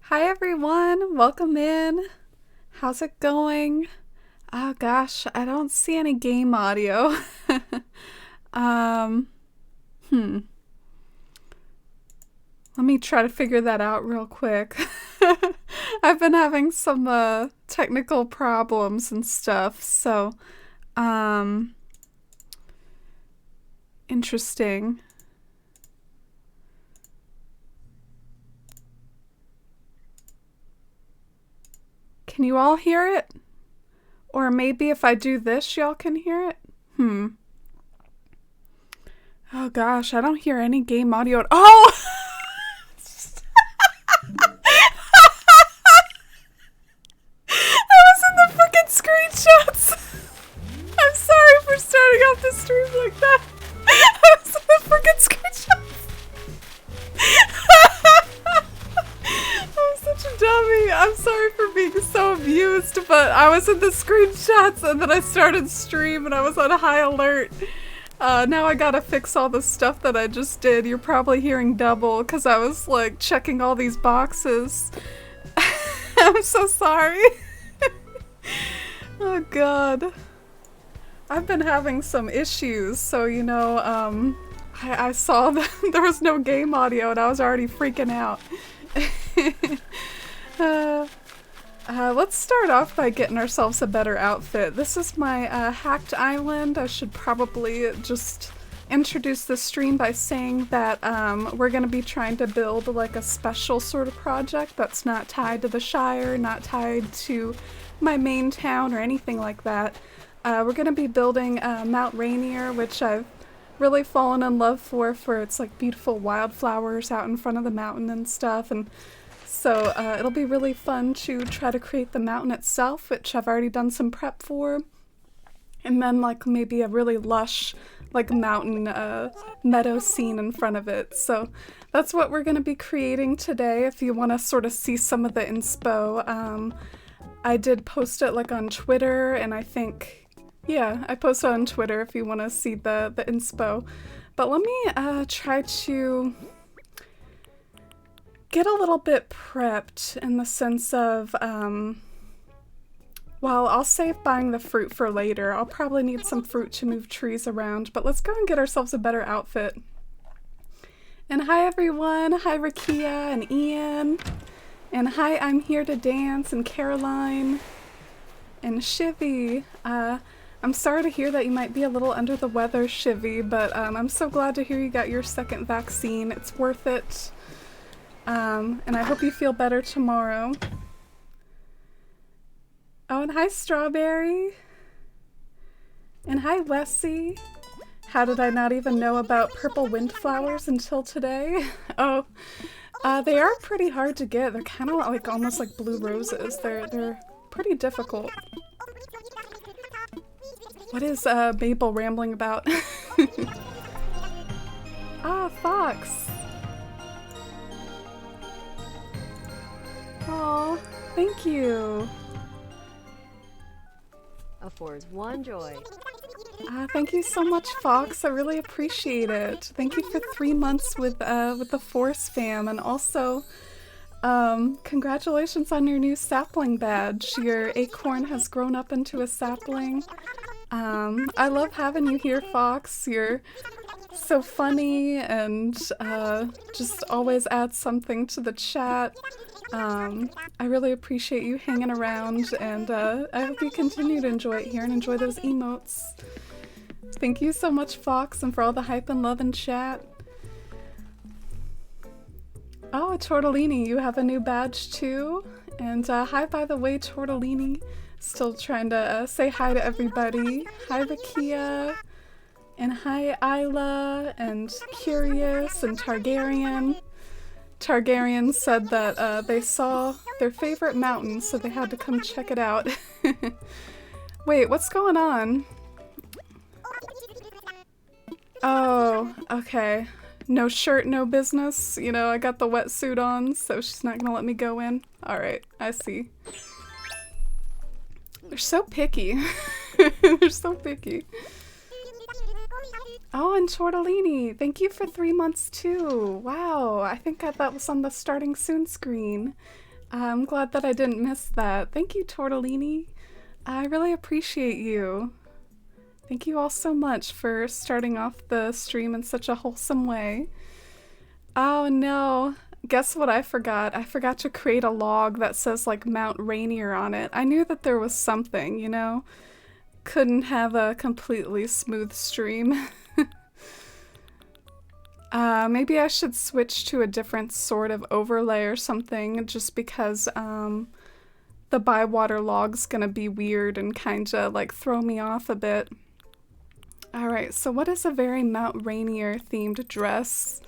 Hi everyone, welcome in. How's it going? Oh gosh, I don't see any game audio. um, Let me try to figure that out real quick. I've been having some technical problems and stuff, so interesting. Can you all hear it? Or maybe if I do this, y'all can hear it? Oh gosh, I don't hear any game audio. Oh! I was in the freaking screenshots! I'm sorry for starting off the stream like that. I was in the freaking screenshots! I'm such a dummy. I'm sorry for being so amused, but I was in the screenshots and then I started stream and I was on high alert. Now I gotta fix all the stuff that I just did. You're probably hearing double because I was like checking all these boxes. I'm so sorry. Oh god. I've been having some issues, so you know, I saw that there was no game audio and I was already freaking out. Let's start off by getting ourselves a better outfit. This is my hacked island. I should probably just introduce the stream by saying that we're going to be trying to build like a special sort of project that's not tied to the Shire, not tied to my main town or anything like that. We're going to be building Mount Rainier, which I've really fallen in love for its like beautiful wildflowers out in front of the mountain and stuff, and so it'll be really fun to try to create the mountain itself, which I've already done some prep for, and then like maybe a really lush like mountain meadow scene in front of it. So that's what we're going to be creating today. If you want to sort of see some of the inspo, I did post it like on Twitter, and I think, yeah, I posted on Twitter if you want to see the inspo. But let me try to get a little bit prepped in the sense of, well, I'll save buying the fruit for later. I'll probably need some fruit to move trees around, but let's go and get ourselves a better outfit. And hi everyone, hi Rakia and Ian, and hi I'm Here to Dance, and Caroline, and Shivy. I'm sorry to hear that you might be a little under the weather, Shivy, but I'm so glad to hear you got your second vaccine. It's worth it. And I hope you feel better tomorrow. Oh, and hi Strawberry. And hi Wessie. How did I not even know about purple windflowers until today? Oh, they are pretty hard to get. They're kind of like almost like blue roses. They're pretty difficult. What is Mabel rambling about? Ah, Fox. Aw, thank you. Affords one joy. Thank you so much, Fox. I really appreciate it. Thank you for 3 months with the Force fam, and also, congratulations on your new sapling badge. Your acorn has grown up into a sapling. I love having you here, Fox. You're so funny and just always add something to the chat. I really appreciate you hanging around, and I hope you continue to enjoy it here and enjoy those emotes. Thank you so much, Fox, and for all the hype and love in chat. Oh, Tortellini, you have a new badge too? And hi, by the way, Tortellini. Still trying to say hi to everybody. Hi, Rakia. And hi, Isla, and Curious, and Targaryen. Targaryen said that they saw their favorite mountain, so they had to come check it out. Wait, what's going on? Oh, okay. No shirt, no business. You know, I got the wetsuit on, so she's not gonna let me go in. Alright, I see. They're so picky. They're so picky. Oh, and Tortellini, thank you for 3 months too. Wow, I think that was on the starting soon screen. I'm glad that I didn't miss that. Thank you, Tortellini. I really appreciate you. Thank you all so much for starting off the stream in such a wholesome way. Oh no, guess what I forgot? I forgot to create a log that says like Mount Rainier on it. I knew that there was something, you know? Couldn't have a completely smooth stream. Maybe I should switch to a different sort of overlay or something, just because the Bywater log's gonna be weird and kinda like throw me off a bit. Alright, so what is a very Mount Rainier themed dress?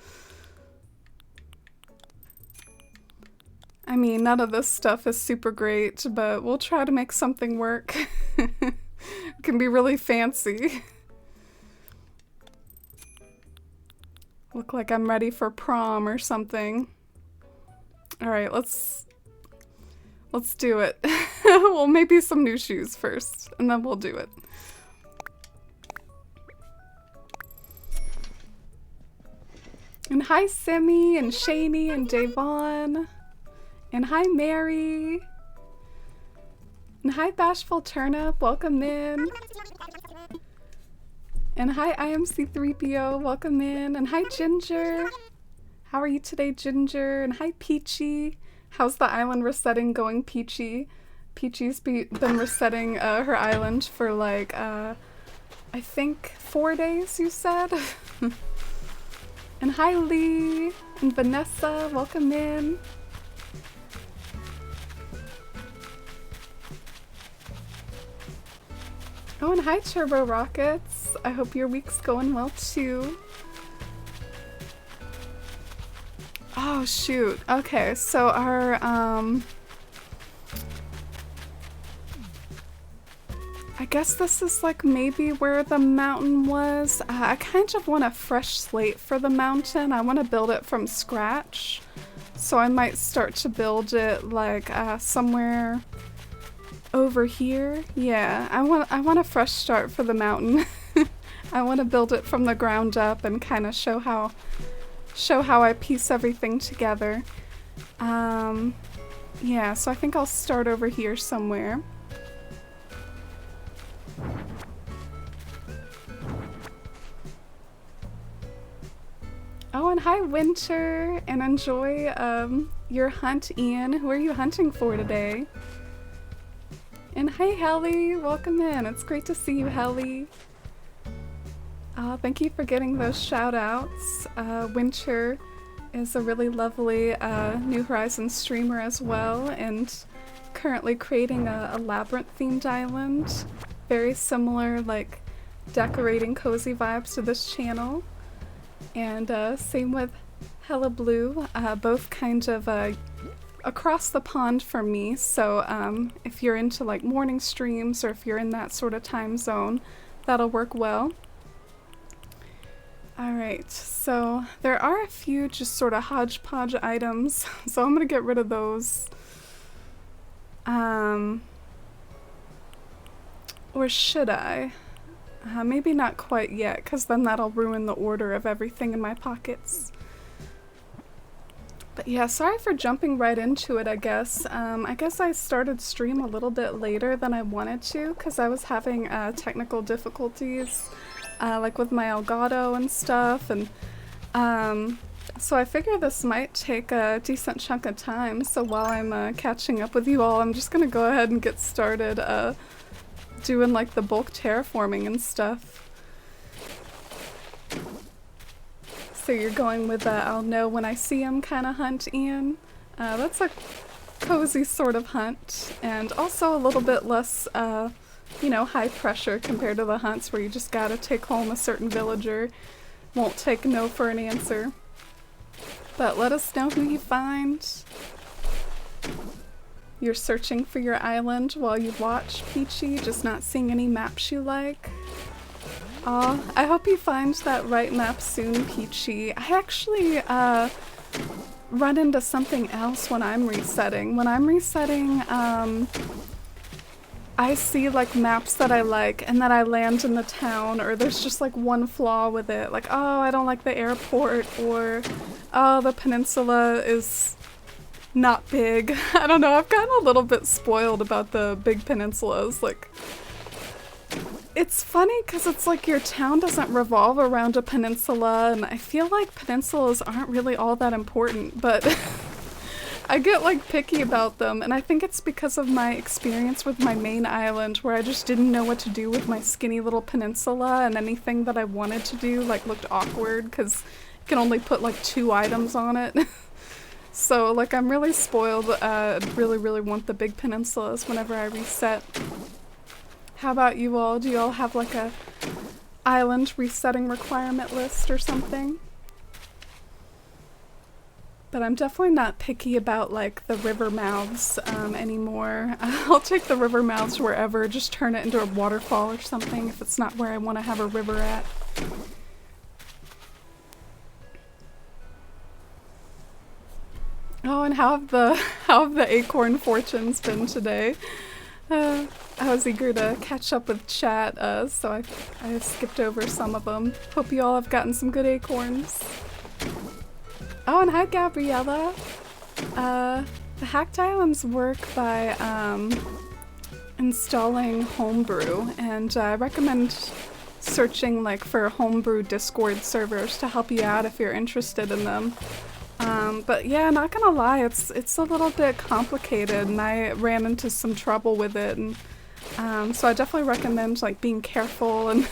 I mean, none of this stuff is super great, but we'll try to make something work. It can be really fancy. Look like I'm ready for prom or something. Alright, let's do it. Well, maybe some new shoes first, and then we'll do it. And hi Simi, and Shani, and Davon. And hi Mary. And hi Bashful Turnip, welcome in. And hi IMC3PO, welcome in. And hi Ginger. How are you today, Ginger? And hi Peachy. How's the island resetting going, Peachy? Peachy's been resetting her island for like, I think 4 days, you said? And hi Lee. And Vanessa, welcome in. Oh, and hi Turbo Rockets. I hope your week's going well too. Oh shoot. Okay, so our I guess this is like maybe where the mountain was. I kind of want a fresh slate for the mountain. I want to build it from scratch. So I might start to build it like somewhere over here. Yeah, I want a fresh start for the mountain. I want to build it from the ground up and kind of show how I piece everything together. Yeah, so I think I'll start over here somewhere. Oh, and hi Winter, and enjoy your hunt, Ian. Who are you hunting for today? And hi Helly, welcome in. It's great to see you, Helly. Thank you for getting those shout outs. Winter is a really lovely New Horizons streamer as well, and currently creating a labyrinth themed island. Very similar, like decorating cozy vibes to this channel. And same with Hella Blue, both kind of across the pond from me, so if you're into like morning streams or if you're in that sort of time zone, that'll work well. Alright, so there are a few just sort of hodgepodge items, so I'm gonna get rid of those. Or should I? Maybe not quite yet, because then that'll ruin the order of everything in my pockets. But yeah, sorry for jumping right into it, I guess. I guess I started stream a little bit later than I wanted to, because I was having technical difficulties, like with my Elgato and stuff, and so I figure this might take a decent chunk of time, so while I'm catching up with you all, I'm just gonna go ahead and get started doing like the bulk terraforming and stuff. So you're going with I'll know when I see him kind of hunt, Ian. That's a cozy sort of hunt, and also a little bit less, you know, high pressure compared to the hunts where you just gotta take home a certain villager. Won't take no for an answer. But let us know who you find. You're searching for your island while you watch, Peachy, just not seeing any maps you like. Aw, I hope you find that right map soon, Peachy. I actually run into something else when I'm resetting. When I'm resetting, I see like maps that I like and then I land in the town, or there's just like one flaw with it. Like, oh, I don't like the airport, or oh, the peninsula is not big. I don't know, I've gotten a little bit spoiled about the big peninsulas. Like, it's funny because it's like your town doesn't revolve around a peninsula, and I feel like peninsulas aren't really all that important, but I get like picky about them, and I think it's because of my experience with my main island where I just didn't know what to do with my skinny little peninsula, and anything that I wanted to do like looked awkward because you can only put like 2 items on it. So, like, I'm really spoiled. Really want the big peninsulas whenever I reset. How about you all? Do you all have, like, a island resetting requirement list or something? But I'm definitely not picky about, like, the river mouths anymore. I'll take the river mouths wherever. Just turn it into a waterfall or something if it's not where I want to have a river at. Oh, and how have the acorn fortunes been today? I was eager to catch up with chat, so I skipped over some of them. Hope you all have gotten some good acorns. Oh, and hi Gabriella. The Hacked Islands work by installing Homebrew, and I recommend searching like for Homebrew Discord servers to help you out if you're interested in them. But yeah, not gonna lie, it's a little bit complicated, and I ran into some trouble with it, and so I definitely recommend like being careful and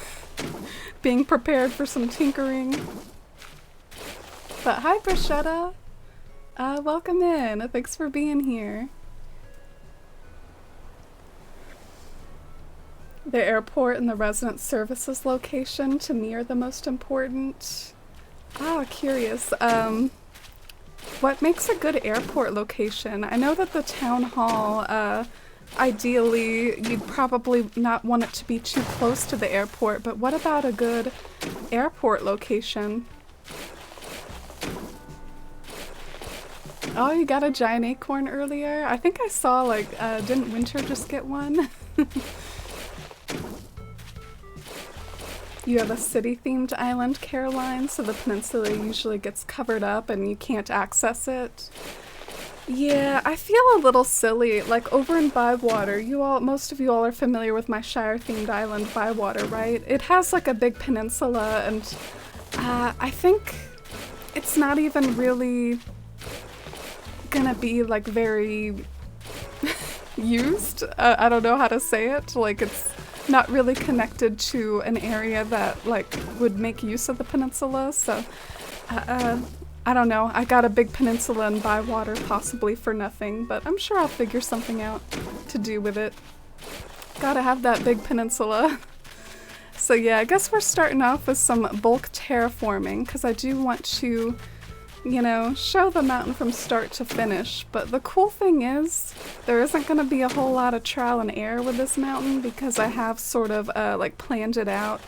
being prepared for some tinkering. But hi Bruschetta! Welcome in, thanks for being here. The airport and the resident services location to me are the most important. Ah, curious. What makes a good airport location? I know that the town hall ideally, you'd probably not want it to be too close to the airport, but what about a good airport location? Oh, you got a giant acorn earlier? I think I saw, like, didn't Winter just get one? You have a city-themed island, Caroline, so the peninsula usually gets covered up and you can't access it. Yeah, I feel a little silly. Like, over in Bywater, most of you all are familiar with my Shire-themed island, Bywater, right? It has, like, a big peninsula, and I think it's not even really gonna be, like, very used. I don't know how to say it. Like, it's not really connected to an area that, like, would make use of the peninsula, so I don't know. I got a big peninsula in Bywater possibly for nothing, but I'm sure I'll figure something out to do with it. Gotta have that big peninsula. So yeah, I guess we're starting off with some bulk terraforming, because I do want to, you know, show the mountain from start to finish. But the cool thing is, there isn't going to be a whole lot of trial and error with this mountain, because I have sort of, like, planned it out.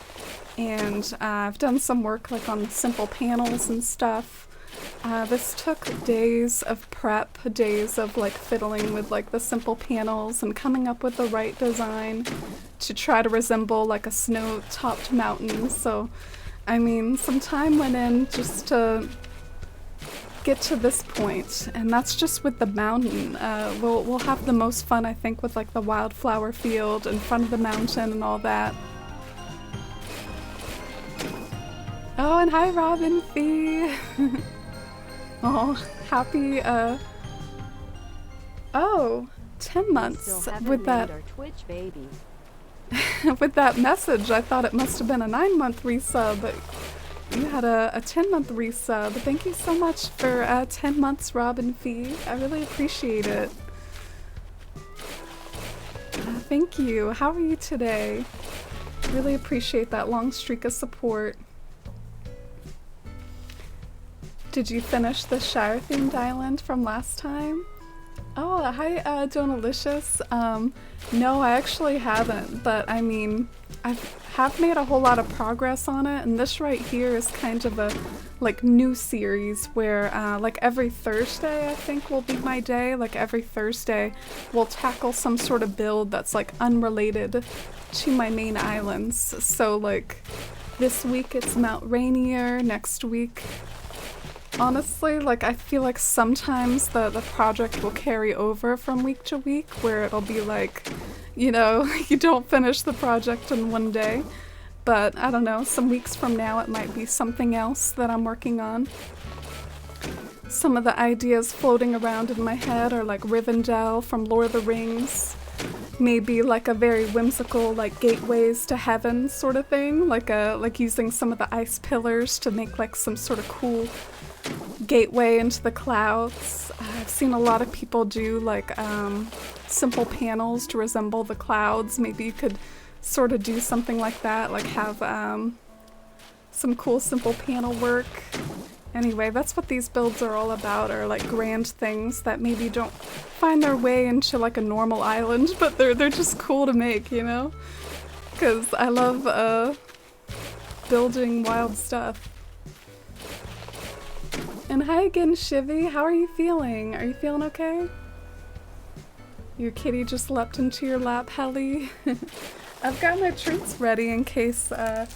And I've done some work, like, on the simple panels and stuff. This took days of prep, days of, like, fiddling with, like, the simple panels and coming up with the right design to try to resemble, like, a snow-topped mountain. So, I mean, some time went in just to get to this point, and that's just with the mountain. We'll have the most fun, I think, with, like, the wildflower field in front of the mountain and all that. Oh, and hi, Robin Fee. Oh, happy, 10 months with that. Our Twitch baby. With that message, I thought it must have been a 9-month resub, but you had a 10-month resub. Thank you so much for 10 months, Robin Fee. I really appreciate it. Thank you. How are you today? Really appreciate that long streak of support. Did you finish the Shire-themed island from last time? Oh, hi, Donalicious. No, I actually haven't, but I mean, I have made a whole lot of progress on it, and this right here is kind of a, like, new series where, like, every Thursday, I think, will be my day. Like, every Thursday, we'll tackle some sort of build that's, like, unrelated to my main islands. So, like, this week it's Mount Rainier, next week... Honestly, like, I feel like sometimes the project will carry over from week to week, where it'll be like, you know, you don't finish the project in one day. But, I don't know, some weeks from now it might be something else that I'm working on. Some of the ideas floating around in my head are like Rivendell from Lord of the Rings. Maybe like a very whimsical, like, gateways to heaven sort of thing. Like using some of the ice pillars to make, like, some sort of cool gateway into the clouds. I've seen a lot of people do, like, simple panels to resemble the clouds. Maybe you could sort of do something like that, like have some cool simple panel work. Anyway, that's what these builds are all about, are like grand things that maybe don't find their way into like a normal island, but they're just cool to make, you know? Because I love building wild stuff. And hi again, Shivy. How are you feeling? Are you feeling okay? Your kitty just leapt into your lap, Helly. I've got my treats ready in case, or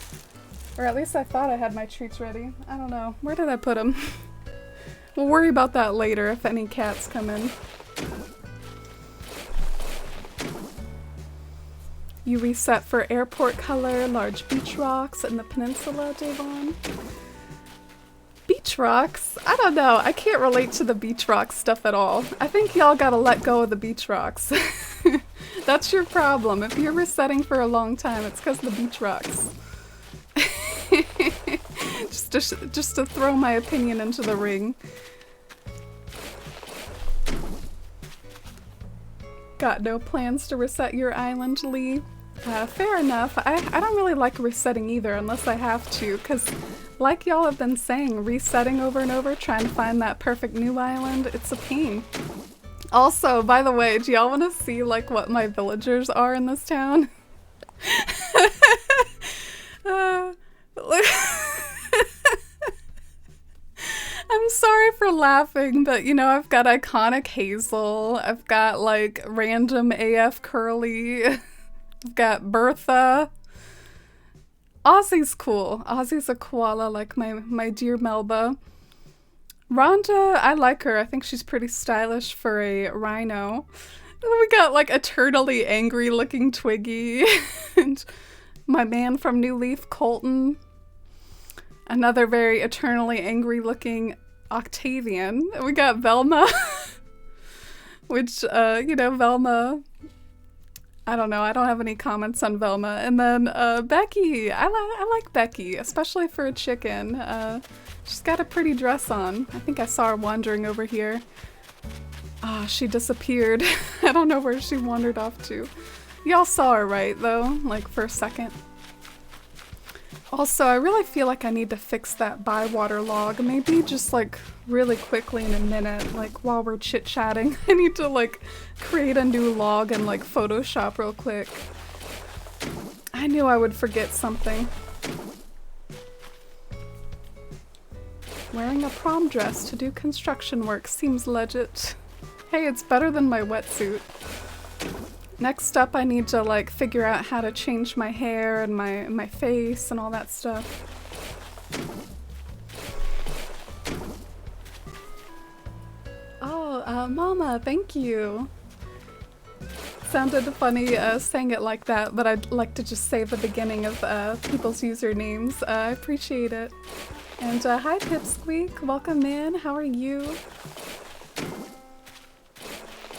at least I thought I had my treats ready. I don't know. Where did I put them? We'll worry about that later if any cats come in. You reset for airport color, large beach rocks, and the peninsula, Davon. Beach rocks? I don't know. I can't relate to the beach rocks stuff at all. I think y'all gotta let go of the beach rocks. That's your problem. If you're resetting for a long time, it's because of the beach rocks. just to throw my opinion into the ring. Got no plans to reset your island, Lee? Fair enough. I don't really like resetting either unless I have to, because like y'all have been saying, resetting over and over, trying to find that perfect new island, it's a pain. Also, by the way, do y'all want to see like what my villagers are in this town? Look. I'm sorry for laughing, but you know, I've got iconic Hazel, I've got like random AF Curly, I've got Bertha. Ozzy's cool. Ozzy's a koala like my dear Melba. Rhonda, I like her. I think she's pretty stylish for a rhino. We got like eternally angry looking Twiggy and my man from New Leaf, Colton. Another very eternally angry looking Octavian. We got Velma, which, you know, Velma, I don't know. I don't have any comments on Velma. And then Becky. I like Becky, especially for a chicken. She's got a pretty dress on. I think I saw her wandering over here. Ah, she disappeared. I don't know where she wandered off to. Y'all saw her, right, though? Like, for a second. Also, I really feel like I need to fix that bywater log. Maybe just like really quickly in a minute, like while we're chit-chatting. I need to like create a new log in like Photoshop real quick. I knew I would forget something. Wearing a prom dress to do construction work seems legit. Hey, it's better than my wetsuit. Next up, I need to like figure out how to change my hair and my face and all that stuff. Oh, Mama, thank you. Sounded funny saying it like that, but I'd like to just say the beginning of people's usernames. I appreciate it. And hi, Pipsqueak. Welcome in. How are you?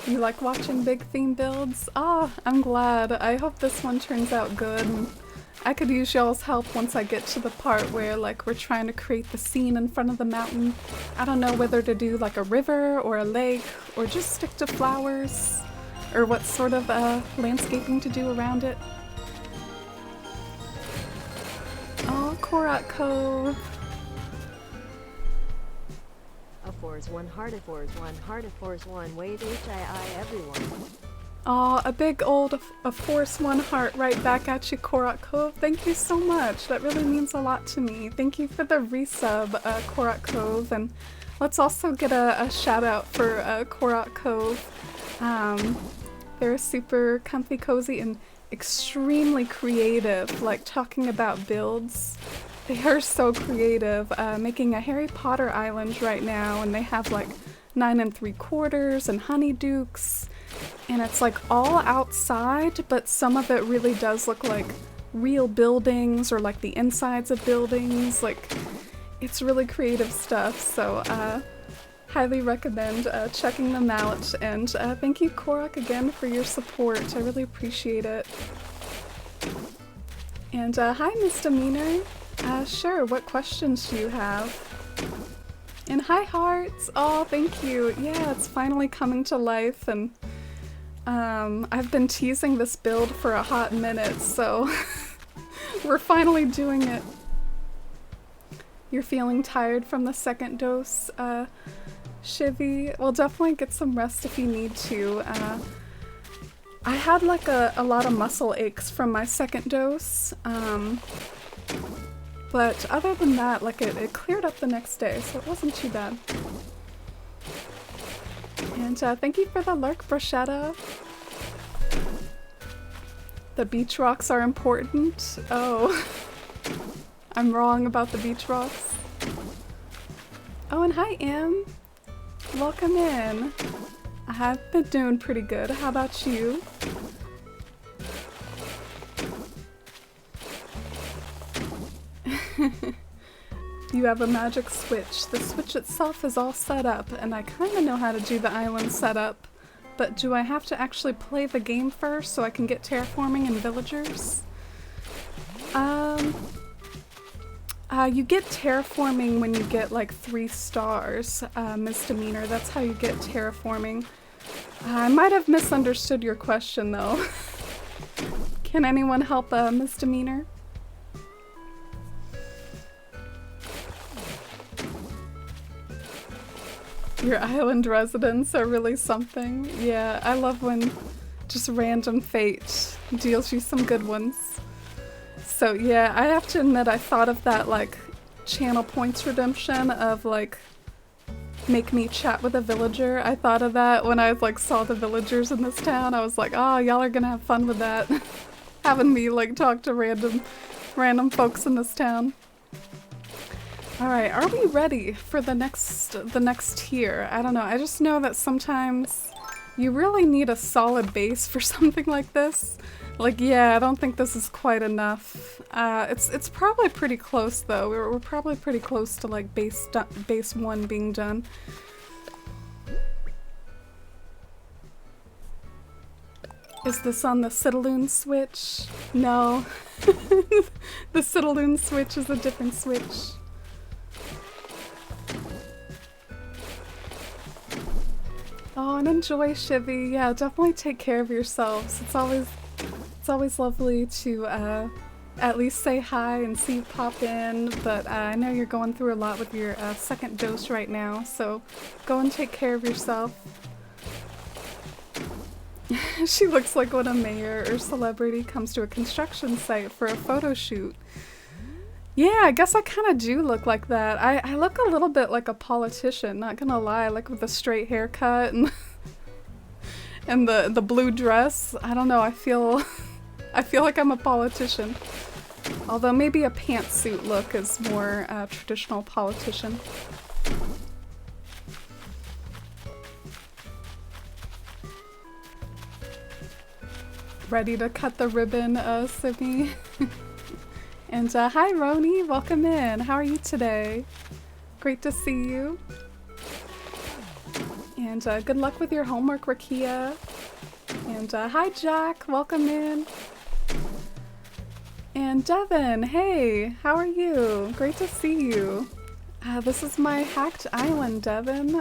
You like watching big theme builds? Ah, I'm glad. I hope this one turns out good. And I could use y'all's help once I get to the part where like we're trying to create the scene in front of the mountain. I don't know whether to do like a river or a lake or just stick to flowers or what sort of landscaping to do around it. Oh, Korat Cove. A 4 is 1 heart, a 4 is 1 heart, a 4 is 1 wave, HII everyone. Aw, a big old a force 1 heart right back at you, Korat Cove. Thank you so much. That really means a lot to me. Thank you for the resub, Korat Cove. And let's also get a shout out for Korat Cove. They're super comfy, cozy, and extremely creative, like talking about builds. They are so creative, making a Harry Potter island right now, and they have like 9 3/4 and honeydukes, and it's like all outside, but some of it really does look like real buildings or like the insides of buildings. Like, it's really creative stuff, so highly recommend checking them out, and thank you, Korak, again for your support. I really appreciate it. And hi, Misdemeanor. Sure, what questions do you have? And hi, Hearts! Oh, thank you! Yeah, it's finally coming to life, and I've been teasing this build for a hot minute, so we're finally doing it. You're feeling tired from the second dose, Shivy? Well, definitely get some rest if you need to. I had like a lot of muscle aches from my second dose, but other than that, like it cleared up the next day, so it wasn't too bad. And thank you for the lurk, Bruschetta. The beach rocks are important. Oh, I'm wrong about the beach rocks. Oh, and hi, Em. Welcome in. I've been doing pretty good. How about you? You have a magic switch. The switch itself is all set up, and I kind of know how to do the island setup, but do I have to actually play the game first so I can get terraforming and villagers? You get terraforming when you get like 3 stars, Misdemeanor. That's how you get terraforming. I might have misunderstood your question though. Can anyone help Misdemeanor? Your island residents are really something. Yeah, I love when just random fate deals you some good ones. So yeah, I have to admit I thought of that like channel points redemption of like make me chat with a villager. I thought of that when I like saw the villagers in this town. I was like, oh, y'all are gonna have fun with that. Having me like talk to random folks in this town. Alright, are we ready for the next tier? I don't know, I just know that sometimes you really need a solid base for something like this. Like, yeah, I don't think this is quite enough. It's probably pretty close though. We're probably pretty close to like base 1 being done. Is this on the Citaloon switch? No. The Citaloon switch is a different switch. Oh, and enjoy, Shivy. Yeah, definitely take care of yourselves. It's always lovely to at least say hi and see you pop in, but I know you're going through a lot with your second dose right now, so go and take care of yourself. She looks like when a mayor or celebrity comes to a construction site for a photo shoot. Yeah, I guess I kind of do look like that. I look a little bit like a politician, not gonna lie, like with the straight haircut and and the blue dress. I don't know, I feel like I'm a politician. Although maybe a pantsuit look is more traditional politician. Ready to cut the ribbon, Simi? And hi Roni, welcome in. How are you today? Great to see you. And good luck with your homework, Rakia. And hi Jack, welcome in. And Devin, hey, how are you? Great to see you. This is my hacked island, Devin.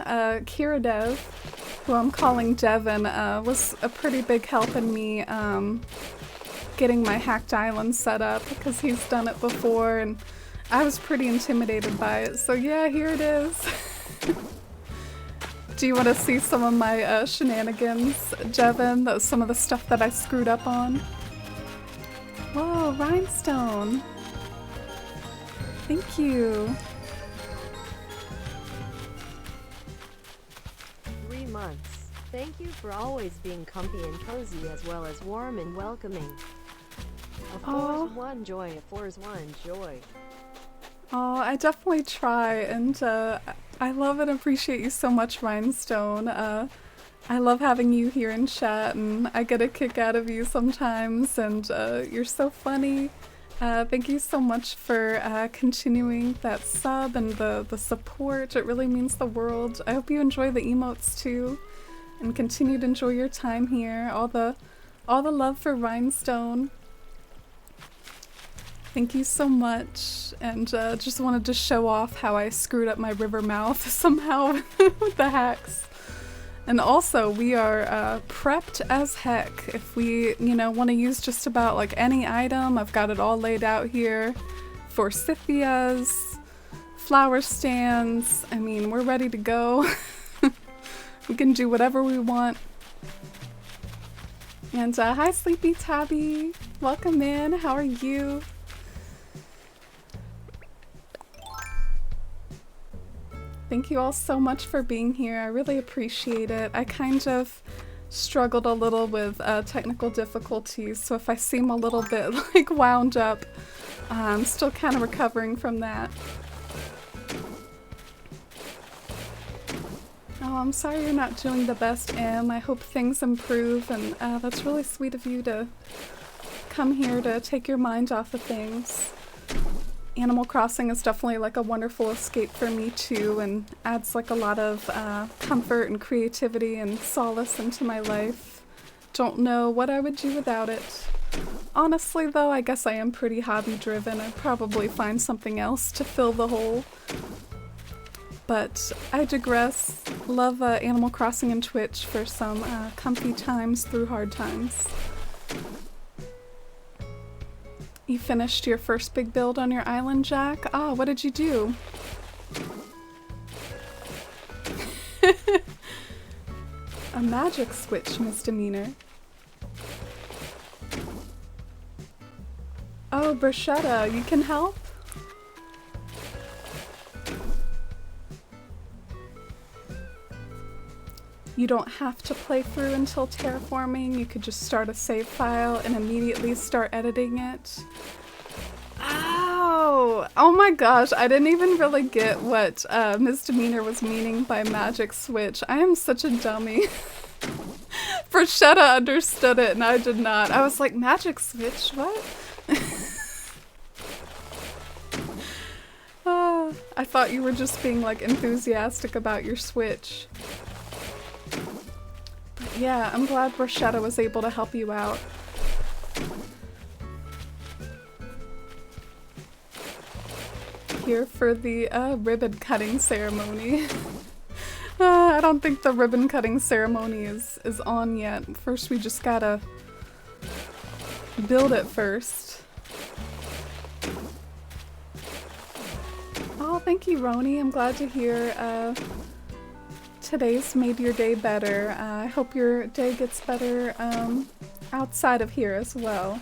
Kira Dev, who I'm calling Devin, was a pretty big help in me getting my hacked island set up because he's done it before and I was pretty intimidated by it. So yeah, here it is. Do you want to see some of my shenanigans, Devin? Some of the stuff that I screwed up on? Whoa, rhinestone. Thank you. 3 months. Thank you for always being comfy and cozy as well as warm and welcoming. A 4's one joy, a 4's one joy. Oh, I definitely try, and I love and appreciate you so much, Rhinestone. I love having you here in chat, and I get a kick out of you sometimes, and you're so funny. Thank you so much for continuing that sub and the support. It really means the world. I hope you enjoy the emotes too, and continue to enjoy your time here. All the love for Rhinestone. Thank you so much, and just wanted to show off how I screwed up my river mouth somehow with the hacks. And also, we are prepped as heck. If we, want to use just about like any item, I've got it all laid out here. Forsythias, flower stands, I mean, we're ready to go. We can do whatever we want. And hi Sleepy Tabby, welcome in, how are you? Thank you all so much for being here. I really appreciate it. I kind of struggled a little with technical difficulties, so if I seem a little bit like wound up, I'm still kind of recovering from that. Oh, I'm sorry you're not doing the best, Em. I hope things improve, and that's really sweet of you to come here to take your mind off of things. Animal Crossing is definitely like a wonderful escape for me too, and adds like a lot of comfort and creativity and solace into my life. Don't know what I would do without it. Honestly though, I guess I am pretty hobby driven. I'd probably find something else to fill the hole. But I digress. Love Animal Crossing and Twitch for some comfy times through hard times. You finished your first big build on your island, Jack? Ah, what did you do? A magic switch misdemeanor. Oh, Bruschetta, you can help? You don't have to play through until terraforming. You could just start a save file and immediately start editing it. Ow! Oh my gosh, I didn't even really get what misdemeanor was meaning by magic switch. I am such a dummy. Bruschetta understood it and I did not. I was like, magic switch? What? I thought you were just being like enthusiastic about your switch. But yeah, I'm glad Bruschetta was able to help you out. Here for the ribbon cutting ceremony. I don't think the ribbon cutting ceremony is on yet. First we just gotta build it first. Oh, thank you, Roni. I'm glad to hear today's made your day better. I hope your day gets better outside of here as well.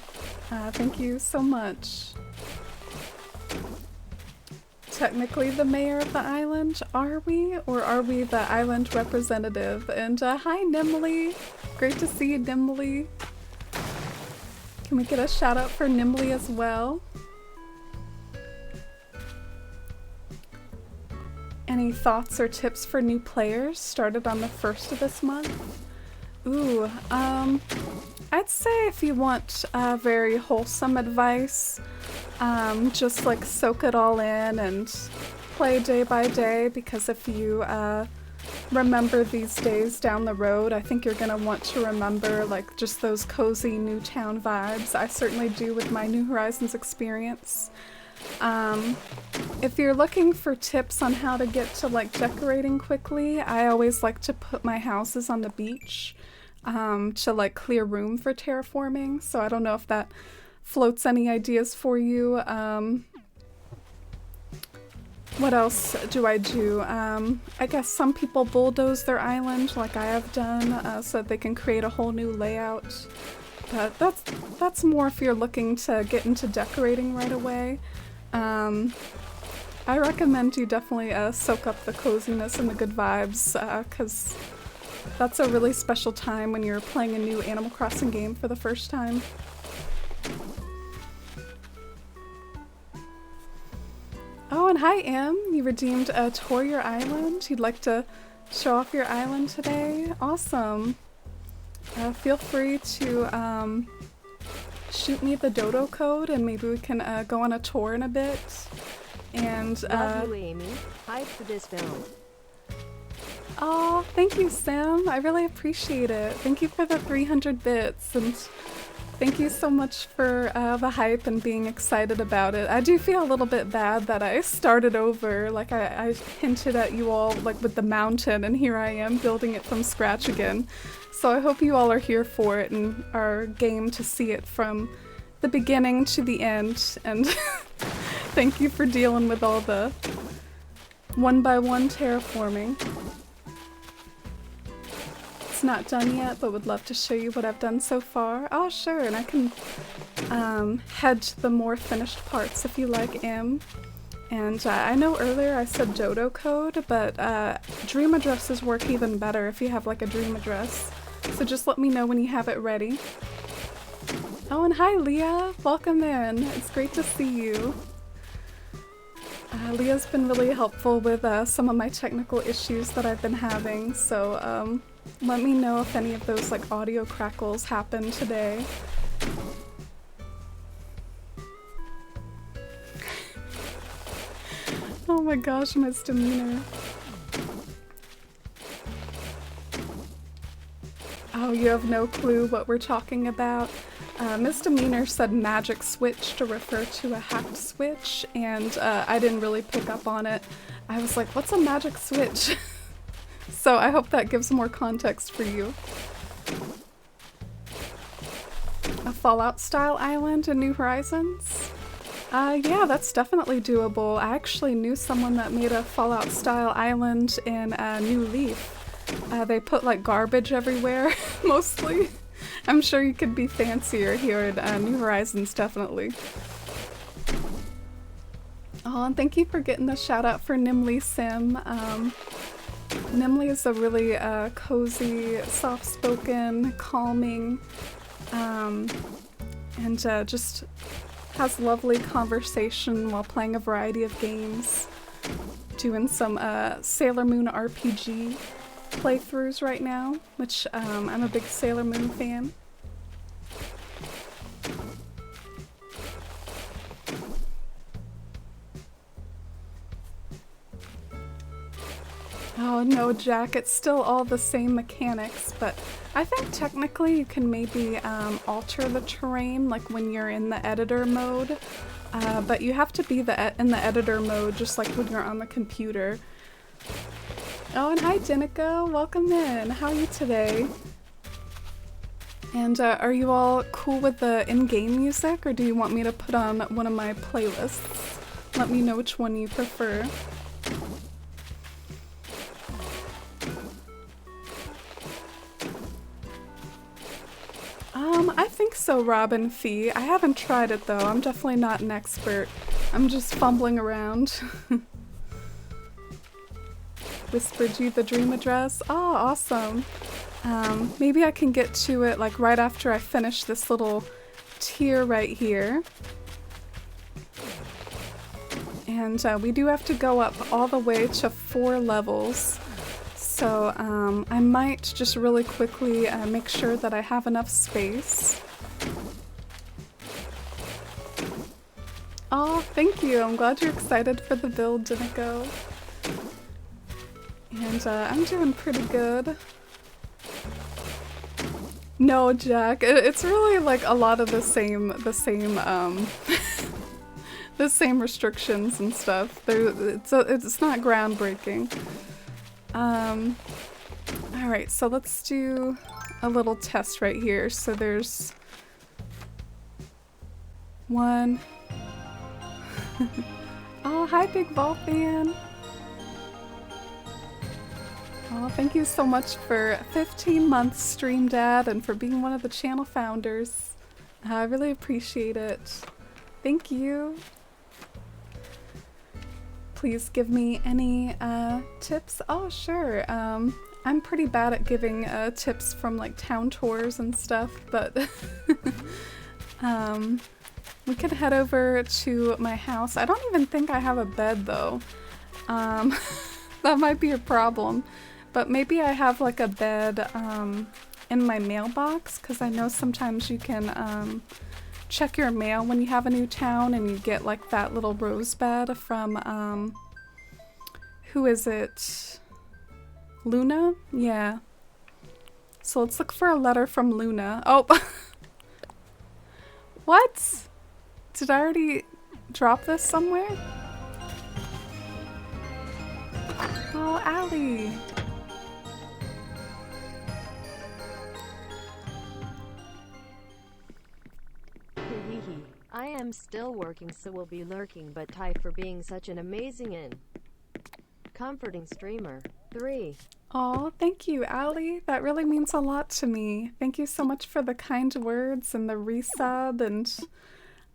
Thank you so much. Technically the mayor of the island, are we? Or are we the island representative? And hi, Nimley. Great to see you, Nimley. Can we get a shout out for Nimley as well? Any thoughts or tips for new players started on the 1st of this month? Ooh, I'd say if you want very wholesome advice, just like soak it all in and play day by day, because if you remember these days down the road, I think you're gonna want to remember like just those cozy new town vibes. I certainly do with my New Horizons experience. If you're looking for tips on how to get to like decorating quickly, I always like to put my houses on the beach to like clear room for terraforming. So I don't know if that floats any ideas for you. What else do I do? I guess some people bulldoze their island like I have done so that they can create a whole new layout. But that's more if you're looking to get into decorating right away. I recommend you definitely soak up the coziness and the good vibes, because that's a really special time when you're playing a new Animal Crossing game for the first time. Oh, and hi, Em. You redeemed a Tour Your Island. You'd like to show off your island today? Awesome. Feel free to shoot me the dodo code and maybe we can go on a tour in a bit. And love you, Amy. Hype for this build. Oh, thank you, Sam. I really appreciate it. Thank you for the 300 bits, and thank you so much for the hype and being excited about it. I do feel a little bit bad that I started over. Like I hinted at you all like with the mountain, and here I am building it from scratch again. So I hope you all are here for it and are game to see it from the beginning to the end. And thank you for dealing with all the one-by-one terraforming. It's not done yet, but would love to show you what I've done so far. Oh, sure, and I can head to the more finished parts if you like, Em. And I know earlier I said dodo code, but dream addresses work even better if you have like a dream address. So just let me know when you have it ready. Oh, and hi, Leah. Welcome in. It's great to see you. Leah's been really helpful with some of my technical issues that I've been having, so let me know if any of those like audio crackles happen today. Oh my gosh, misdemeanor. Oh, you have no clue what we're talking about? Misdemeanor said magic switch to refer to a hacked switch, and I didn't really pick up on it. I was like, what's a magic switch? So I hope that gives more context for you. A Fallout style island in New Horizons? Yeah, that's definitely doable. I actually knew someone that made a Fallout-style island in New Leaf. They put like garbage everywhere, mostly. I'm sure you could be fancier here at New Horizons, definitely. Oh, and thank you for getting the shout out for Nimley Sim. Nimley is a really cozy, soft-spoken, calming, and just has lovely conversation while playing a variety of games. Doing some Sailor Moon RPG playthroughs right now, which I'm a big Sailor Moon fan. Oh no, Jack, it's still all the same mechanics, but I think technically you can maybe alter the terrain, like when you're in the editor mode, but you have to be in the editor mode just like when you're on the computer. Oh, and hi Dinica, welcome in. How are you today? And are you all cool with the in-game music, or do you want me to put on one of my playlists? Let me know which one you prefer. I think so, Robin Fee. I haven't tried it though. I'm definitely not an expert. I'm just fumbling around. Whispered you the dream address? Oh, awesome. Maybe I can get to it like right after I finish this little tier right here. And we do have to go up all the way to 4 levels. So I might just really quickly make sure that I have enough space. Oh, thank you. I'm glad you're excited for the build, Dinico. And I'm doing pretty good. No, Jack, it's really like a lot of the same, the same restrictions and stuff. It's not groundbreaking. Alright, so let's do a little test right here. So there's 1. Oh, hi Big Ball fan! Oh, thank you so much for 15 months Stream Dad and for being one of the channel founders. I really appreciate it. Thank you. Please give me any tips. Oh, sure. I'm pretty bad at giving tips from like town tours and stuff, but we could head over to my house. I don't even think I have a bed though. That might be a problem. But maybe I have like a bed in my mailbox, because I know sometimes you can check your mail when you have a new town and you get like that little rose bed from, who is it? Luna? Yeah. So let's look for a letter from Luna. Oh! What? Did I already drop this somewhere? Oh, Allie! I am still working, so will be lurking, but Ty for being such an amazing and comforting streamer. 3. Oh, thank you, Allie. That really means a lot to me. Thank you so much for the kind words and the resub, and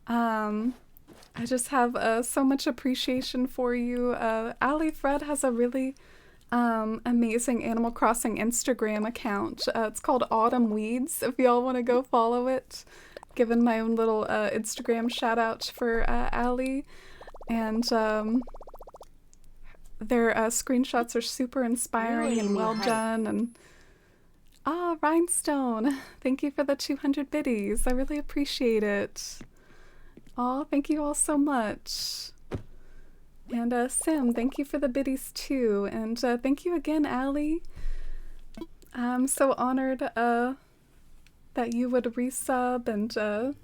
I just have so much appreciation for you. Allie Fred has a really amazing Animal Crossing Instagram account. It's called Autumn Weeds, if y'all want to go follow it. Given my own little Instagram shout out for Allie, and their screenshots are super inspiring Really and well done. And Rhinestone, thank you for the 200 biddies. I really appreciate it. Oh, thank you all so much. And Sim, thank you for the biddies too. And thank you again, Allie. I'm so honored that you would resub, and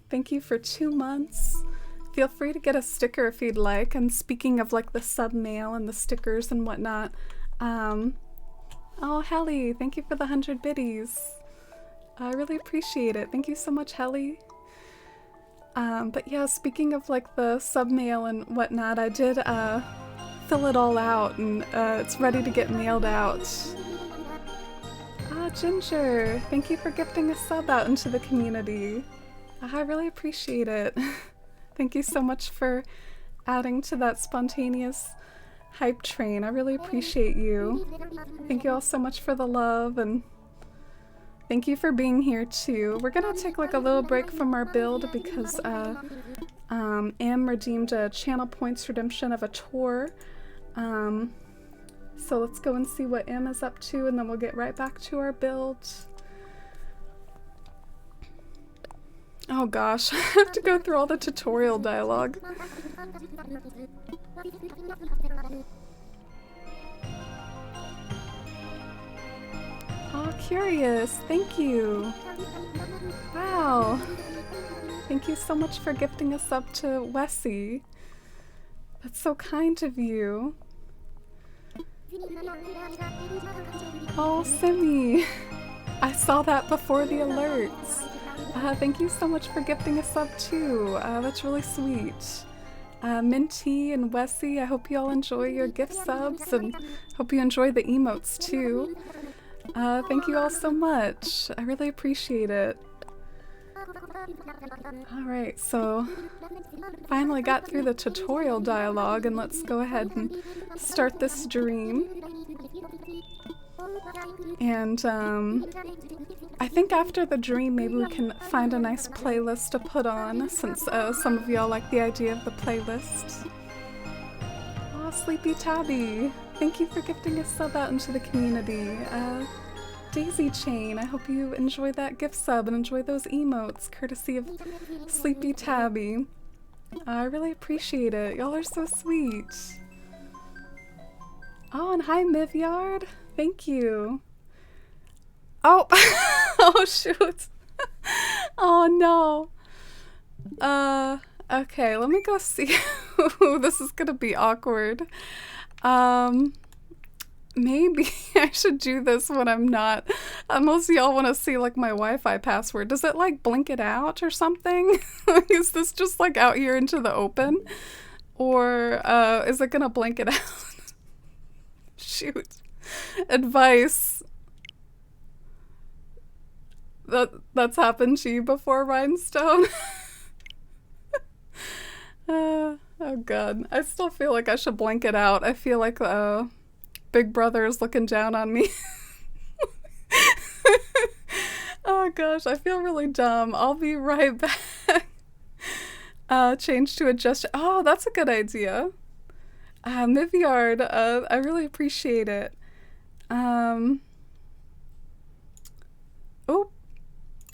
thank you for 2 months. Feel free to get a sticker if you'd like. And speaking of like the sub mail and the stickers and whatnot, oh Helly, thank you for the 100 biddies. I really appreciate it. Thank you so much, Helly. But yeah, speaking of like the sub mail and whatnot, I did fill it all out, and it's ready to get mailed out. Ah, Ginger, thank you for gifting a sub out into the community. I really appreciate it. Thank you so much for adding to that spontaneous hype train. I really appreciate you. Thank you all so much for the love, and thank you for being here too. We're gonna take like a little break from our build because Em redeemed a channel points redemption of a tour. So let's go and see what Em is up to, and then we'll get right back to our build. Oh gosh, I have to go through all the tutorial dialogue. Oh, curious. Thank you. Wow. Thank you so much for gifting a sub to Wessie. That's so kind of you. Oh, Simi. I saw that before the alerts. Thank you so much for gifting a sub too. That's really sweet. Minty and Wessie, I hope you all enjoy your gift subs and hope you enjoy the emotes too. Thank you all so much. I really appreciate it. Alright, so finally got through the tutorial dialogue, and let's go ahead and start this dream. And I think after the dream maybe we can find a nice playlist to put on, since some of y'all like the idea of the playlist. Aw, Sleepy Tabby, thank you for gifting a sub out into the community. Daisy Chain, I hope you enjoy that gift sub and enjoy those emotes, courtesy of Sleepy Tabby. I really appreciate it. Y'all are so sweet. Oh, and hi Mivyard. Thank you. Oh, oh shoot. Oh no. Okay, let me go see. This is gonna be awkward. Maybe I should do this when I'm not. Unless y'all want to see like my Wi-Fi password. Does it like blink it out or something? Is this just like out here into the open? Or is it gonna blink it out? Shoot. Advice. That's happened to you before, Rhinestone? Oh god. I still feel like I should blink it out. I feel like Big Brother is looking down on me. Oh gosh, I feel really dumb. I'll be right back. Change to a gesture. Oh, that's a good idea. Mivyard, I really appreciate it. Oh.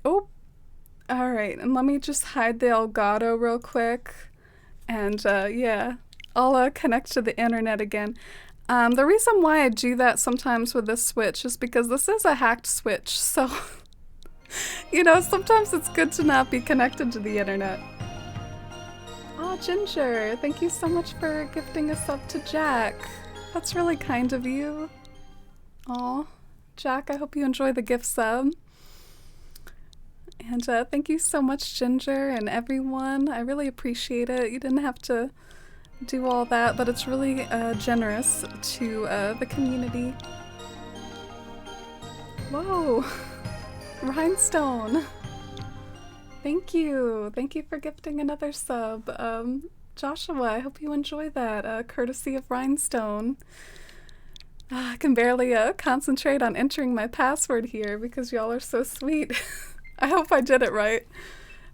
Oh. Alright, and let me just hide the Elgato real quick. And yeah, I'll connect to the internet again. The reason why I do that sometimes with this Switch is because this is a hacked Switch, so you know, sometimes it's good to not be connected to the internet. Oh, Ginger, thank you so much for gifting a sub to Jack. That's really kind of you. Aw, Jack, I hope you enjoy the gift sub. And thank you so much, Ginger, and everyone. I really appreciate it. You didn't have to do all that, but it's really generous to the community. Whoa! Rhinestone! Thank you! Thank you for gifting another sub. Joshua, I hope you enjoy that, courtesy of Rhinestone. I can barely concentrate on entering my password here because y'all are so sweet. I hope I did it right.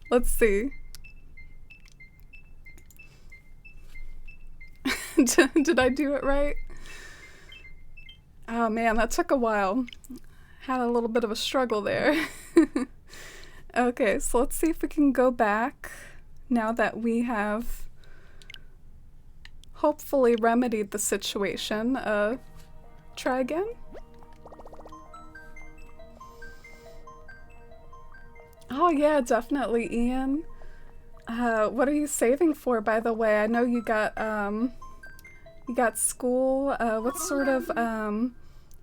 Let's see. Did I do it right? Oh man, that took a while. Had a little bit of a struggle there. Okay, so let's see if we can go back now that we have hopefully remedied the situation. Try again? Oh yeah, definitely, Ian. What are you saving for, by the way? I know you got school. What sort of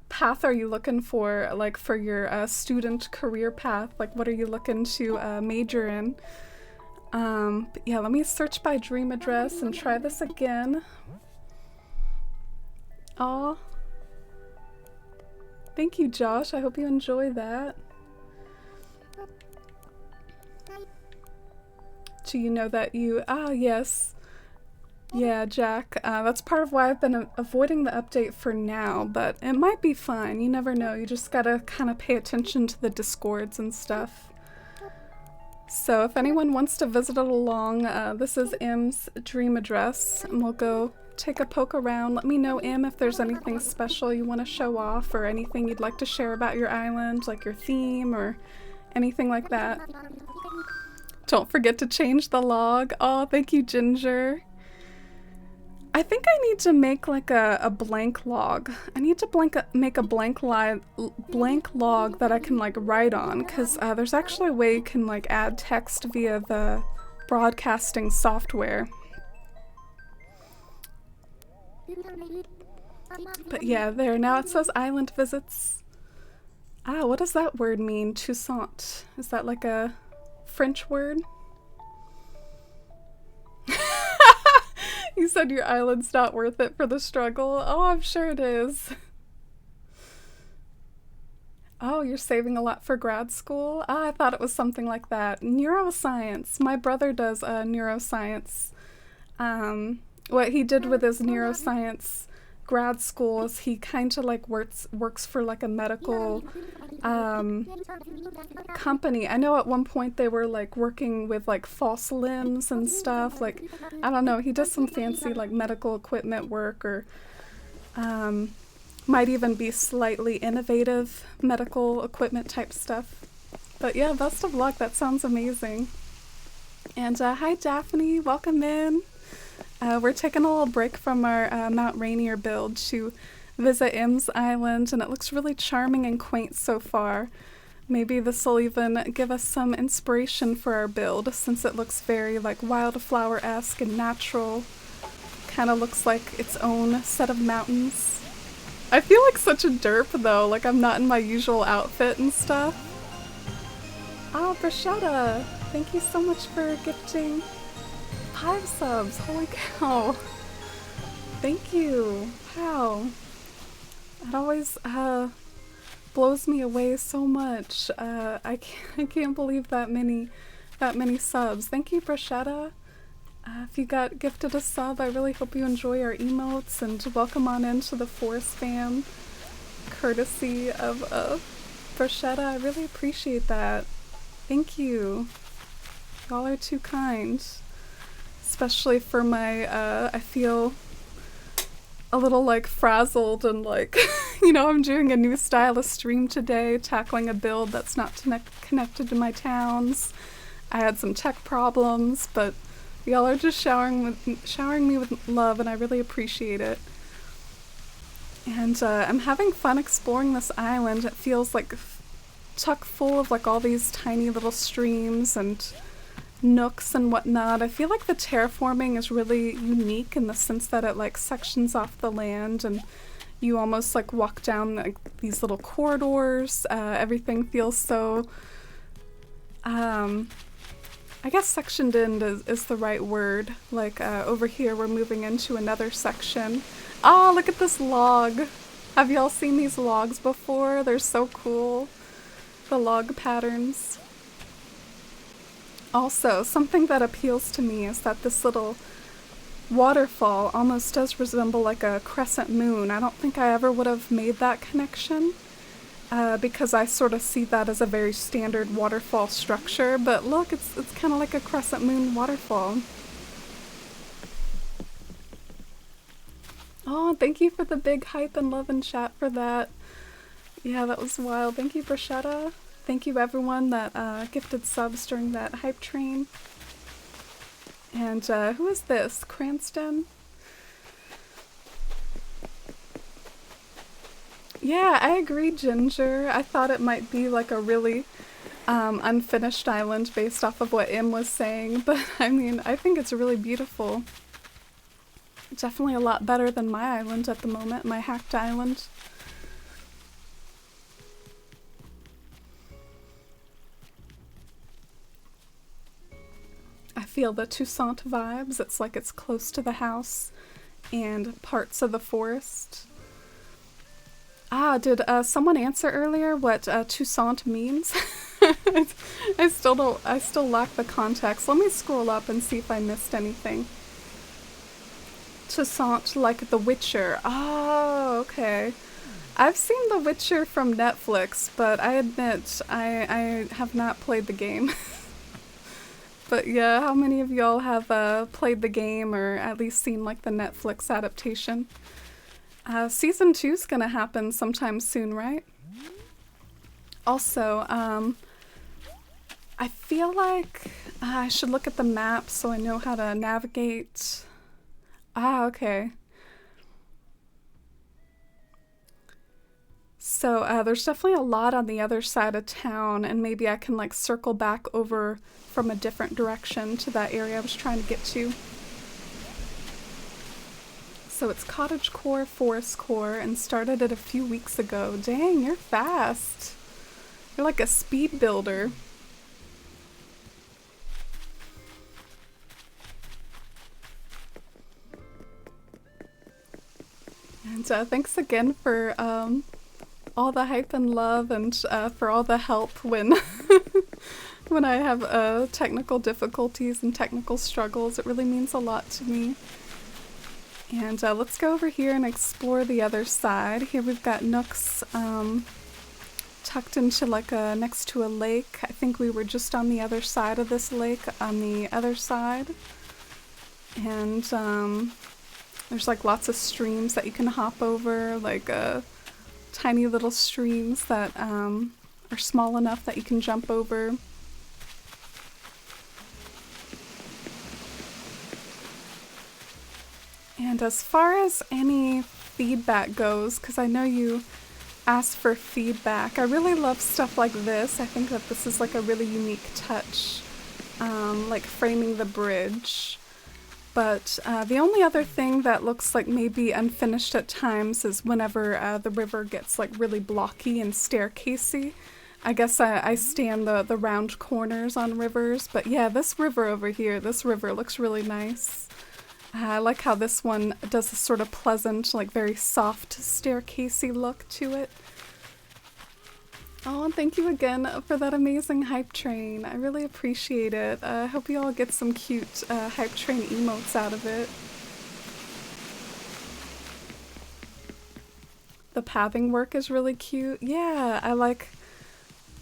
path are you looking for, like for your student career path? Like what are you looking to major in? But yeah, let me search by dream address and try this again. Aw. Thank you, Josh. I hope you enjoy that. Do you know that you... Ah, yes. Yeah, Jack. That's part of why I've been avoiding the update for now, but it might be fine. You never know. You just gotta kind of pay attention to the discords and stuff. So if anyone wants to visit it along, this is M's dream address, and we'll go take a poke around. Let me know, M, if there's anything special you want to show off or anything you'd like to share about your island, like your theme or anything like that. Don't forget to change the log. Oh, thank you, Ginger. I think I need to make like a blank log. I need to make a blank log that I can like write on, because there's actually a way you can like add text via the broadcasting software. But yeah, there, now it says island visits. Ah, what does that word mean? Toussaint. Is that like a French word? You said your island's not worth it for the struggle. Oh, I'm sure it is. Oh, you're saving a lot for grad school? Ah, I thought it was something like that. Neuroscience. My brother does neuroscience. What he did with his neuroscience grad school is he kind of like works for like a medical company. I know at one point they were like working with like false limbs and stuff. Like, I don't know, he does some fancy like medical equipment work, or might even be slightly innovative medical equipment type stuff. But yeah, best of luck. That sounds amazing. And hi Daphne, welcome in. We're taking a little break from our Mount Rainier build to visit M's Island, and it looks really charming and quaint so far. Maybe this will even give us some inspiration for our build, since it looks very like wildflower-esque and natural. Kind of looks like its own set of mountains. I feel like such a derp though, like I'm not in my usual outfit and stuff. Ah, Brashetta, thank you so much for gifting 5 subs, holy cow. Thank you, wow. It always blows me away so much. I can't believe that many subs. Thank you, Brashetta. If you got gifted a sub, I really hope you enjoy our emotes, and welcome on into the Forest fam, courtesy of Brashetta. I really appreciate that. Thank you. Y'all are too kind. Especially for my, I feel a little like frazzled and like, you know, I'm doing a new style of stream today, tackling a build that's not connected to my towns. I had some tech problems, but y'all are just showering me with love, and I really appreciate it. And I'm having fun exploring this island. It feels like chock full of like all these tiny little streams and nooks and whatnot. I feel like the terraforming is really unique in the sense that it like sections off the land, and you almost like walk down like these little corridors. Everything feels so I guess sectioned in is the right word. Like over here we're moving into another section. Oh, look at this log. Have y'all seen these logs before? They're so cool. The log patterns. Also, something that appeals to me is that this little waterfall almost does resemble like a crescent moon. I don't think I ever would have made that connection because I sort of see that as a very standard waterfall structure, but look, it's kind of like a crescent moon waterfall. Oh, thank you for the big hype and love in chat for that. Yeah, that was wild. Thank you, Brashetta. Thank you everyone that gifted subs during that hype train. And who is this? Cranston? Yeah, I agree, Ginger. I thought it might be like a really unfinished island based off of what Im was saying, but I mean, I think it's really beautiful. Definitely a lot better than my island at the moment, my hacked island. I feel the Toussaint vibes. It's like it's close to the house and parts of the forest. Ah, did someone answer earlier what Toussaint means? I still lack the context. Let me scroll up and see if I missed anything. Toussaint, like The Witcher. Oh, okay. I've seen The Witcher from Netflix, but I admit I have not played the game. But yeah, how many of y'all have played the game or at least seen like the Netflix adaptation? Season 2 is gonna happen sometime soon, right? Also, I feel like I should look at the map so I know how to navigate. Ah, okay. So there's definitely a lot on the other side of town, and maybe I can like circle back over from a different direction to that area I was trying to get to. So it's cottagecore, forestcore, and started it a few weeks ago. Dang, you're fast. You're like a speed builder. And thanks again for all the hype and love, and for all the help when when I have technical difficulties and technical struggles. It really means a lot to me. And let's go over here and explore the other side. Here we've got nooks tucked into like next to a lake. I think we were just on the other side of this lake on the other side. And there's like lots of streams that you can hop over, like tiny little streams that are small enough that you can jump over. And as far as any feedback goes, because I know you asked for feedback, I really love stuff like this. I think that this is like a really unique touch, like framing the bridge. But the only other thing that looks like maybe unfinished at times is whenever the river gets like really blocky and staircasey. I guess I stand the round corners on rivers, but yeah, this river over here, this river looks really nice. I like how this one does a sort of pleasant, like very soft staircasey look to it. Oh, and thank you again for that amazing hype train. I really appreciate it. I hope you all get some cute hype train emotes out of it. The pathing work is really cute. Yeah, I like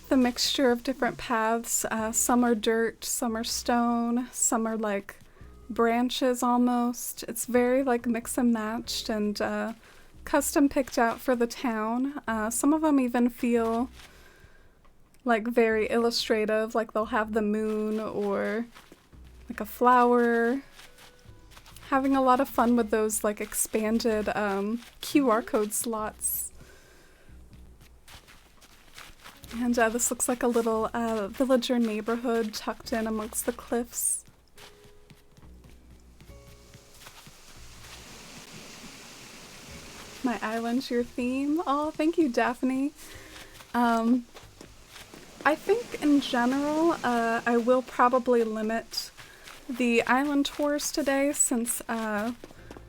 the mixture of different paths. Some are dirt, some are stone, some are like branches almost. It's very like mix and matched and custom picked out for the town. Some of them even feel like very illustrative, like they'll have the moon or like a flower. Having a lot of fun with those like expanded QR code slots. And this looks like a little villager neighborhood tucked in amongst the cliffs. My island's your theme. Oh, thank you, Daphne. I think in general, I will probably limit the island tours today since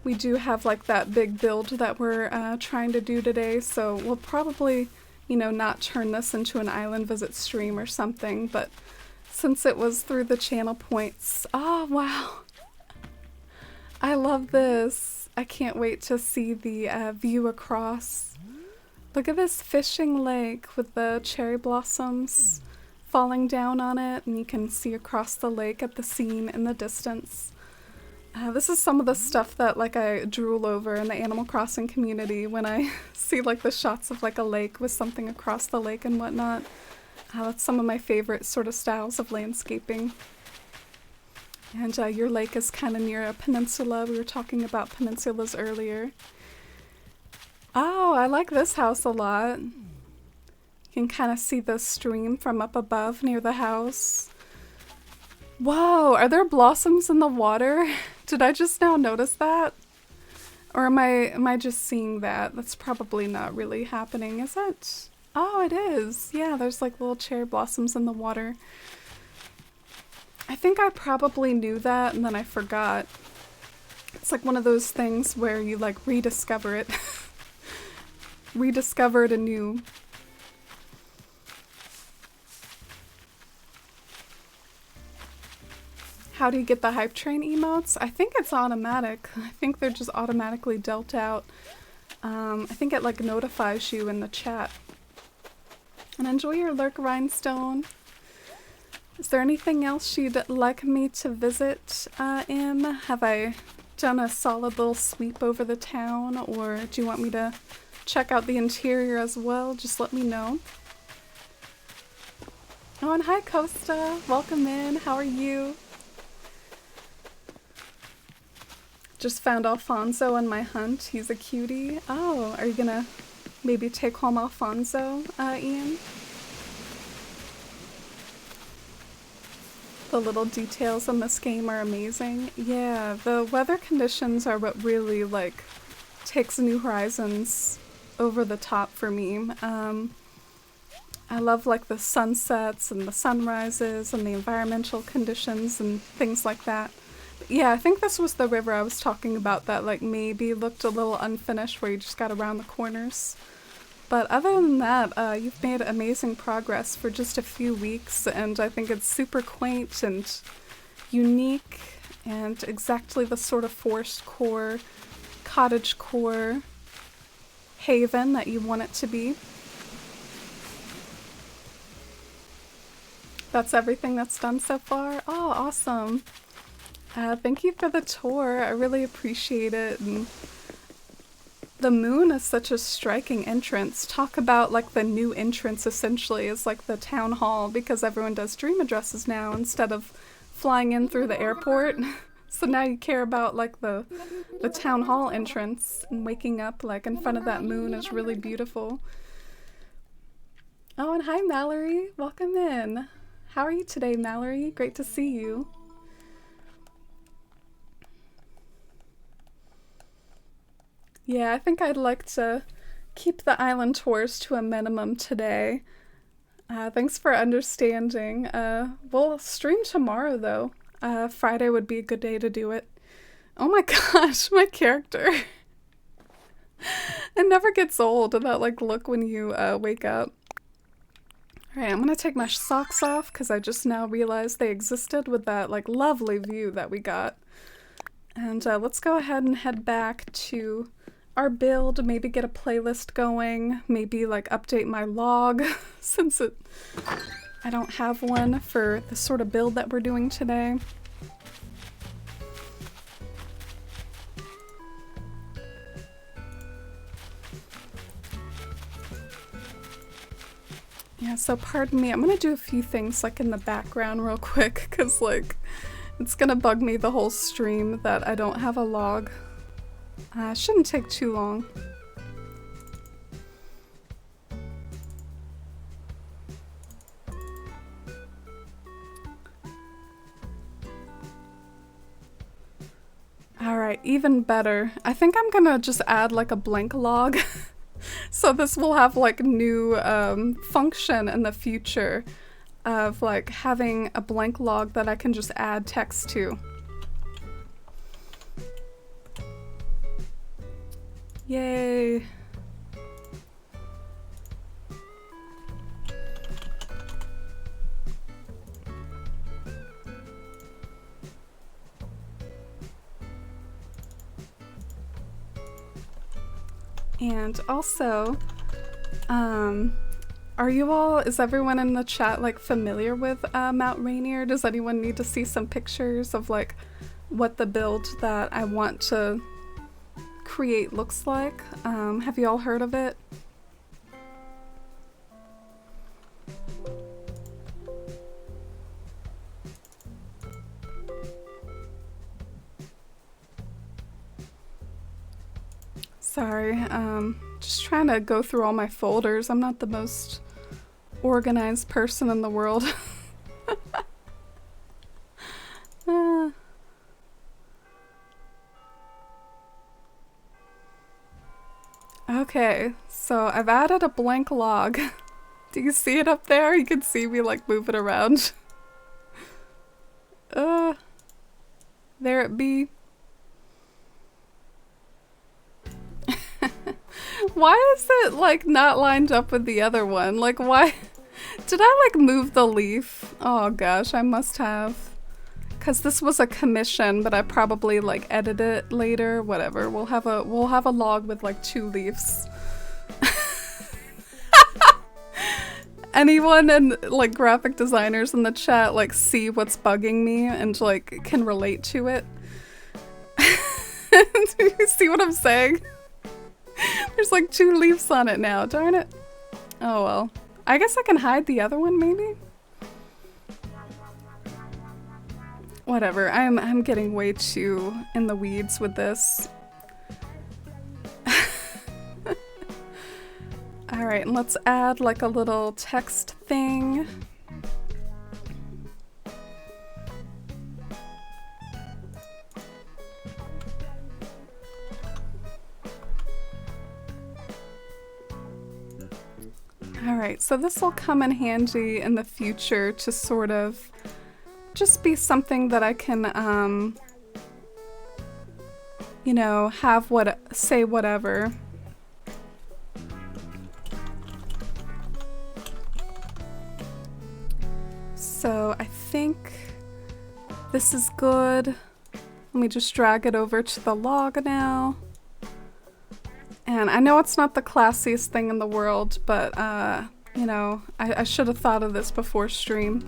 we do have like that big build that we're trying to do today. So we'll probably, you know, not turn this into an island visit stream or something. But since it was through the channel points, oh wow, I love this. I can't wait to see the view across. Look at this fishing lake with the cherry blossoms falling down on it, and you can see across the lake at the scene in the distance. This is some of the stuff that like I drool over in the Animal Crossing community when I see like the shots of like a lake with something across the lake and whatnot. That's some of my favorite sort of styles of landscaping. And your lake is kind of near a peninsula. We were talking about peninsulas earlier. Oh, I like this house a lot. You can kind of see the stream from up above near the house. Whoa, are there blossoms in the water? Did I just now notice that? Or am I just seeing that? That's probably not really happening, is it? Oh, it is. Yeah, there's like little cherry blossoms in the water. I think I probably knew that and then I forgot. It's like one of those things where you like rediscover it. Rediscover it anew. How do you get the hype train emotes? I think it's automatic. I think they're just automatically dealt out. I think it like notifies you in the chat. And enjoy your lurk, Rhinestone. Is there anything else you'd like me to visit, Im? Have I done a solid little sweep over the town, or do you want me to check out the interior as well? Just let me know. Oh, and hi Costa, welcome in, how are you? Just found Alfonso on my hunt, he's a cutie. Oh, are you gonna maybe take home Alfonso, Ian? The little details in this game are amazing. Yeah, the weather conditions are what really like takes New Horizons over the top for me. I love like the sunsets and the sunrises and the environmental conditions and things like that. But yeah, I think this was the river I was talking about that like maybe looked a little unfinished where you just got around the corners. But other than that, you've made amazing progress for just a few weeks, and I think it's super quaint and unique and exactly the sort of forest core, cottage core haven that you want it to be. That's everything that's done so far? Oh, awesome. Thank you for the tour. I really appreciate it. And the moon is such a striking entrance. Talk about like the new entrance essentially is like the town hall, because everyone does dream addresses now instead of flying in through the airport. So now you care about like the town hall entrance, and waking up like in front of that moon is really beautiful. Oh, and hi Mallory, welcome in. How are you today, Mallory? Great to see you. Yeah, I think I'd like to keep the island tours to a minimum today. Thanks for understanding. We'll stream tomorrow though. Friday would be a good day to do it. Oh my gosh, my character. It never gets old, that like look when you wake up. Alright, I'm gonna take my socks off because I just now realized they existed with that like lovely view that we got. And let's go ahead and head back to our build, maybe get a playlist going, maybe like update my log since I don't have one for the sort of build that we're doing today. Yeah, so pardon me, I'm gonna do a few things like in the background real quick because like it's gonna bug me the whole stream that I don't have a log. Shouldn't take too long. Alright, even better. I think I'm gonna just add like a blank log. So this will have like new function in the future of like having a blank log that I can just add text to. Yay! And also, is everyone in the chat like familiar with Mount Rainier? Does anyone need to see some pictures of like what the build that I want to create looks like? Have you all heard of it? Sorry, just trying to go through all my folders. I'm not the most organized person in the world. Okay, so I've added a blank log. Do you see it up there? You can see me like move it around. There it be. Why is it like not lined up with the other one? Like why did I like move the leaf? Oh gosh, I must have. Cause this was a commission, but I probably like edit it later. Whatever. We'll have a log with like 2 leaves. Anyone and like graphic designers in the chat like see what's bugging me and like can relate to it? Do you see what I'm saying? There's like 2 leaves on it now, darn it. Oh well. I guess I can hide the other one maybe? Whatever, I'm getting way too in the weeds with this. Alright, and let's add like a little text thing. Alright, so this will come in handy in the future to sort of just be something that I can, you know, say whatever. So I think this is good. Let me just drag it over to the log now. And I know it's not the classiest thing in the world, but, you know, I should have thought of this before stream.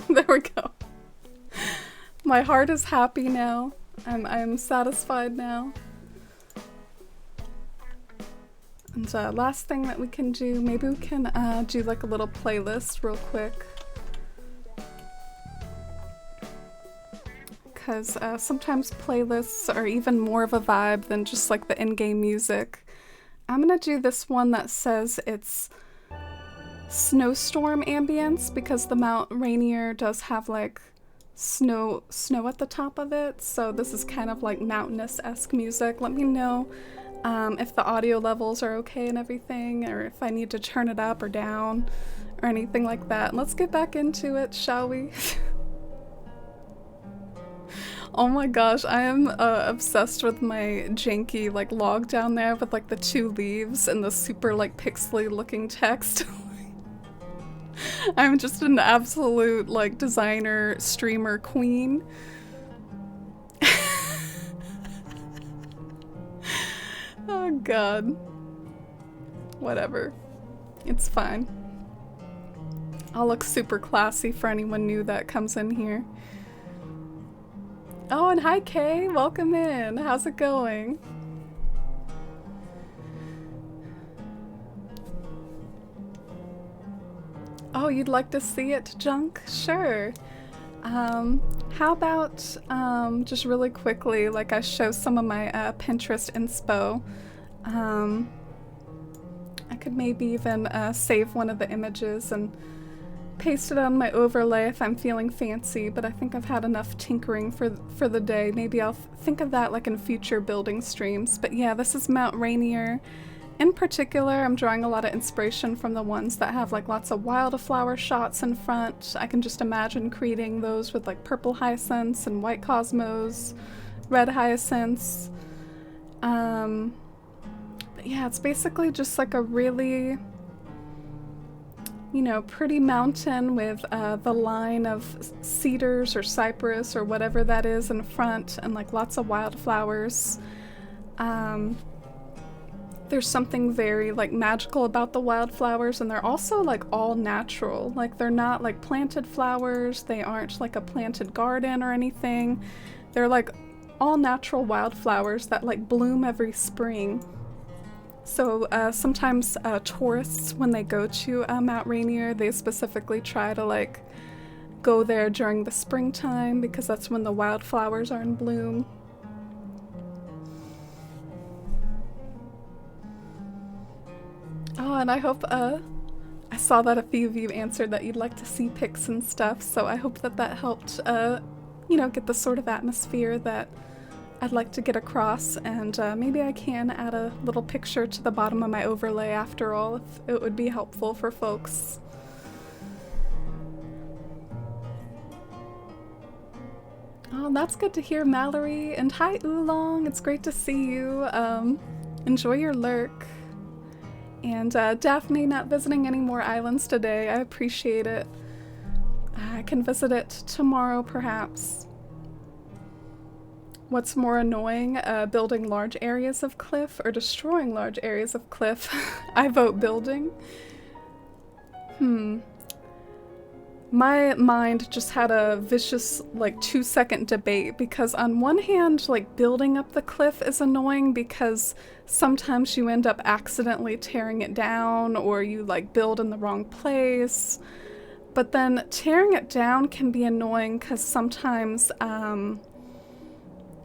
There we go. My heart is happy now. I'm satisfied now. And last thing that we can do, maybe we can do like a little playlist real quick. Because sometimes playlists are even more of a vibe than just like the in-game music. I'm gonna do this one that says it's snowstorm ambience because the Mount Rainier does have like snow at the top of it, so this is kind of like mountainous-esque music. Let me know if the audio levels are okay and everything, or if I need to turn it up or down or anything like that. Let's get back into it, shall we? Oh my gosh, I am obsessed with my janky like log down there with like the 2 leaves and the super like pixely looking text. I'm just an absolute like designer streamer queen. Oh god. Whatever. It's fine. I'll look super classy for anyone new that comes in here. Oh, and hi Kay, welcome in. How's it going? Oh, you'd like to see it, Junk? Sure. How about just really quickly, like I show some of my Pinterest inspo. I could maybe even save one of the images and paste it on my overlay if I'm feeling fancy, but I think I've had enough tinkering for the day. Maybe I'll think of that like in future building streams. But yeah, this is Mount Rainier. In particular, I'm drawing a lot of inspiration from the ones that have like lots of wildflower shots in front. I can just imagine creating those with like purple hyacinths and white cosmos, red hyacinths. But yeah, it's basically just like a really, you know, pretty mountain with the line of cedars or cypress or whatever that is in front, and like lots of wildflowers. There's something very like magical about the wildflowers, and they're also like all natural. Like they're not like planted flowers, they aren't like a planted garden or anything. They're like all natural wildflowers that like bloom every spring. So sometimes tourists, when they go to Mount Rainier, they specifically try to like go there during the springtime because that's when the wildflowers are in bloom. Oh, and I hope, I saw that a few of you answered that you'd like to see pics and stuff, so I hope that that helped, you know, get the sort of atmosphere that I'd like to get across, and maybe I can add a little picture to the bottom of my overlay after all, if it would be helpful for folks. Oh, that's good to hear, Mallory. And hi, Oolong. It's great to see you. Enjoy your lurk. And Daphne not visiting any more islands today. I appreciate it. I can visit it tomorrow, perhaps. What's more annoying, building large areas of cliff or destroying large areas of cliff? I vote building. My mind just had a vicious, like, 2-second debate because on one hand, like, building up the cliff is annoying because sometimes you end up accidentally tearing it down or you, like, build in the wrong place. But then tearing it down can be annoying because sometimes,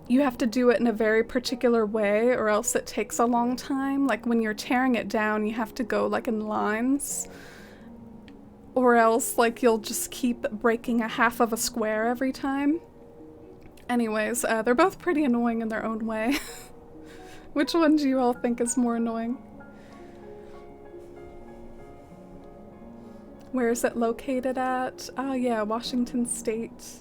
you have to do it in a very particular way or else it takes a long time. Like when you're tearing it down, you have to go like in lines or else like you'll just keep breaking a half of a square every time. Anyways, they're both pretty annoying in their own way. Which one do you all think is more annoying? Where is it located at? Oh yeah, Washington State.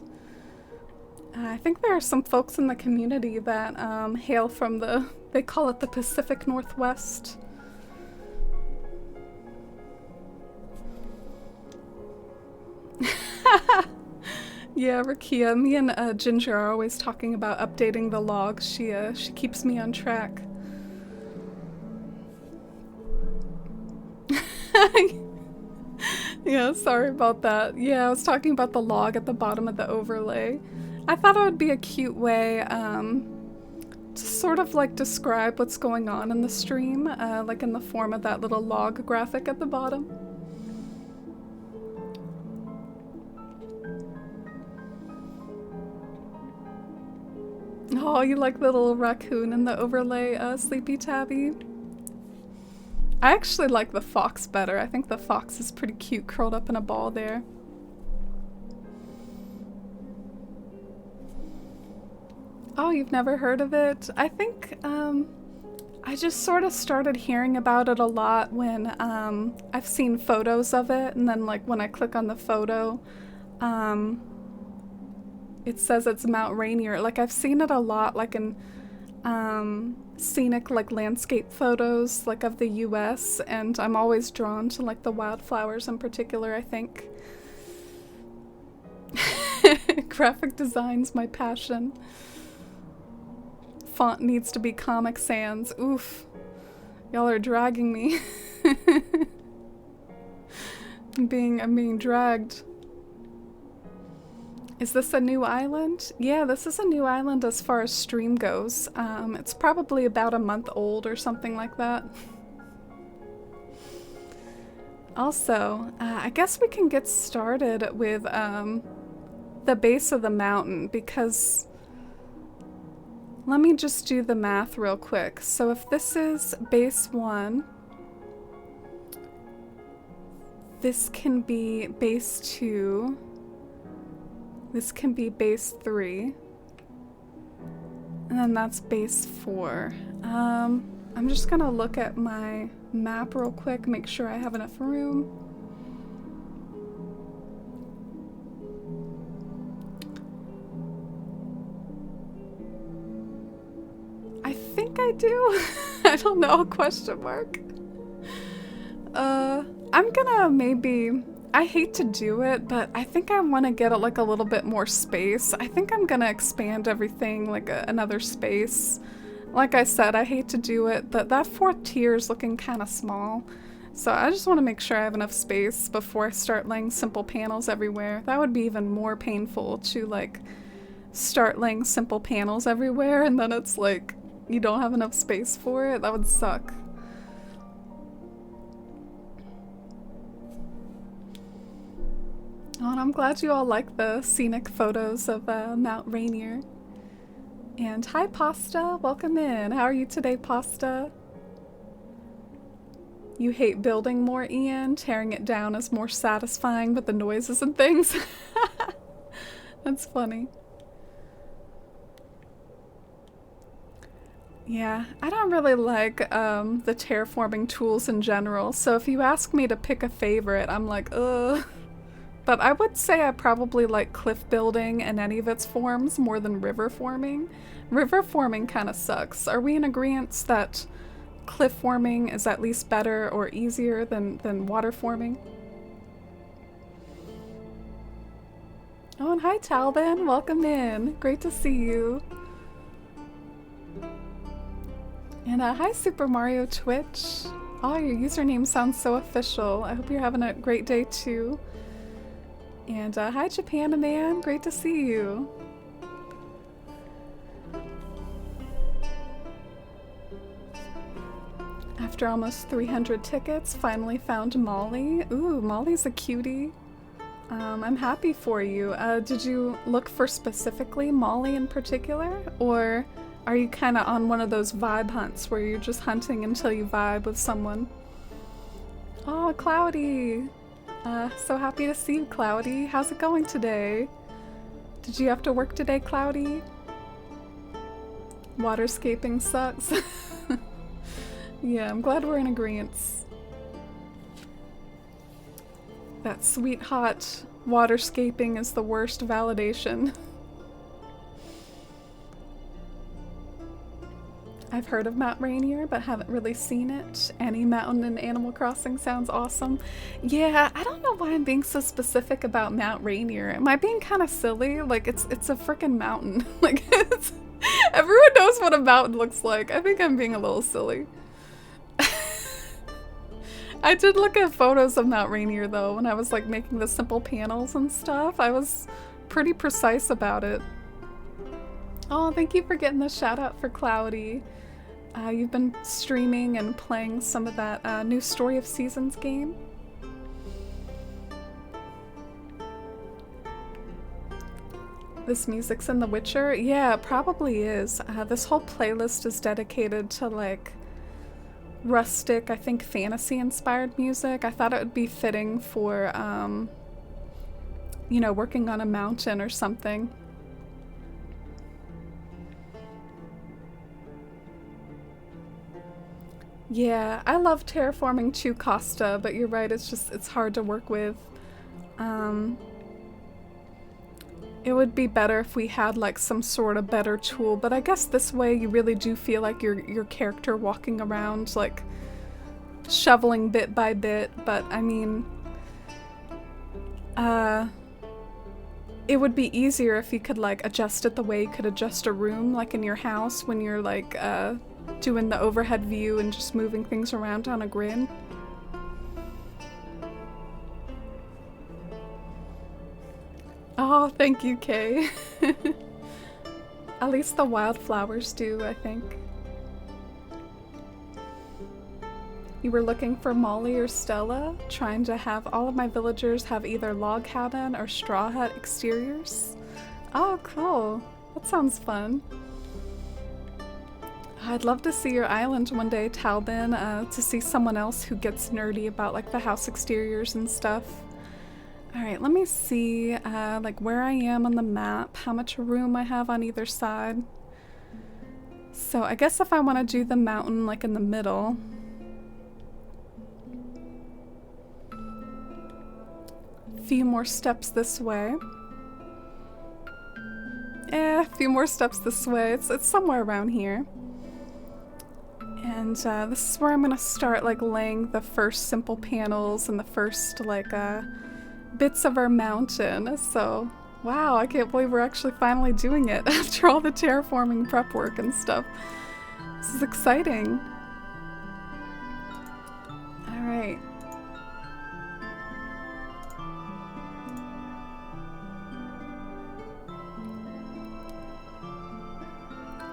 I think there are some folks in the community that hail from they call it the Pacific Northwest. Yeah, Rakia, me and Ginger are always talking about updating the logs. She keeps me on track. Yeah, sorry about that. Yeah, I was talking about the log at the bottom of the overlay. I thought it would be a cute way to sort of like describe what's going on in the stream, like in the form of that little log graphic at the bottom. Oh, you like the little raccoon in the overlay, Sleepy Tabby? I actually like the fox better. I think the fox is pretty cute curled up in a ball there. Oh, you've never heard of it? I think, I just sort of started hearing about it a lot when, I've seen photos of it, and then, like, when I click on the photo, it says it's Mount Rainier. Like, I've seen it a lot, like, in, scenic, like, landscape photos, like, of the US, and I'm always drawn to, like, the wildflowers in particular, I think. Graphic design's my passion. Font needs to be Comic Sans. Oof. Y'all are dragging me. I'm being dragged. Is this a new island? Yeah, this is a new island as far as stream goes. It's probably about a month old or something like that. Also, I guess we can get started with the base of the mountain because let me just do the math real quick. So if this is base 1, this can be base 2, this can be base 3, and then that's base 4. I'm just gonna look at my map real quick, make sure I have enough room. I think I do. I don't know, question mark. I'm gonna maybe, I hate to do it, but I think I want to get it like a little bit more space. I think I'm gonna expand everything like another space. Like I said, I hate to do it, but that 4th tier is looking kind of small. So I just want to make sure I have enough space before I start laying simple panels everywhere. That would be even more painful to like start laying simple panels everywhere and then it's like you don't have enough space for it. That would suck. Oh, and I'm glad you all like the scenic photos of Mount Rainier. And hi, Pasta. Welcome in. How are you today, Pasta? You hate building more, Ian? Tearing it down is more satisfying with the noises and things? That's funny. Yeah, I don't really like the terraforming tools in general, so if you ask me to pick a favorite, I'm like, ugh. But I would say I probably like cliff building in any of its forms more than river forming. River forming kind of sucks. Are we in agreement that cliff forming is at least better or easier than water forming? Oh, and hi Talbin, welcome in. Great to see you. And hi Super Mario Twitch. Oh, your username sounds so official. I hope you're having a great day too. And hi Japan Man, great to see you. After almost 300 tickets, finally found Molly. Ooh, Molly's a cutie. I'm happy for you. Did you look for specifically Molly in particular? Or are you kind of on one of those vibe hunts where you're just hunting until you vibe with someone? Oh, Cloudy! So happy to see you, Cloudy. How's it going today? Did you have to work today, Cloudy? Waterscaping sucks. Yeah, I'm glad we're in agreement. That sweet hot waterscaping is the worst validation. I've heard of Mount Rainier, but haven't really seen it. Any mountain in Animal Crossing sounds awesome. Yeah, I don't know why I'm being so specific about Mount Rainier. Am I being kind of silly? Like, it's a freaking mountain. Like, everyone knows what a mountain looks like. I think I'm being a little silly. I did look at photos of Mount Rainier, though, when I was, like, making the simple panels and stuff. I was pretty precise about it. Oh, thank you for getting the shout out for Cloudy. You've been streaming and playing some of that new Story of Seasons game. This music's in The Witcher? Yeah, it probably is. This whole playlist is dedicated to like rustic, I think fantasy-inspired music. I thought it would be fitting for, you know, working on a mountain or something. Yeah, I love terraforming too, Costa, but you're right, it's hard to work with. It would be better if we had like some sort of better tool, but I guess this way you really do feel like your character walking around, like shoveling bit by bit, but I mean, it would be easier if you could like adjust it the way you could adjust a room, like in your house when you're like, doing the overhead view and just moving things around on a grid. Oh, thank you, Kay. At least the wildflowers do, I think. You were looking for Molly or Stella, trying to have all of my villagers have either log cabin or straw hut exteriors. Oh, cool. That sounds fun. I'd love to see your island one day, Talbin, to see someone else who gets nerdy about like the house exteriors and stuff. Alright, let me see like where I am on the map, how much room I have on either side. So I guess if I want to do the mountain like in the middle. A few more steps this way. A few more steps this way. It's somewhere around here. And this is where I'm gonna start like laying the first simple panels and the first like bits of our mountain. So wow, I can't believe we're actually finally doing it after all the terraforming prep work and stuff. This is exciting. Alright.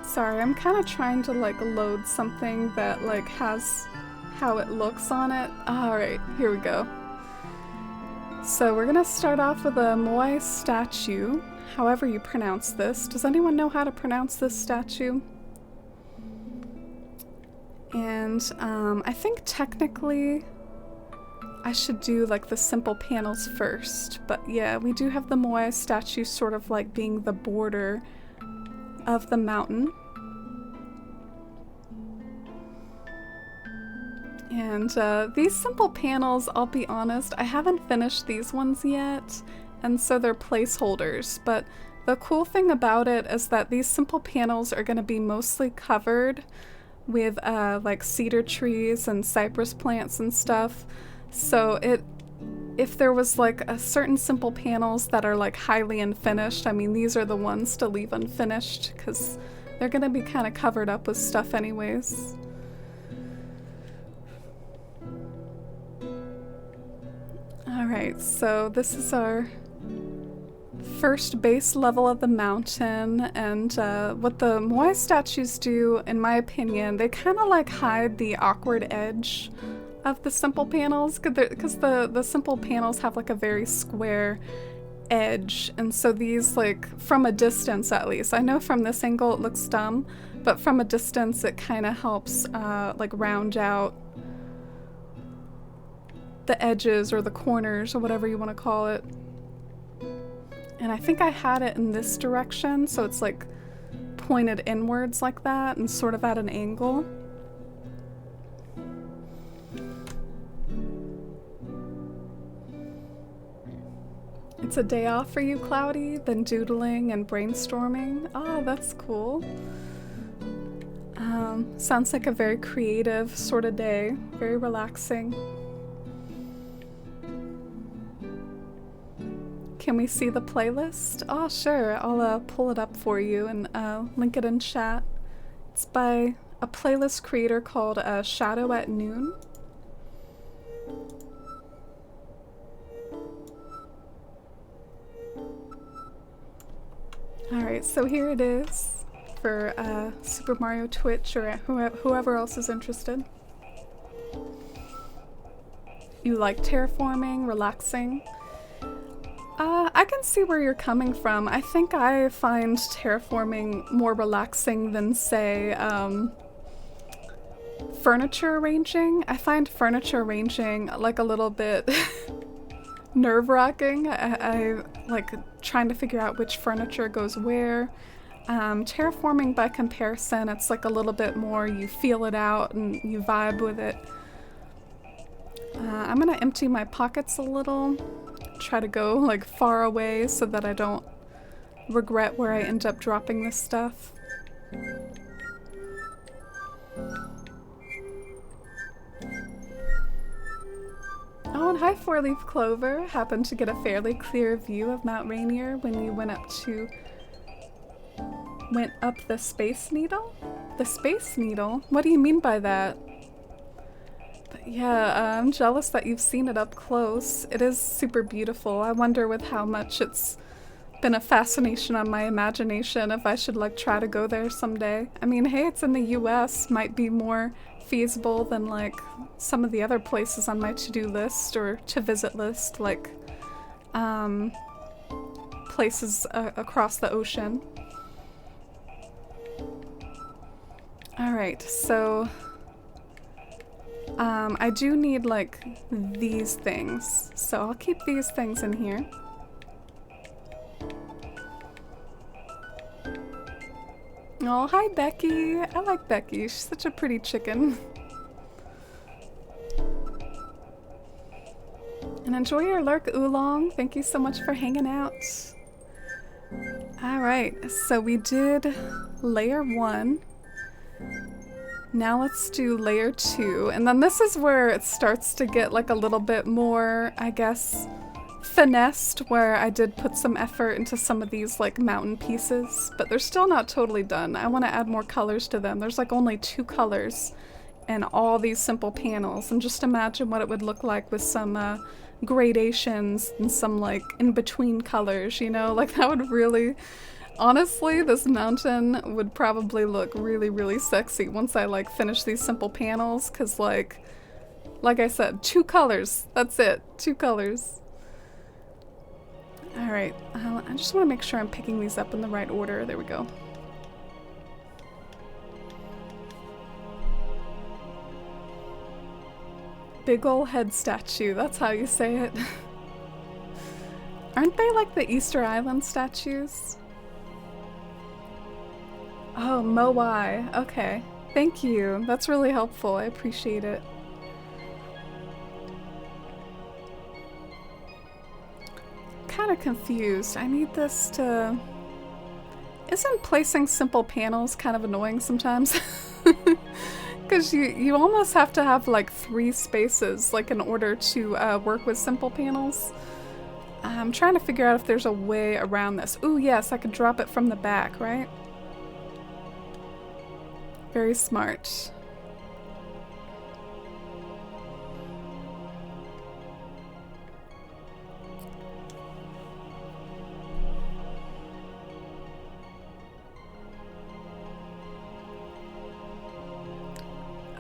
Sorry, I'm kind of trying to like load something that like has how it looks on it. Alright, here we go. So we're gonna start off with a Moai statue, however you pronounce this. Does anyone know how to pronounce this statue? And I think technically I should do like the simple panels first, but yeah, we do have the Moai statue sort of like being the border of the mountain. And these simple panels, I'll be honest, I haven't finished these ones yet, and so they're placeholders, but the cool thing about it is that these simple panels are going to be mostly covered with like cedar trees and cypress plants and stuff. So if there was like a certain simple panels that are like highly unfinished, I mean, these are the ones to leave unfinished because they're going to be kind of covered up with stuff anyways. Alright, so this is our first base level of the mountain, and what the Moai statues do, in my opinion, they kind of like hide the awkward edge of the simple panels, because the simple panels have like a very square edge, and so these, like, from a distance at least, I know from this angle it looks dumb, but from a distance it kind of helps like round out the edges or the corners or whatever you want to call it. And I think I had it in this direction, so it's like pointed inwards like that and sort of at an angle. It's a day off for you, Cloudy? Been doodling and brainstorming? Oh, that's cool. Sounds like a very creative sort of day, very relaxing. Can we see the playlist? Oh, sure. I'll pull it up for you and link it in chat. It's by a playlist creator called Shadow at Noon. Alright, so here it is for Super Mario Twitch or whoever else is interested. You like terraforming, relaxing? I can see where you're coming from. I think I find terraforming more relaxing than, say, furniture arranging. I find furniture arranging like a little bit nerve-wracking. I like trying to figure out which furniture goes where. Terraforming, by comparison, it's like a little bit more, you feel it out and you vibe with it. I'm gonna empty my pockets a little. Try to go like far away so that I don't regret where I end up dropping this stuff. Oh, and hi, Four-Leaf Clover. Happened to get a fairly clear view of Mount Rainier when you went up the Space Needle? The Space Needle? What do you mean by that? But yeah, I'm jealous that you've seen it up close. It is super beautiful. I wonder with how much it's been a fascination on my imagination if I should like try to go there someday. I mean, hey, it's in the US, might be more feasible than like some of the other places on my to-do list or to-visit list, like places across the ocean. Alright, so I do need like these things, so I'll keep these things in here. Oh, hi Becky! I like Becky, she's such a pretty chicken. And enjoy your lurk, Oolong. Thank you so much for hanging out. Alright, so we did layer 1. Now let's do layer 2, and then this is where it starts to get like a little bit more, I guess, finessed, where I did put some effort into some of these like mountain pieces, but they're still not totally done. I want to add more colors to them. There's like only 2 colors in all these simple panels, and just imagine what it would look like with some gradations and some like in-between colors, you know? Like that would really... Honestly, this mountain would probably look really, really sexy once I like finish these simple panels, because like I said, 2 colors. That's it. 2 colors. Alright, I just want to make sure I'm picking these up in the right order. There we go. Big ol' head statue, that's how you say it. Aren't they like the Easter Island statues? Oh, Moai. Okay. Thank you. That's really helpful. I appreciate it. kind of confused. I need this to... Isn't placing simple panels kind of annoying sometimes? Because you almost have to have like 3 spaces like in order to work with simple panels. I'm trying to figure out if there's a way around this. Ooh, yes, I could drop it from the back, right? Very smart.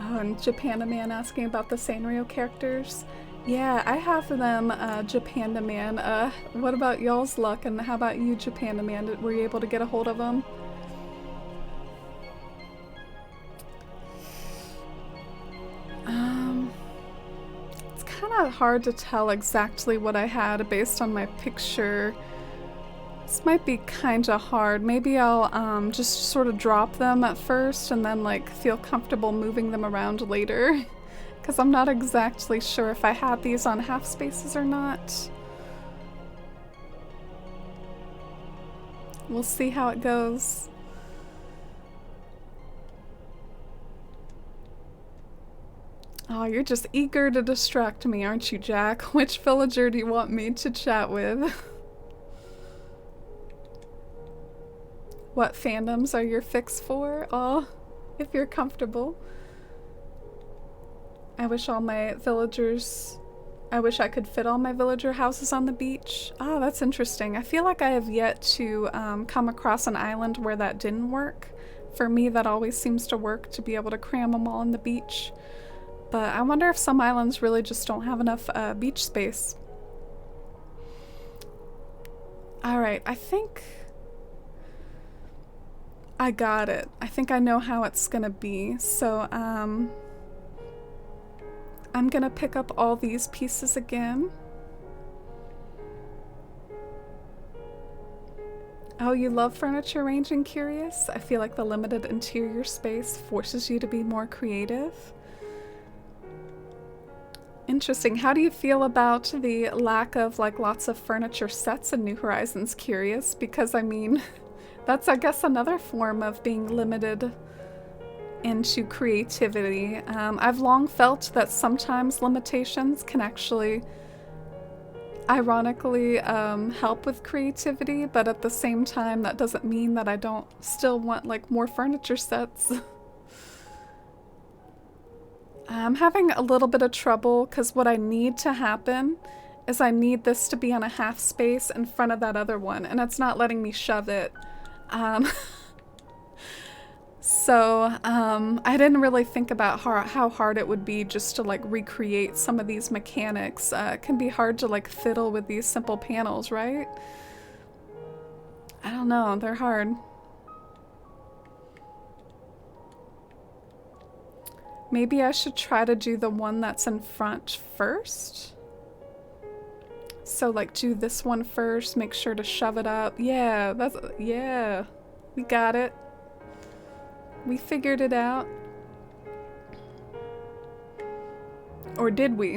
Oh, and Japanaman asking about the Sanrio characters. Yeah, I have them, Japanaman. What about y'all's luck, and how about you, Japanaman? Were you able to get a hold of them? It's kind of hard to tell exactly what I had based on my picture. This might be kind of hard. Maybe I'll just sort of drop them at first and then like feel comfortable moving them around later. Because I'm not exactly sure if I had these on half spaces or not. We'll see how it goes. Oh, you're just eager to distract me, aren't you, Jack? Which villager do you want me to chat with? What fandoms are your fix for? Oh, if you're comfortable. I wish I could fit all my villager houses on the beach. Oh, that's interesting. I feel like I have yet to come across an island where that didn't work. For me, that always seems to work, to be able to cram them all on the beach. But I wonder if some islands really just don't have enough beach space. Alright, I think I got it. I think I know how it's gonna be. So, I'm gonna pick up all these pieces again. Oh, you love furniture arranging, Curious? I feel like the limited interior space forces you to be more creative. Interesting. How do you feel about the lack of like lots of furniture sets in New Horizons, Curious? Because I mean, that's I guess another form of being limited into creativity. I've long felt that sometimes limitations can actually ironically help with creativity, but at the same time that doesn't mean that I don't still want like more furniture sets. I'm having a little bit of trouble because what I need to happen is I need this to be on a half space in front of that other one, and it's not letting me shove it. So I didn't really think about how hard it would be just to like recreate some of these mechanics. It can be hard to like fiddle with these simple panels, right? I don't know, they're hard. Maybe I should try to do the one that's in front first. So like do this one first, make sure to shove it up. Yeah, yeah, we got it. We figured it out. Or did we?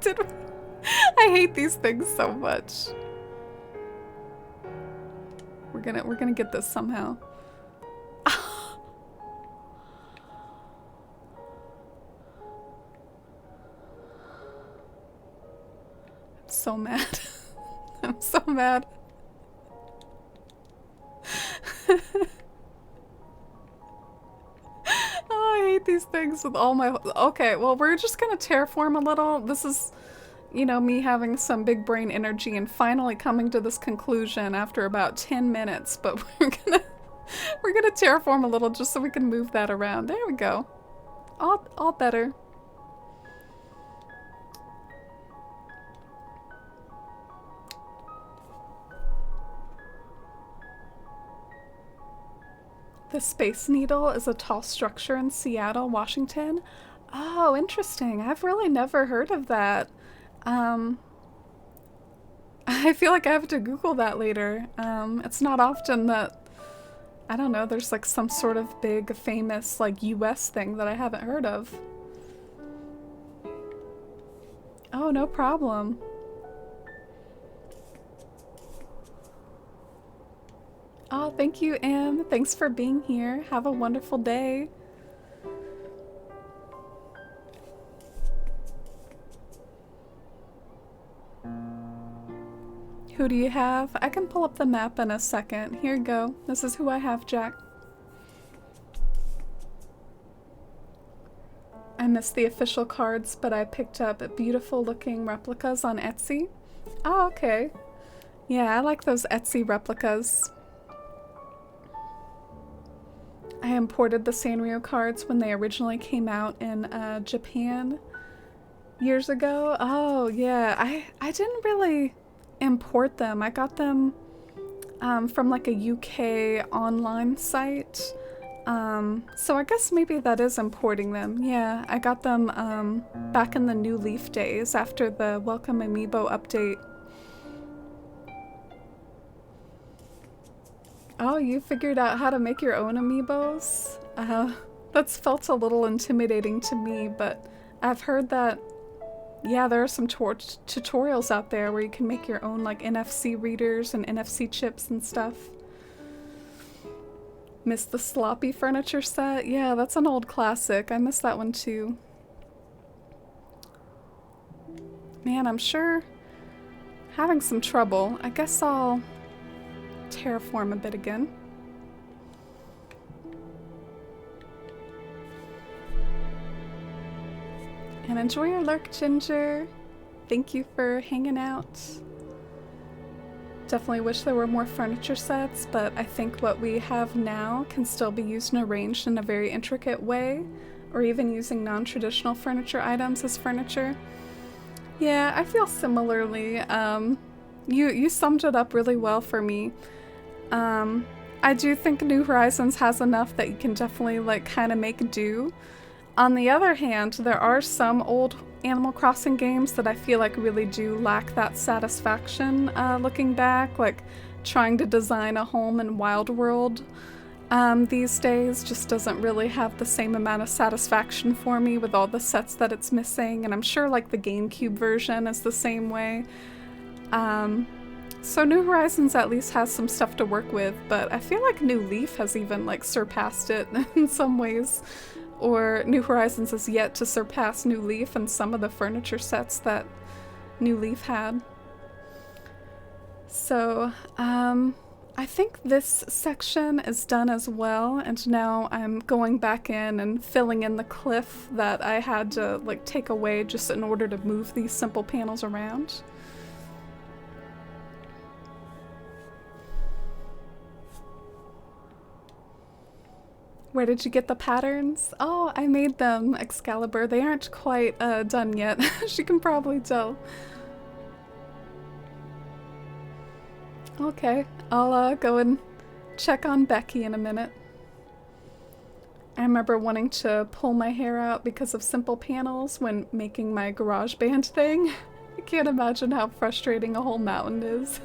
Did we? I hate these things so much. We're gonna get this somehow. So mad. I'm so mad. Oh, I hate these things with all my... Okay, well, we're just gonna terraform a little. This is, you know, me having some big brain energy and finally coming to this conclusion after about 10 minutes, but we're gonna terraform a little just so we can move that around. There we go. All better. The Space Needle is a tall structure in Seattle, Washington. Oh, interesting. I've really never heard of that. I feel like I have to Google that later. It's not often that, I don't know, there's like some sort of big famous like US thing that I haven't heard of. Oh, no problem. Oh, thank you, Em. Thanks for being here. Have a wonderful day. Who do you have? I can pull up the map in a second. Here you go. This is who I have, Jack. I missed the official cards, but I picked up beautiful looking replicas on Etsy. Oh, okay. Yeah, I like those Etsy replicas. I imported the Sanrio cards when they originally came out in Japan years ago. Oh, yeah. I didn't really import them. I got them from like a UK online site. So I guess maybe that is importing them. Yeah, I got them back in the New Leaf days after the Welcome Amiibo update. Oh, you figured out how to make your own amiibos? That's felt a little intimidating to me, but I've heard that, yeah, there are some tutorials out there where you can make your own like NFC readers and NFC chips and stuff. Miss the sloppy furniture set? Yeah, that's an old classic. I miss that one too. Man, I'm sure having some trouble. I guess I'll terraform a bit again. And enjoy your lurk, Ginger. Thank you for hanging out. Definitely wish there were more furniture sets, but I think what we have now can still be used and arranged in a very intricate way, or even using non-traditional furniture items as furniture. Yeah, I feel similarly. You summed it up really well for me. I do think New Horizons has enough that you can definitely like kind of make do. On the other hand, there are some old Animal Crossing games that I feel like really do lack that satisfaction looking back, like trying to design a home in Wild World these days just doesn't really have the same amount of satisfaction for me with all the sets that it's missing, and I'm sure like the GameCube version is the same way. So New Horizons at least has some stuff to work with, but I feel like New Leaf has even like surpassed it in some ways. Or New Horizons is yet to surpass New Leaf and some of the furniture sets that New Leaf had. So, I think this section is done as well, and now I'm going back in and filling in the cliff that I had to like take away just in order to move these simple panels around. Where did you get the patterns? Oh, I made them, Excalibur. They aren't quite done yet, as you can probably tell. Okay, I'll go and check on Becky in a minute. I remember wanting to pull my hair out because of simple panels when making my GarageBand thing. I can't imagine how frustrating a whole mountain is.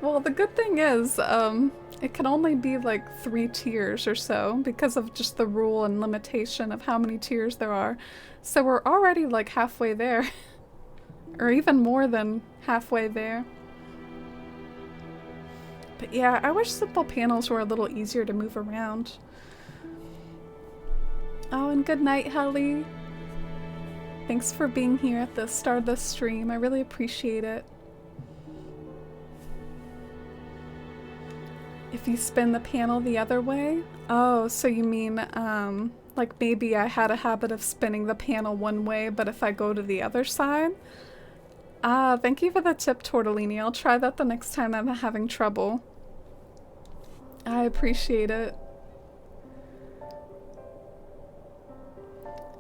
Well, the good thing is, it can only be like 3 tiers or so because of just the rule and limitation of how many tiers there are. So we're already like halfway there. Or even more than halfway there. But yeah, I wish simple panels were a little easier to move around. Oh, and good night, Helly. Thanks for being here at the start of the stream. I really appreciate it. If you spin the panel the other way? Oh, so you mean, like maybe I had a habit of spinning the panel one way, but if I go to the other side? Ah, thank you for the tip, Tortellini. I'll try that the next time I'm having trouble. I appreciate it.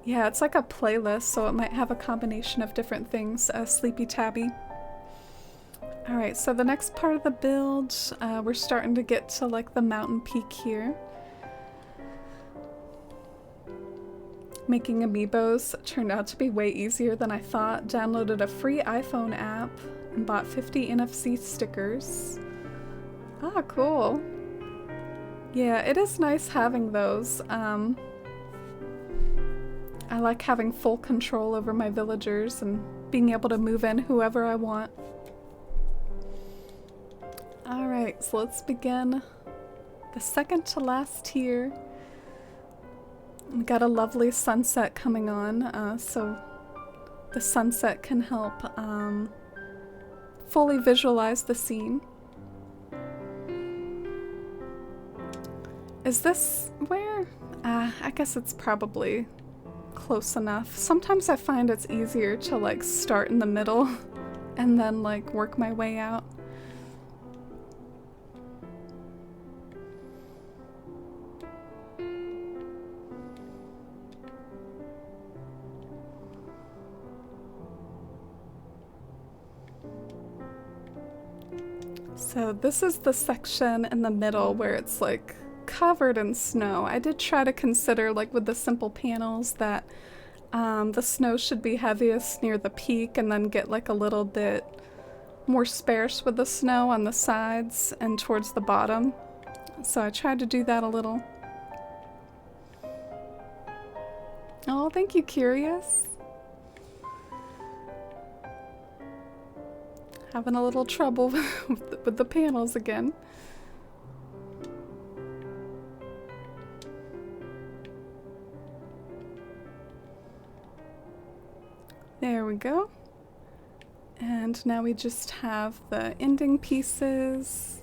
Yeah, it's like a playlist, so it might have a combination of different things. Sleepy Tabby. Alright, so the next part of the build, we're starting to get to like the mountain peak here. Making amiibos turned out to be way easier than I thought. Downloaded a free iPhone app and bought 50 NFC stickers. Ah, cool. Yeah, it is nice having those. I like having full control over my villagers and being able to move in whoever I want. Alright, so let's begin the second to last tier. We got a lovely sunset coming on, so the sunset can help fully visualize the scene. Is this where? I guess it's probably close enough. Sometimes I find it's easier to like start in the middle and then like work my way out. So this is the section in the middle where it's like covered in snow. I did try to consider, like with the simple panels, that the snow should be heaviest near the peak and then get like a little bit more sparse with the snow on the sides and towards the bottom. So I tried to do that a little. Oh, thank you, Curious. Having a little trouble with the panels again. There we go. And now we just have the ending pieces.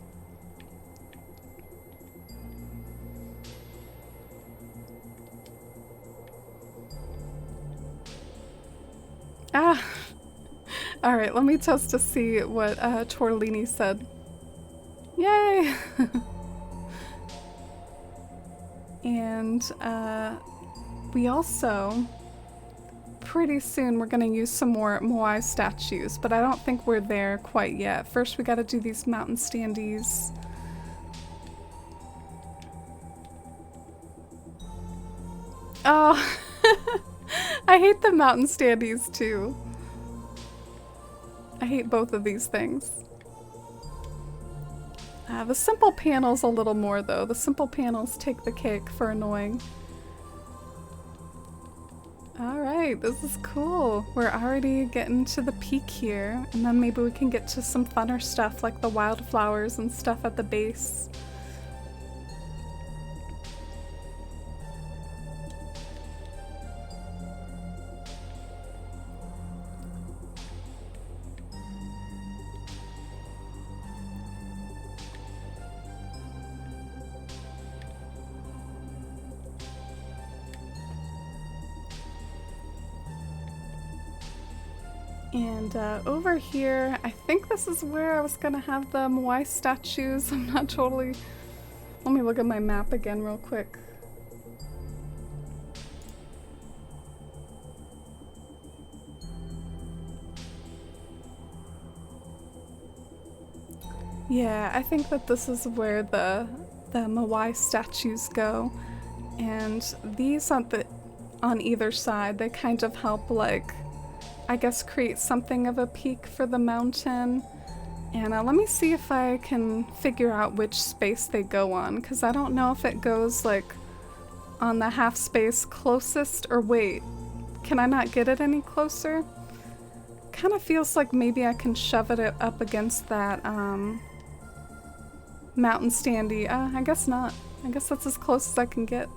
Ah! Alright, let me test to see what Tortellini said. Yay! And we also, pretty soon we're gonna use some more Moai statues, but I don't think we're there quite yet. First we gotta do these mountain standees. Oh, I hate the mountain standees too. I hate both of these things. The simple panels a little more though. The simple panels take the cake for annoying. Alright, this is cool. We're already getting to the peak here, and then maybe we can get to some funner stuff like the wildflowers and stuff at the base. And over here, I think this is where I was gonna have the Moai statues. I'm not totally... Let me look at my map again real quick. Yeah, I think that this is where the Moai statues go. And these on either side, they kind of help like, I guess, create something of a peak for the mountain. And let me see if I can figure out which space they go on, because I don't know if it goes like on the half space closest, or wait, can I not get it any closer? Kind of feels like maybe I can shove it up against that mountain standee. I guess not. I guess that's as close as I can get.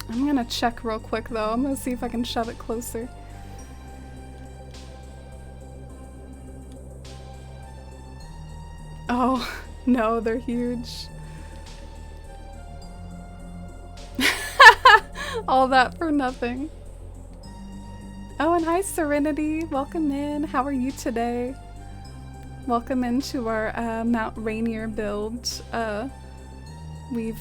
I'm gonna check real quick though. I'm gonna see if I can shove it closer. Oh, no, they're huge. All that for nothing. Oh, and hi Serenity, welcome in. How are you today? Welcome into our Mount Rainier build. We've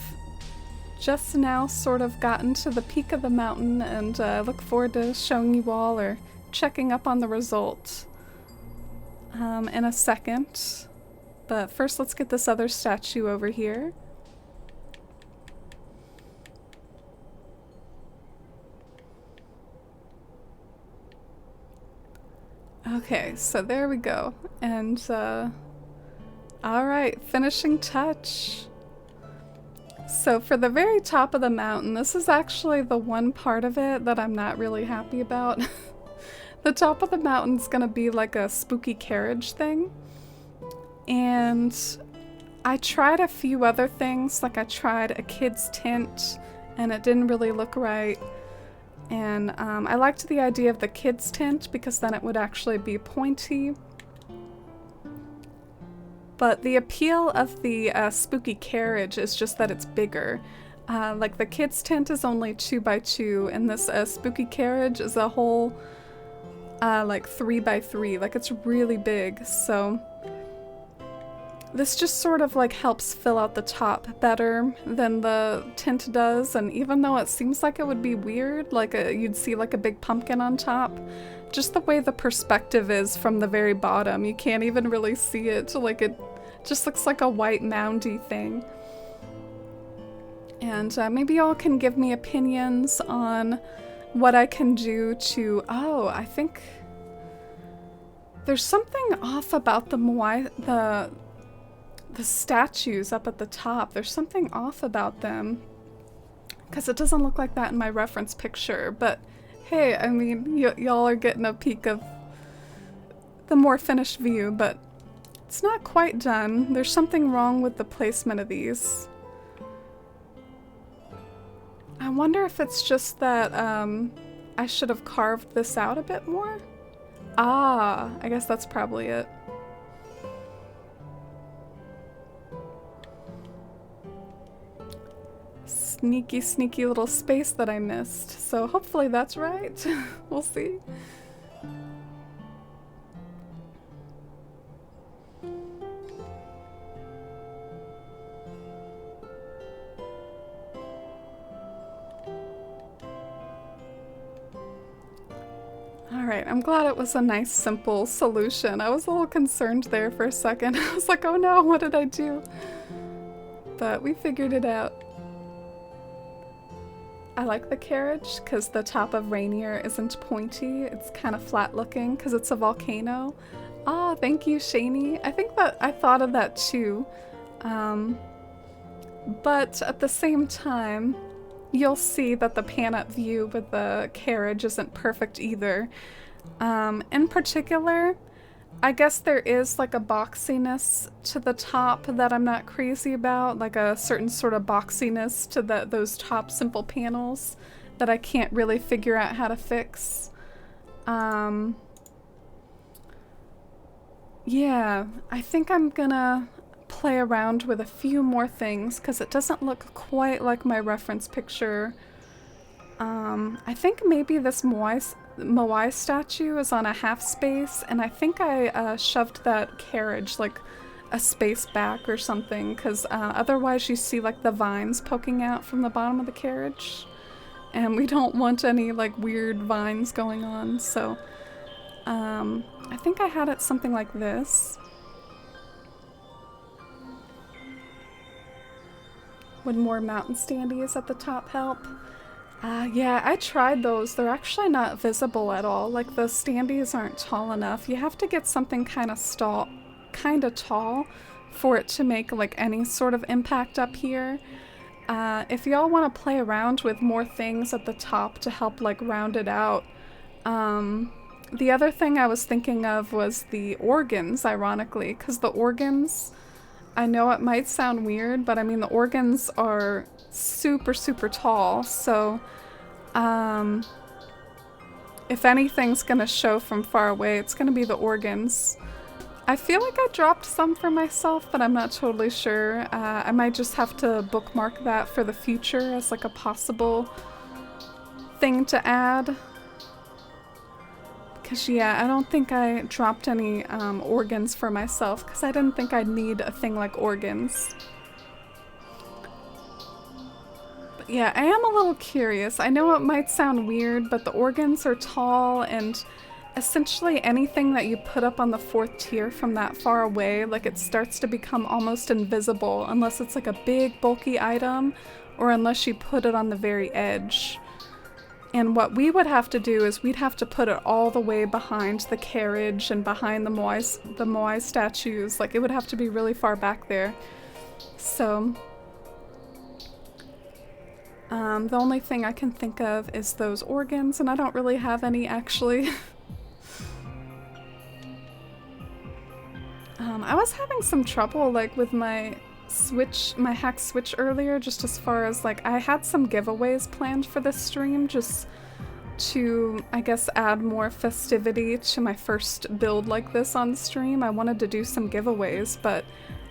just now sort of gotten to the peak of the mountain, and look forward to showing you all or checking up on the result in a second. But first let's get this other statue over here. Okay, so there we go. And alright, finishing touch. So for the very top of the mountain, this is actually the one part of it that I'm not really happy about. The top of the mountain's gonna be like a spooky carriage thing. And I tried a few other things, like I tried a kid's tint and it didn't really look right. And I liked the idea of the kid's tint because then it would actually be pointy. But the appeal of the spooky carriage is just that it's bigger. Like the kid's tint is only 2x2 and this spooky carriage is a whole like 3x3. Like it's really big, so this just sort of like helps fill out the top better than the tint does. And even though it seems like it would be weird, like you'd see like a big pumpkin on top, just the way the perspective is from the very bottom, you can't even really see it. Like it just looks like a white moundy thing. And maybe y'all can give me opinions on what I can do to... Oh, I think there's something off about the statues up at the top. There's something off about them because it doesn't look like that in my reference picture. But hey, I mean, y'all are getting a peek of the more finished view, but it's not quite done. There's something wrong with the placement of these. I wonder if it's just that I should have carved this out a bit more. Ah, I guess that's probably it. Sneaky, sneaky little space that I missed. So hopefully that's right. We'll see. Alright, I'm glad it was a nice, simple solution. I was a little concerned there for a second. I was like, oh no, what did I do? But we figured it out. I like the carriage because the top of Rainier isn't pointy. It's kind of flat looking because it's a volcano. Oh, thank you, Shani. I think that I thought of that too. But at the same time, you'll see that the pan-up view with the carriage isn't perfect either. In particular, I guess there is like a boxiness to the top that I'm not crazy about, like a certain sort of boxiness to those top simple panels that I can't really figure out how to fix. Yeah, I think I'm gonna play around with a few more things because it doesn't look quite like my reference picture. I think maybe this Moai statue is on a half space, and I think I shoved that carriage like a space back or something because otherwise you see like the vines poking out from the bottom of the carriage, and we don't want any like weird vines going on. So I think I had it something like this. Would more mountain standees at the top help? Yeah, I tried those. They're actually not visible at all. Like, the standees aren't tall enough. You have to get something kind of tall for it to make, like, any sort of impact up here. If y'all want to play around with more things at the top to help, like, round it out, the other thing I was thinking of was the organs, ironically, because the organs... I know it might sound weird, but I mean the organs are super, super tall, so if anything's gonna show from far away, it's gonna be the organs. I feel like I dropped some for myself, but I'm not totally sure. I might just have to bookmark that for the future as like a possible thing to add. Because, yeah, I don't think I dropped any organs for myself because I didn't think I'd need a thing like organs. But yeah, I am a little curious. I know it might sound weird, but the organs are tall, and essentially anything that you put up on the 4th tier from that far away, like it starts to become almost invisible unless it's like a big bulky item or unless you put it on the very edge. And what we would have to do is we'd have to put it all the way behind the carriage and behind the Moai statues. Like, it would have to be really far back there. So, the only thing I can think of is those organs, and I don't really have any, actually. I was having some trouble like with my switch, my hack switch earlier, just as far as like I had some giveaways planned for this stream just to, I guess, add more festivity to my first build like this on stream. I wanted to do some giveaways, but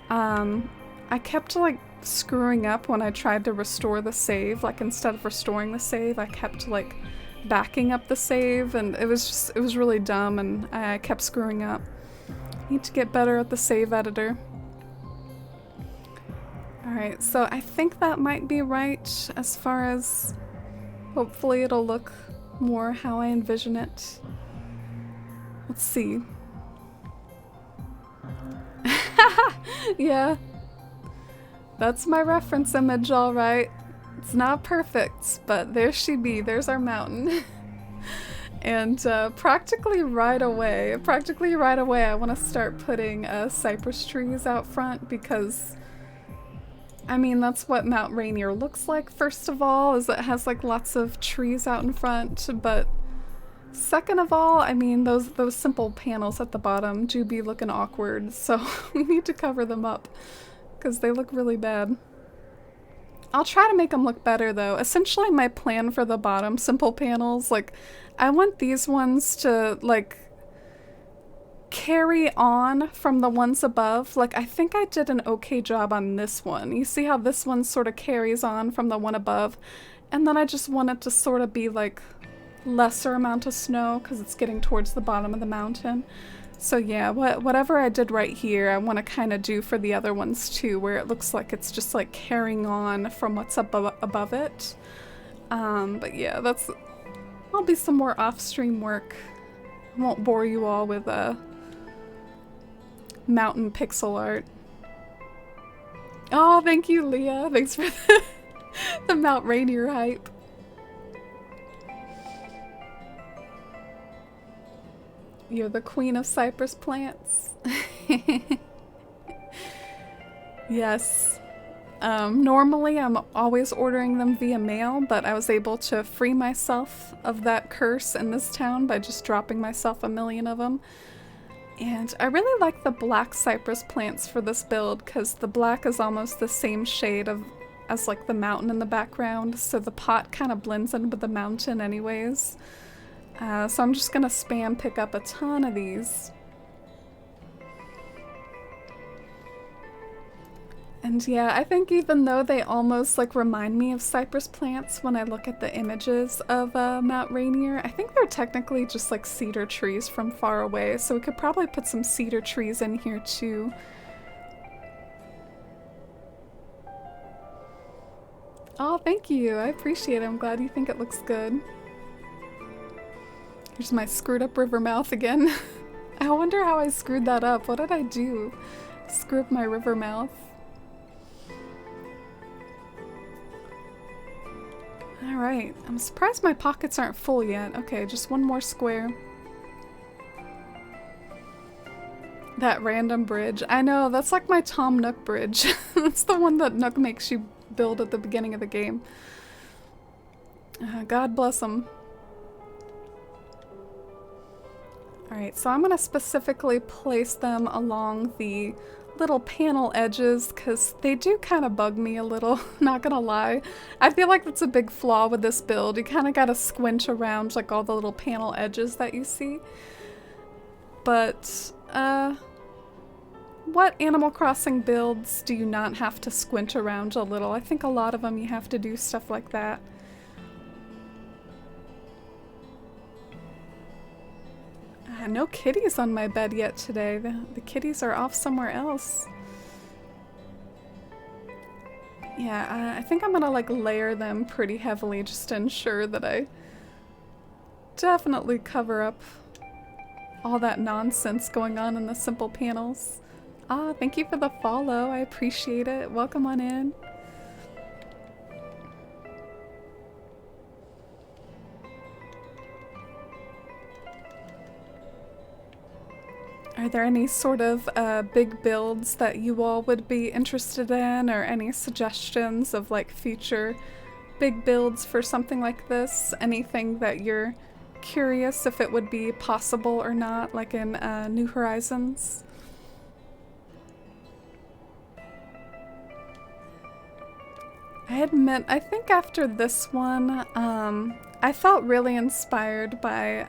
I kept like screwing up when I tried to restore the save. Like instead of restoring the save, I kept like backing up the save, and it was really dumb, and I kept screwing up. Need to get better at the save editor. Alright, so I think that might be right as far as hopefully it'll look more how I envision it. Let's see. Yeah. That's my reference image, alright. It's not perfect, but there she be. There's our mountain. And practically right away, I want to start putting cypress trees out front because, I mean, that's what Mount Rainier looks like, first of all, is it has like lots of trees out in front, but second of all, I mean, those simple panels at the bottom do be looking awkward, so we need to cover them up because they look really bad. I'll try to make them look better though. Essentially my plan for the bottom simple panels, like, I want these ones to, like, carry on from the ones above. Like, I think I did an okay job on this one. You see how this one sort of carries on from the one above? And then I just want it to sort of be, like, lesser amount of snow because it's getting towards the bottom of the mountain. So yeah, whatever I did right here, I want to kind of do for the other ones too, where it looks like it's just, like, carrying on from what's above it. But yeah, that'll be some more off-stream work. I won't bore you all with mountain pixel art. Oh, thank you, Leah. Thanks for the Mount Rainier hype. You're the queen of cypress plants. Yes. Normally I'm always ordering them via mail, but I was able to free myself of that curse in this town by just dropping myself 1,000,000 of them. And I really like the black cypress plants for this build because the black is almost the same shade as like the mountain in the background, so the pot kind of blends in with the mountain anyways. So I'm just gonna spam pick up a ton of these. And yeah, I think even though they almost like remind me of cypress plants when I look at the images of Mount Rainier, I think they're technically just like cedar trees from far away, so we could probably put some cedar trees in here too. Oh, thank you. I appreciate it. I'm glad you think it looks good. Here's my screwed up river mouth again. I wonder how I screwed that up. What did I do? Screw up my river mouth. Alright, I'm surprised my pockets aren't full yet. Okay, just one more square. That random bridge. I know, that's like my Tom Nook bridge. That's the one that Nook makes you build at the beginning of the game. God bless him. Alright, so I'm going to specifically place them along the little panel edges because they do kind of bug me a little, not gonna lie. I feel like that's a big flaw with this build. You kind of gotta squint around like all the little panel edges that you see. But, what Animal Crossing builds do you not have to squint around a little? I think a lot of them you have to do stuff like that. No kitties on my bed yet today. The kitties are off somewhere else. Yeah, I think I'm gonna like layer them pretty heavily just to ensure that I definitely cover up all that nonsense going on in the simple panels. Ah, thank you for the follow. I appreciate it. Welcome on in. Are there any sort of big builds that you all would be interested in, or any suggestions of like future big builds for something like this? Anything that you're curious if it would be possible or not, like in New Horizons? I admit, I think after this one, I felt really inspired by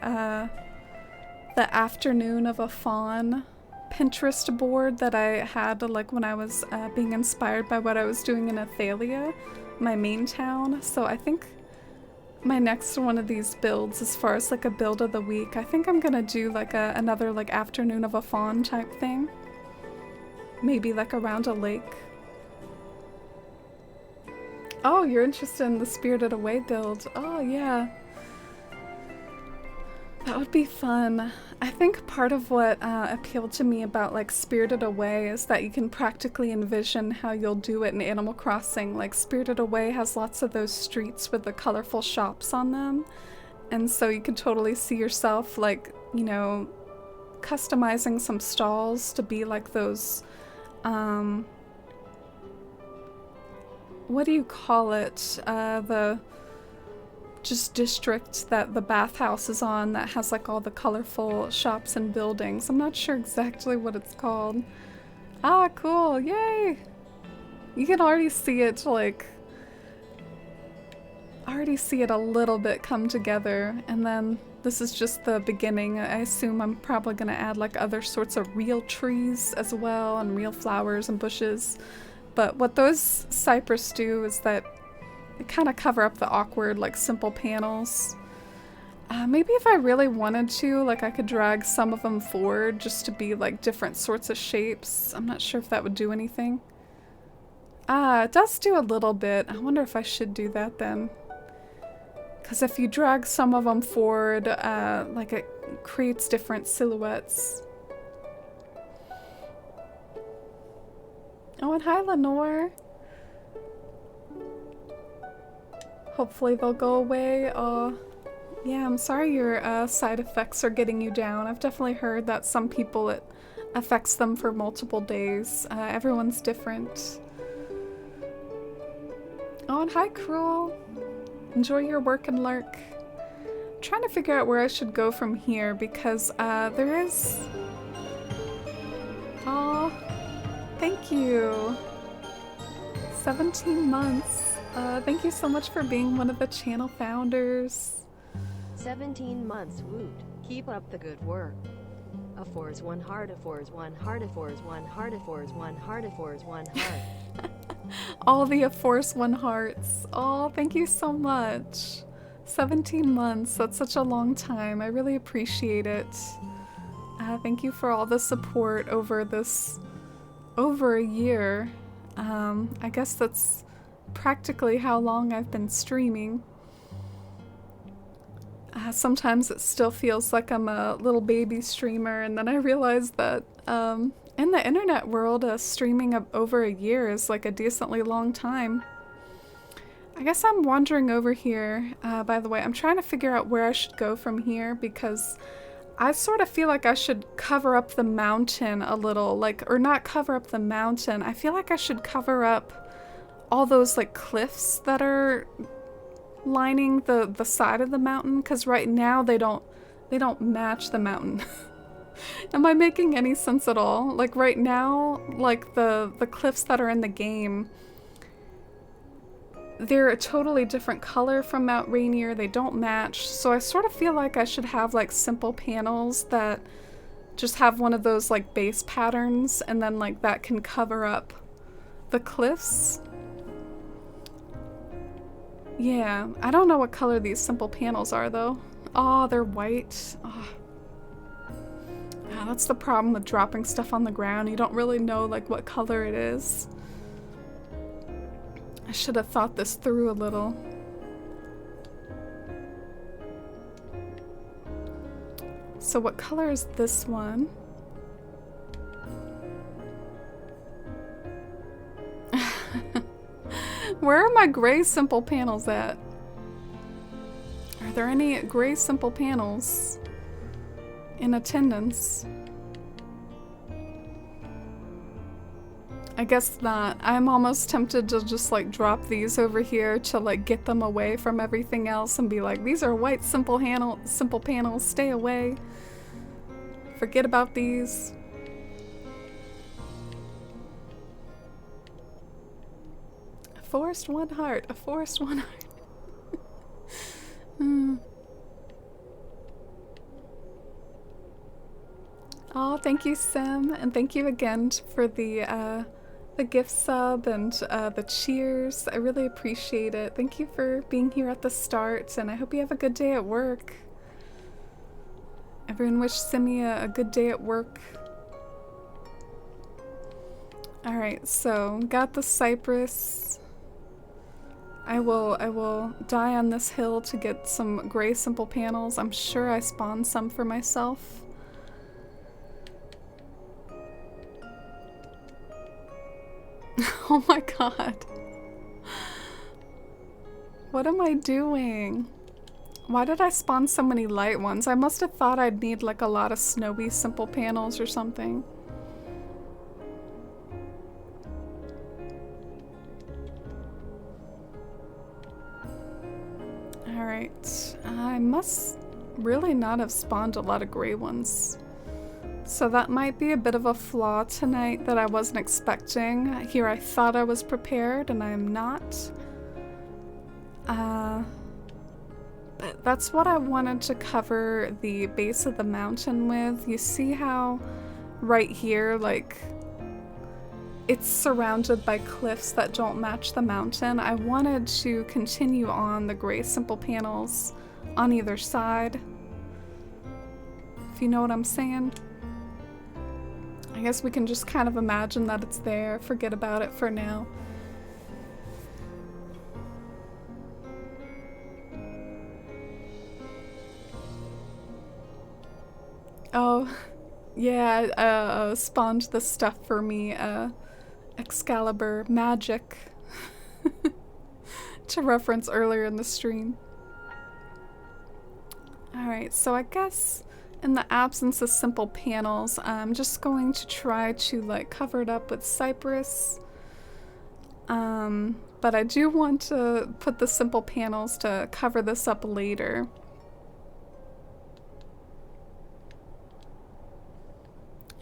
the Afternoon of a Fawn Pinterest board that I had like when I was being inspired by what I was doing in Athalia, my main town. So I think my next one of these builds, as far as like a build of the week, I think I'm gonna do like another like Afternoon of a Fawn type thing. Maybe like around a lake. Oh, you're interested in the Spirited Away build. Oh, yeah. That would be fun. I think part of what appealed to me about like Spirited Away is that you can practically envision how you'll do it in Animal Crossing. Like Spirited Away has lots of those streets with the colorful shops on them. And so you can totally see yourself like, you know, customizing some stalls to be like those, what do you call it? The just district that the bathhouse is on that has like all the colorful shops and buildings. I'm not sure exactly what it's called. Ah, cool, yay! You can already see it like, a little bit come together, and then this is just the beginning. I assume I'm probably gonna add like other sorts of real trees as well, and real flowers and bushes. But what those cypress do is that they kind of cover up the awkward, like, simple panels. Maybe if I really wanted to, like, I could drag some of them forward just to be, like, different sorts of shapes. I'm not sure if that would do anything. It does do a little bit. I wonder if I should do that then. Because if you drag some of them forward, like, it creates different silhouettes. Oh, and hi, Lenore. Hopefully they'll go away. Yeah, I'm sorry your side effects are getting you down. I've definitely heard that some people it affects them for multiple days. Everyone's different. Oh, and hi, Cruel. Enjoy your work and lurk. I'm trying to figure out where I should go from here because there is... Oh, thank you. 17 months. Thank you so much for being one of the channel founders. 17 months, woot. Keep up the good work. A fours, one heart, a fours, one heart, a fours, one heart, a fours, one heart, a fours, one heart. All the A Force One hearts. Oh, thank you so much. 17 months, that's such a long time. I really appreciate it. Thank you for all the support over a year. I guess that's practically how long I've been streaming. Sometimes it still feels like I'm a little baby streamer, and then I realize that in the internet world, streaming over a year is like a decently long time. I guess I'm wandering over here. By the way, I'm trying to figure out where I should go from here because I sort of feel like I should cover up the mountain a little, like, or not cover up the mountain. I feel like I should cover up all those like cliffs that are lining the side of the mountain, because right now they don't match the mountain. Am I making any sense at all? Like right now, like the cliffs that are in the game, they're a totally different color from Mount Rainier. They don't match. So I sort of feel like I should have like simple panels that just have one of those like base patterns, and then like that can cover up the cliffs. Yeah, I don't know what color these simple panels are though. Oh, they're white. Oh. Yeah, that's the problem with dropping stuff on the ground. You don't really know like what color it is. I should have thought this through a little. So what color is this one? Where are my gray simple panels at? Are there any gray simple panels in attendance? I guess not. I'm almost tempted to just like drop these over here to like get them away from everything else and be like, these are white simple panels, stay away. Forget about these. forest, one heart. A forest, one heart. Hmm. Oh, thank you, Sim, and thank you again for the gift sub and the cheers. I really appreciate it. Thank you for being here at the start, and I hope you have a good day at work. Everyone wish Simmy a good day at work. Alright, so got the cypress. I will die on this hill to get some gray simple panels. I'm sure I spawned some for myself. Oh my god. What am I doing? Why did I spawn so many light ones? I must have thought I'd need like a lot of snowy simple panels or something. Alright, I must really not have spawned a lot of gray ones. So that might be a bit of a flaw tonight that I wasn't expecting. Here I thought I was prepared and I am not. But that's what I wanted to cover the base of the mountain with. You see how right here, like, it's surrounded by cliffs that don't match the mountain. I wanted to continue on the gray simple panels on either side. If you know what I'm saying. I guess we can just kind of imagine that it's there, forget about it for now. Oh, yeah, spawned the stuff for me, Excalibur magic to reference earlier in the stream. Alright, so I guess in the absence of simple panels, I'm just going to try to like cover it up with cypress. But I do want to put the simple panels to cover this up later.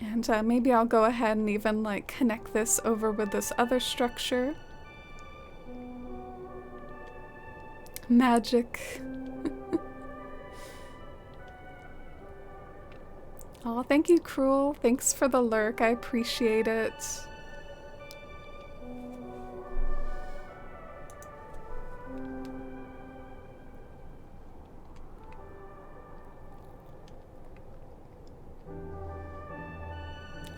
And maybe I'll go ahead and even like connect this over with this other structure. Magic. Oh, thank you, Cruel. Thanks for the lurk. I appreciate it.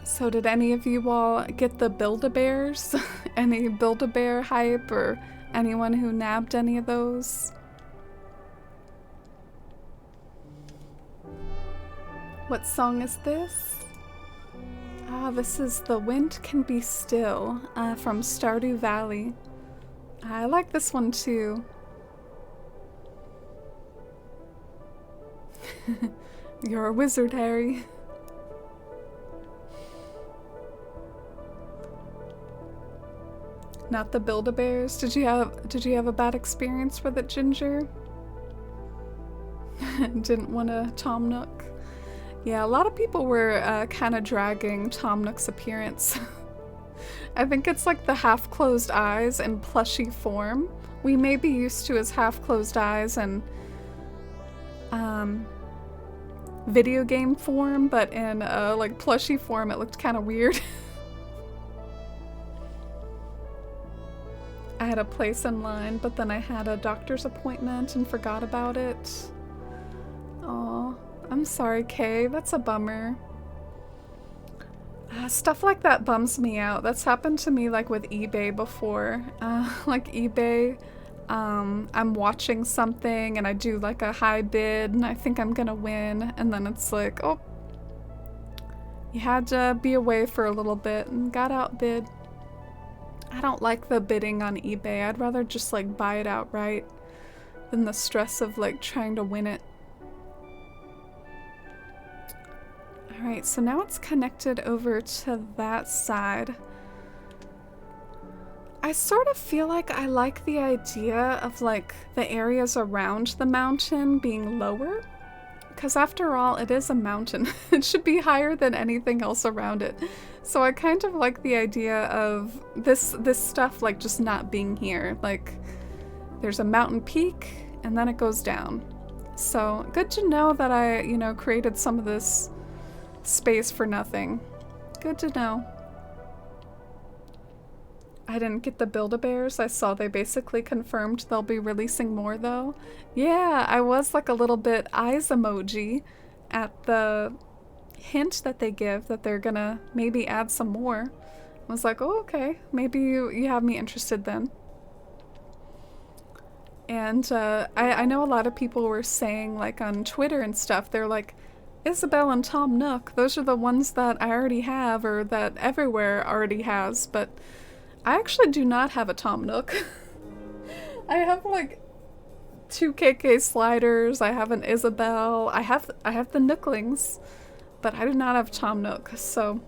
So did any of you all get the Build-A-Bears? Any Build-A-Bear hype or anyone who nabbed any of those? What song is this? Ah, this is The Wind Can Be Still from Stardew Valley. I like this one too. You're a wizard, Harry. Not the Build-A-Bears. Did you have a bad experience with it, Ginger? Didn't want a Tom Nook. Yeah, a lot of people were kind of dragging Tom Nook's appearance. I think it's like the half-closed eyes in plushy form. We may be used to his half-closed eyes and video game form, but in like plushy form it looked kind of weird. I had a place in line, but then I had a doctor's appointment and forgot about it. Aw, I'm sorry, Kay. That's a bummer. Stuff like that bums me out. That's happened to me like with eBay before. Like eBay, I'm watching something and I do like a high bid and I think I'm gonna win, and then it's like, oh, you had to be away for a little bit and got outbid. I don't like the bidding on eBay. I'd rather just like buy it outright than the stress of like trying to win it. Alright, so now it's connected over to that side. I sort of feel like I like the idea of like the areas around the mountain being lower, Because after all, it is a mountain. It should be higher than anything else around it. So I kind of like the idea of this stuff like just not being here. Like there's a mountain peak and then it goes down. So good to know that I, you know, created some of this space for nothing. Good to know. I didn't get the Build-A-Bears. I saw they basically confirmed they'll be releasing more though. Yeah, I was like a little bit eyes emoji at the hint that they give that they're gonna maybe add some more. I was like, oh, okay, maybe you have me interested then. And I know a lot of people were saying, like on Twitter and stuff, they're like, Isabelle and Tom Nook, those are the ones that I already have or that everywhere already has, but I actually do not have a Tom Nook. I have like 2 KK sliders, I have an Isabelle, I have the Nooklings, but I do not have Tom Nook, so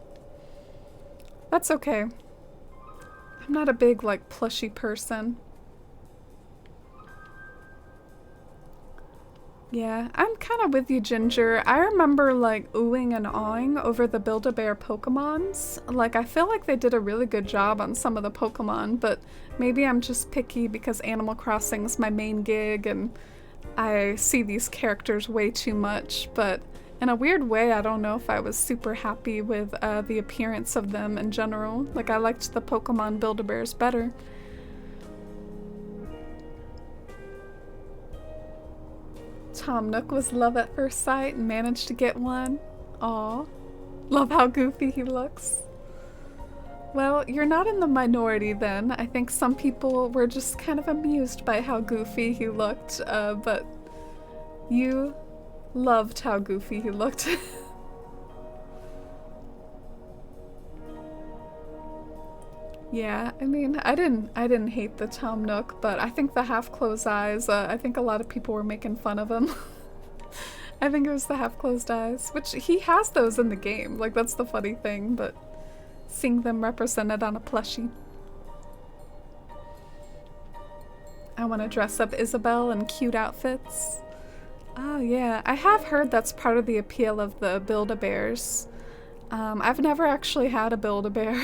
that's okay. I'm not a big like plushy person. Yeah, I'm kind of with you, Ginger. I remember like oohing and awing over the Build-A-Bear Pokemons. Like, I feel like they did a really good job on some of the Pokemon, but maybe I'm just picky because Animal Crossing's my main gig and I see these characters way too much. But in a weird way, I don't know if I was super happy with the appearance of them in general. Like, I liked the Pokemon Build-A-Bears better. Tom Nook was love at first sight and managed to get one. Aw. Love how goofy he looks. Well, you're not in the minority then. I think some people were just kind of amused by how goofy he looked, but you loved how goofy he looked. Yeah, I mean, I didn't hate the Tom Nook, but I think the half-closed eyes, I think a lot of people were making fun of him. I think it was the half-closed eyes, which he has those in the game, like that's the funny thing, but seeing them represented on a plushie. I want to dress up Isabelle in cute outfits. Oh yeah, I have heard that's part of the appeal of the Build-A-Bears. I've never actually had a Build-A-Bear.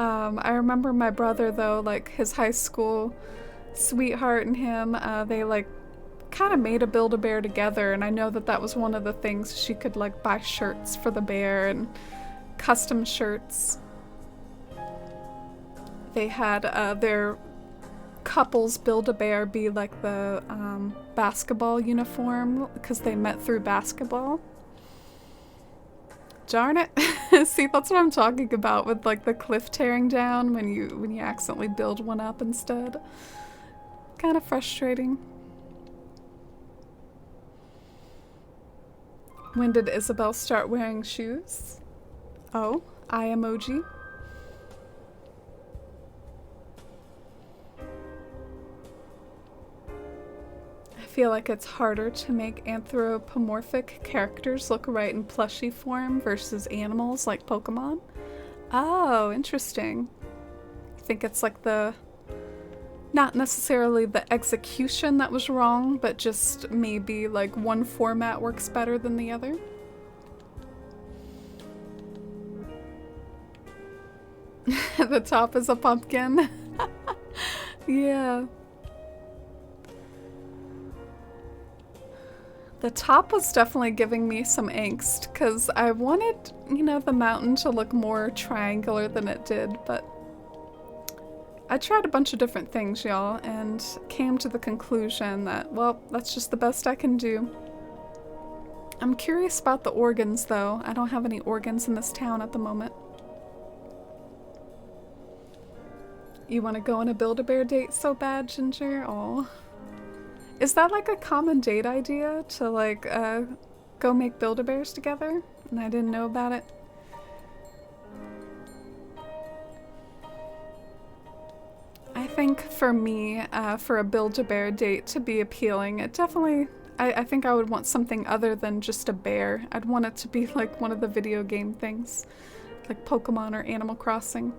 I remember my brother though, like his high school sweetheart and him, they like kind of made a Build-A-Bear together, and I know that that was one of the things she could like buy shirts for the bear and custom shirts. They had their couples Build-A-Bear be like the basketball uniform because they met through basketball. Darn it. See, that's what I'm talking about with like the cliff tearing down when you accidentally build one up instead. Kind of frustrating. When did Isabelle start wearing shoes? Oh, eye emoji. I feel like it's harder to make anthropomorphic characters look right in plushie form versus animals like Pokemon. Oh, interesting. I think it's like not necessarily the execution that was wrong, but just maybe like one format works better than the other. The top is a pumpkin. Yeah. The top was definitely giving me some angst, because I wanted, you know, the mountain to look more triangular than it did, but I tried a bunch of different things, y'all, and came to the conclusion that, well, that's just the best I can do. I'm curious about the organs, though. I don't have any organs in this town at the moment. You want to go on a Build-A-Bear date so bad, Ginger? Aw. Is that like a common date idea to like go make Build-A-Bears together? And I didn't know about it. I think for me, for a Build-A-Bear date to be appealing, it definitely, I think I would want something other than just a bear. I'd want it to be like one of the video game things, like Pokemon or Animal Crossing.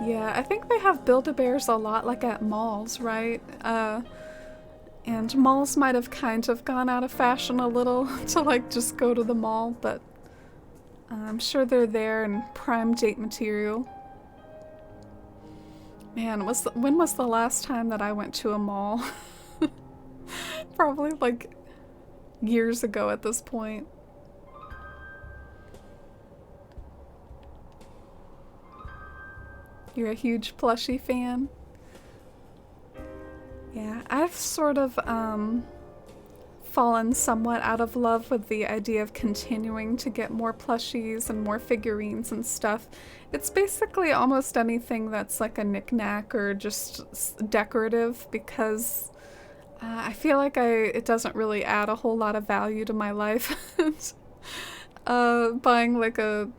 Yeah, I think they have Build-A-Bears a lot like at malls, right? And malls might have kind of gone out of fashion a little to like just go to the mall, but I'm sure they're there in prime date material. Man, when was the last time that I went to a mall? Probably like years ago at this point. You're a huge plushie fan? Yeah, I've sort of fallen somewhat out of love with the idea of continuing to get more plushies and more figurines and stuff. It's basically almost anything that's like a knickknack or just decorative, because I feel like it doesn't really add a whole lot of value to my life. Buying like a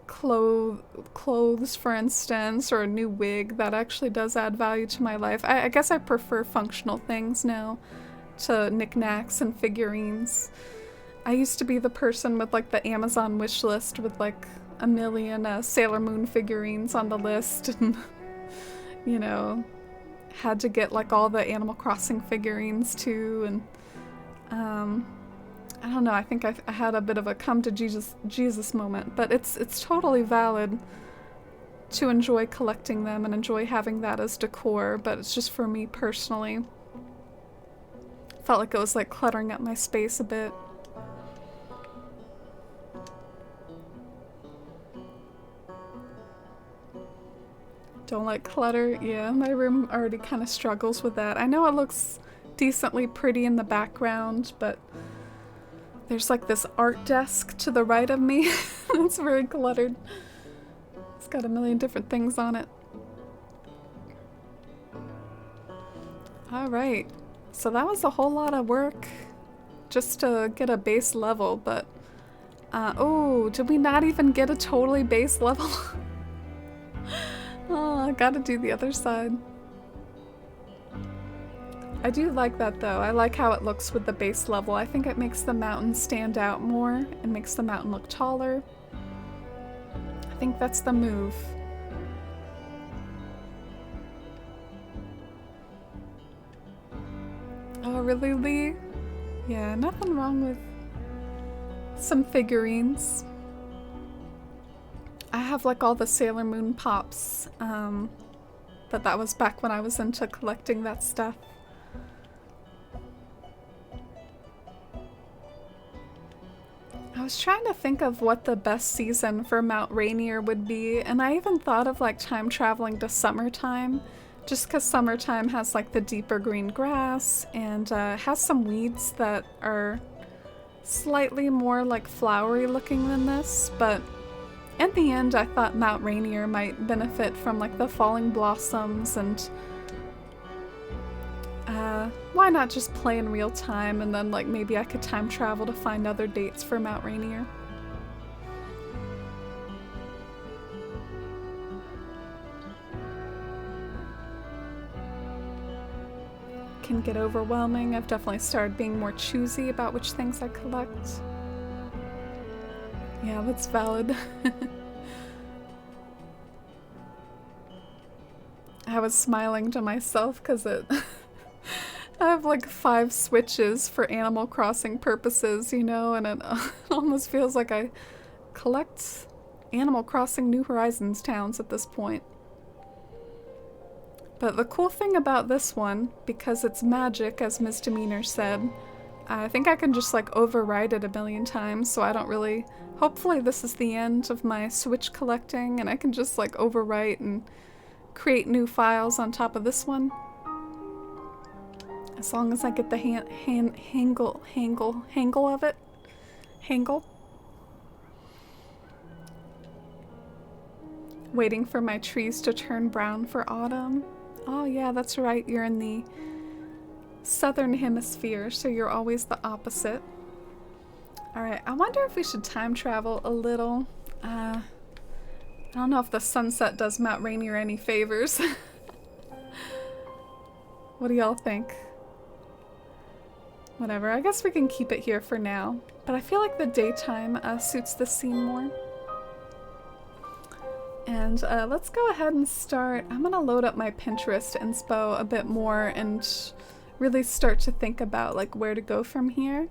clothes, for instance, or a new wig, that actually does add value to my life. I guess I prefer functional things now to knickknacks and figurines. I used to be the person with like the Amazon wish list with like a million Sailor Moon figurines on the list, and you know, had to get like all the Animal Crossing figurines too, and I don't know, I think I had a bit of a come to Jesus moment, but it's totally valid to enjoy collecting them and enjoy having that as decor, but it's just for me personally. Felt like it was like cluttering up my space a bit. Don't like clutter? Yeah, my room already kind of struggles with that. I know it looks decently pretty in the background, but there's like this art desk to the right of me. It's very cluttered. It's got a million different things on it. Alright, so that was a whole lot of work just to get a base level, but oh, did we not even get a totally base level? Oh, I gotta do the other side. I do like that though. I like how it looks with the base level. I think it makes the mountain stand out more and makes the mountain look taller. I think that's the move. Oh, really, Lee? Yeah, nothing wrong with some figurines. I have like all the Sailor Moon pops, but that was back when I was into collecting that stuff. I was trying to think of what the best season for Mount Rainier would be, and I even thought of like time traveling to summertime, just because summertime has like the deeper green grass and has some weeds that are slightly more like flowery looking than this, but in the end I thought Mount Rainier might benefit from like the falling blossoms, and why not just play in real time, and then like maybe I could time travel to find other dates for Mount Rainier. Can get overwhelming. I've definitely started being more choosy about which things I collect. Yeah, that's valid. I was smiling to myself because I have like 5 switches for Animal Crossing purposes, you know, and it almost feels like I collect Animal Crossing New Horizons towns at this point. But the cool thing about this one, because it's magic, as Misdemeanor said, I think I can just like override it a million times, so I don't really... Hopefully this is the end of my Switch collecting, and I can just like overwrite and create new files on top of this one. As long as I get the hangle of it. Hangle. Waiting for my trees to turn brown for autumn. Oh yeah, that's right, you're in the southern hemisphere, so you're always the opposite. Alright, I wonder if we should time travel a little. I don't know if the sunset does Mount Rainier any favors. What do y'all think? Whatever, I guess we can keep it here for now. But I feel like the daytime suits the scene more. And let's go ahead and start. I'm gonna load up my Pinterest inspo a bit more and really start to think about like where to go from here.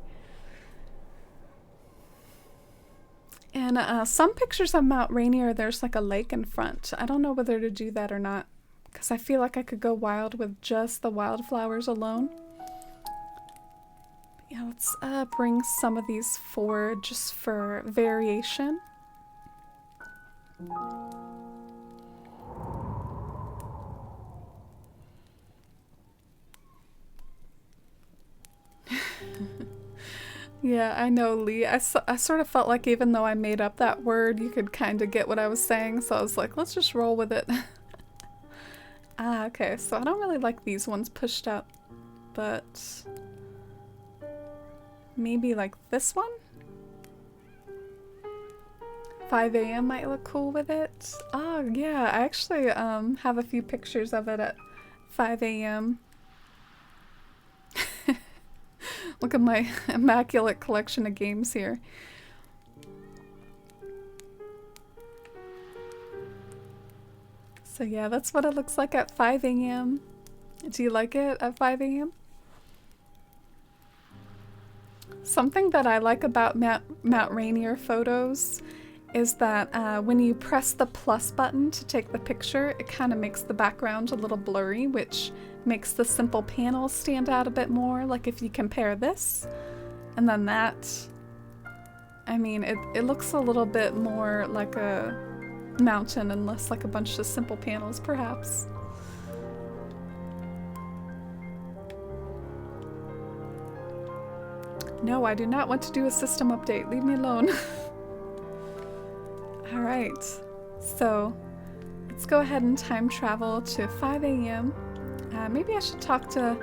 And some pictures of Mount Rainier, there's like a lake in front. I don't know whether to do that or not, because I feel like I could go wild with just the wildflowers alone. Yeah, let's bring some of these forward just for variation. Yeah, I know, Lee. I sort of felt like even though I made up that word, you could kind of get what I was saying, so I was like, let's just roll with it. Ah, okay, so I don't really like these ones pushed up, but maybe like this one? 5 a.m. might look cool with it. Oh, yeah, I actually have a few pictures of it at 5 a.m. Look at my immaculate collection of games here. So yeah, that's what it looks like at 5 a.m. Do you like it at 5 a.m.? Something that I like about Mount Rainier photos is that when you press the plus button to take the picture, it kind of makes the background a little blurry, which makes the simple panels stand out a bit more. Like if you compare this and then that, I mean, it looks a little bit more like a mountain and less like a bunch of simple panels, perhaps. No, I do not want to do a system update. Leave me alone. Alright, so let's go ahead and time travel to 5 a.m. Maybe I should talk to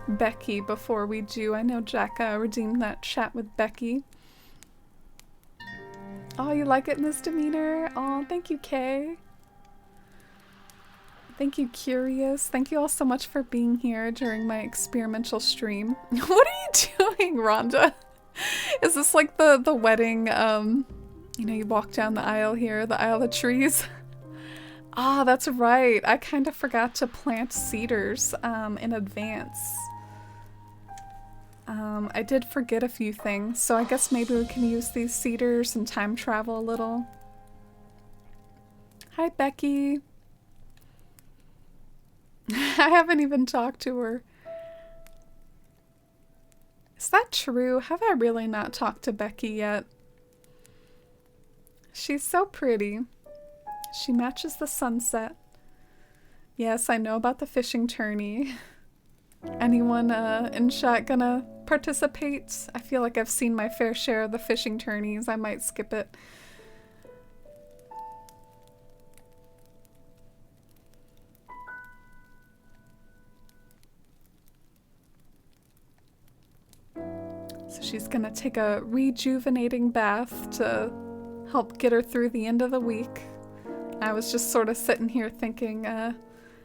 Becky before we do. I know Jack redeemed that chat with Becky. Oh, you like it, Misdemeanor? Oh, thank you, Kay. Thank you, Curious. Thank you all so much for being here during my experimental stream. What are you doing, Rhonda? Is this like the wedding, you know, you walk down the aisle here, the aisle of trees? Ah, that's right. I kind of forgot to plant cedars in advance. I did forget a few things, so I guess maybe we can use these cedars and time travel a little. Hi, Becky. I haven't even talked to her. Is that true? Have I really not talked to Becky yet? She's so pretty. She matches the sunset. Yes, I know about the fishing tourney. Anyone in chat gonna participate? I feel like I've seen my fair share of the fishing tourneys. I might skip it. So she's gonna take a rejuvenating bath to help get her through the end of the week. I was just sort of sitting here thinking,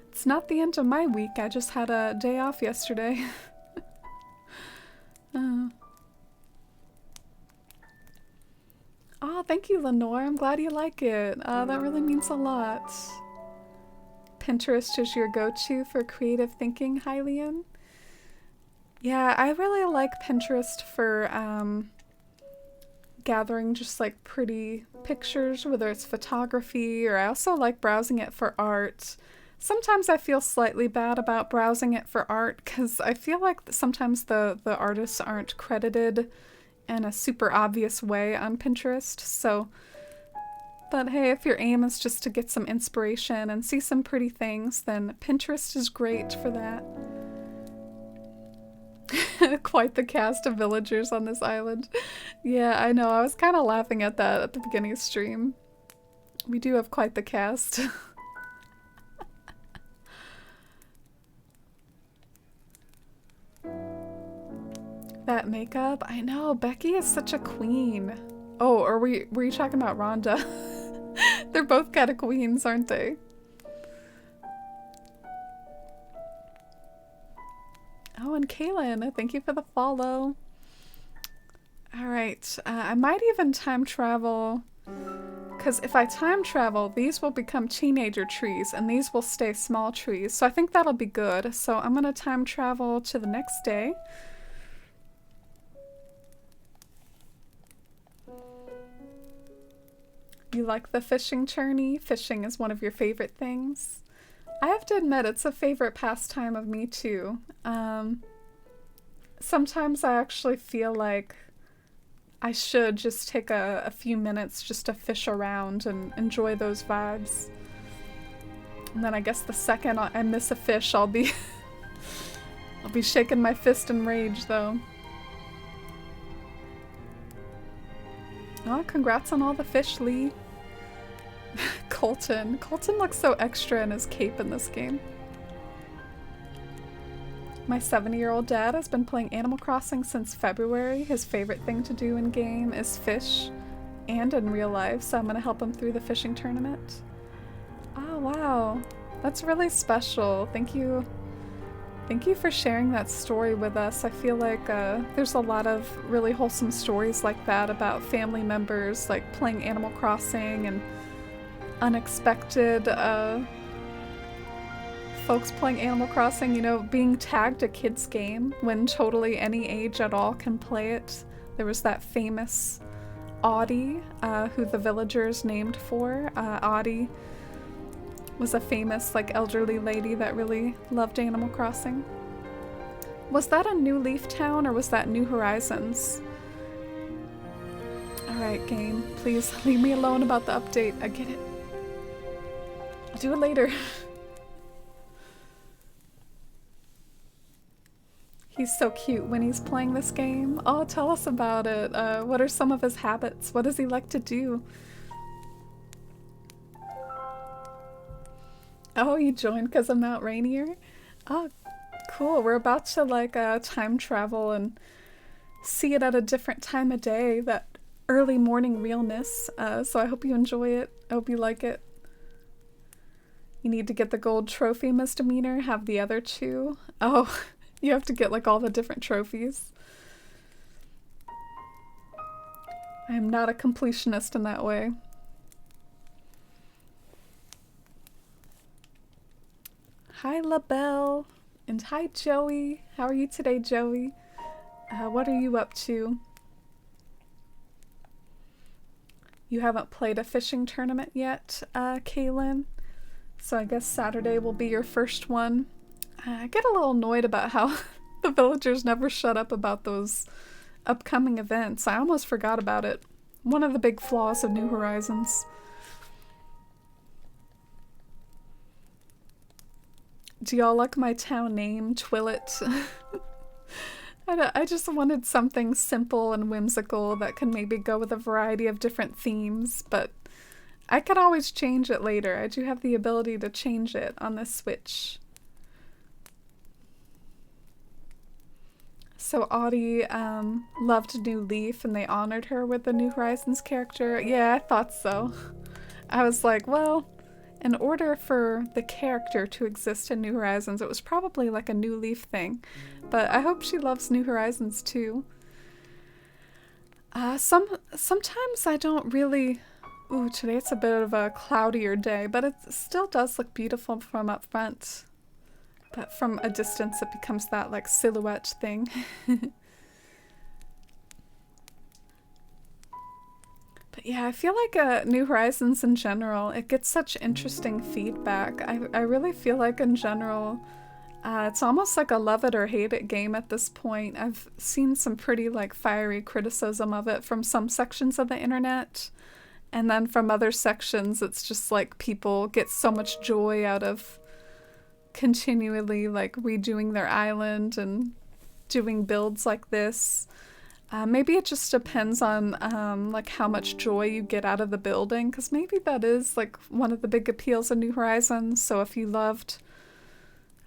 it's not the end of my week. I just had a day off yesterday. Oh, thank you, Lenore. I'm glad you like it. That really means a lot. Pinterest is your go-to for creative thinking, Hylian? Yeah, I really like Pinterest for gathering just like pretty pictures, whether it's photography, or I also like browsing it for art. Sometimes I feel slightly bad about browsing it for art because I feel like sometimes the artists aren't credited in a super obvious way on Pinterest. So, but hey, if your aim is just to get some inspiration and see some pretty things, then Pinterest is great for that. Quite the cast of villagers on this island. Yeah, I know. I was kind of laughing at that at the beginning of stream. We do have quite the cast. That makeup? I know. Becky is such a queen. Oh, or were you talking about Rhonda? They're both kind of queens, aren't they? Oh, and Kaylin, thank you for the follow. Alright, I might even time travel, because if I time travel, these will become teenager trees and these will stay small trees. So I think that'll be good. So I'm gonna time travel to the next day. You like the fishing journey? Fishing is one of your favorite things. I have to admit, it's a favorite pastime of me too. Sometimes I actually feel like I should just take a few minutes just to fish around and enjoy those vibes. And then I guess the second I miss a fish, I'll be I'll be shaking my fist in rage though. Oh, congrats on all the fish, Lee. Colton. Colton looks so extra in his cape in this game. My 70-year-old dad has been playing Animal Crossing since February. His favorite thing to do in game is fish and in real life, so I'm gonna help him through the fishing tournament. Oh, wow. That's really special. Thank you. Thank you for sharing that story with us. I feel like there's a lot of really wholesome stories like that about family members like playing Animal Crossing and unexpected folks playing Animal Crossing, you know, being tagged a kid's game when totally any age at all can play it. There was that famous Audie, who the villagers named for. Audie was a famous, like, elderly lady that really loved Animal Crossing. Was that a New Leaf town or was that New Horizons? Alright, game. Please leave me alone about the update. I get it. I'll do it later. He's so cute when he's playing this game. Oh, tell us about it. What are some of his habits? What does he like to do? Oh, you joined because of Mount Rainier? Oh, cool. We're about to like time travel and see it at a different time of day, that early morning realness. So I hope you enjoy it. I hope you like it. You need to get the gold trophy misdemeanor, have the other two. Oh, you have to get like all the different trophies. I am not a completionist in that way. Hi, LaBelle. And hi, Joey. How are you today, Joey? What are you up to? You haven't played a fishing tournament yet, Kaylin? So I guess Saturday will be your first one. I get a little annoyed about how the villagers never shut up about those upcoming events. I almost forgot about it. One of the big flaws of New Horizons. Do y'all like my town name, Twillet? I just wanted something simple and whimsical that can maybe go with a variety of different themes, but I can always change it later. I do have the ability to change it on the Switch. So Audie loved New Leaf and they honored her with the New Horizons character. Yeah, I thought so. I was like, well, in order for the character to exist in New Horizons, it was probably like a New Leaf thing. But I hope she loves New Horizons too. Sometimes I don't really... Ooh, today it's a bit of a cloudier day, but it still does look beautiful from up front. But from a distance it becomes that like silhouette thing. But yeah, I feel like New Horizons in general, it gets such interesting feedback. I really feel like in general, it's almost like a love it or hate it game at this point. I've seen some pretty like fiery criticism of it from some sections of the internet. And then from other sections, it's just like people get so much joy out of continually like redoing their island and doing builds like this. Maybe it just depends on like how much joy you get out of the building, because maybe that is like one of the big appeals of New Horizons. So if you loved,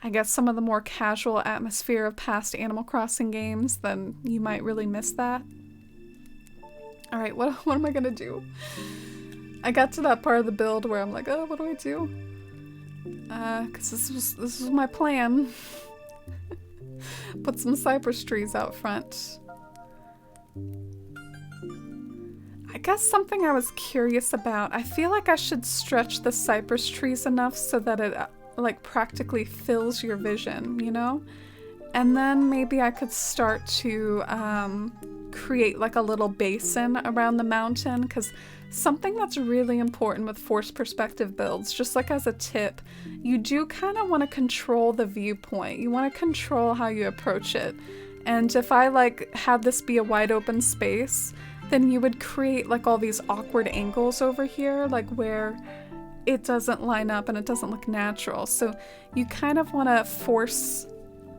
I guess, some of the more casual atmosphere of past Animal Crossing games, then you might really miss that. Alright, what am I gonna do? I got to that part of the build where I'm like, oh, what do I do? Because this was my plan. Put some cypress trees out front. guess something I was curious about, I feel like I should stretch the cypress trees enough so that it like practically fills your vision, you know? And then maybe I could start to create like a little basin around the mountain, because something that's really important with forced perspective builds, just like as a tip, you do kind of want to control the viewpoint. You want to control how you approach it. And if I like had this be a wide open space, then you would create like all these awkward angles over here, like where it doesn't line up and it doesn't look natural. So you kind of want to force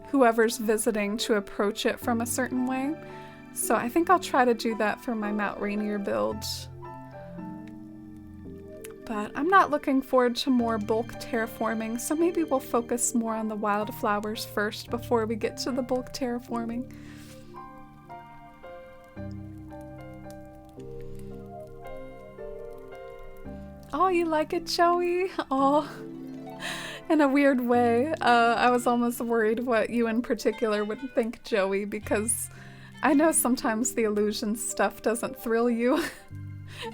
whoever's visiting to approach it from a certain way. So I think I'll try to do that for my Mount Rainier build. But I'm not looking forward to more bulk terraforming, so maybe we'll focus more on the wildflowers first before we get to the bulk terraforming. Oh, you like it, Joey? Oh, in a weird way. I was almost worried what you in particular would think, Joey, because I know sometimes the illusion stuff doesn't thrill you.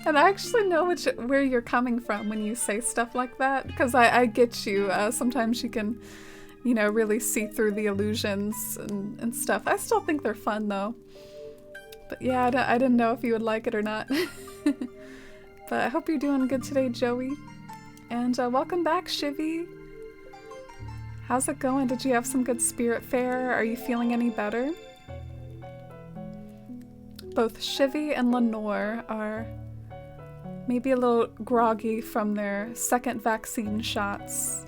And I actually know where you're coming from when you say stuff like that, because I get you. Sometimes you can, you know, really see through the illusions and stuff. I still think they're fun, though. But yeah, I didn't know if you would like it or not. But I hope you're doing good today, Joey. And welcome back, Shivy. How's it going? Did you have some good spirit fare? Are you feeling any better? Both Shivy and Lenore are maybe a little groggy from their second vaccine shots.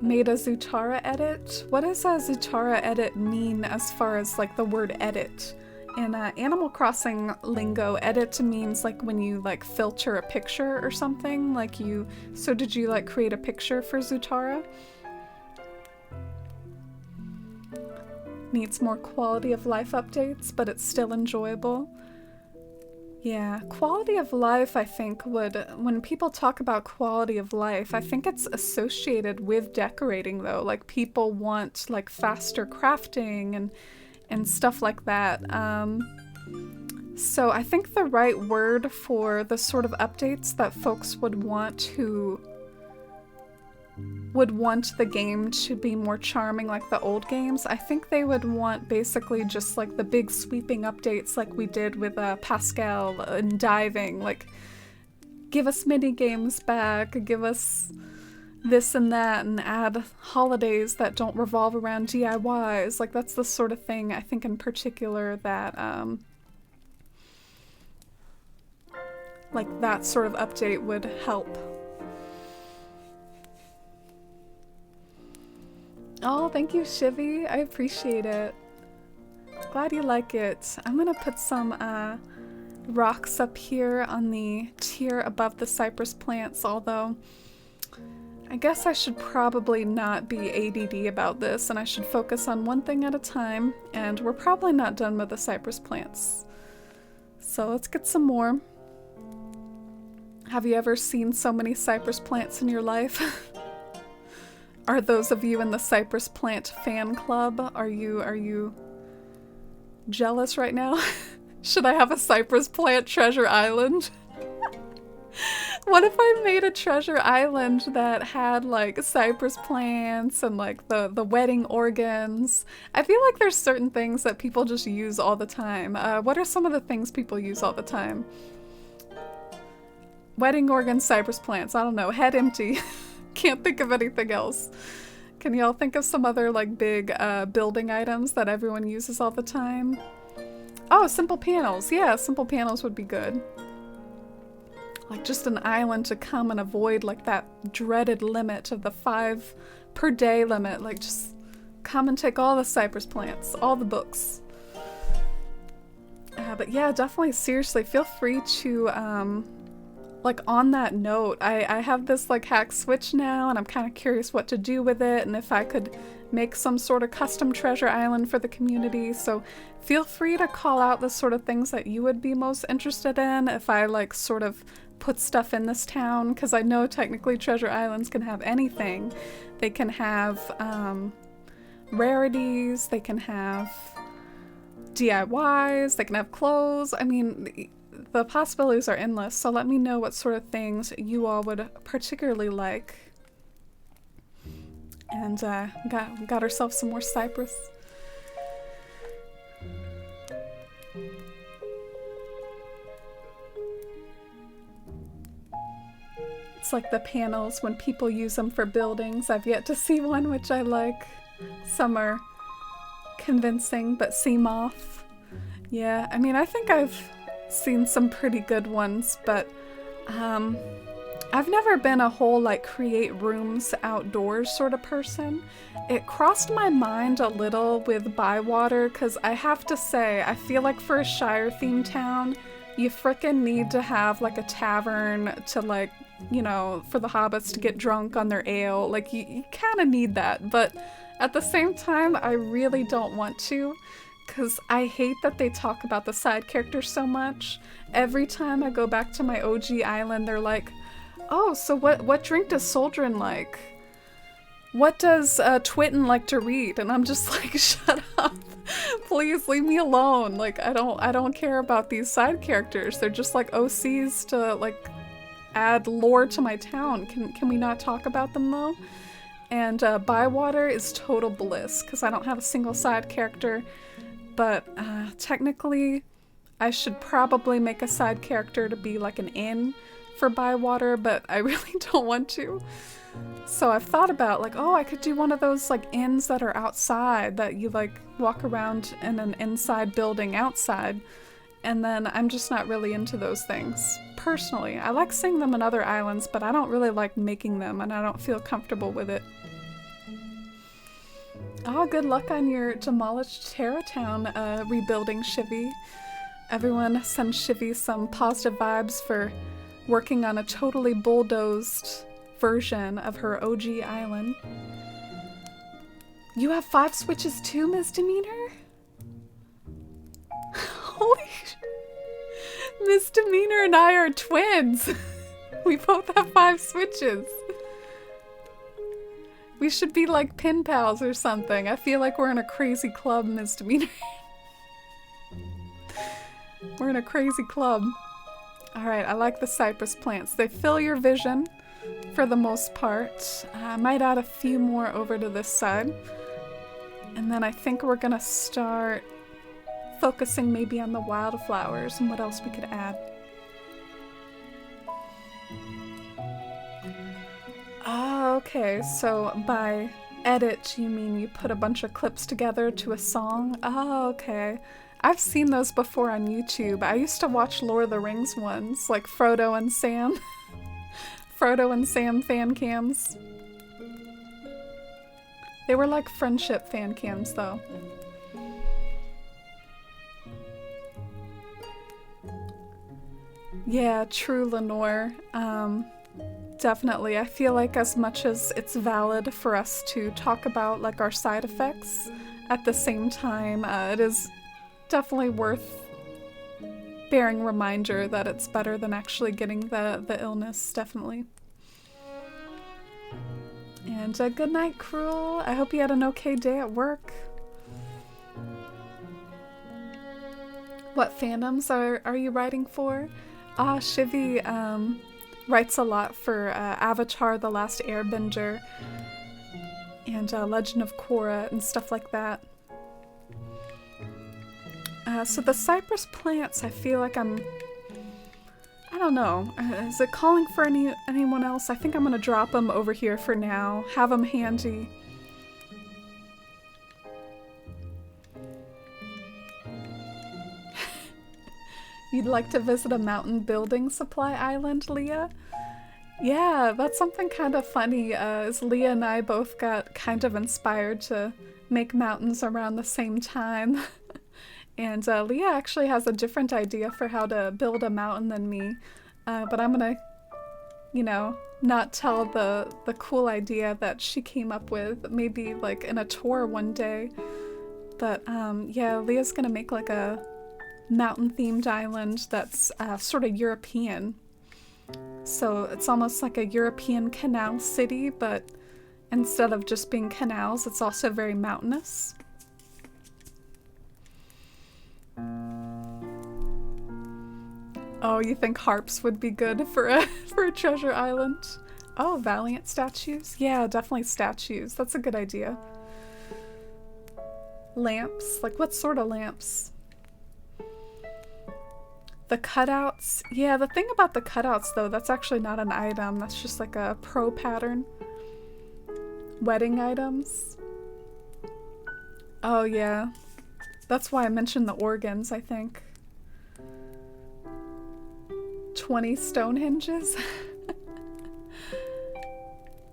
Made a Zutara edit? What does a Zutara edit mean as far as like the word edit? In Animal Crossing lingo, edit means like when you like filter a picture or something, like you, so did you like create a picture for Zutara? Needs more quality of life updates, but it's still enjoyable. Yeah, quality of life, I think when people talk about quality of life, I think it's associated with decorating though. Like people want like faster crafting and stuff like that. So I think the right word for the sort of updates that folks would want the game to be more charming like the old games, I think they would want basically just like the big sweeping updates like we did with Pascal and diving, like give us mini games back, give us this and that, and add holidays that don't revolve around DIYs. Like that's the sort of thing I think in particular that like that sort of update would help. Oh, thank you, Shivy. I appreciate it. Glad you like it. I'm gonna put some rocks up here on the tier above the cypress plants, although I guess I should probably not be ADD about this and I should focus on one thing at a time, and we're probably not done with the cypress plants. So let's get some more. Have you ever seen so many cypress plants in your life? Are those of you in the cypress plant fan club, are you jealous right now? Should I have a cypress plant treasure island? What if I made a treasure island that had like cypress plants and like the wedding organs? I feel like there's certain things that people just use all the time. What are some of the things people use all the time? Wedding organs, cypress plants, I don't know, head empty. Can't think of anything else. Can y'all think of some other like big building items that everyone uses all the time? Oh, simple panels. Yeah, simple panels would be good. Like just an island to come and avoid like that dreaded limit of the 5 per day limit. Like just come and take all the cypress plants, all the books. But yeah, definitely, seriously, feel free to like on that note, I have this like hack switch now and I'm kind of curious what to do with it and if I could make some sort of custom treasure island for the community. So feel free to call out the sort of things that you would be most interested in if I like sort of put stuff in this town, because I know technically treasure islands can have anything. They can have rarities, they can have DIYs, they can have clothes. I mean, the possibilities are endless, so let me know what sort of things you all would particularly like. And got ourselves some more cypress. It's like the panels when people use them for buildings. I've yet to see one which I like. Some are convincing but seem off. Yeah, I mean, I think I've seen some pretty good ones, but I've never been a whole like create rooms outdoors sort of person. It crossed my mind a little with Bywater, because I have to say, I feel like for a Shire themed town, you frickin' need to have like a tavern to like, you know, for the hobbits to get drunk on their ale. Like you kind of need that, but at the same time, I really don't want to, because I hate that they talk about the side characters so much. Every time I go back to my OG island, they're like, oh, so what drink does Soldrin like? What does Twitten like to read? And I'm just like, shut up. Please leave me alone. Like, I don't care about these side characters. They're just like OCs to like add lore to my town. Can we not talk about them though? And Bywater is total bliss, because I don't have a single side character. But technically, I should probably make a side character to be like an inn for Bywater, but I really don't want to. So I've thought about like, oh, I could do one of those like inns that are outside, that you like walk around in an inside building outside. And then I'm just not really into those things. Personally, I like seeing them in other islands, but I don't really like making them, and I don't feel comfortable with it. Oh, good luck on your demolished Terra Town rebuilding, Shivy. Everyone send Shivy some positive vibes for working on a totally bulldozed version of her OG island. You have 5 switches too, Misdemeanor? Holy sh- Misdemeanor and I are twins! We both have 5 switches. We should be like pen pals or something. I feel like we're in a crazy club, Misdemeanor. We're in a crazy club. Alright, I like the cypress plants. They fill your vision for the most part. I might add a few more over to this side. And then I think we're gonna start focusing maybe on the wildflowers and what else we could add. Ah, okay, so by edit you mean you put a bunch of clips together to a song? Oh, okay. I've seen those before on YouTube. I used to watch Lord of the Rings ones, like Frodo and Sam. Frodo and Sam fan cams. They were like friendship fan cams though. Yeah, true, Lenore. Definitely. I feel like as much as it's valid for us to talk about like our side effects, at the same time, it is definitely worth bearing reminder that it's better than actually getting the illness, definitely. And good night, Cruel. I hope you had an okay day at work. What fandoms are you writing for? Ah, Shivy writes a lot for Avatar: The Last Airbender and Legend of Korra and stuff like that. So the cypress plants, I feel like I don't know. Is it calling for anyone else? I think I'm gonna drop them over here for now. Have them handy. You'd like to visit a mountain building supply island, Leah? Yeah, that's something kind of funny, as Leah and I both got kind of inspired to make mountains around the same time. And Leah actually has a different idea for how to build a mountain than me. But I'm gonna, you know, not tell the cool idea that she came up with, maybe like in a tour one day. But yeah, Leah's gonna make like a mountain-themed island that's sort of European. So it's almost like a European canal city, but instead of just being canals, it's also very mountainous. Oh, you think harps would be good for a for a treasure island? Oh, Valiant statues? Yeah, definitely statues. That's a good idea. Lamps? Like what sort of lamps? The cutouts? Yeah, the thing about the cutouts though, that's actually not an item. That's just like a pro pattern. Wedding items? Oh yeah. That's why I mentioned the organs, I think. 20 Stonehenges?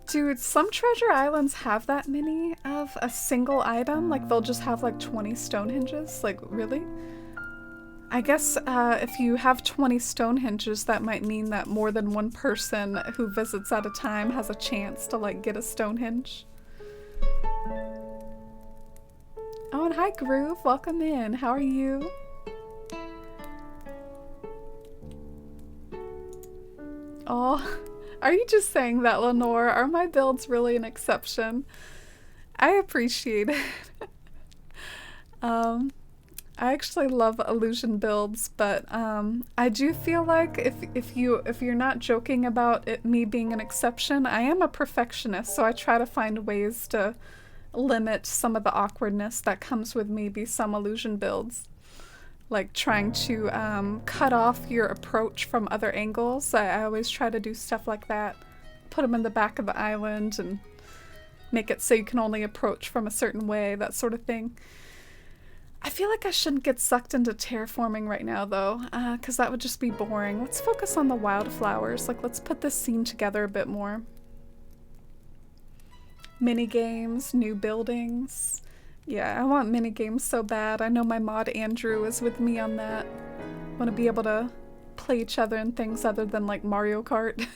Dude, some treasure islands have that many of a single item. Like, they'll just have like 20 Stonehenges. Like, really? I guess if you have 20 Stonehenges, that might mean that more than one person who visits at a time has a chance to like get a Stonehenge. Oh, and hi Groove, welcome in. How are you? Oh, are you just saying that, Lenore? Are my builds really an exception? I appreciate it. I actually love illusion builds, but I do feel like if you're not joking about it me being an exception, I am a perfectionist, so I try to find ways to limit some of the awkwardness that comes with maybe some illusion builds. Like trying to cut off your approach from other angles. I always try to do stuff like that. Put them in the back of the island and make it so you can only approach from a certain way, that sort of thing. I feel like I shouldn't get sucked into terraforming right now though, because that would just be boring. Let's focus on the wildflowers. Like, let's put this scene together a bit more. Mini games, new buildings. Yeah, I want mini games so bad. I know my mod Andrew is with me on that. Want to be able to play each other in things other than like Mario Kart.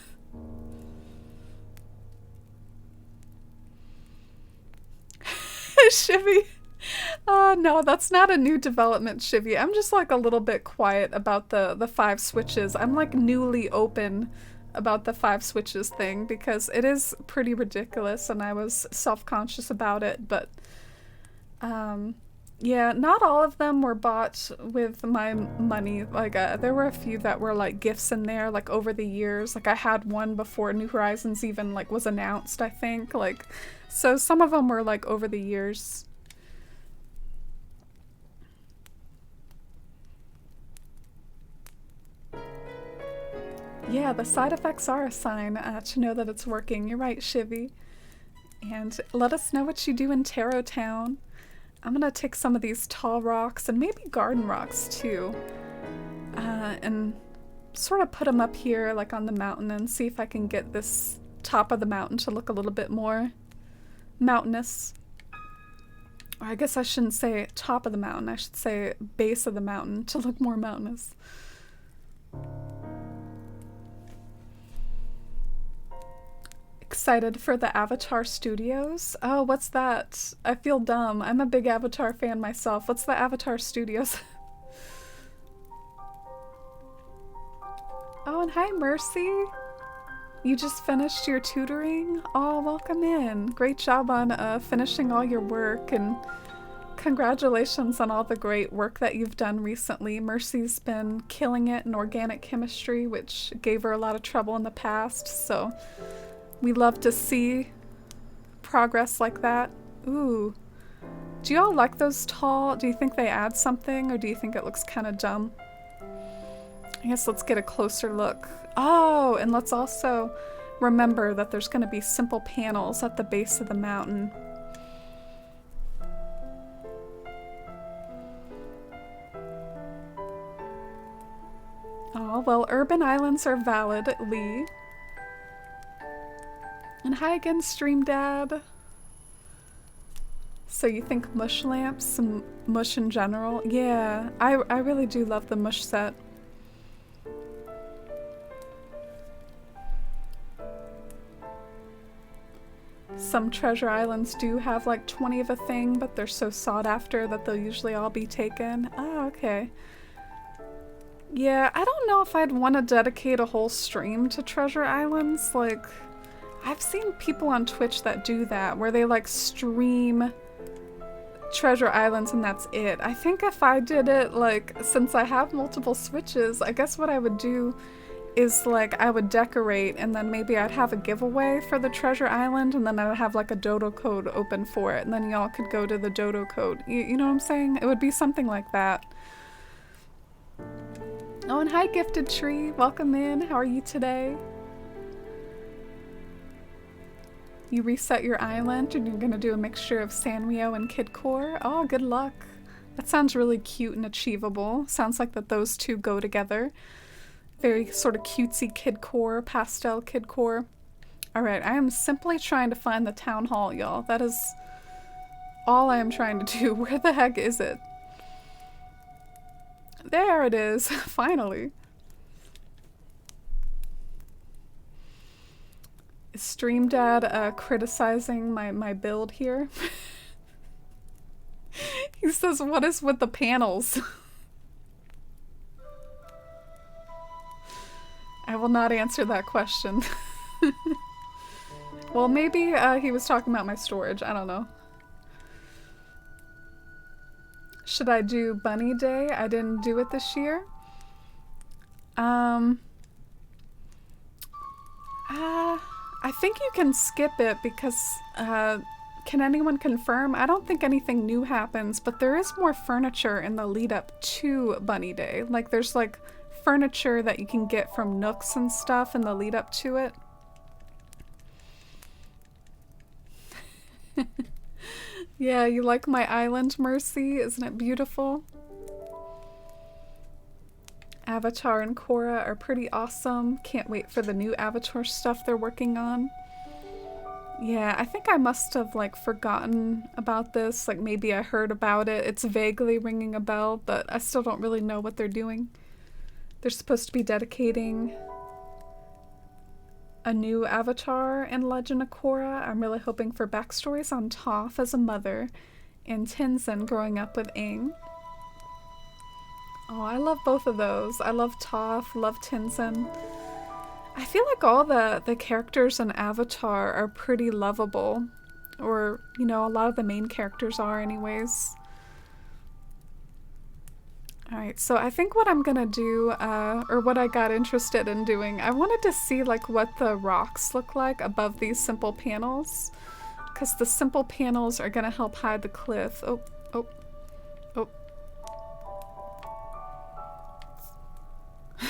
Shivy. No, that's not a new development, Shivy. I'm just like a little bit quiet about the 5 switches. I'm like newly open about the 5 switches thing because it is pretty ridiculous and I was self-conscious about it, but yeah, not all of them were bought with my money. Like there were a few that were like gifts in there like over the years. Like I had one before New Horizons even like was announced, I think. Like, so some of them were like over the years. Yeah, the side effects are a sign to know that it's working. You're right, Shivy. And let us know what you do in Tarot Town. I'm gonna take some of these tall rocks and maybe garden rocks too. And sort of put them up here like on the mountain and see if I can get this top of the mountain to look a little bit more mountainous. Or I guess I shouldn't say top of the mountain, I should say base of the mountain to look more mountainous. Excited for the Avatar Studios? Oh, what's that? I feel dumb. I'm a big Avatar fan myself. What's the Avatar Studios? Oh, and hi, Mercy. You just finished your tutoring? Oh, welcome in. Great job on finishing all your work, and congratulations on all the great work that you've done recently. Mercy's been killing it in organic chemistry, which gave her a lot of trouble in the past, so we love to see progress like that. Ooh. Do y'all like those tall? Do you think they add something, or do you think it looks kind of dumb? I guess let's get a closer look. Oh, and let's also remember that there's going to be simple panels at the base of the mountain. Oh, well, urban islands are valid, Lee. And hi again, Stream Dad. So you think mush lamps and mush in general? Yeah, I really do love the mush set. Some treasure islands do have like 20 of a thing, but they're so sought after that they'll usually all be taken. Oh, okay. Yeah, I don't know if I'd want to dedicate a whole stream to treasure islands. Like, I've seen people on Twitch that do that, where they like stream treasure islands and that's it. I think if I did it, like, since I have multiple switches, I guess what I would do is, like, I would decorate and then maybe I'd have a giveaway for the treasure island and then I would have, like, a dodo code open for it and then y'all could go to the dodo code. You know what I'm saying? It would be something like that. Oh, and hi, Gifted Tree. Welcome in. How are you today? You reset your island and you're gonna do a mixture of Sanrio and Kid Core. Oh, good luck. That sounds really cute and achievable. Sounds like that those two go together. Very sort of cutesy Kid Core, pastel Kid Core. Alright, I am simply trying to find the town hall, y'all. That is all I am trying to do. Where the heck is it? There it is. Finally. Is Stream Dad criticizing my build here? He says, what is with the panels? I will not answer that question. Well, maybe he was talking about my storage. I don't know. Should I do Bunny Day? I didn't do it this year. I think you can skip it because, can anyone confirm? I don't think anything new happens, but there is more furniture in the lead up to Bunny Day. Like, there's, like, furniture that you can get from Nooks and stuff in the lead up to it. Yeah, you like my island, Mercy? Isn't it beautiful? Avatar and Korra are pretty awesome. Can't wait for the new Avatar stuff they're working on. Yeah, I think I must have, like, forgotten about this. Like, maybe I heard about it. It's vaguely ringing a bell, but I still don't really know what they're doing. They're supposed to be dedicating a new Avatar in Legend of Korra. I'm really hoping for backstories on Toph as a mother and Tenzin growing up with Aang. Oh, I love both of those. I love Toph, love Tenzin. I feel like all the characters in Avatar are pretty lovable. Or, you know, a lot of the main characters are anyways. Alright, so I think what I'm gonna do, or what I got interested in doing, I wanted to see, like, what the rocks look like above these simple panels. Because the simple panels are gonna help hide the cliff. Oh, oh, oh. I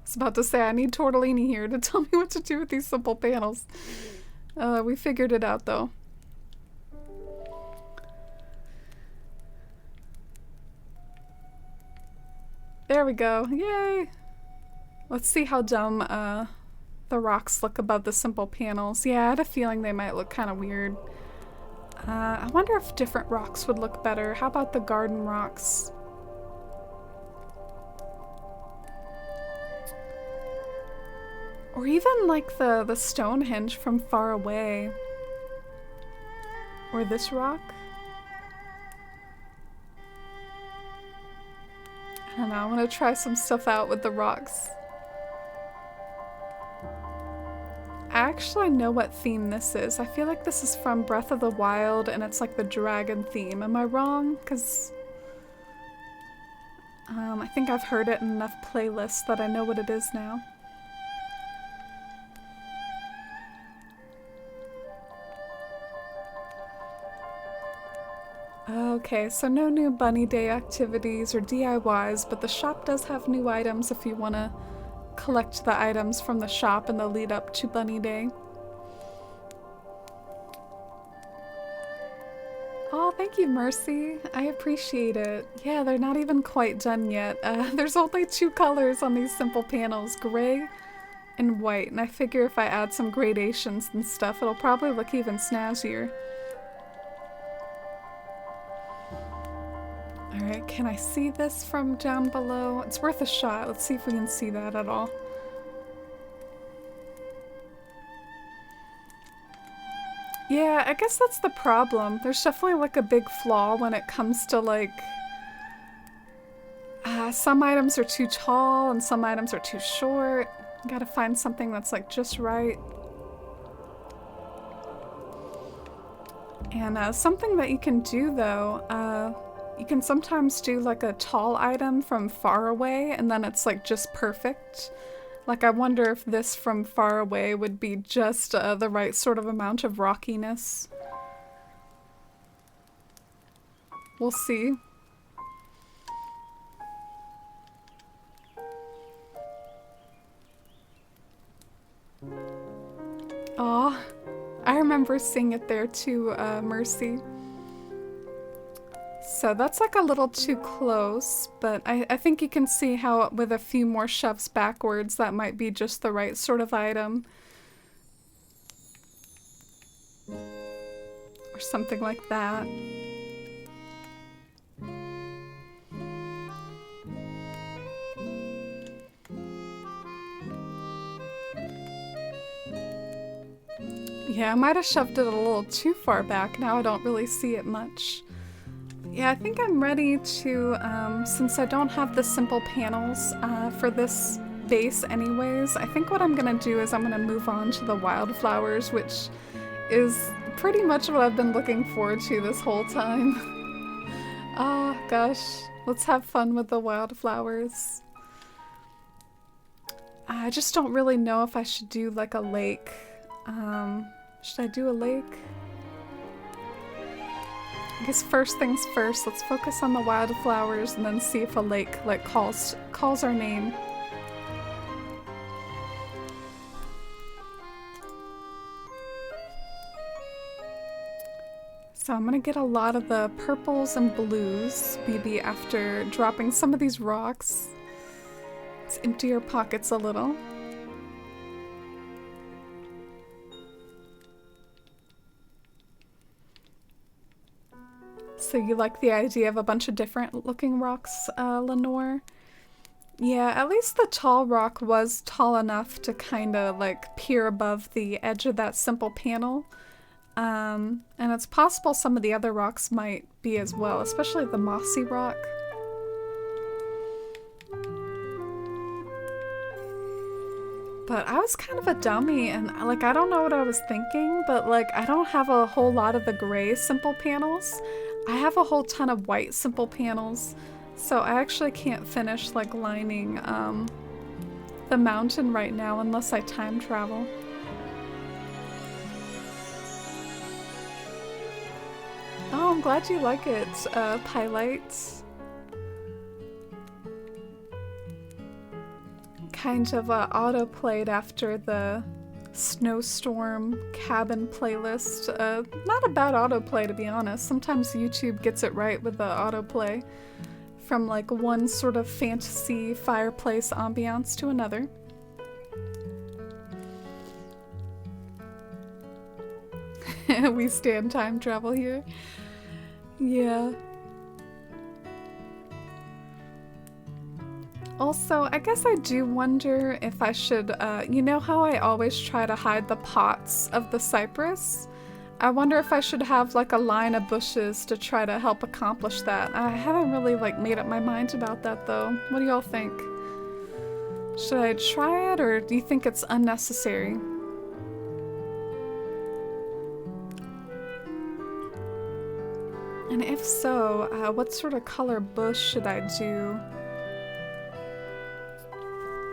was about to say, I need Tortellini here to tell me what to do with these simple panels. We figured it out, though. There we go. Yay! Let's see how dumb the rocks look above the simple panels. Yeah, I had a feeling they might look kind of weird. I wonder if different rocks would look better. How about the garden rocks? Or even like the Stonehenge from far away. Or this rock. I don't know, I want to try some stuff out with the rocks. I actually know what theme this is. I feel like this is from Breath of the Wild and it's like the dragon theme. Am I wrong? Because I think I've heard it in enough playlists that I know what it is now. Okay, so no new Bunny Day activities or DIYs, but the shop does have new items if you want to collect the items from the shop in the lead up to Bunny Day. Oh, thank you, Mercy. I appreciate it. Yeah, they're not even quite done yet. There's only 2 colors on these simple panels, gray and white, and I figure if I add some gradations and stuff, it'll probably look even snazzier. Alright, can I see this from down below? It's worth a shot. Let's see if we can see that at all. Yeah, I guess that's the problem. There's definitely like a big flaw when it comes to like... some items are too tall and some items are too short. You gotta find something that's like just right. And something that you can do though, you can sometimes do like a tall item from far away and then it's like just perfect. Like I wonder if this from far away would be just the right sort of amount of rockiness. We'll see. Aw, I remember seeing it there too, Mercy. So that's like a little too close, but I think you can see how with a few more shoves backwards that might be just the right sort of item. Or something like that. Yeah, I might have shoved it a little too far back. Now I don't really see it much. Yeah, I think I'm ready to, since I don't have the simple panels for this base anyways, I think what I'm gonna do is I'm gonna move on to the wildflowers, which is pretty much what I've been looking forward to this whole time. Ah, gosh. Let's have fun with the wildflowers. I just don't really know if I should do like a lake. Should I do a lake? I guess first things first, let's focus on the wildflowers and then see if a lake like calls our name. So I'm gonna get a lot of the purples and blues, maybe after dropping some of these rocks. Let's empty your pockets a little. So you like the idea of a bunch of different looking rocks, Lenore? Yeah, at least the tall rock was tall enough to kind of like peer above the edge of that simple panel. And it's possible some of the other rocks might be as well, especially the mossy rock. But I was kind of a dummy and like I don't know what I was thinking, but like I don't have a whole lot of the gray simple panels. I have a whole ton of white simple panels, so I actually can't finish like lining the mountain right now unless I time travel. Oh, I'm glad you like it, Pylite. Kind of auto-played after the snowstorm cabin playlist. Not a bad autoplay to be honest. Sometimes YouTube gets it right with the autoplay from like one sort of fantasy fireplace ambiance to another. We stand time travel here. Yeah. Also, I guess I do wonder if I should, you know how I always try to hide the pots of the cypress? I wonder if I should have like a line of bushes to try to help accomplish that. I haven't really like made up my mind about that though. What do y'all think? Should I try it or do you think it's unnecessary? And if so, what sort of color bush should I do?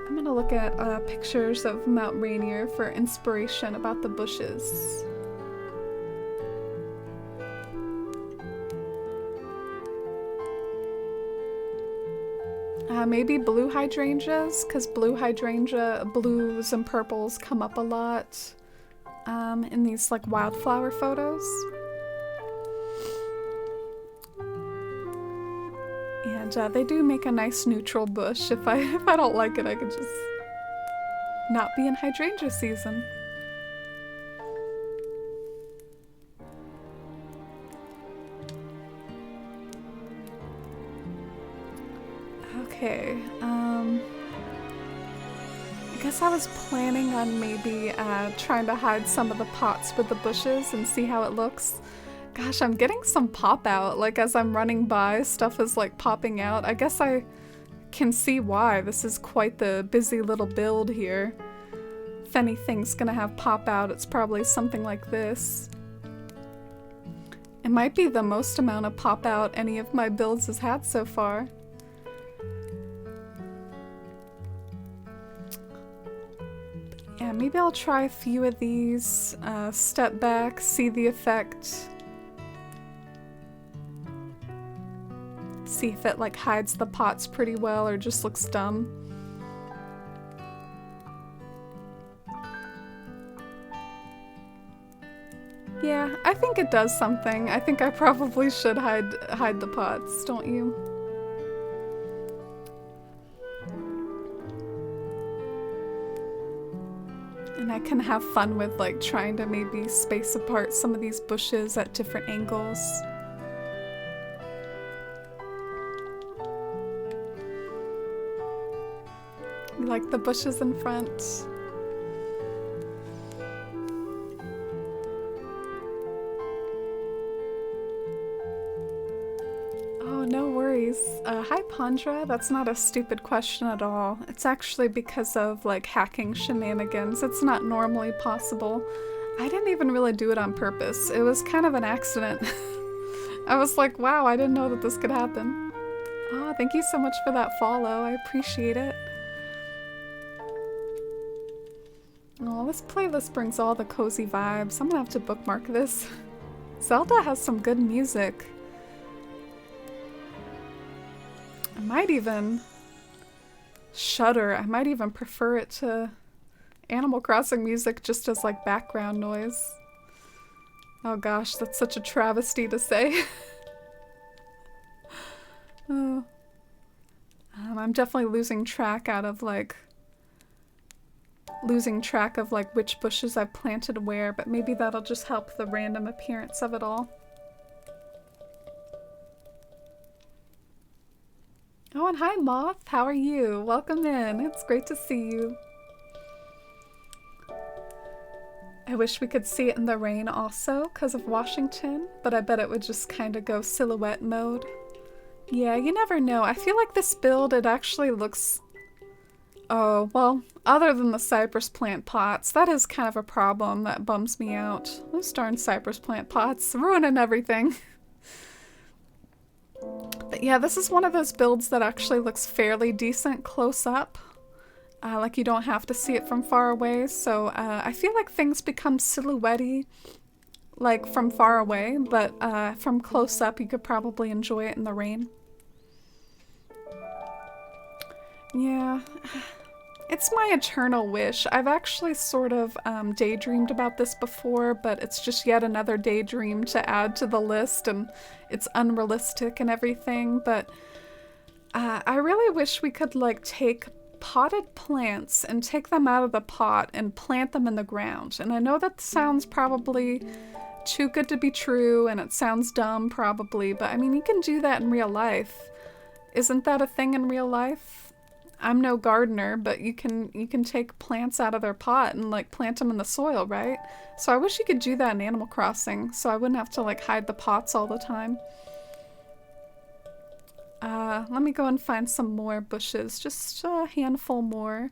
I'm gonna look at pictures of Mount Rainier for inspiration about the bushes. Maybe blue hydrangeas, because blue hydrangea, blues and purples come up a lot in these like wildflower photos. And they do make a nice neutral bush. If I don't like it, I could just not be in hydrangea season. Okay, I guess I was planning on maybe trying to hide some of the pots with the bushes and see how it looks. Gosh, I'm getting some pop out, like as I'm running by, stuff is like popping out. I guess I can see why. This is quite the busy little build here. If anything's gonna have pop out, it's probably something like this. It might be the most amount of pop out any of my builds has had so far. Yeah, maybe I'll try a few of these, step back, see the effect. See if it like hides the pots pretty well or just looks dumb. Yeah, I think it does something. I think I probably should hide the pots, don't you? And I can have fun with like trying to maybe space apart some of these bushes at different angles. You like the bushes in front? Oh, no worries. Hi Pandra, that's not a stupid question at all. It's actually because of like hacking shenanigans. It's not normally possible. I didn't even really do it on purpose. It was kind of an accident. I was like, wow, I didn't know that this could happen. Oh, thank you so much for that follow. I appreciate it. Oh, this playlist brings all the cozy vibes. I'm gonna have to bookmark this. Zelda has some good music. I might even shudder. I might even prefer it to Animal Crossing music just as like background noise. Oh gosh, that's such a travesty to say. Oh. I'm definitely losing track of which bushes I've planted where, but maybe that'll just help the random appearance of it all. Oh, and hi Moth, how are you? Welcome in, it's great to see you. I wish we could see it in the rain also, because of Washington, but I bet it would just kind of go silhouette mode. Yeah, you never know. I feel like this build, it actually looks... Oh, well, other than the cypress plant pots, that is kind of a problem that bums me out. Those darn cypress plant pots, ruining everything. But yeah, this is one of those builds that actually looks fairly decent close up. Like you don't have to see it from far away, so I feel like things become silhouette-y like from far away, but from close up you could probably enjoy it in the rain. Yeah, it's my eternal wish. I've actually sort of daydreamed about this before, but it's just yet another daydream to add to the list, and it's unrealistic and everything, but I really wish we could like take potted plants and take them out of the pot and plant them in the ground. And I know that sounds probably too good to be true, and it sounds dumb probably, but I mean, you can do that in real life. Isn't that a thing in real life? I'm no gardener, but you can take plants out of their pot and like plant them in the soil, right? So I wish you could do that in Animal Crossing, so I wouldn't have to like hide the pots all the time. Let me go and find some more bushes, just a handful more.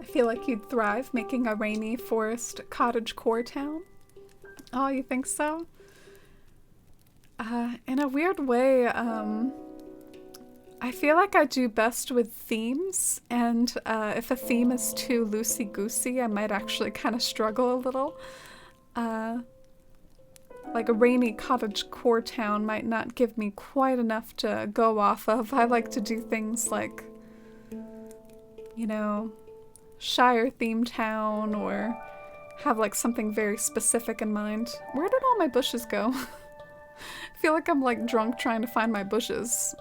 I feel like you'd thrive making a rainy forest cottage core town. Oh, you think so? In a weird way, I feel like I do best with themes, and if a theme is too loosey-goosey, I might actually kind of struggle a little. Like a rainy cottage core town might not give me quite enough to go off of. I like to do things like, you know, Shire-themed town, or have like something very specific in mind. Where did all my bushes go? I feel like I'm like drunk trying to find my bushes.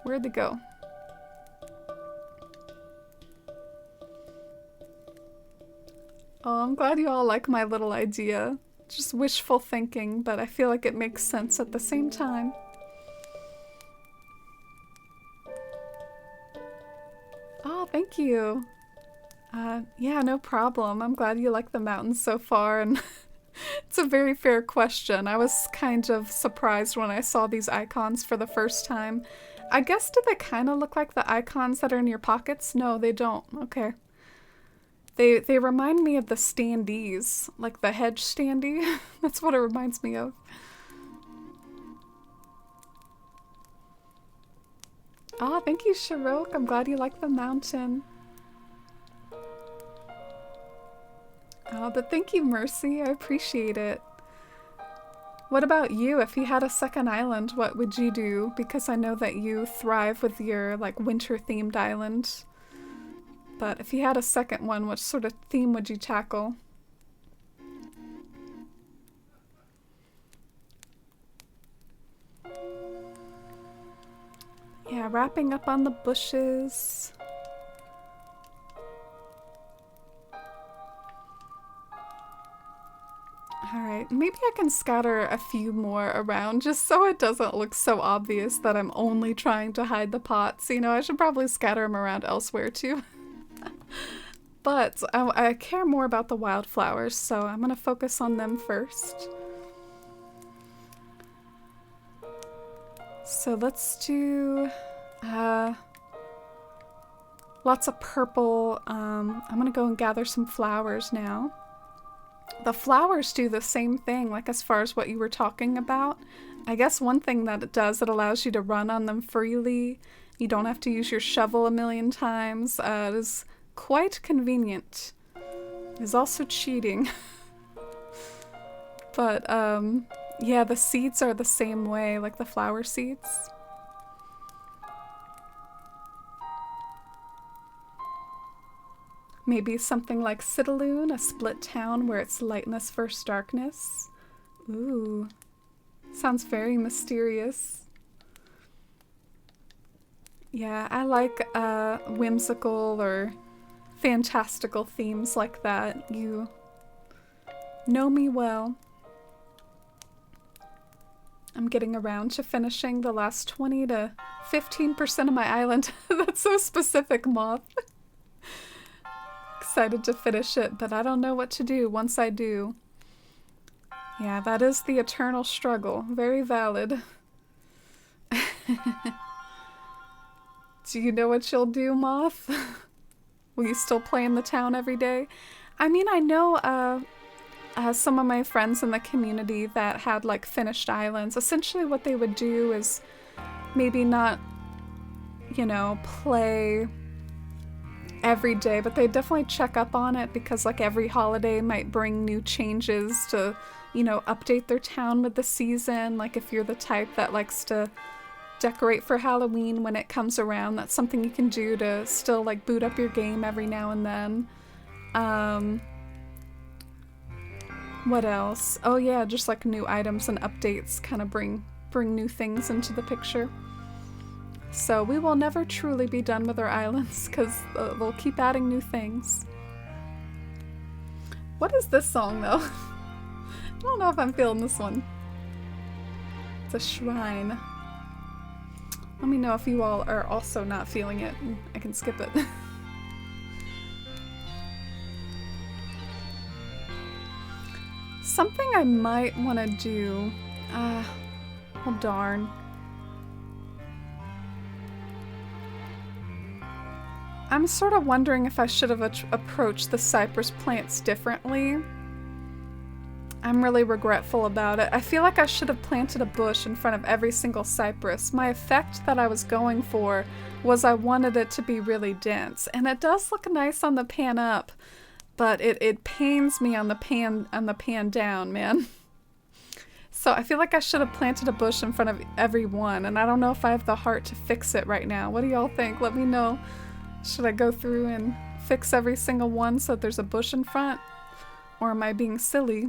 Where'd they go? Oh, I'm glad you all like my little idea. Just wishful thinking, but I feel like it makes sense at the same time. Oh, thank you. Yeah, no problem. I'm glad you like the mountains so far, and It's a very fair question. I was kind of surprised when I saw these icons for the first time. I guess, do they kind of look like the icons that are in your pockets? No, they don't. Okay. They remind me of the standees, like the hedge standee. That's what it reminds me of. Ah, thank you, Sharok. I'm glad you like the mountain. Oh, but thank you, Mercy. I appreciate it. What about you? If you had a second island, what would you do? Because I know that you thrive with your, like, winter-themed island. But if you had a second one, what sort of theme would you tackle? Yeah, wrapping up on the bushes. Alright, maybe I can scatter a few more around just so it doesn't look so obvious that I'm only trying to hide the pots. You know, I should probably scatter them around elsewhere too. But I care more about the wildflowers, so I'm gonna focus on them first. So let's do lots of purple. I'm gonna go and gather some flowers now. The flowers do the same thing, like as far as what you were talking about. I guess one thing that it does, it allows you to run on them freely. You don't have to use your shovel a million times. It is quite convenient. It is also cheating. But, yeah, the seeds are the same way, like the flower seeds. Maybe something like Citaloon, a split town where it's lightness versus darkness. Ooh, sounds very mysterious. Yeah, I like whimsical or fantastical themes like that. You know me well. I'm getting around to finishing the last 20 to 15% of my island. That's so specific, Moth. Excited to finish it, but I don't know what to do once I do. Yeah, that is the eternal struggle. Very valid. Do you know what you'll do, Moth? Will you still play in the town every day? I mean, I know some of my friends in the community that had like finished islands. Essentially what they would do is maybe not, you know, play every day, but they definitely check up on it because like every holiday might bring new changes to, you know, update their town with the season. Like if you're the type that likes to decorate for Halloween when it comes around, that's something you can do to still like boot up your game every now and then. What else? Oh yeah, just like new items and updates kind of bring new things into the picture. So we will never truly be done with our islands because we'll keep adding new things. What is this song though? I don't know if I'm feeling this one. It's a shrine. Let me know if you all are also not feeling it. I can skip it. Something I might want to do. Oh darn. I'm sort of wondering if I should have approached the cypress plants differently. I'm really regretful about it. I feel like I should have planted a bush in front of every single cypress. My effect that I was going for was I wanted it to be really dense. And it does look nice on the pan up, but it pains me on the pan down, man. So I feel like I should have planted a bush in front of every one, and I don't know if I have the heart to fix it right now. What do y'all think? Let me know. Should I go through and fix every single one so that there's a bush in front? Or am I being silly?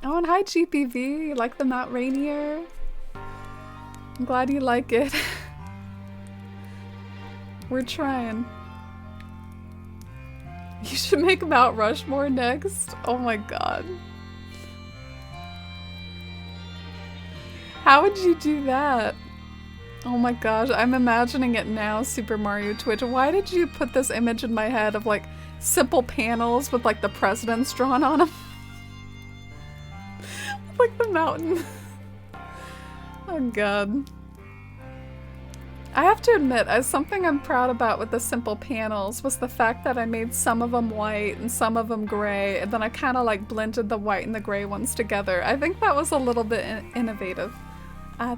Oh, and hi GPV, you like the Mount Rainier? I'm glad you like it. We're trying. You should make Mount Rushmore next. Oh my god. How would you do that? Oh my gosh, I'm imagining it now, Super Mario Twitch. Why did you put this image in my head of like simple panels with like the presidents drawn on them? Like the mountain. Oh god. I have to admit, as something I'm proud about with the simple panels was the fact that I made some of them white and some of them gray, and then I kind of like blended the white and the gray ones together. I think that was a little bit innovative.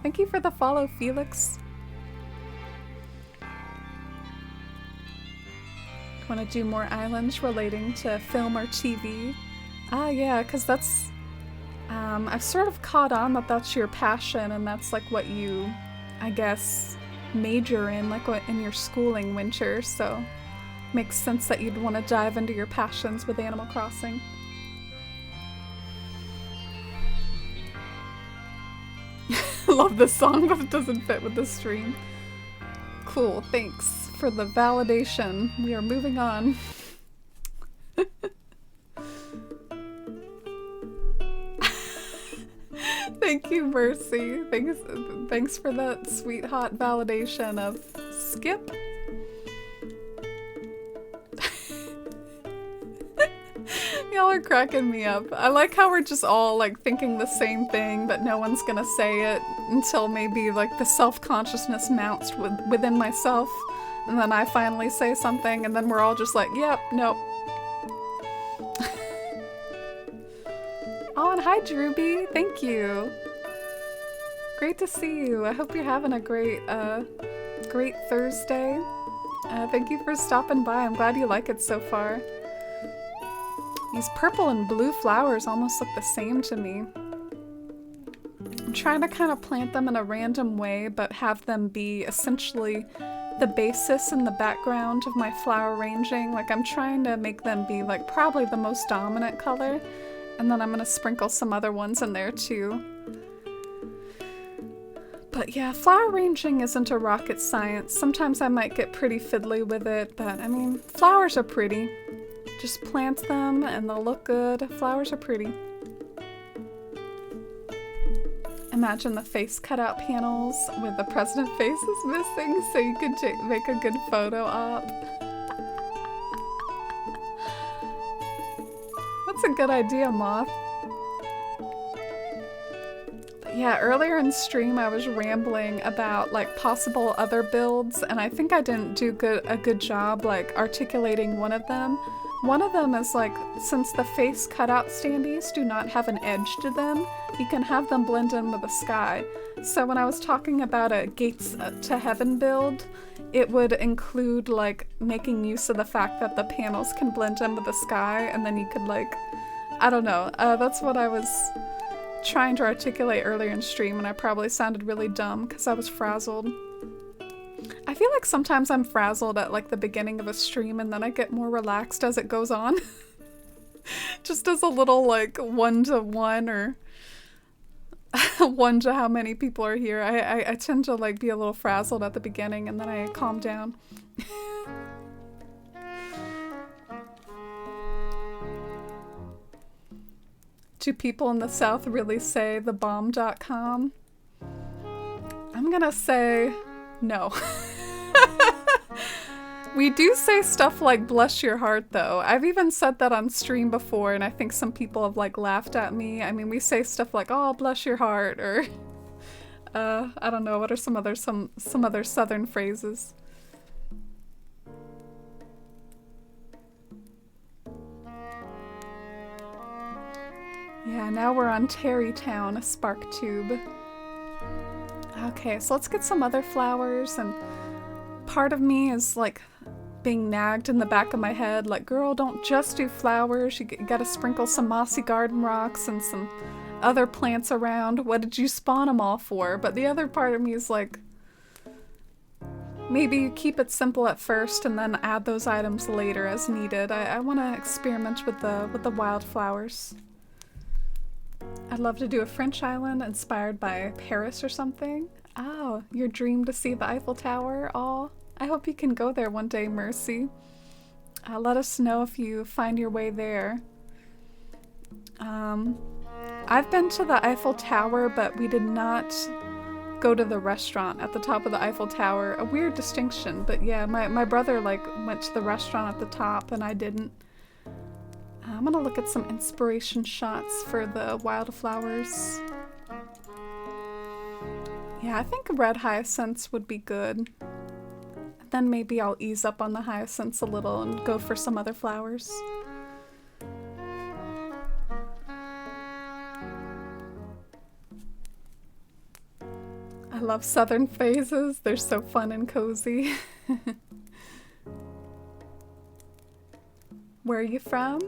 Thank you for the follow, Felix. Want to do more islands relating to film or TV? Yeah, because that's... I've sort of caught on that that's your passion and that's like what you, I guess, major in, like what in your schooling winter, so makes sense that you'd want to dive into your passions with Animal Crossing. Love this song, but it doesn't fit with the stream. Cool, thanks for the validation. We are moving on. Thank you, Mercy. Thanks for that sweet hot validation of skip. Y'all are cracking me up. I like how we're just all like thinking the same thing, but no one's gonna say it until maybe like the self-consciousness mounts within myself, and then I finally say something, and then we're all just like, yep, nope. Oh, and hi, Drewby. Thank you. Great to see you. I hope you're having a great Thursday. Thank you for stopping by. I'm glad you like it so far. These purple and blue flowers almost look the same to me. I'm trying to kind of plant them in a random way, but have them be essentially the basis and the background of my flower arranging. Like I'm trying to make them be like probably the most dominant color. And then I'm gonna sprinkle some other ones in there too. But yeah, flower arranging isn't a rocket science. Sometimes I might get pretty fiddly with it, but I mean, flowers are pretty. Just plant them and they'll look good. Flowers are pretty. Imagine the face cutout panels with the president faces missing so you could make a good photo op. That's a good idea, Moth. But yeah, earlier in stream I was rambling about like possible other builds, and I think I didn't do a good job like articulating one of them. One of them is like, since the face cutout standees do not have an edge to them, you can have them blend in with the sky. So when I was talking about a Gates to Heaven build, it would include like making use of the fact that the panels can blend in with the sky, and then you could like, I don't know, that's what I was trying to articulate earlier in stream, and I probably sounded really dumb because I was frazzled. I feel like sometimes I'm frazzled at like the beginning of a stream and then I get more relaxed as it goes on. Just as a little like 1-to-1 or 1 to how many people are here. I tend to like be a little frazzled at the beginning and then I calm down. Do people in the South really say thebomb.com? I'm gonna say no. We do say stuff like bless your heart though. I've even said that on stream before and I think some people have like laughed at me. I mean, we say stuff like, oh, bless your heart, or I don't know, what are some other southern phrases? Yeah, now we're on Terrytown, a spark tube. Okay, so let's get some other flowers, and part of me is like being nagged in the back of my head, like, girl, don't just do flowers, you gotta sprinkle some mossy garden rocks and some other plants around. What did you spawn them all for? But the other part of me is like, maybe you keep it simple at first and then add those items later as needed. I want to experiment with the wildflowers. I'd love to do a French island inspired by Paris or something. Oh, your dream to see the Eiffel Tower? Aw, I hope you can go there one day, Mercy. Let us know if you find your way there. I've been to the Eiffel Tower, but we did not go to the restaurant at the top of the Eiffel Tower. A weird distinction, but yeah, my brother like went to the restaurant at the top and I didn't. I'm gonna look at some inspiration shots for the wildflowers. Yeah, I think red hyacinths would be good. Then maybe I'll ease up on the hyacinths a little and go for some other flowers. I love southern phrases. They're so fun and cozy. Where are you from?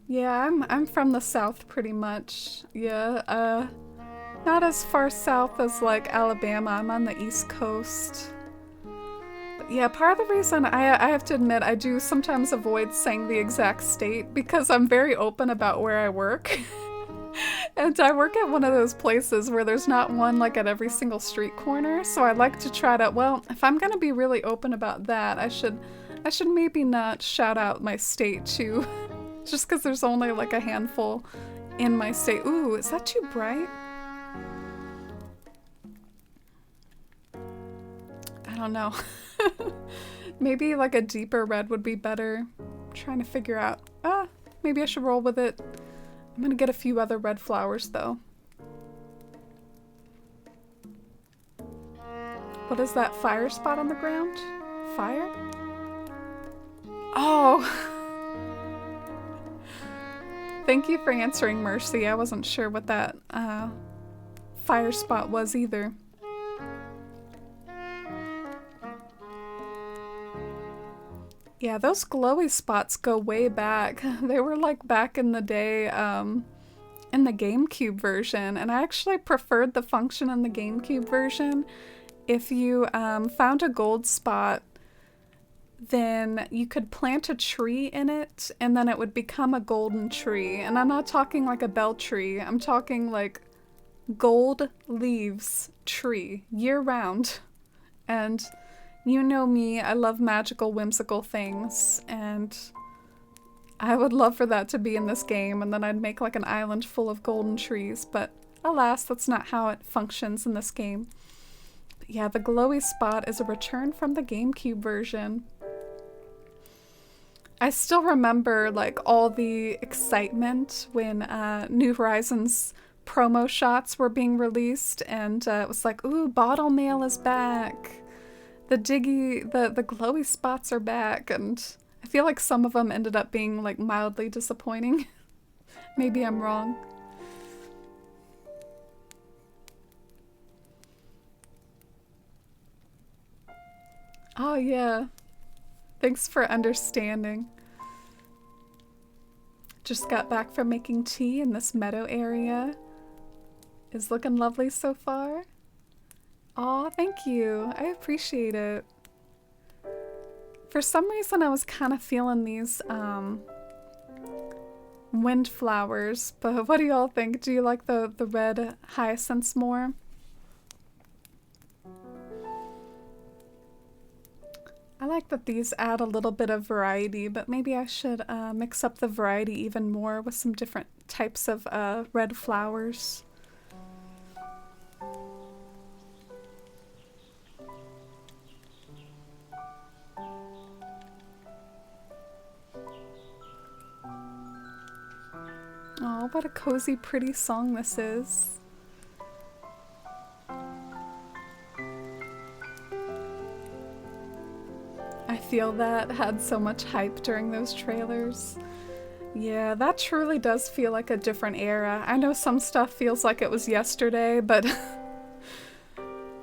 Yeah, I'm from the south pretty much. Yeah, not as far south as like Alabama. I'm on the East Coast. But yeah, part of the reason I have to admit I do sometimes avoid saying the exact state because I'm very open about where I work. And I work at one of those places where there's not one like at every single street corner. So I like to try to, well, if I'm gonna be really open about that, I should maybe not shout out my state too. Just because there's only like a handful in my state. Ooh, is that too bright? I don't know. Maybe like a deeper red would be better. I'm trying to figure out. Maybe I should roll with it. I'm gonna get a few other red flowers though. What is that fire spot on the ground? Fire? Oh! Thank you for answering, Mercy. I wasn't sure what that fire spot was either. Yeah, those glowy spots go way back. They were like back in the day in the GameCube version, and I actually preferred the function in the GameCube version. If you found a gold spot, then you could plant a tree in it and then it would become a golden tree. And I'm not talking like a bell tree, I'm talking like gold leaves tree year round. And you know me, I love magical, whimsical things, and I would love for that to be in this game, and then I'd make like an island full of golden trees, but alas, that's not how it functions in this game. But yeah, the glowy spot is a return from the GameCube version. I still remember like all the excitement when New Horizons promo shots were being released, and it was like, ooh, bottle mail is back. The glowy spots are back, and I feel like some of them ended up being like mildly disappointing. Maybe I'm wrong. Oh yeah. Thanks for understanding. Just got back from making tea in this meadow area. Is looking lovely so far. Aw, thank you. I appreciate it. For some reason I was kind of feeling these windflowers, but what do y'all think? Do you like the red hyacinths more? I like that these add a little bit of variety, but maybe I should mix up the variety even more with some different types of red flowers. Oh, what a cozy, pretty song this is. I feel that had so much hype during those trailers. Yeah, that truly does feel like a different era. I know some stuff feels like it was yesterday, but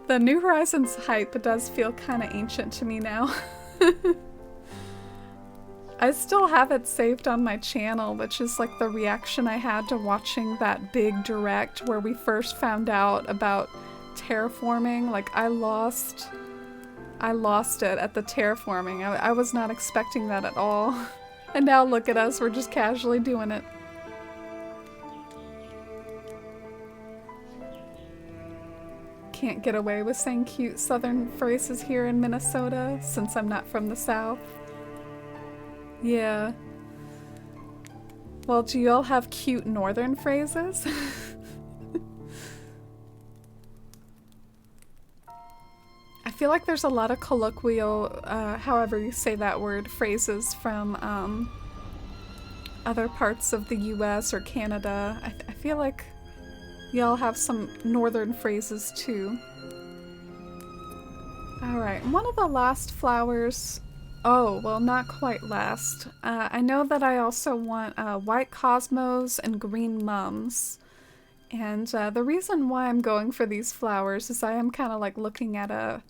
the New Horizons hype does feel kind of ancient to me now. I still have it saved on my channel, which is like the reaction I had to watching that big direct where we first found out about terraforming. Like I lost it at the terraforming. I was not expecting that at all. And now look at us, we're just casually doing it. Can't get away with saying cute southern phrases here in Minnesota since I'm not from the south. Yeah. Well, do you all have cute northern phrases? feel like there's a lot of colloquial, however you say that word, phrases from other parts of the US or Canada. I feel like y'all have some northern phrases too. Alright, one of the last flowers... Oh, well, not quite last. I know that I also want white cosmos and green mums. And the reason why I'm going for these flowers is I am kind of like looking at a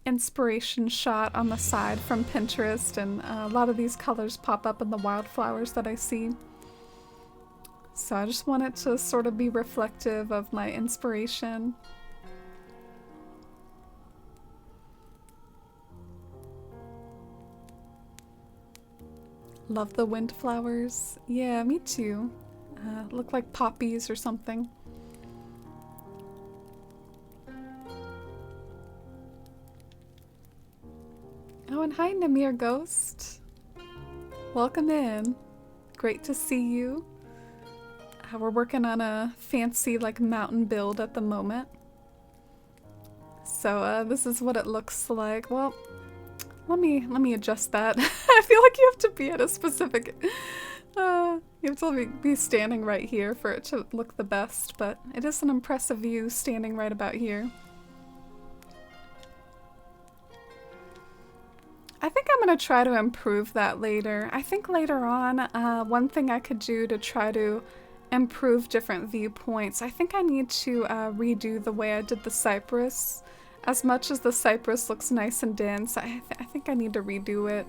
inspiration shot on the side from Pinterest, and a lot of these colors pop up in the wildflowers that I see. So I just want it to sort of be reflective of my inspiration. Love the windflowers. Yeah, me too. Look like poppies or something. Oh, and hi, Namir Ghost. Welcome in. Great to see you. We're working on a fancy, like, mountain build at the moment. So, this is what it looks like. Well, let me adjust that. I feel like you have to be at a specific... you have to be standing right here for it to look the best, but it is an impressive view standing right about here. I think I'm going to try to improve that later. I think later on, one thing I could do to try to improve different viewpoints, I think I need to redo the way I did the cypress. As much as the cypress looks nice and dense, I think I need to redo it.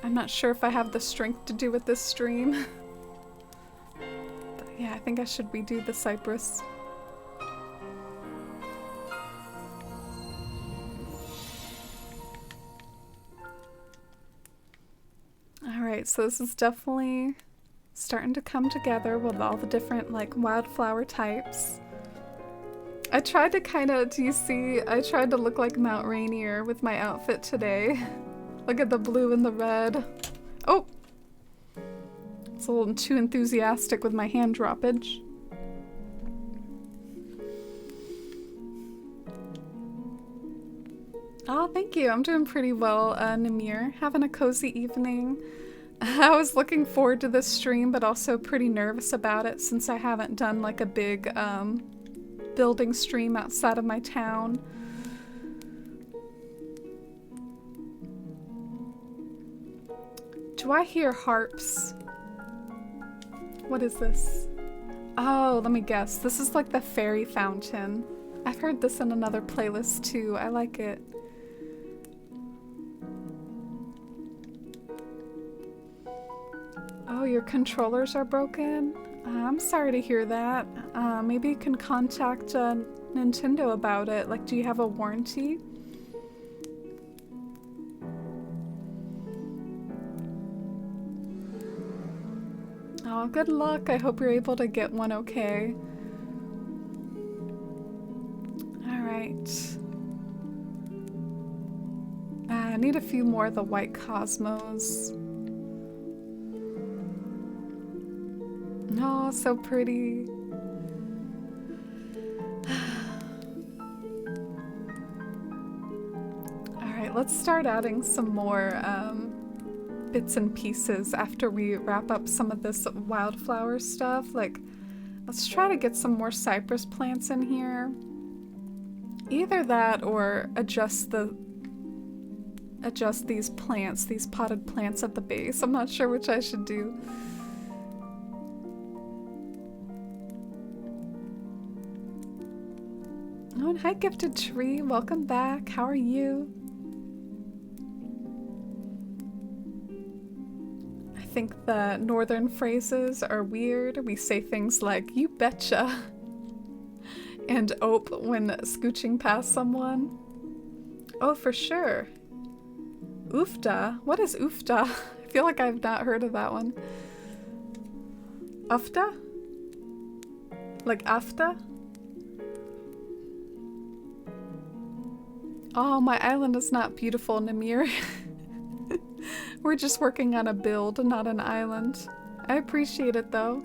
I'm not sure if I have the strength to do it this stream. But yeah, I think I should redo the cypress. Alright, so this is definitely starting to come together with all the different, like, wildflower types. I tried to kind of, do you see, I tried to look like Mount Rainier with my outfit today. Look at the blue and the red. Oh! It's a little too enthusiastic with my hand droppage. Oh, thank you. I'm doing pretty well, Namir. Having a cozy evening. I was looking forward to this stream, but also pretty nervous about it since I haven't done like a big building stream outside of my town. Do I hear harps? What is this? Oh, let me guess. This is like the fairy fountain. I've heard this in another playlist too. I like it. Oh, your controllers are broken? I'm sorry to hear that. Maybe you can contact Nintendo about it. Like, do you have a warranty? Oh, good luck. I hope you're able to get one okay. Alright. I need a few more of the white cosmos. Oh, so pretty. Alright, let's start adding some more bits and pieces after we wrap up some of this wildflower stuff. Like, let's try to get some more cypress plants in here. Either that or adjust these plants, these potted plants at the base. I'm not sure which I should do. Oh, and hi, Gifted Tree. Welcome back. How are you? I think the northern phrases are weird. We say things like, you betcha, and ope when scooching past someone. Oh, for sure. Oofda? What is oofda? I feel like I've not heard of that one. Ufta? Like afta? Oh, my island is not beautiful, Namir. We're just working on a build, not an island. I appreciate it, though.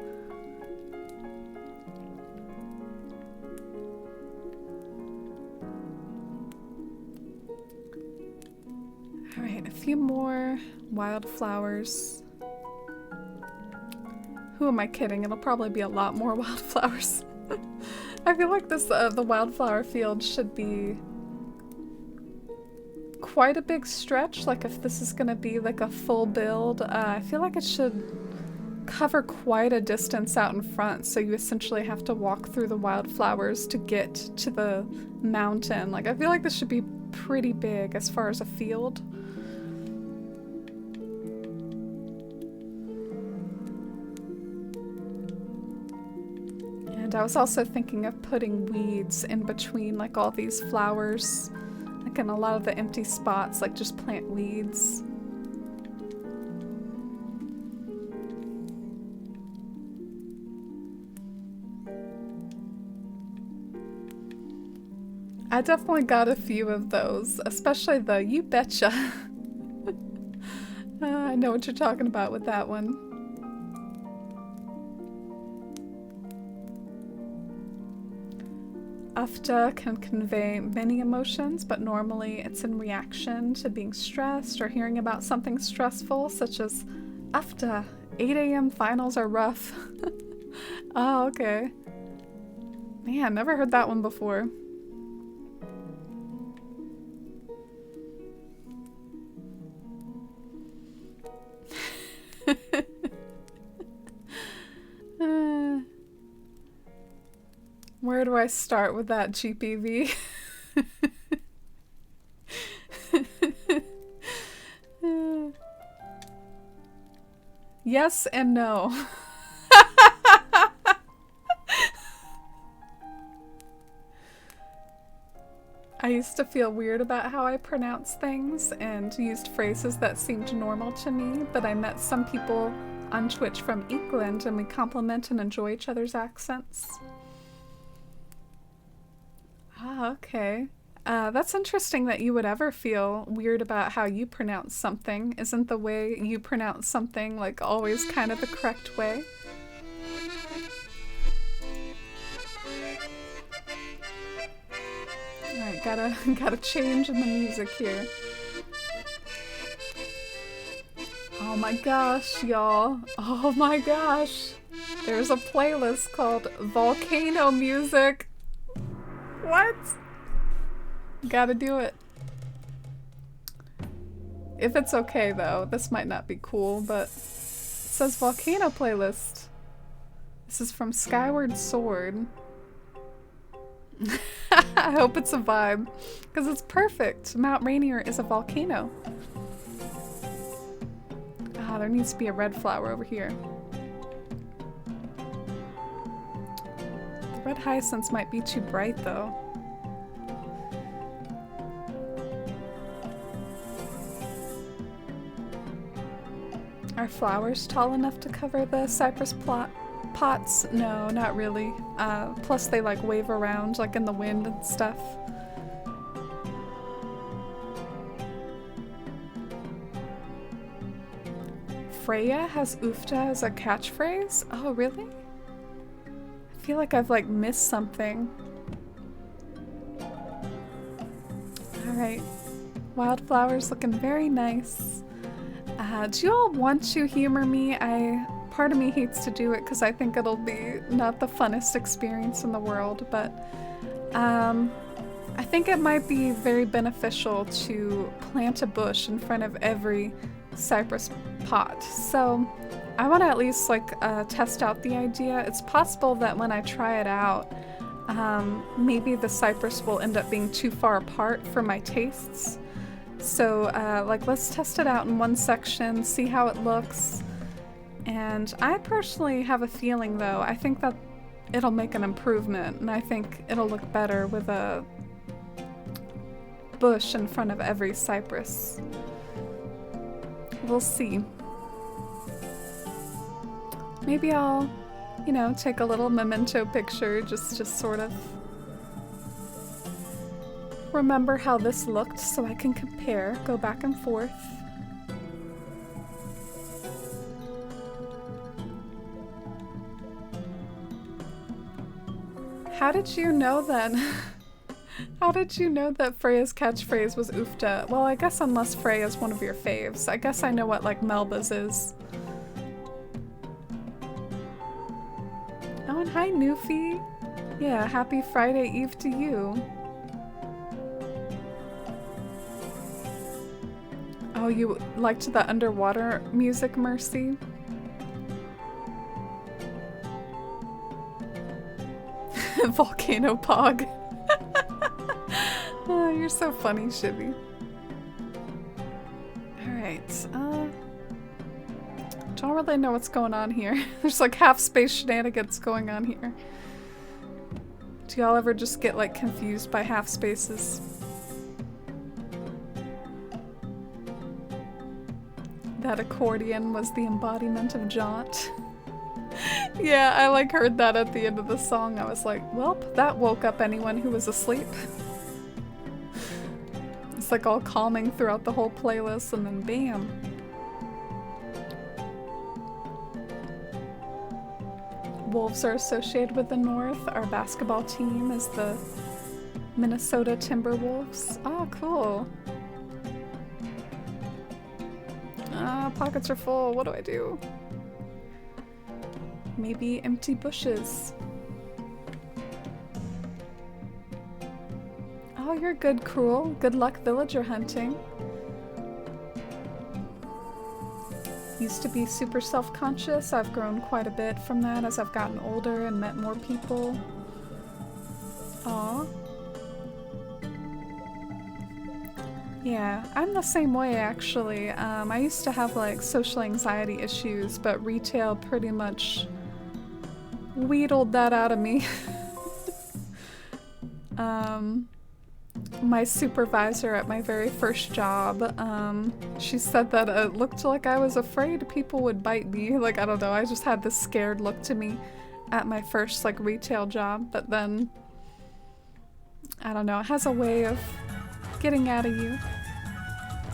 Alright, a few more wildflowers. Who am I kidding? It'll probably be a lot more wildflowers. I feel like this the wildflower field should be quite a big stretch. Like if this is gonna be like a full build, I feel like it should cover quite a distance out in front, so you essentially have to walk through the wildflowers to get to the mountain. Like I feel like this should be pretty big as far as a field. And I was also thinking of putting weeds in between like all these flowers, like in a lot of the empty spots, like just plant weeds. I definitely got a few of those, especially the "you betcha." I know what you're talking about with that one. After can convey many emotions, but normally it's in reaction to being stressed or hearing about something stressful, such as after 8 a.m. finals are rough. Oh, okay. Man, never heard that one before. Where do I start with that GPV? Yes and no. I used to feel weird about how I pronounce things and used phrases that seemed normal to me, but I met some people on Twitch from England and we compliment and enjoy each other's accents. Ah, okay. That's interesting that you would ever feel weird about how you pronounce something. Isn't the way you pronounce something like always kind of the correct way? Alright, gotta change in the music here. Oh my gosh, y'all. Oh my gosh. There's a playlist called Volcano Music. What? Gotta do it. If it's okay though, this might not be cool, but it says Volcano Playlist. This is from Skyward Sword. I hope it's a vibe, because it's perfect. Mount Rainier is a volcano. Ah, there needs to be a red flower over here. The red hyacinths might be too bright though. Are flowers tall enough to cover the cypress pots? No, not really. Plus they like wave around like in the wind and stuff. Freya has oofta as a catchphrase? Oh, really? I feel like I've like missed something. Alright. Wildflowers looking very nice. Do you all want to humor me? Part of me hates to do it because I think it'll be not the funnest experience in the world, but I think it might be very beneficial to plant a bush in front of every cypress pot. So I want to at least like test out the idea. It's possible that when I try it out, maybe the cypress will end up being too far apart for my tastes. So like let's test it out in one section, see how it looks. And I personally have a feeling though, I think that it'll make an improvement, and I think it'll look better with a bush in front of every cypress. We'll see. Maybe I'll, you know, take a little memento picture just to sort of remember how this looked so I can compare, go back and forth. How did you know then? How did you know that Freya's catchphrase was oofta? Well, I guess unless Freya's one of your faves. I guess I know what, like, Melba's is. Oh, and hi, Newfie. Yeah, happy Friday Eve to you. Oh, you liked the underwater music, Mercy? Volcano Pog. Oh, you're so funny, Shibby. Alright, don't really know what's going on here. There's like half space shenanigans going on here. Do y'all ever just get like confused by half spaces? That accordion was the embodiment of jaunt. Yeah, I like heard that at the end of the song. I was like, well, that woke up anyone who was asleep. It's like all calming throughout the whole playlist and then bam. Wolves are associated with the North. Our basketball team is the Minnesota Timberwolves. Oh, cool. Pockets are full. What do I do? Maybe empty bushes. Oh, you're good, Cruel. Good luck villager hunting. Used to be super self-conscious. I've grown quite a bit from that as I've gotten older and met more people. Aw. Yeah, I'm the same way actually. I used to have like social anxiety issues, but retail pretty much wheedled that out of me. My supervisor at my very first job, she said that it looked like I was afraid people would bite me. Like, I don't know, I just had this scared look to me at my first like retail job, but then, I don't know, it has a way of getting out of you.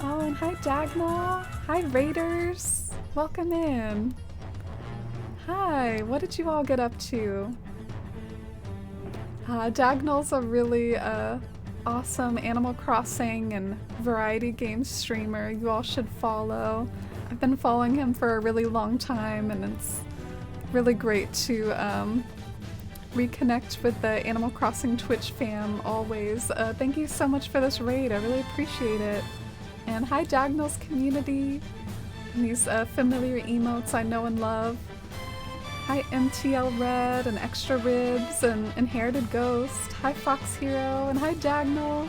Oh, and hi Dagnall! Hi Raiders! Welcome in! Hi, what did you all get up to? Dagnall's a really awesome Animal Crossing and variety game streamer you all should follow. I've been following him for a really long time and it's really great to reconnect with the Animal Crossing Twitch fam always. Thank you so much for this raid, I really appreciate it. And hi Dagnall's community and these familiar emotes I know and love. Hi MTL Red and Extra Ribs and Inherited Ghost. Hi Fox Hero and hi Dagnall.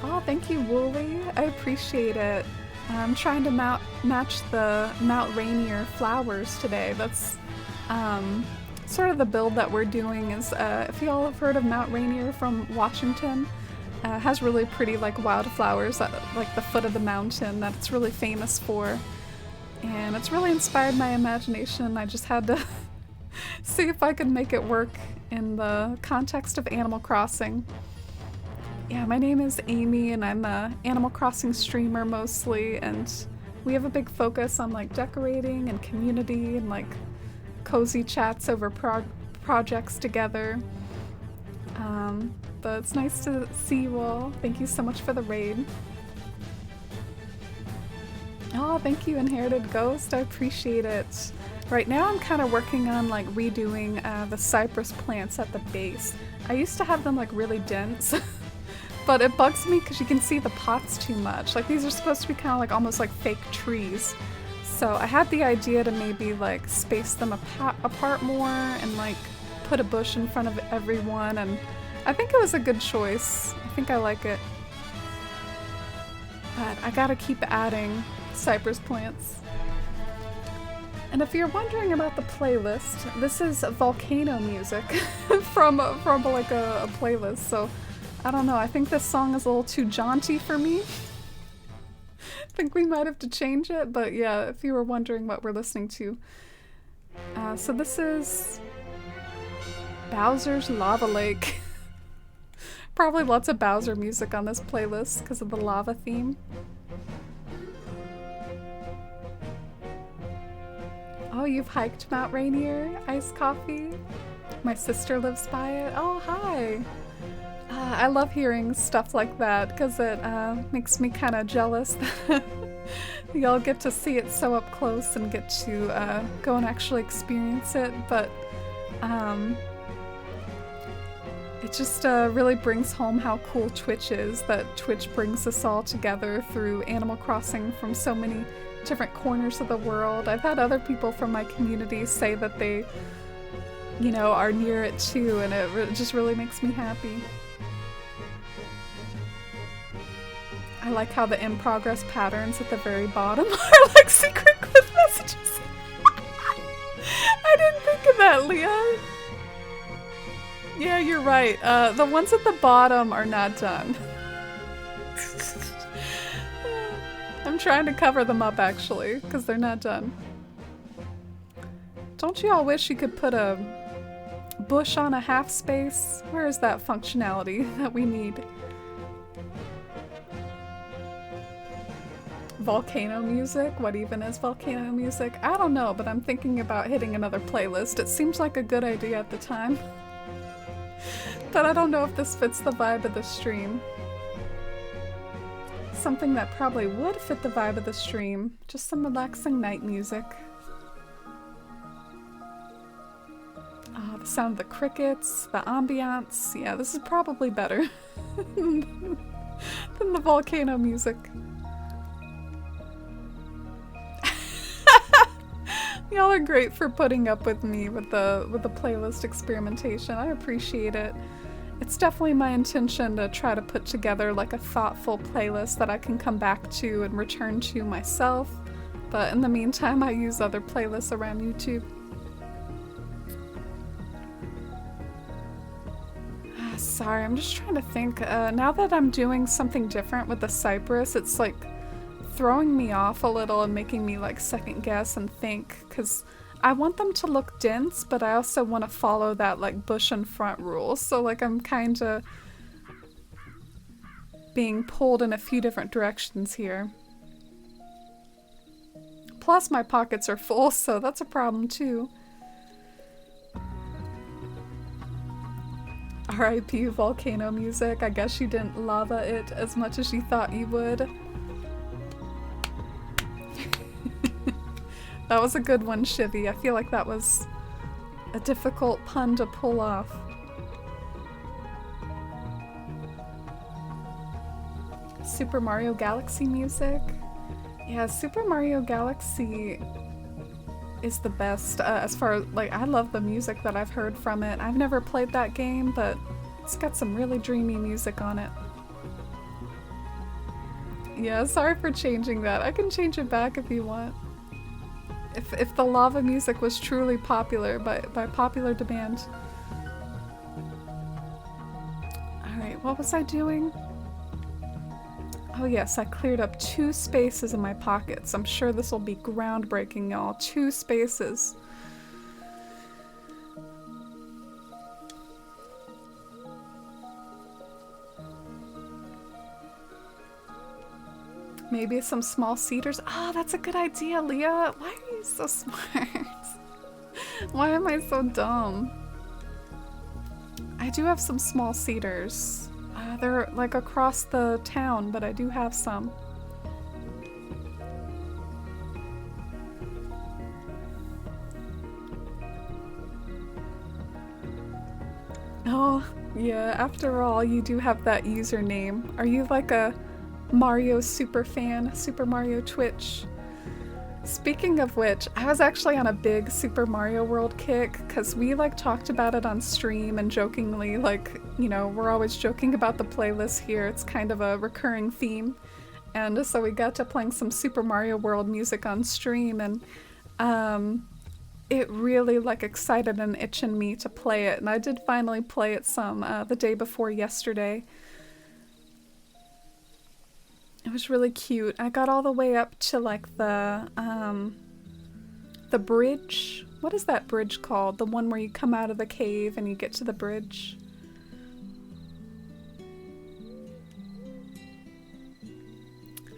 Oh, thank you Wooly. I appreciate it. I'm trying to match the Mount Rainier flowers today. That's sort of the build that we're doing is, if you all have heard of Mount Rainier from Washington, has really pretty like wildflowers at like the foot of the mountain that it's really famous for. And it's really inspired my imagination. I just had to see if I could make it work in the context of Animal Crossing. Yeah, my name is Amy and I'm a Animal Crossing streamer mostly, and we have a big focus on like decorating and community and like cozy chats over projects together. But it's nice to see you all. Thank you so much for the raid. Oh, thank you, Inherited Ghost. I appreciate it. Right now I'm kind of working on like redoing the cypress plants at the base. I used to have them like really dense, but it bugs me because you can see the pots too much. Like these are supposed to be kind of like almost like fake trees. So I had the idea to maybe like space them apart more and like put a bush in front of everyone, and I think it was a good choice. I think I like it. But I gotta keep adding cypress plants. And if you're wondering about the playlist, this is volcano music from like a playlist, so I don't know, I think this song is a little too jaunty for me. I think we might have to change it, but yeah, if you were wondering what we're listening to. So this is Bowser's Lava Lake. Probably lots of Bowser music on this playlist because of the lava theme. Oh, you've hiked Mount Rainier? Iced coffee? my sister lives by it. Oh, hi. I love hearing stuff like that because it makes me kind of jealous that y'all get to see it so up close and get to go and actually experience it. But it just really brings home how cool Twitch is, that Twitch brings us all together through Animal Crossing from so many different corners of the world. I've had other people from my community say that they, you know, are near it too, and it just really makes me happy. I like how the in progress patterns at the very bottom are like secret clip messages. I didn't think of that, Leah. Yeah, you're right. The ones at the bottom are not done. I'm trying to cover them up actually, because they're not done. Don't you all wish you could put a bush on a half space? Where is that functionality that we need? Volcano music? What even is volcano music? I don't know, but I'm thinking about hitting another playlist. It seems like a good idea at the time. But I don't know if this fits the vibe of the stream. Something that probably would fit the vibe of the stream. Just some relaxing night music. Oh, the sound of the crickets, the ambiance. Yeah, this is probably better than the volcano music. Y'all are great for putting up with me with the playlist experimentation. I appreciate it. It's definitely my intention to try to put together like a thoughtful playlist that I can come back to and return to myself. But in the meantime, I use other playlists around YouTube. Sorry, I'm just trying to think. Now that I'm doing something different with the cypress, it's like throwing me off a little and making me like second guess and think, because I want them to look dense, but I also want to follow that like bush and front rule. So like I'm kind of being pulled in a few different directions here. Plus my pockets are full, so that's a problem too. R.I.P. volcano music. I guess you didn't lava it as much as you thought you would. That was a good one, Shivy. I feel like that was a difficult pun to pull off. Super Mario Galaxy music? Yeah, Super Mario Galaxy is the best as far as, like, I love the music that I've heard from it. I've never played that game, but it's got some really dreamy music on it. Yeah, sorry for changing that. I can change it back if you want. If the lava music was truly popular by popular demand. Alright, what was I doing? Oh yes, I cleared up 2 spaces in my pockets. I'm sure this will be groundbreaking, y'all. 2 spaces. Maybe some small cedars. Oh, that's a good idea, Leah. Why are you so smart? Why am I so dumb? I do have some small cedars. They're like across the town, but I do have some. Oh, yeah, after all, you do have that username. Are you like a Mario super fan? Super Mario Twitch? Speaking of which, I was actually on a big Super Mario World kick because we like talked about it on stream and jokingly, like, you know, we're always joking about the playlist here. It's kind of a recurring theme. And so we got to playing some Super Mario World music on stream, and it really like excited and itching me to play it. And I did finally play it some the day before yesterday. It was really cute. I got all the way up to like the bridge. What is that bridge called? The one where you come out of the cave and you get to the bridge.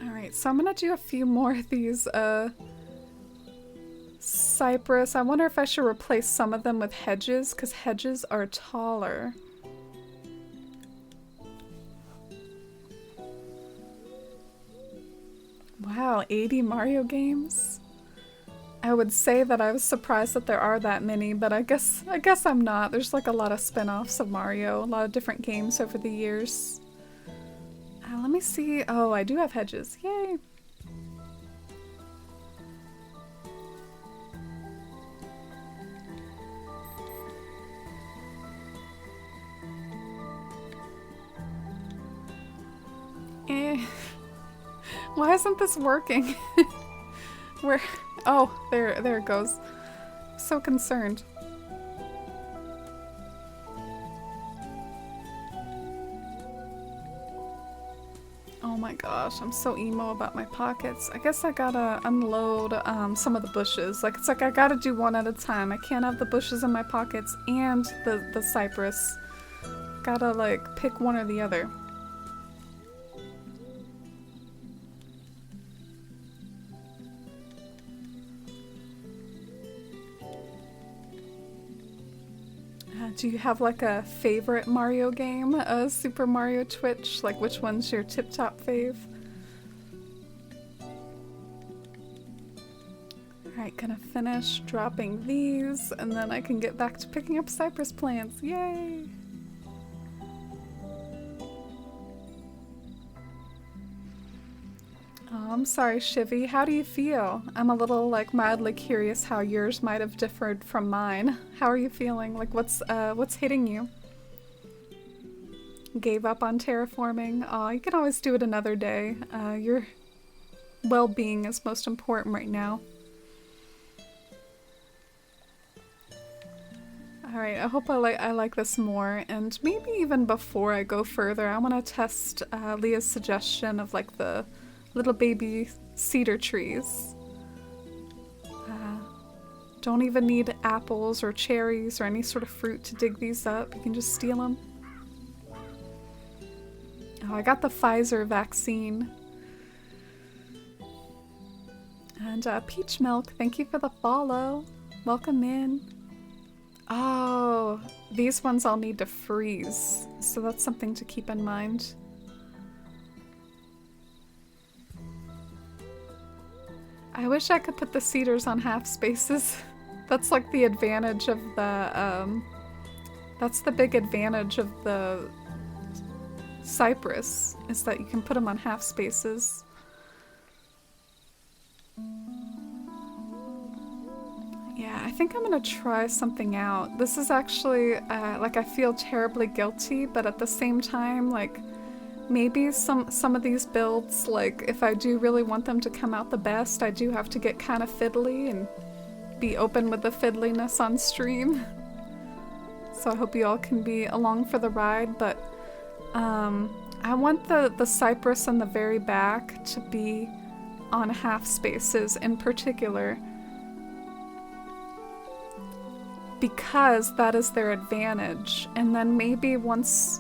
Alright, so I'm gonna do a few more of these cypress. I wonder if I should replace some of them with hedges, because hedges are taller. Wow, 80 Mario games? I would say that I was surprised that there are that many, but I guess I'm not. There's like a lot of spin-offs of Mario, a lot of different games over the years. Let me see. Oh, I do have hedges. Yay! Why isn't this working? Where? Oh, there it goes. So concerned. Oh my gosh, I'm so emo about my pockets. I guess I gotta unload some of the bushes. Like, it's like I gotta do one at a time. I can't have the bushes in my pockets and the cypress. Gotta like pick one or the other. Do you have like a favorite Mario game? Super Mario Twitch? Like, which one's your tip-top fave? Alright, gonna finish dropping these, and then I can get back to picking up cypress plants. Yay! Oh, I'm sorry, Shivy. How do you feel? I'm a little, like, mildly curious how yours might have differed from mine. How are you feeling? Like, what's hitting you? Gave up on terraforming? Aw, you can always do it another day. Your well-being is most important right now. Alright, I hope I like this more, and maybe even before I go further, I want to test Leah's suggestion of, like, the little baby cedar trees. Don't even need apples or cherries or any sort of fruit to dig these up. You can just steal them. Oh, I got the Pfizer vaccine. And Peach Milk, thank you for the follow. Welcome in. Oh, these ones I'll need to freeze, so that's something to keep in mind. I wish I could put the cedars on half spaces. That's like the advantage of the, that's the big advantage of the cypress, is that you can put them on half spaces. Yeah, I think I'm gonna try something out. This is actually, like, I feel terribly guilty, but at the same time, like, maybe some of these builds, like, if I do really want them to come out the best, I do have to get kind of fiddly and be open with the fiddliness on stream. So I hope you all can be along for the ride, but I want the cypress in the very back to be on half spaces in particular, because that is their advantage. And then maybe once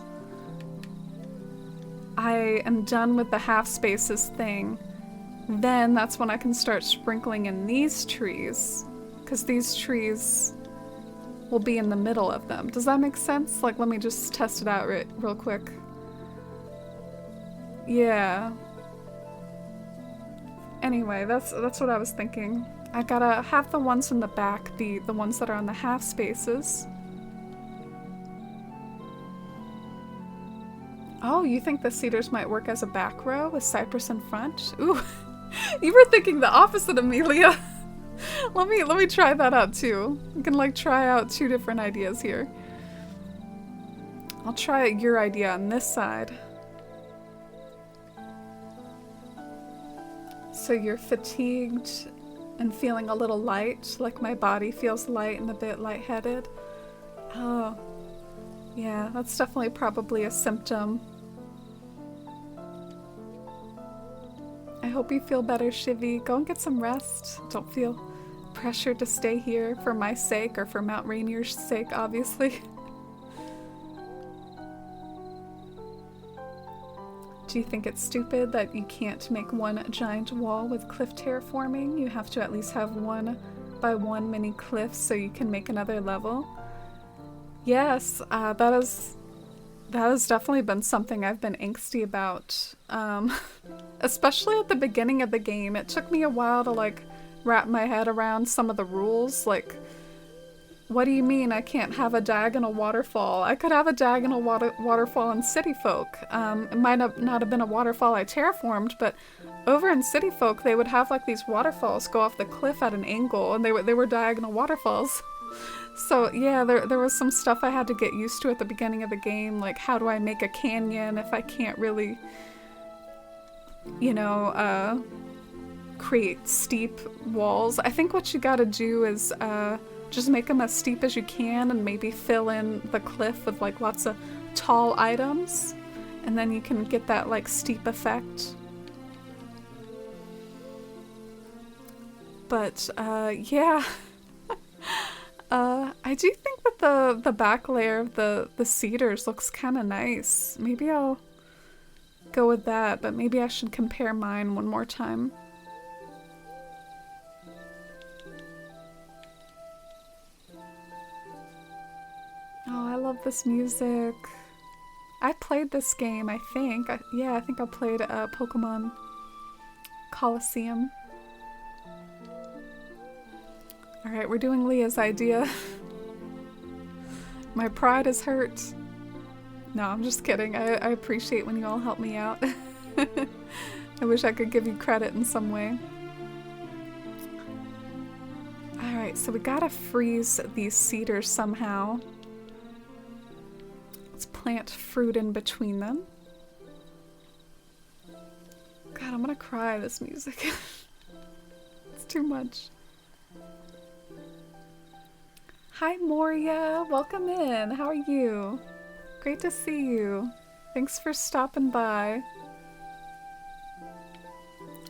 I am done with the half spaces thing, then that's when I can start sprinkling in these trees, because these trees will be in the middle of them. Does that make sense? Like, let me just test it out real quick. Yeah. Anyway, that's what I was thinking. I gotta have the ones in the back be the ones that are on the half spaces. Oh, you think the cedars might work as a back row with cypress in front? Ooh, you were thinking the opposite, Amelia. Let me try that out too. We can like try out two different ideas here. I'll try your idea on this side. So you're fatigued and feeling a little light, like my body feels light and a bit lightheaded. Oh, yeah, that's definitely probably a symptom. I hope you feel better, Shivy. Go and get some rest. Don't feel pressured to stay here for my sake or for Mount Rainier's sake, obviously. Do you think it's stupid that you can't make one giant wall with cliff terraforming? You have to at least have one by one mini cliff so you can make another level. Yes, that has definitely been something I've been angsty about. Especially at the beginning of the game. It took me a while to like wrap my head around some of the rules. Like, what do you mean I can't have a diagonal waterfall? I could have a diagonal waterfall in City Folk. It might not have been a waterfall I terraformed, but over in City Folk they would have like these waterfalls go off the cliff at an angle, and they were diagonal waterfalls. So yeah, there was some stuff I had to get used to at the beginning of the game, like how do I make a canyon if I can't really, you know, create steep walls. I think what you gotta do is just make them as steep as you can and maybe fill in the cliff with like lots of tall items, and then you can get that like steep effect. But yeah. I do think that the back layer of the cedars looks kind of nice. Maybe I'll go with that, but maybe I should compare mine one more time. Oh, I love this music. I played this game, I think. Yeah, I think I played Pokemon Coliseum. Alright, we're doing Leah's idea. My pride is hurt. No, I'm just kidding. I appreciate when you all help me out. I wish I could give you credit in some way. Alright, so we gotta freeze these cedars somehow. Let's plant fruit in between them. God, I'm gonna cry, this music. It's too much. Hi Moria, welcome in. How are you? Great to see you. Thanks for stopping by.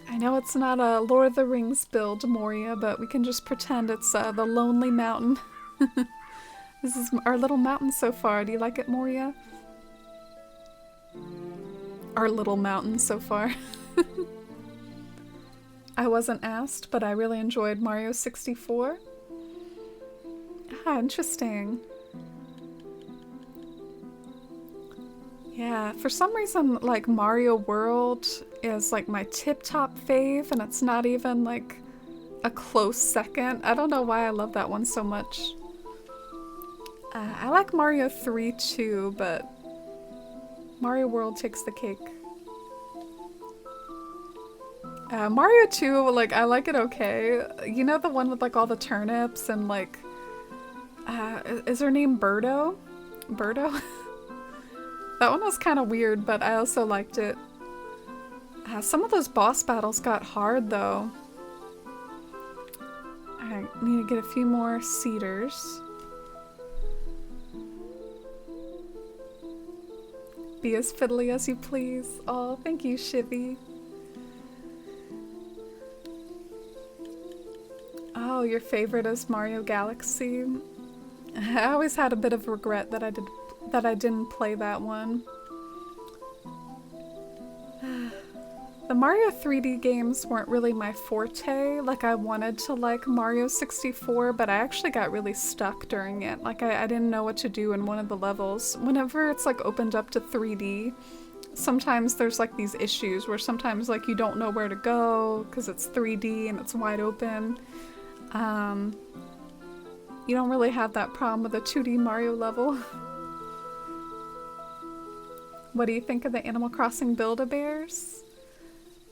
I know it's not a Lord of the Rings build, Moria, but we can just pretend it's the Lonely Mountain. This is our little mountain so far. Do you like it, Moria? Our little mountain so far. I wasn't asked, but I really enjoyed Mario 64. Ah, interesting. Yeah, for some reason, like, Mario World is, like, my tip-top fave, and it's not even, like, a close second. I don't know why I love that one so much. I like Mario 3 too, but Mario World takes the cake. Mario 2, like, I like it okay. You know the one with, like, all the turnips and, like, is her name Birdo? Birdo? That one was kind of weird, but I also liked it. Some of those boss battles got hard, though. Alright, need to get a few more cedars. Be as fiddly as you please. Oh, thank you, Shivy. Oh, your favorite is Mario Galaxy? I always had a bit of regret that I didn't play that one. The Mario 3D games weren't really my forte. Like, I wanted to like Mario 64, but I actually got really stuck during it. Like, I didn't know what to do in one of the levels. Whenever it's like opened up to 3D, sometimes there's like these issues where sometimes like you don't know where to go because it's 3D and it's wide open. You don't really have that problem with a 2D Mario level. What do you think of the Animal Crossing Build-A-Bears?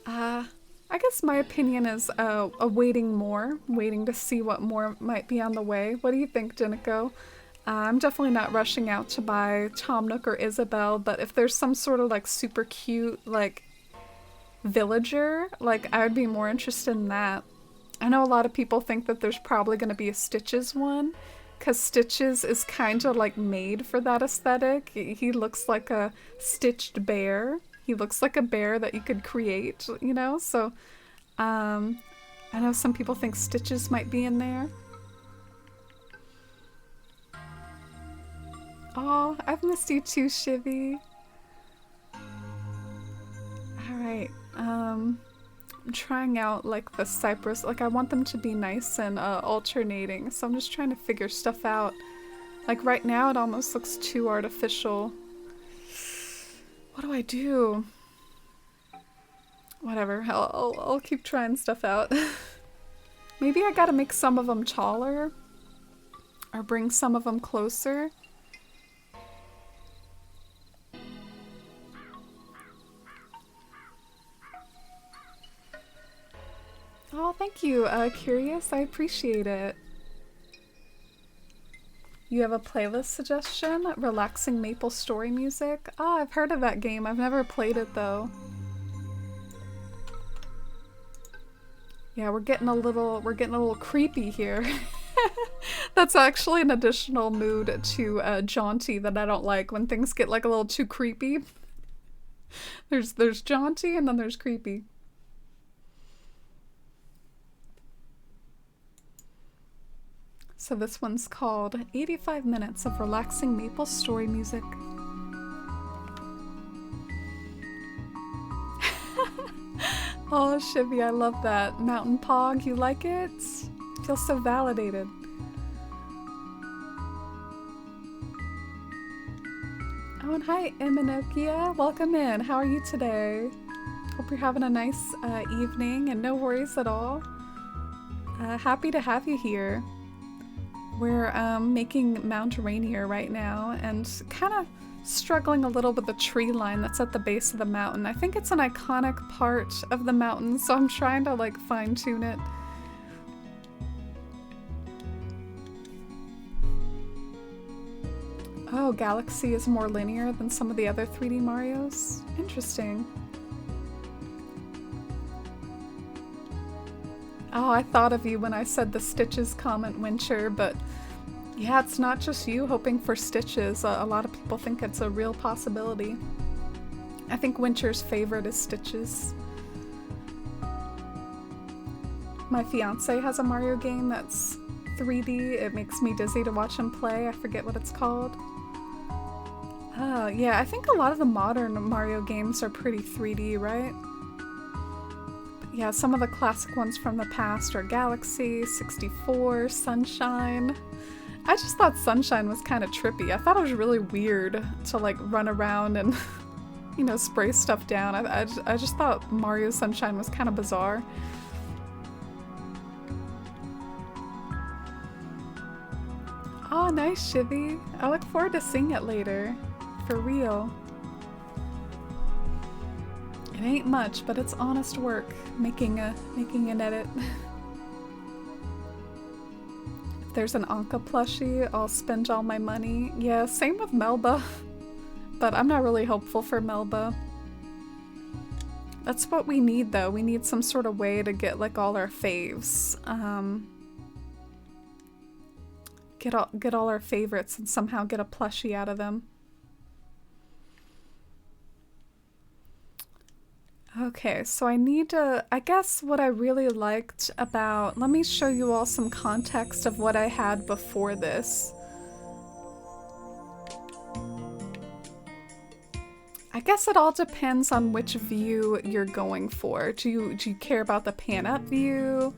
I guess my opinion is waiting to see what more might be on the way. What do you think, Dinico? I'm definitely not rushing out to buy Tom Nook or Isabelle, but if there's some sort of like super cute like villager, like I would be more interested in that. I know a lot of people think that there's probably going to be a Stitches one, because Stitches is kind of like made for that aesthetic. He looks like a stitched bear. He looks like a bear that you could create, you know? So, I know some people think Stitches might be in there. Oh, I've missed you too, Shivy. Alright, trying out like the cypress. Like I want them to be nice and alternating. So I'm just trying to figure stuff out. Like right now it almost looks too artificial. What do I do? Whatever, I'll keep trying stuff out. Maybe I gotta make some of them taller. Or bring some of them closer. Oh, thank you, Curious. I appreciate it. You have a playlist suggestion? Relaxing maple story music? Ah, I've heard of that game. I've never played it though. Yeah, we're getting a little creepy here. That's actually an additional mood to jaunty that I don't like when things get like a little too creepy. There's jaunty and then there's creepy. So this one's called 85 Minutes of Relaxing Maple Story Music. Oh, Shivy, I love that. Mountain Pog, you like it? I feel so validated. Oh, and hi, Iminokia. Welcome in. How are you today? Hope you're having a nice evening and no worries at all. Happy to have you here. We're making Mount Rainier right now and kind of struggling a little with the tree line that's at the base of the mountain. I think it's an iconic part of the mountain, so I'm trying to like fine-tune it. Oh, Galaxy is more linear than some of the other 3D Marios? Interesting. Oh, I thought of you when I said the Stitches comment, Wincher, but yeah, it's not just you hoping for Stitches. A lot of people think it's a real possibility. I think Wincher's favorite is Stitches. My fiance has a Mario game that's 3D. It makes me dizzy to watch him play. I forget what it's called. Yeah, I think a lot of the modern Mario games are pretty 3D, right? Yeah, some of the classic ones from the past are Galaxy, 64, Sunshine. I just thought Sunshine was kind of trippy. I thought it was really weird to like run around and, you know, spray stuff down. I just thought Mario Sunshine was kind of bizarre. Oh, nice, Shivy. I look forward to seeing it later. For real. It ain't much, but it's honest work making an edit. If there's an Anka plushie, I'll spend all my money. Yeah, same with Melba. But I'm not really hopeful for Melba. That's what we need though. We need some sort of way to get like all our faves. Get all our favorites and somehow get a plushie out of them. Okay, so I need to, I guess what I really liked about, let me show you all some context of what I had before this. I guess it all depends on which view you're going for. Do you care about the pan up view?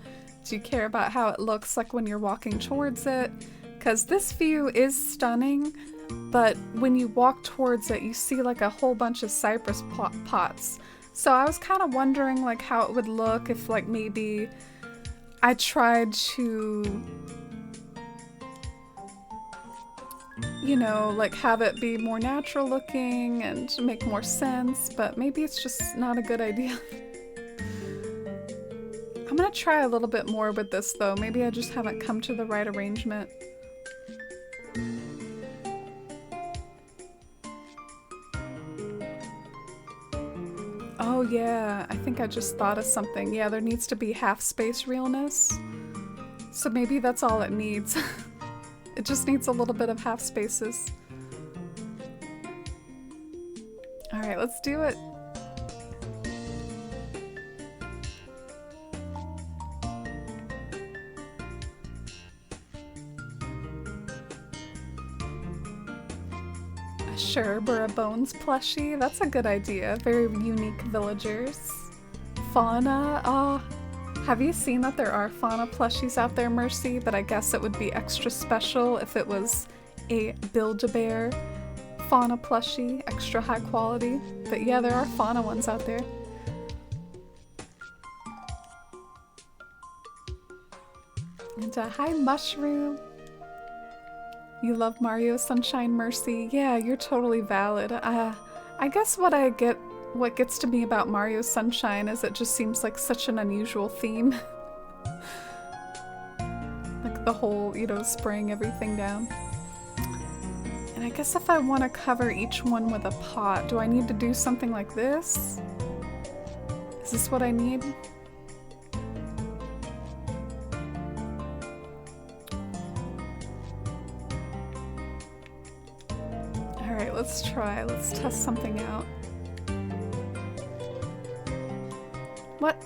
Do you care about how it looks like when you're walking towards it? Because this view is stunning, but when you walk towards it, you see like a whole bunch of cypress pots. So I was kind of wondering like how it would look if like maybe I tried to, you know, like have it be more natural looking and make more sense, but maybe it's just not a good idea. I'm gonna try a little bit more with this though. Maybe I just haven't come to the right arrangement. Oh yeah, I think I just thought of something. Yeah, there needs to be half space realness. So maybe that's all it needs. It just needs a little bit of half spaces. Alright, let's do it. Sure, Burra Bones plushie. That's a good idea. Very unique villagers. Fauna. Oh, have you seen that there are fauna plushies out there, Mercy? But I guess it would be extra special if it was a Build-A-Bear fauna plushie, extra high quality. But yeah, there are fauna ones out there. And hi, Mushroom. You love Mario Sunshine, Mercy. Yeah, you're totally valid. I guess what gets to me about Mario Sunshine is it just seems like such an unusual theme. Like the whole, you know, spraying everything down. And I guess if I want to cover each one with a pot, do I need to do something like this? Is this what I need? Alright, let's try. Let's test something out. What?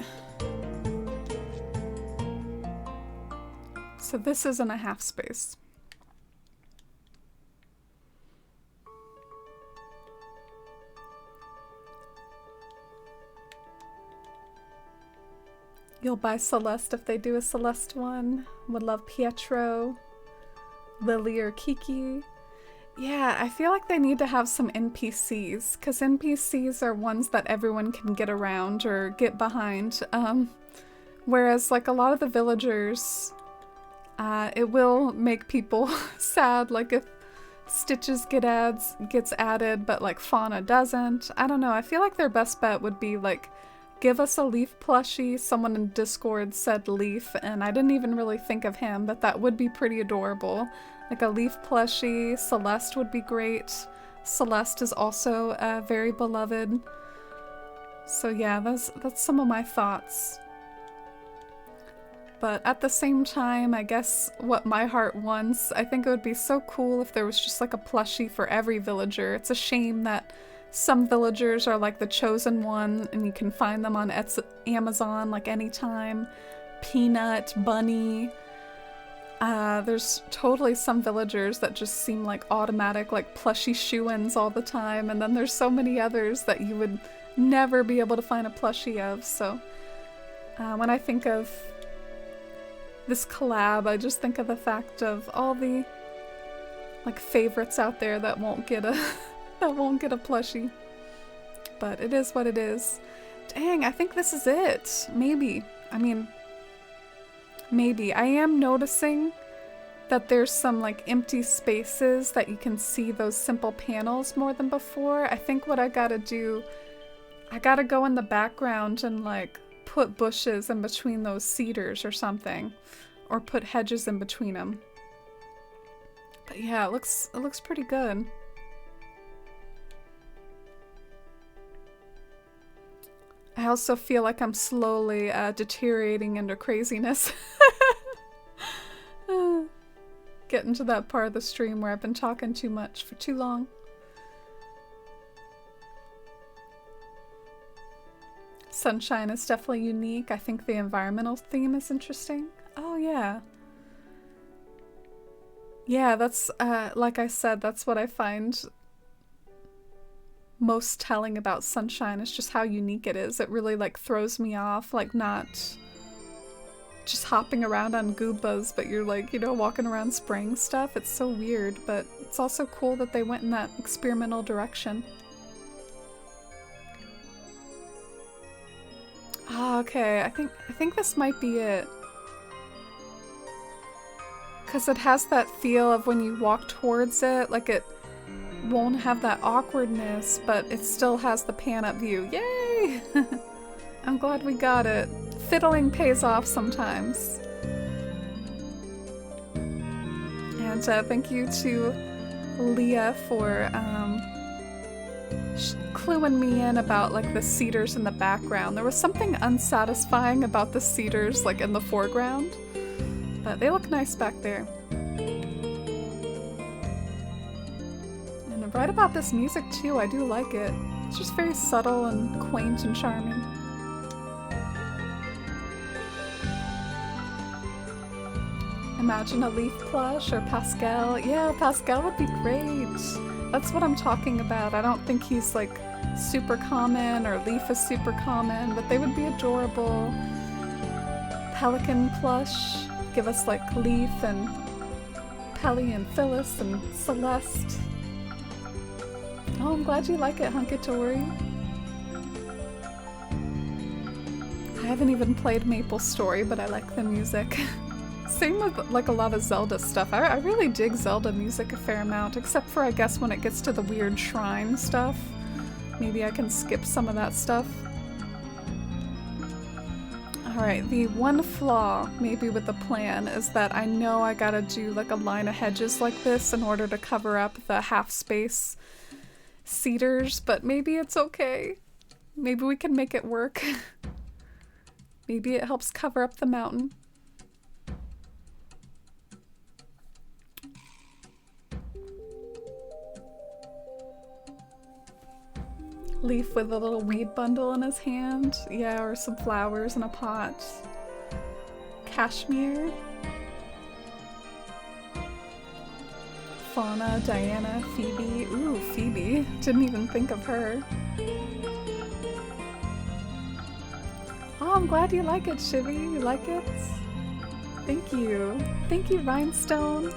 So this isn't a half space. You'll buy Celeste if they do a Celeste one. Would love Pietro, Lily, or Kiki. Yeah, I feel like they need to have some NPCs, because NPCs are ones that everyone can get around or get behind. Whereas like a lot of the villagers, it will make people sad, like if Stitches gets added, but like Fauna doesn't. I don't know, I feel like their best bet would be like, give us a Leaf plushie. Someone in Discord said Leaf, and I didn't even really think of him, but that would be pretty adorable. Like a Leaf plushie. Celeste would be great. Celeste is also very beloved. So yeah, that's some of my thoughts. But at the same time, I guess what my heart wants, I think it would be so cool if there was just like a plushie for every villager. It's a shame that some villagers are like the chosen one and you can find them on Amazon like anytime. Peanut, Bunny. There's totally some villagers that just seem like automatic like plushie shoo-ins all the time, and then there's so many others that you would never be able to find a plushie of. So when I think of this collab, I just think of the fact of all the like favorites out there that won't get a that won't get a plushie. But it is what it is. Dang, I think this is it. Maybe. I mean, maybe. I am noticing that there's some like empty spaces that you can see those simple panels more than before. I think what I gotta do, I gotta go in the background and like put bushes in between those cedars or something, or put hedges in between them. But yeah, it looks pretty good. I also feel like I'm slowly deteriorating into craziness. Getting to that part of the stream where I've been talking too much for too long. Sunshine is definitely unique. I think the environmental theme is interesting. Oh yeah. Yeah, that's, like I said, that's what I find most telling about Sunshine, is just how unique it is. It really like throws me off, like not just hopping around on Goombas, but you're like, you know, walking around spraying stuff. It's so weird, but it's also cool that they went in that experimental direction. Ah, okay, I think this might be it. Because it has that feel of when you walk towards it, like it won't have that awkwardness, but it still has the pan-up view. Yay! I'm glad we got it. Fiddling pays off sometimes. And thank you to Leah for cluing me in about like the cedars in the background. There was something unsatisfying about the cedars like in the foreground, but they look nice back there. And right about this music too, I do like it. It's just very subtle and quaint and charming. Imagine a Leaf plush or Pascal. Yeah, Pascal would be great. That's what I'm talking about. I don't think he's like super common, or Leaf is super common, but they would be adorable. Pelican plush, give us like Leaf and Pelly and Phyllis and Celeste. Oh, I'm glad you like it, Hunkatori. I haven't even played Maple Story, but I like the music. Same with like a lot of Zelda stuff. I really dig Zelda music a fair amount, except for I guess when it gets to the weird shrine stuff. Maybe I can skip some of that stuff. Alright, the one flaw maybe with the plan is that I know I gotta do like a line of hedges like this in order to cover up the half space cedars, but maybe it's okay. Maybe we can make it work. Maybe it helps cover up the mountain. Leaf with a little weed bundle in his hand. Yeah, or some flowers in a pot. Cashmere. Fauna, Diana, Phoebe. Ooh, Phoebe. Didn't even think of her. Oh, I'm glad you like it, Shivy. You like it? Thank you. Thank you, Rhinestone.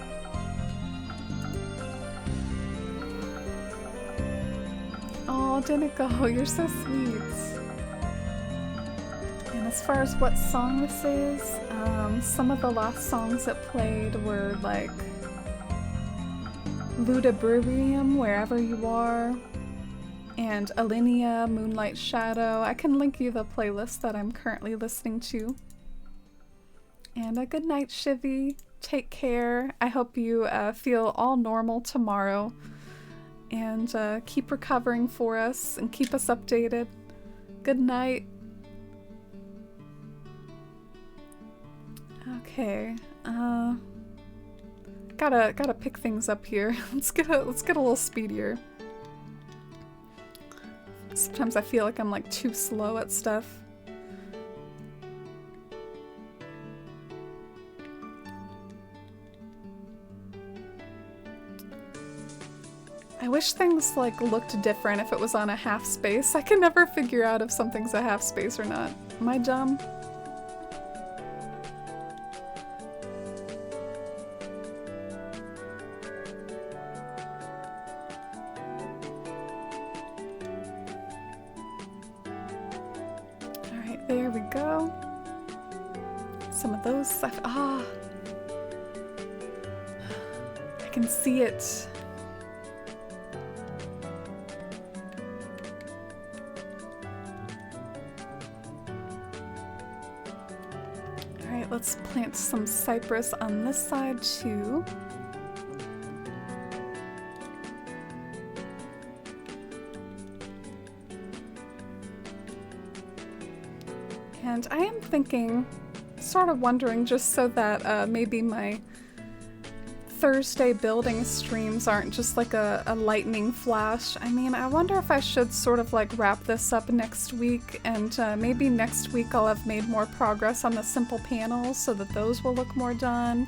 Oh, Dinico, you're so sweet. And as far as what song this is, some of the last songs that played were like Ludibrium, Wherever You Are, and Alinea, Moonlight Shadow. I can link you the playlist that I'm currently listening to. And a good night, Shivy. Take care. I hope you feel all normal tomorrow. And keep recovering for us and keep us updated. Good night. Okay. Gotta pick things up here. Let's get a little speedier. Sometimes I feel like I'm like too slow at stuff. I wish things like looked different if it was on a half space. I can never figure out if something's a half space or not. Am I dumb? Alright, there we go. Some of those stuff. Ah! I can see it. Let's plant some cypress on this side too. And I am thinking, sort of wondering, just so that maybe my Thursday building streams aren't just like a lightning flash. I mean, I wonder if I should sort of like wrap this up next week, and maybe next week I'll have made more progress on the simple panels so that those will look more done.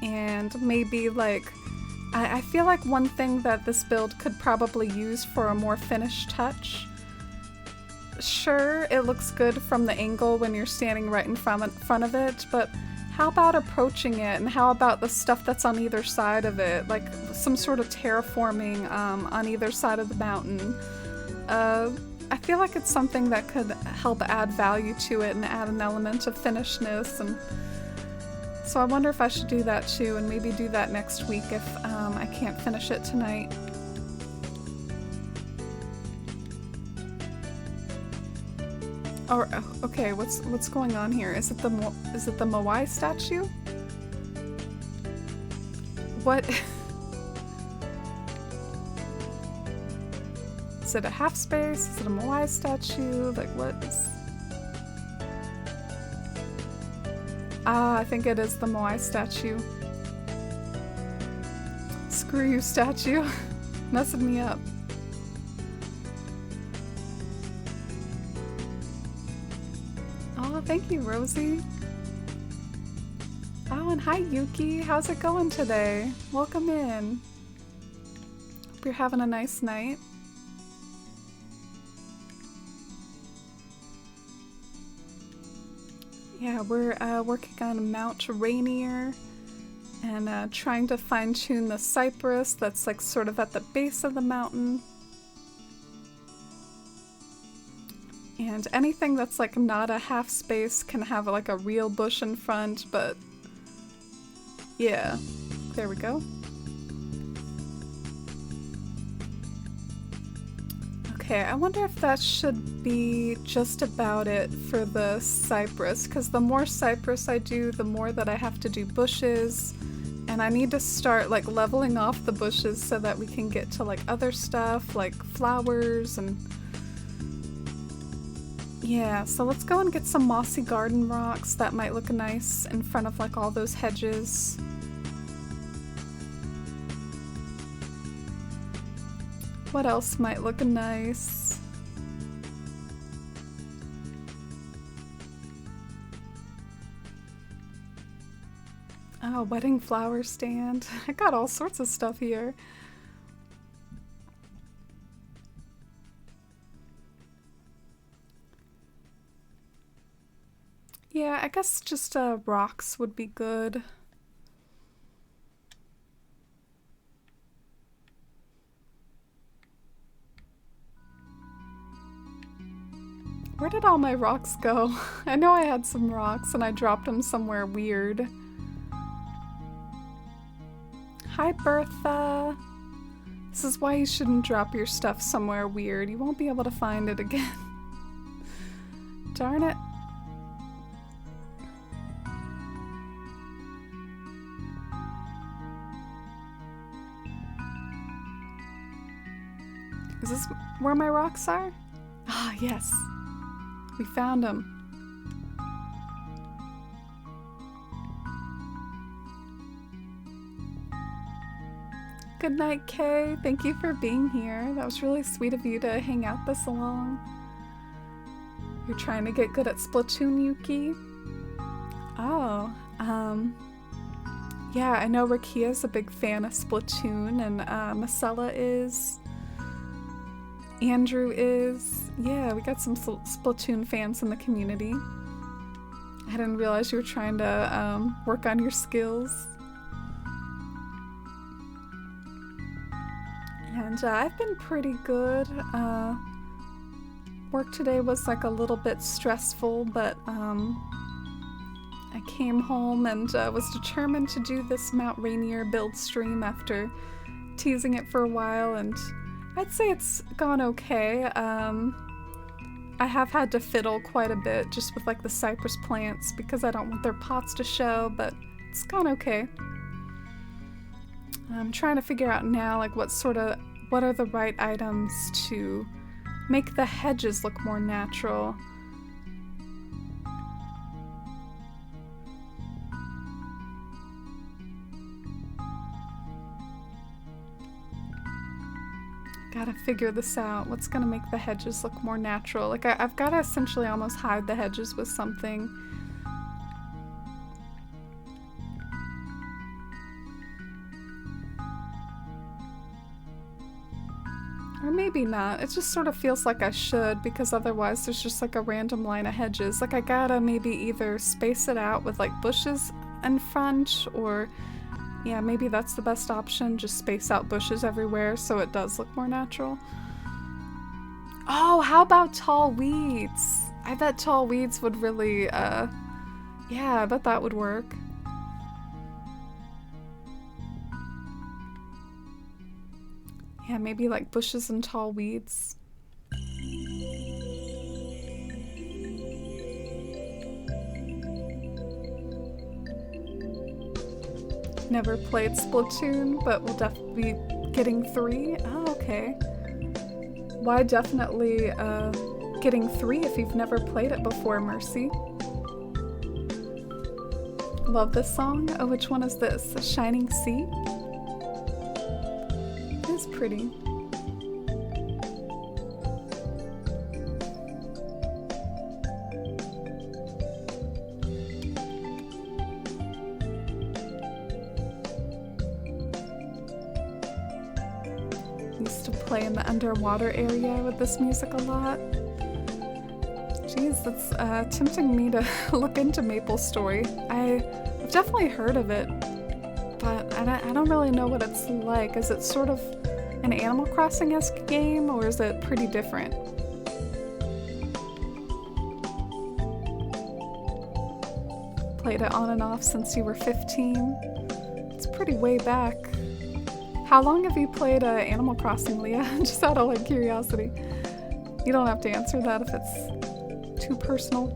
And maybe like, I feel like one thing that this build could probably use for a more finished touch. Sure, it looks good from the angle when you're standing right in front of it, but how about approaching it, and how about the stuff that's on either side of it? Like some sort of terraforming on either side of the mountain. I feel like it's something that could help add value to it and add an element of finishedness. And so I wonder if I should do that too, and maybe do that next week if I can't finish it tonight. Or okay, what's going on here? Is it the Moai statue? What? Is it a half space? Is it a Moai statue? Like what is? Ah, I think it is the Moai statue. Screw you, statue. Messing me up. Oh, thank you, Rosie. Oh, and hi, Yuki. How's it going today? Welcome in. Hope you're having a nice night. Yeah, we're working on Mount Rainier and trying to fine-tune the cypress that's like sort of at the base of the mountain. And anything that's like not a half space can have like a real bush in front, but yeah, there we go. Okay, I wonder if that should be just about it for the cypress, because the more cypress I do, the more that I have to do bushes, and I need to start like leveling off the bushes so that we can get to like other stuff like flowers and yeah, so let's go and get some mossy garden rocks. That might look nice in front of like all those hedges. What else might look nice? Oh, wedding flower stand. I got all sorts of stuff here. Yeah, I guess just rocks would be good. Where did all my rocks go? I know I had some rocks and I dropped them somewhere weird. Hi, Bertha. This is why you shouldn't drop your stuff somewhere weird. You won't be able to find it again. Darn it. Is this where my rocks are? Ah, yes. We found them. Good night, Kay. Thank you for being here. That was really sweet of you to hang out this long. You're trying to get good at Splatoon, Yuki? Oh, yeah, I know Rakia's a big fan of Splatoon, and Marcella is. Andrew is. Yeah, we got some Splatoon fans in the community. I didn't realize you were trying to work on your skills. And I've been pretty good. Work today was like a little bit stressful, but I came home and was determined to do this Mount Rainier build stream after teasing it for a while, and I'd say it's gone okay. I have had to fiddle quite a bit just with like the cypress plants because I don't want their pots to show, but it's gone okay. I'm trying to figure out now like what are the right items to make the hedges look more natural. Gotta figure this out. What's gonna make the hedges look more natural? Like I've gotta essentially almost hide the hedges with something. Or maybe not. It just sort of feels like I should, because otherwise there's just like a random line of hedges. Like I gotta maybe either space it out with like bushes in front, or yeah, maybe that's the best option, just space out bushes everywhere so it does look more natural. Oh, how about tall weeds? I bet tall weeds would really, yeah, I bet that would work. Yeah, maybe like bushes and tall weeds. Never played Splatoon, but we'll definitely be getting 3. Oh, okay. Why definitely getting 3 if you've never played it before, Mercy? Love this song. Oh, which one is this? A Shining Sea? It is pretty. Used to play in the underwater area with this music a lot. Geez, that's tempting me to look into MapleStory. I've definitely heard of it, but I don't really know what it's like. Is it sort of an Animal Crossing-esque game, or is it pretty different? Played it on and off since you were 15. It's pretty way back. How long have you played Animal Crossing, Leah? Just out of like curiosity. You don't have to answer that if it's too personal.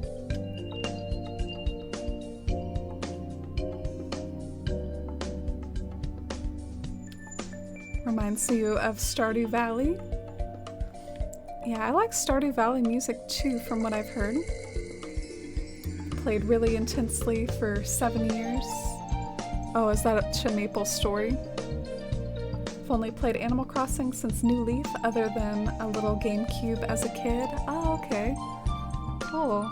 Reminds you of Stardew Valley. Yeah, I like Stardew Valley music too, from what I've heard. Played really intensely for 7 years. Oh, is that to MapleStory? I've only played Animal Crossing since New Leaf, other than a little GameCube as a kid. Oh, okay. Cool.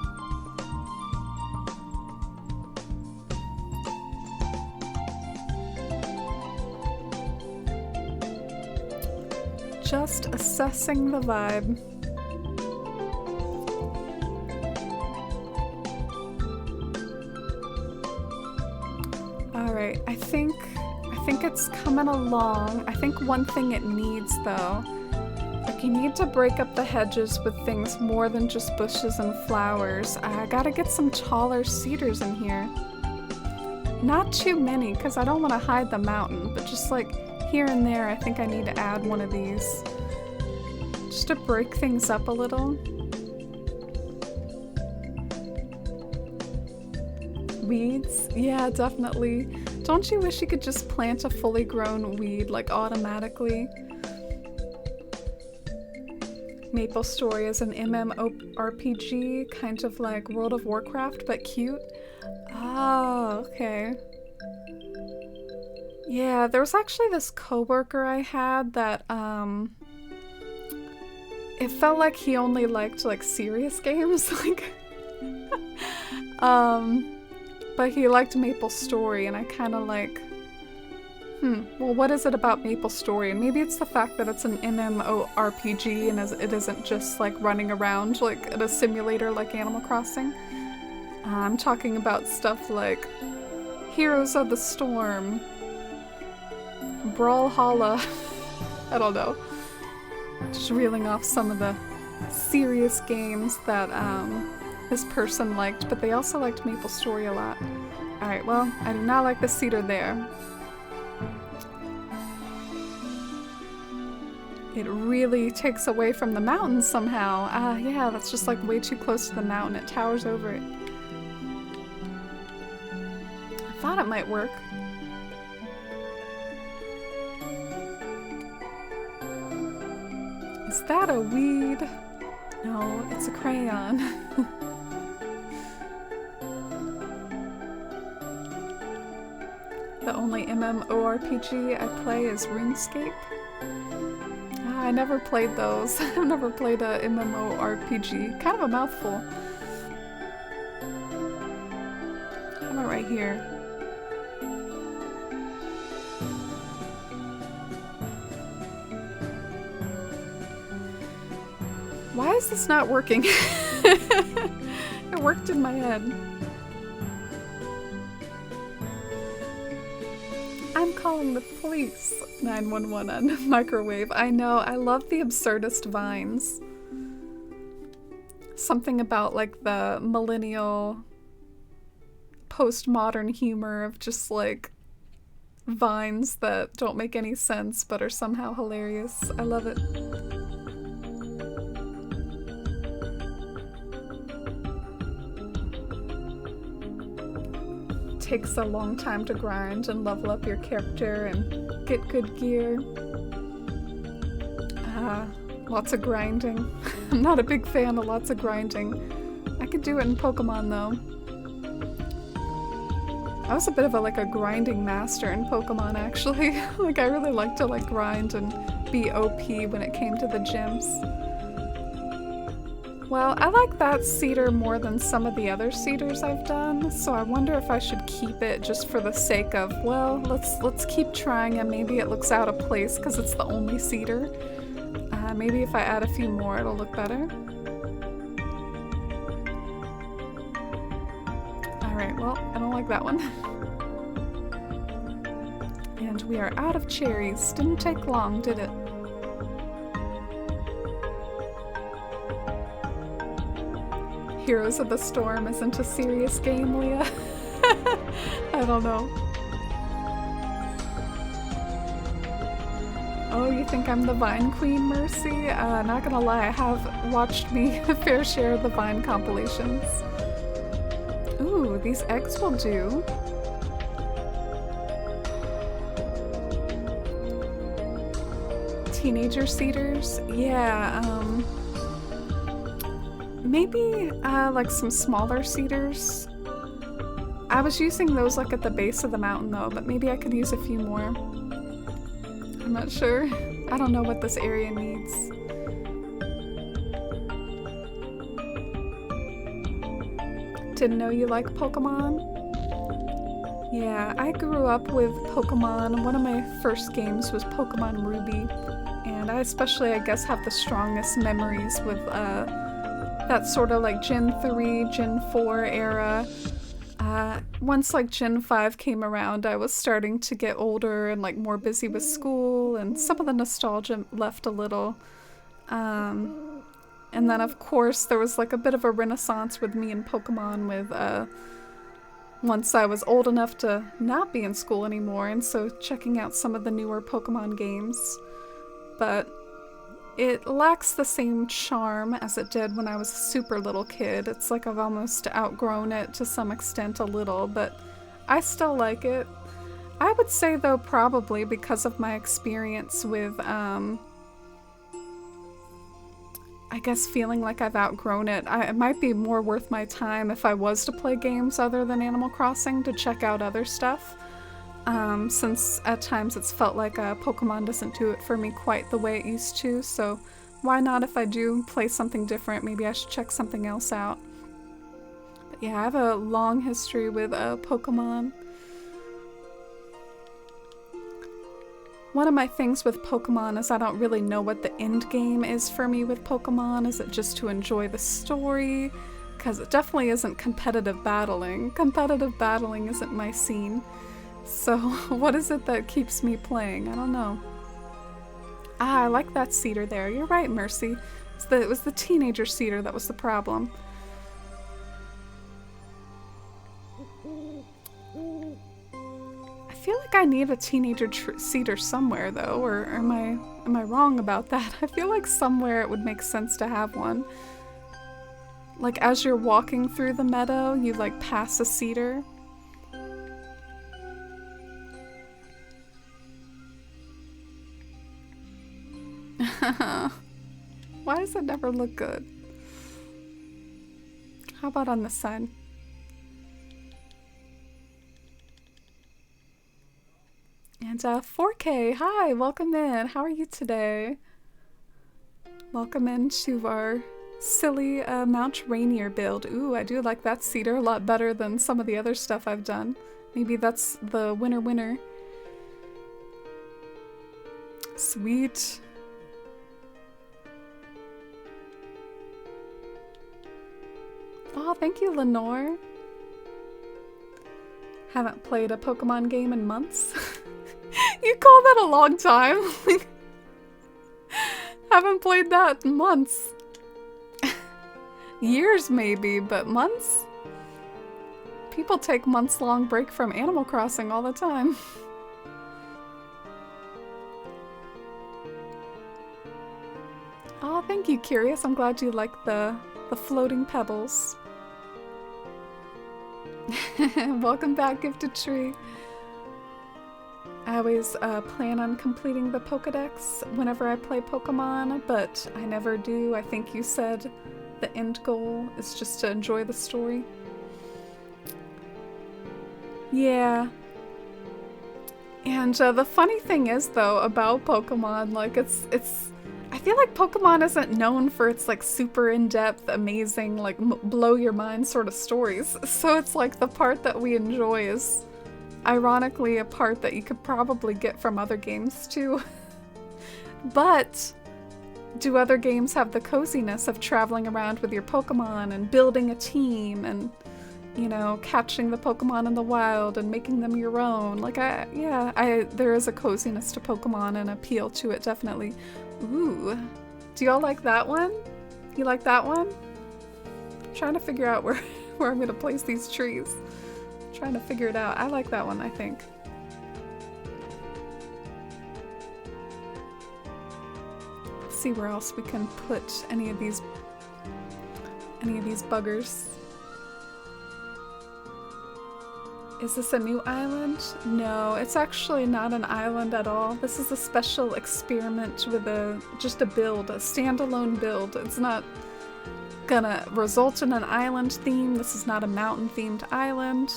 Just assessing the vibe. Alright, I think it's coming along. I think one thing it needs though, like you need to break up the hedges with things more than just bushes and flowers. I gotta get some taller cedars in here. Not too many, because I don't want to hide the mountain, but just like here and there, I think I need to add one of these. Just to break things up a little. Weeds? Yeah, definitely. Don't you wish you could just plant a fully grown weed, like, automatically? MapleStory is an MMORPG, kind of like World of Warcraft, but cute. Oh, okay. Yeah, there was actually this coworker I had that, it felt like he only liked, like, serious games, like, but he liked MapleStory, and I kind of like, well, what is it about MapleStory? And maybe it's the fact that it's an MMORPG and it isn't just, like, running around, like, at a simulator like Animal Crossing. I'm talking about stuff like Heroes of the Storm, Brawlhalla, I don't know. Just reeling off some of the serious games that this person liked, but they also liked MapleStory a lot. Alright, well, I do not like the cedar there. It really takes away from the mountain somehow. Yeah, that's just like way too close to the mountain. It towers over it. I thought it might work. Is that a weed? No, it's a crayon. The only MMORPG I play is RuneScape. I never played those. I've never played a MMORPG. Kind of a mouthful. How about right here? Why is this not working? It worked in my head. I'm calling the police. 911 on microwave. I know, I love the absurdist vines. Something about like the millennial postmodern humor of just like vines that don't make any sense but are somehow hilarious. I love it. Takes a long time to grind and level up your character and get good gear. Lots of grinding. I'm not a big fan of lots of grinding. I could do it in Pokemon though. I was a bit of a grinding master in Pokemon actually. Like I really like to like grind and be OP when it came to the gyms. Well, I like that cedar more than some of the other cedars I've done, so I wonder if I should keep it just for the sake of, well, let's keep trying and maybe it looks out of place because it's the only cedar. Maybe if I add a few more it'll look better. Alright, well, I don't like that one. And we are out of cherries. Didn't take long, did it? Heroes of the Storm isn't a serious game, Leah. I don't know. Oh, you think I'm the Vine Queen, Mercy? Not gonna lie, I have watched me a fair share of the Vine compilations. Ooh, these eggs will do. Teenager cedars? Yeah, maybe like some smaller cedars. I was using those like at the base of the mountain though, but maybe I could use a few more. I'm not sure. I don't know what this area needs. Didn't know you like Pokemon? Yeah, I grew up with Pokemon. One of my first games was Pokemon Ruby. And I especially, I guess, have the strongest memories with that sort of like Gen 3, Gen 4 era. Once like Gen 5 came around, I was starting to get older and like more busy with school, and some of the nostalgia left a little. And then of course there was like a bit of a renaissance with me and Pokemon with once I was old enough to not be in school anymore, and so checking out some of the newer Pokemon games. But it lacks the same charm as it did when I was a super little kid. It's like I've almost outgrown it to some extent a little, but I still like it. I would say though probably because of my experience with, I guess feeling like I've outgrown it, it might be more worth my time if I was to play games other than Animal Crossing to check out other stuff. Since at times it's felt like Pokemon doesn't do it for me quite the way it used to, so why not if I do play something different, maybe I should check something else out. But yeah, I have a long history with Pokemon. One of my things with Pokemon is I don't really know what the end game is for me with Pokemon. Is it just to enjoy the story? Because it definitely isn't competitive battling. Competitive battling isn't my scene. So, what is it that keeps me playing? I don't know. Ah, I like that cedar there. You're right, Mercy. It was the teenager cedar that was the problem. I feel like I need a teenager cedar somewhere, though, or am I wrong about that? I feel like somewhere it would make sense to have one. Like, as you're walking through the meadow, you, like, pass a cedar. Why does it never look good? How about on this side? And 4K, hi, welcome in. How are you today? Welcome into our silly Mount Rainier build. Ooh, I do like that cedar a lot better than some of the other stuff I've done. Maybe that's the winner. Sweet. Oh, thank you, Lenore. Haven't played a Pokemon game in months. You call that a long time? Haven't played that in months. Years maybe, but months? People take months-long break from Animal Crossing all the time. Oh, thank you, Curious. I'm glad you like the floating pebbles. Welcome back, Gifted Tree. I always plan on completing the Pokedex whenever I play Pokemon, but I never do. I think you said the end goal is just to enjoy the story. Yeah. And the funny thing is, though, about Pokemon, like, I feel like Pokemon isn't known for its, like, super in-depth, amazing, like, blow-your-mind sort of stories. So it's like the part that we enjoy is, ironically, a part that you could probably get from other games, too. But do other games have the coziness of traveling around with your Pokemon and building a team and you know, catching the Pokemon in the wild and making them your own. Like, there is a coziness to Pokemon and appeal to it, definitely. Ooh. Do y'all like that one? You like that one? I'm trying to figure out where I'm gonna place these trees. I'm trying to figure it out. I like that one, I think. Let's see where else we can put any of these buggers. Is this a new island? No, it's actually not an island at all. This is a special experiment with just a build, a standalone build. It's not gonna result in an island theme. This is not a mountain themed island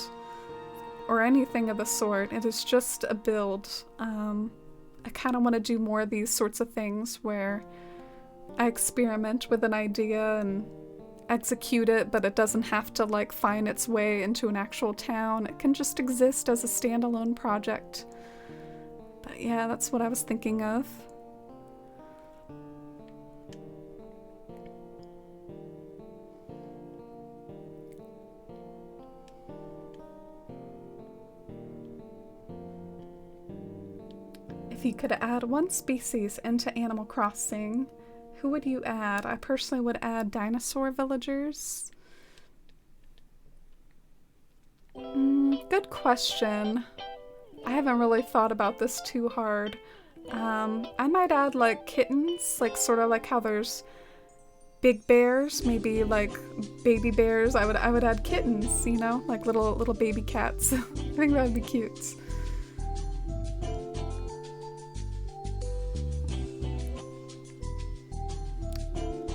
or anything of the sort. It is just a build. I kind of want to do more of these sorts of things where I experiment with an idea and execute it, but it doesn't have to like find its way into an actual town. It can just exist as a standalone project. But yeah, that's what I was thinking of. If you could add one species into Animal Crossing, who would you add? I personally would add dinosaur villagers. Good question. I haven't really thought about this too hard. I might add like kittens, like sort of like how there's big bears, maybe like baby bears. I would add kittens, you know, like little baby cats. I think that would be cute.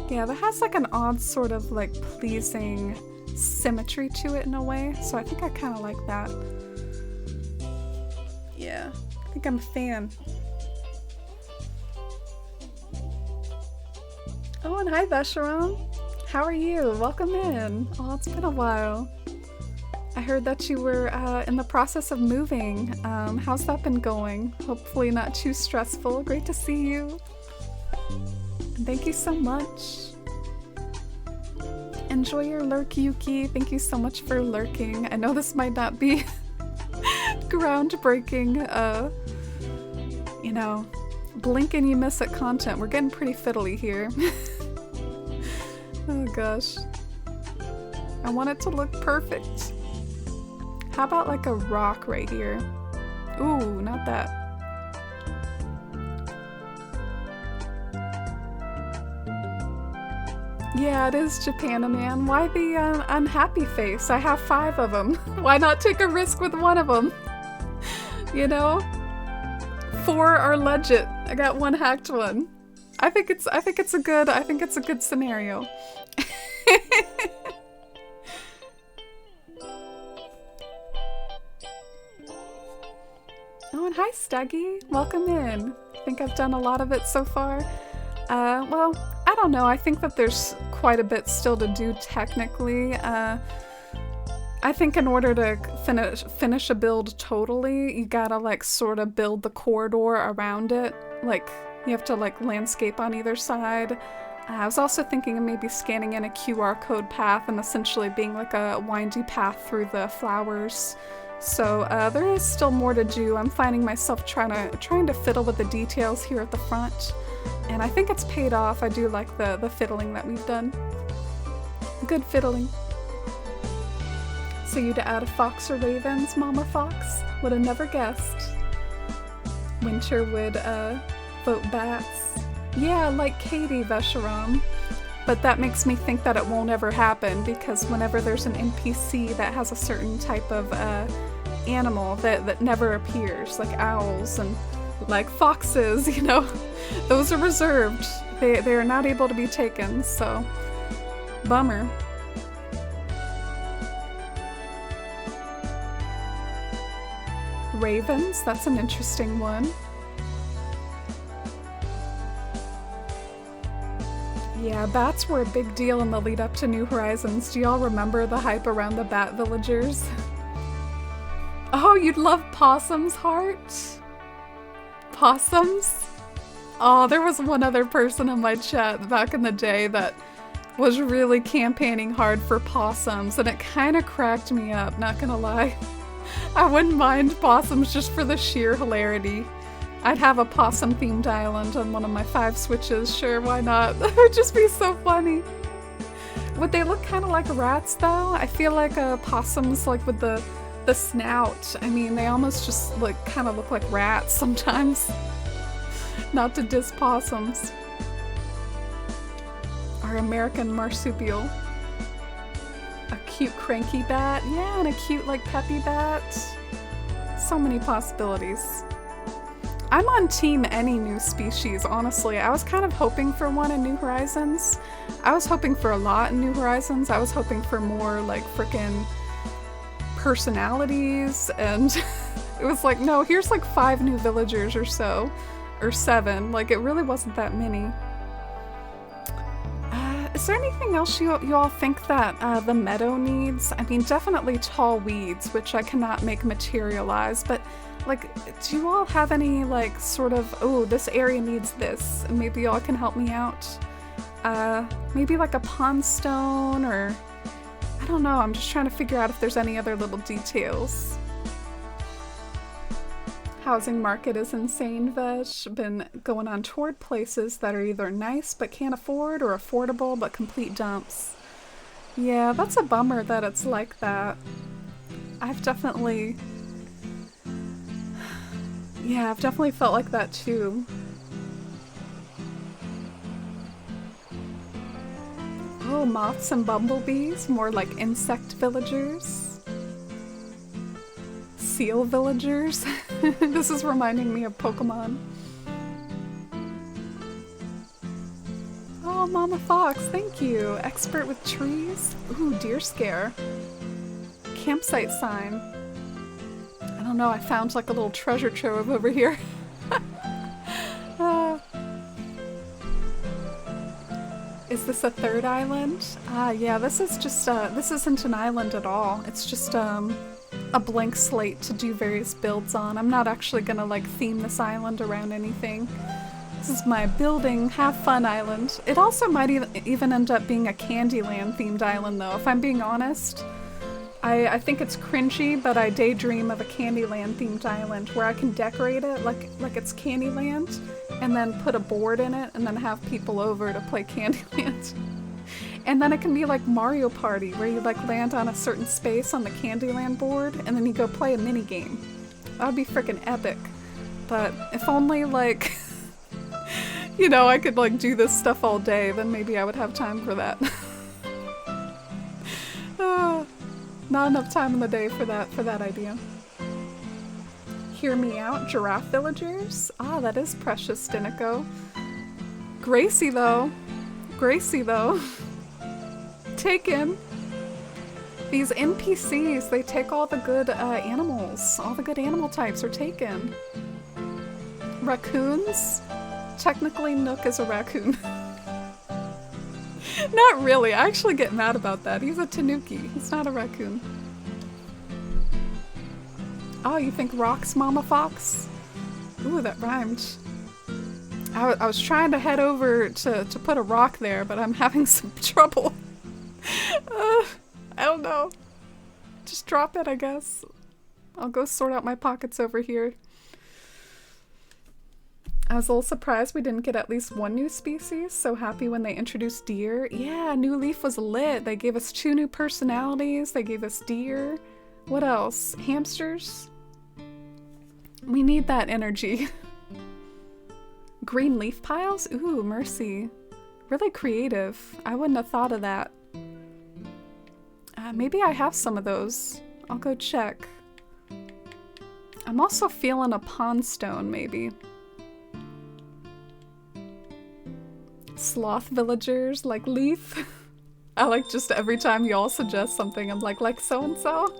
Yeah, that has like an odd sort of like pleasing symmetry to it in a way, so I think I kind of like that. Yeah, I think I'm a fan. Oh, and hi Vesharam. How are you? Welcome in. Oh, it's been a while. I heard that you were in the process of moving. How's that been going? Hopefully not too stressful. Great to see you. And thank you so much. Enjoy your lurk, Yuki. Thank you so much for lurking. I know this might not be groundbreaking, you know, blink and you miss it content. We're getting pretty fiddly here. Oh gosh. I want it to look perfect. How about like a rock right here? Ooh, not that. Yeah, it is Japan, man. Why the unhappy face? I have 5 of them. Why not take a risk with one of them? You know? 4 are legit. I got 1 hacked one. I think it's a good scenario. Oh, and hi Staggy. Welcome in. I think I've done a lot of it so far. Well, I don't know. I think that there's quite a bit still to do technically. I think in order to finish a build totally, you gotta like sort of build the corridor around it. Like you have to like landscape on either side. I was also thinking of maybe scanning in a QR code path and essentially being like a windy path through the flowers. So there is still more to do. I'm finding myself trying to fiddle with the details here at the front. And I think it's paid off. I do like the fiddling that we've done. Good fiddling. So you'd add a fox or ravens, Mama Fox? Would have never guessed. Winter would vote bats. Yeah, like Katie Vesharam. But that makes me think that it won't ever happen because whenever there's an NPC that has a certain type of animal that never appears, like owls and like foxes, you know, those are reserved. They are not able to be taken, so bummer. Ravens, that's an interesting one. Yeah, bats were a big deal in the lead up to New Horizons. Do y'all remember the hype around the bat villagers? Oh, you'd love possums, Heart? Possums? Oh, there was one other person in my chat back in the day that was really campaigning hard for possums, and it kind of cracked me up, not gonna lie. I wouldn't mind possums just for the sheer hilarity. I'd have a possum-themed island on one of my 5 switches, sure, why not? That would just be so funny. Would they look kind of like rats, though? I feel like possums, like with the snout, I mean, they almost just like kind of look like rats sometimes. Not to diss possums. Our American marsupial. A cute cranky bat. Yeah, and a cute like peppy bat. So many possibilities. I'm on team any new species, honestly. I was kind of hoping for one in New Horizons. I was hoping for a lot in New Horizons. I was hoping for more like frickin' personalities, and it was like, no, here's like 5 new villagers or so. Or 7. Like, it really wasn't that many. Is there anything else you all think that the meadow needs? I mean, definitely tall weeds, which I cannot make materialize, but like, do you all have any like sort of, oh, this area needs this, and maybe y'all can help me out? Maybe like a pond stone, or I don't know, I'm just trying to figure out if there's any other little details. Housing market is insane, Veg. Been going on toward places that are either nice but can't afford, or affordable but complete dumps. Yeah, that's a bummer that it's like that. I've definitely felt like that too. Oh, moths and bumblebees, more like insect villagers. Seal villagers. This is reminding me of Pokemon. Oh, Mama Fox, thank you. Expert with trees. Ooh, deer scare. Campsite sign. I don't know, I found like a little treasure trove over here. Is this a 3rd island? Yeah, this is just, this isn't an island at all. It's just, a blank slate to do various builds on. I'm not actually gonna like theme this island around anything. This is my building, have fun island. It also might even end up being a Candyland themed island though, if I'm being honest. I think it's cringy, but I daydream of a Candyland themed island where I can decorate it like it's Candyland, and then put a board in it and then have people over to play Candyland. And then it can be like Mario Party, where you like land on a certain space on the Candyland board, and then you go play a mini game. That would be freaking epic. But if only like, you know, I could like do this stuff all day, then maybe I would have time for that. Not enough time in the day for that idea. Hear me out, giraffe villagers. Ah, that is precious, Dinico. Gracie though. Taken. These NPCs, they take all the good animals. All the good animal types are taken. Raccoons? Technically, Nook is a raccoon. Not really. I actually get mad about that. He's a tanuki. He's not a raccoon. Oh, you think rocks, Mama Fox? Ooh, that rhymed. I was trying to head over to put a rock there, but I'm having some trouble. I don't know. Just drop it, I guess. I'll go sort out my pockets over here. I was a little surprised we didn't get at least 1 new species. So happy when they introduced deer. Yeah, New Leaf was lit. They gave us 2 new personalities. They gave us deer. What else? Hamsters? We need that energy. Green leaf piles? Ooh, mercy. Really creative. I wouldn't have thought of that. Maybe I have some of those. I'll go check. I'm also feeling a pond stone, maybe. Sloth villagers, like Leaf. I like just every time y'all suggest something, I'm like so-and-so.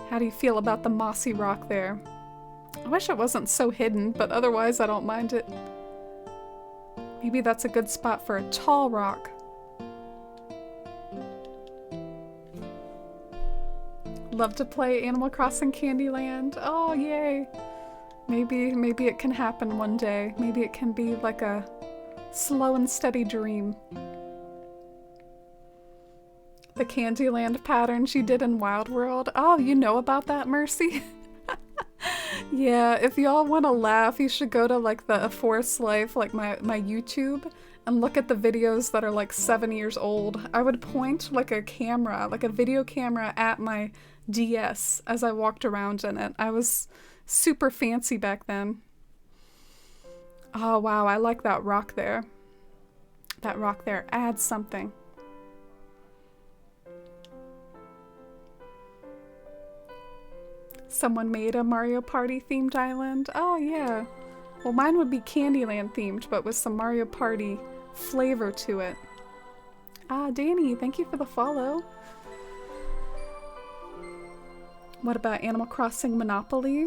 How do you feel about the mossy rock there? I wish it wasn't so hidden, but otherwise I don't mind it. Maybe that's a good spot for a tall rock. Love to play Animal Crossing Candyland. Oh, yay. Maybe it can happen one day. Maybe it can be like a Slow and steady dream. The Candyland patterns you did in Wild World. Oh, you know about that, Mercy? Yeah, if y'all want to laugh, you should go to like the A Forest Life, like my YouTube, and look at the videos that are like 7 years old. I would point like a camera, like a video camera at my DS as I walked around in it. I was super fancy back then. Oh wow, I like that rock there. That rock there adds something. Someone made a Mario Party themed island? Oh yeah. Well, mine would be Candyland themed, but with some Mario Party flavor to it. Ah, Danny, thank you for the follow. What about Animal Crossing Monopoly?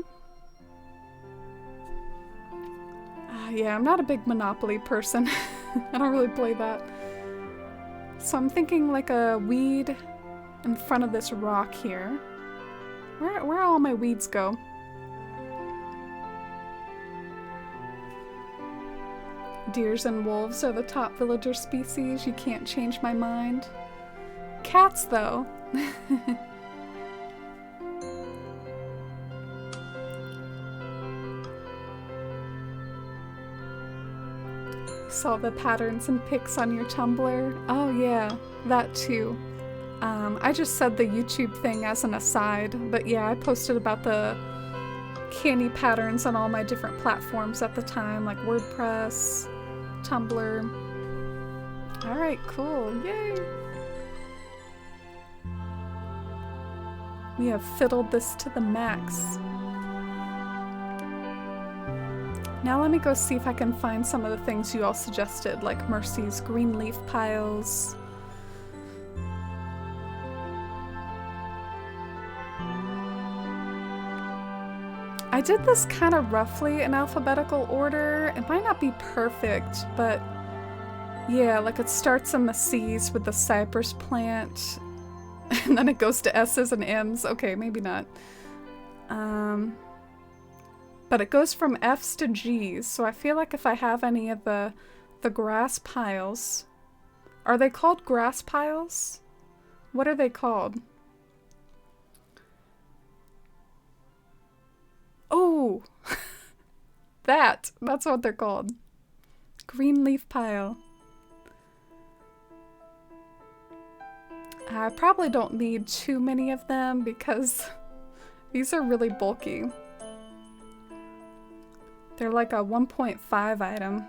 Yeah, I'm not a big Monopoly person. I don't really play that. So I'm thinking like a weed in front of this rock here. Where all my weeds go? Deers and wolves are the top villager species. You can't change my mind. Cats, though. Saw the patterns and pics on your Tumblr. Oh yeah, that too. I just said the YouTube thing as an aside, but yeah, I posted about the candy patterns on all my different platforms at the time, like WordPress, Tumblr. Alright, cool. Yay! We have fiddled this to the max. Now let me go see if I can find some of the things you all suggested, like Mercy's green leaf piles. I did this kind of roughly in alphabetical order. It might not be perfect, but yeah, like it starts in the C's with the cypress plant, and then it goes to S's and M's. Okay, maybe not. But it goes from F's to G's, so I feel like if I have any of the grass piles... Are they called grass piles? What are they called? Oh! That's what they're called. Green leaf pile. I probably don't need too many of them because these are really bulky. They're like a 1.5 item.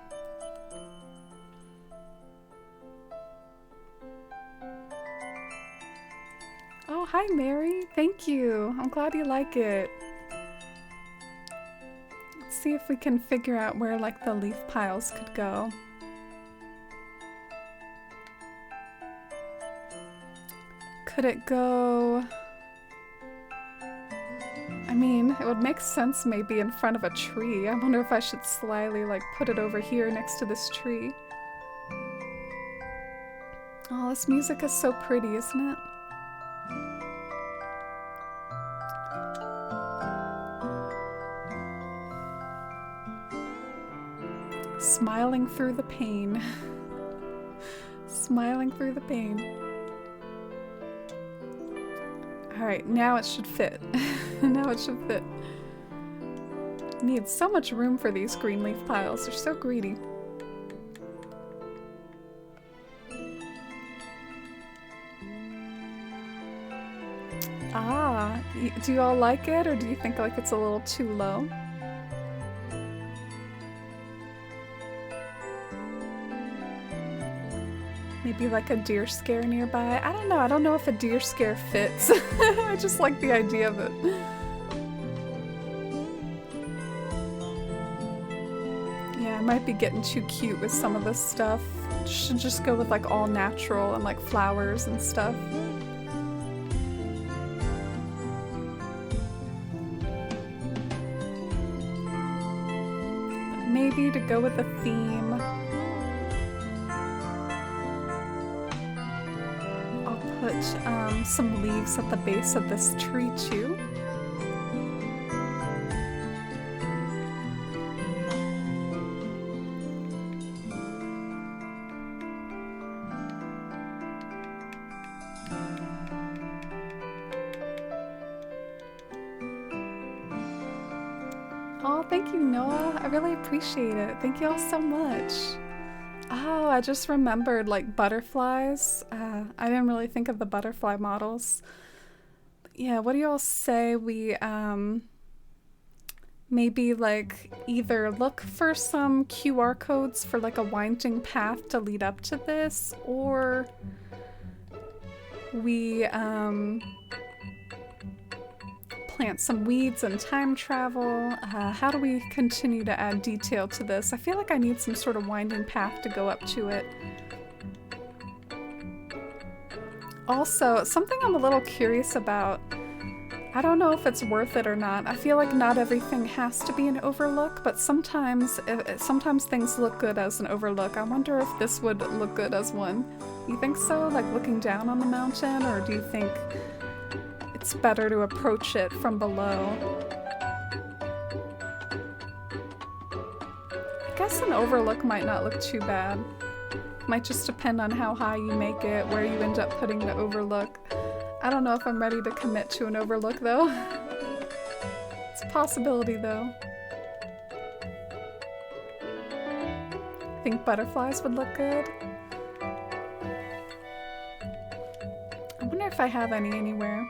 Oh, hi Mary. Thank you. I'm glad you like it. Let's see if we can figure out where like the leaf piles could go. Could it go... I mean, it would make sense maybe in front of a tree. I wonder if I should slyly like put it over here next to this tree. Oh, this music is so pretty, isn't it? Smiling through the pain. Smiling through the pain. Alright, now it should fit. Now it should fit. Need so much room for these green leaf piles. They're so greedy. Ah, do you all like it, or do you think like it's a little too low? Maybe like a deer scare nearby. I don't know. I don't know if a deer scare fits. I just like the idea of it. Yeah, I might be getting too cute with some of this stuff. Should just go with like all natural and like flowers and stuff. But maybe to go with a theme. Put some leaves at the base of this tree too. Oh, thank you, Noah. I really appreciate it. Thank you all so much. Oh, I just remembered like butterflies. I didn't really think of the butterfly models. Yeah, what do y'all say we maybe like either look for some QR codes for like a winding path to lead up to this, or we plant some weeds and time travel. How do we continue to add detail to this? I feel like I need some sort of winding path to go up to it. Also, something I'm a little curious about, I don't know if it's worth it or not. I feel like not everything has to be an overlook, but sometimes things look good as an overlook. I wonder if this would look good as one. You think so? Like looking down on the mountain, or do you think it's better to approach it from below? I guess an overlook might not look too bad. Might just depend on how high you make it, where you end up putting the overlook. I don't know if I'm ready to commit to an overlook though. It's a possibility though. Think butterflies would look good. I wonder if I have any anywhere.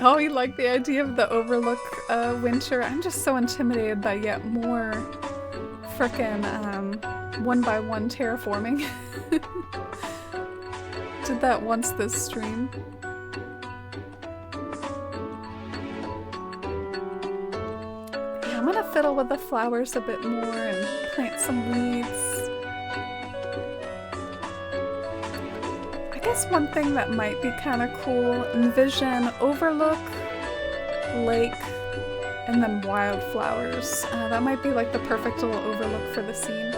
Oh, you like the idea of the overlook winter? I'm just so intimidated by yet more frickin' 1x1 terraforming. Did that once this stream. Yeah, I'm gonna fiddle with the flowers a bit more and plant some weeds. I guess one thing that might be kind of cool, envision overlook, lake, and then wildflowers. That might be like the perfect little overlook for the scene.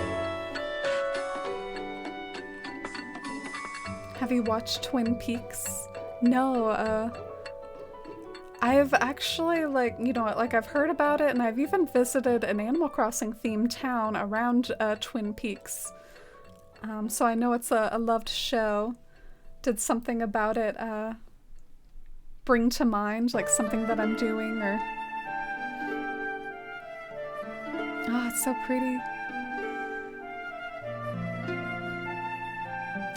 Have you watched Twin Peaks? No, I've actually I've heard about it, and I've even visited an Animal Crossing themed town around Twin Peaks. So I know it's a loved show. Did something about it bring to mind, like something that I'm doing, or... Oh, it's so pretty.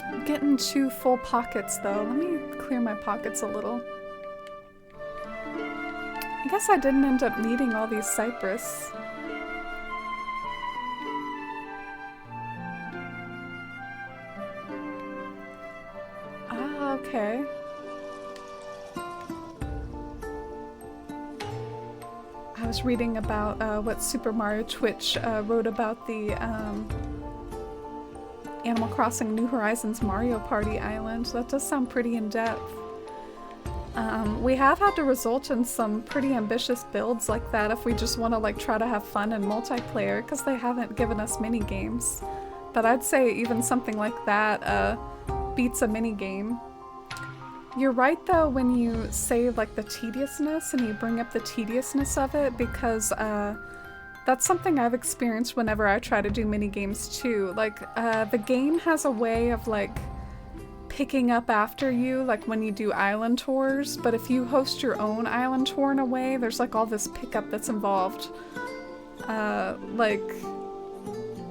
I'm getting 2 full pockets though. Let me clear my pockets a little. I guess I didn't end up needing all these cypress. Ah, okay. I was reading about what Super Mario Twitch wrote about the Animal Crossing New Horizons Mario Party Island. That does sound pretty in-depth. We have had to result in some pretty ambitious builds like that if we just want to like try to have fun in multiplayer, because they haven't given us mini games. But I'd say even something like that beats a mini game. You're right though when you say like the tediousness, and you bring up the tediousness of it, because that's something I've experienced whenever I try to do mini games too. Like the game has a way of like picking up after you, like when you do island tours, but if you host your own island tour in a way, there's like all this pickup that's involved. Like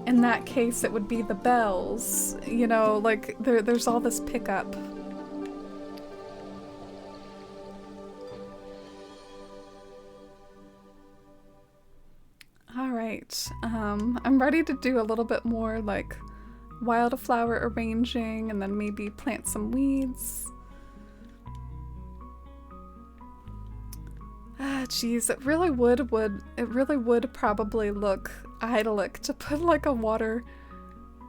in that case it would be the bells, you know, like there's all this pickup. Alright, I'm ready to do a little bit more like wildflower arranging, and then maybe plant some weeds. Ah, geez, it really would probably look idyllic to put like a water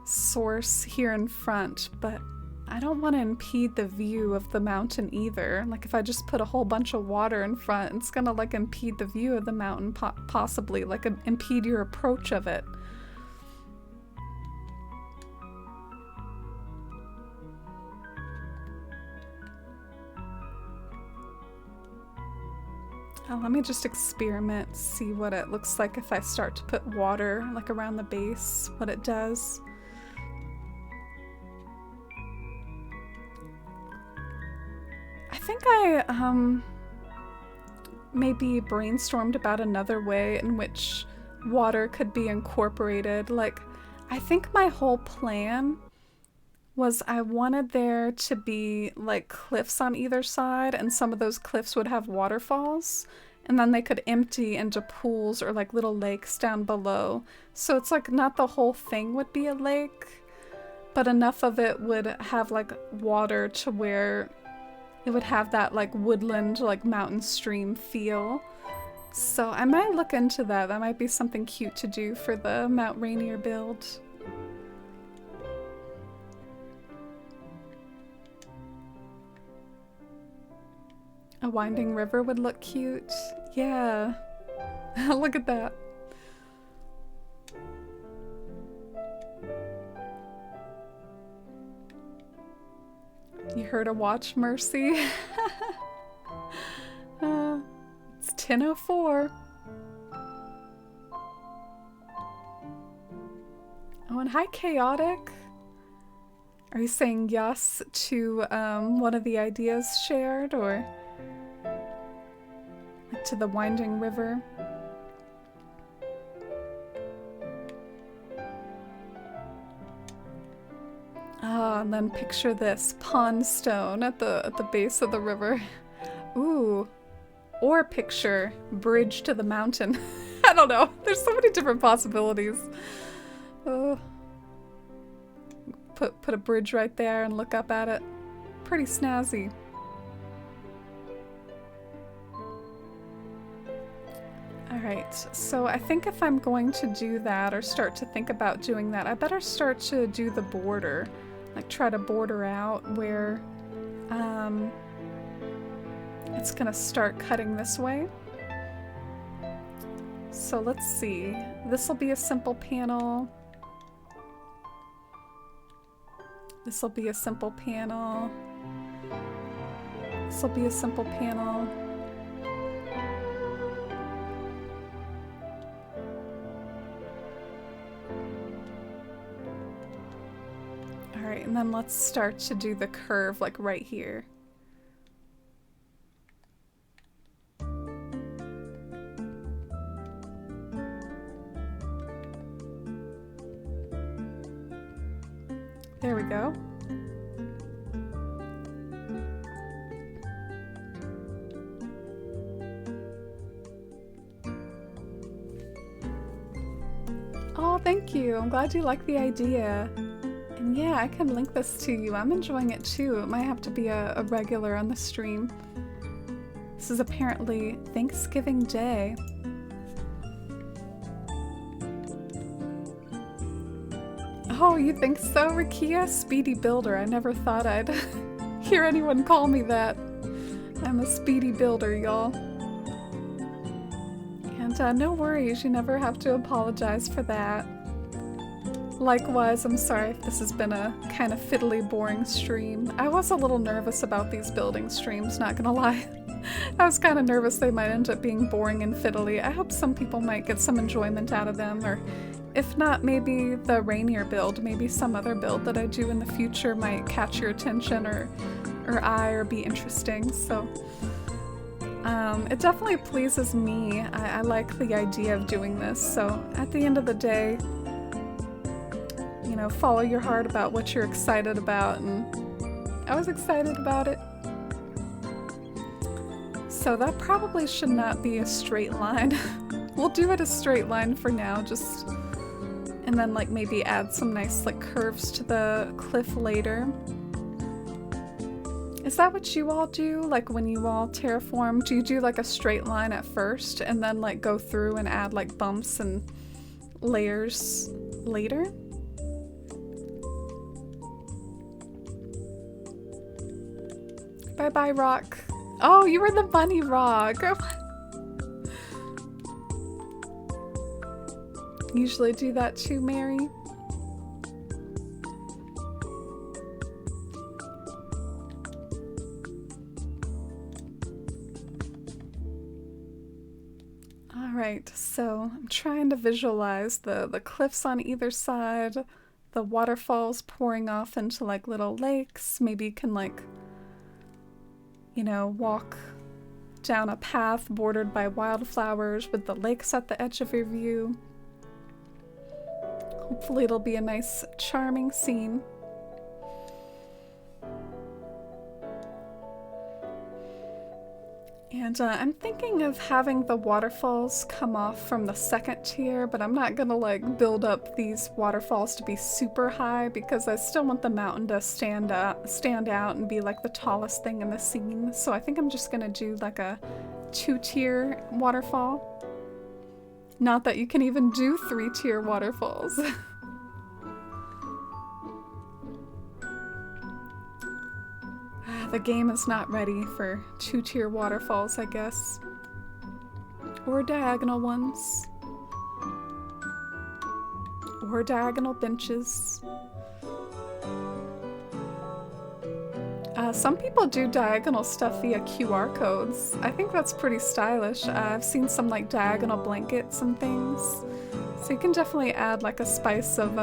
source here in front, but I don't want to impede the view of the mountain either. Like if I just put a whole bunch of water in front, it's gonna like impede the view of the mountain, possibly like impede your approach of it. Oh, let me just experiment, see what it looks like if I start to put water like around the base, what it does. I think maybe brainstormed about another way in which water could be incorporated. Like, I think my whole plan was I wanted there to be like cliffs on either side, and some of those cliffs would have waterfalls, and then they could empty into pools or like little lakes down below. So it's like not the whole thing would be a lake, but enough of it would have like water to where it would have that like woodland, like mountain stream feel. So I might look into that. That might be something cute to do for the Mount Rainier build. A winding river would look cute. Yeah. Look at that. You heard a watch, Mercy? It's 10:04. Oh, and hi, Chaotic. Are you saying yes to one of the ideas shared, or like to the winding river? Ah, and then picture this pond stone at the base of the river. Ooh. Or picture bridge to the mountain. I don't know. There's so many different possibilities. Put a bridge right there and look up at it. Pretty snazzy. Alright, so I think if I'm going to do that or start to think about doing that, I better start to do the border. Like try to border out where it's gonna start cutting this way. So let's see. This will be a simple panel. This will be a simple panel. This will be a simple panel. Alright, and then let's start to do the curve like right here. There we go. Oh, thank you. I'm glad you like the idea. And yeah, I can link this to you. I'm enjoying it too. It might have to be a regular on the stream. This is apparently Thanksgiving Day. Oh, you think so, Rakia? Speedy builder. I never thought I'd hear anyone call me that. I'm a speedy builder, y'all. And no worries, you never have to apologize for that. Likewise, I'm sorry if this has been a kind of fiddly, boring stream. I was a little nervous about these building streams, not gonna lie. I was kind of nervous they might end up being boring and fiddly. I hope some people might get some enjoyment out of them, or if not, maybe the Rainier build, maybe some other build that I do in the future might catch your attention or eye or be interesting. So it definitely pleases me. I like the idea of doing this. So at the end of the day, you know, follow your heart about what you're excited about, and I was excited about it. So that probably should not be a straight line. We'll do it a straight line for now, just, and then like maybe add some nice like curves to the cliff later. Is that what you all do? Like when you all terraform, do you do like a straight line at first and then like go through and add like bumps and layers later? Bye bye, Rock. Oh, you were the bunny, Rock. Usually do that too, Mary. Alright, so I'm trying to visualize the cliffs on either side, the waterfalls pouring off into like little lakes. Maybe you can like, you know, walk down a path bordered by wildflowers with the lakes at the edge of your view. Hopefully it'll be a nice, charming scene. And I'm thinking of having the waterfalls come off from the second tier, but I'm not gonna like build up these waterfalls to be super high because I still want the mountain to stand out and be like the tallest thing in the scene. So I think I'm just gonna do like a 2-tier waterfall. Not that you can even do 3-tier waterfalls. The game is not ready for 2-tier waterfalls, I guess. Or diagonal ones. Or diagonal benches. Some people do diagonal stuff via QR codes. I think that's pretty stylish. I've seen some like diagonal blankets and things. So you can definitely add like a spice of,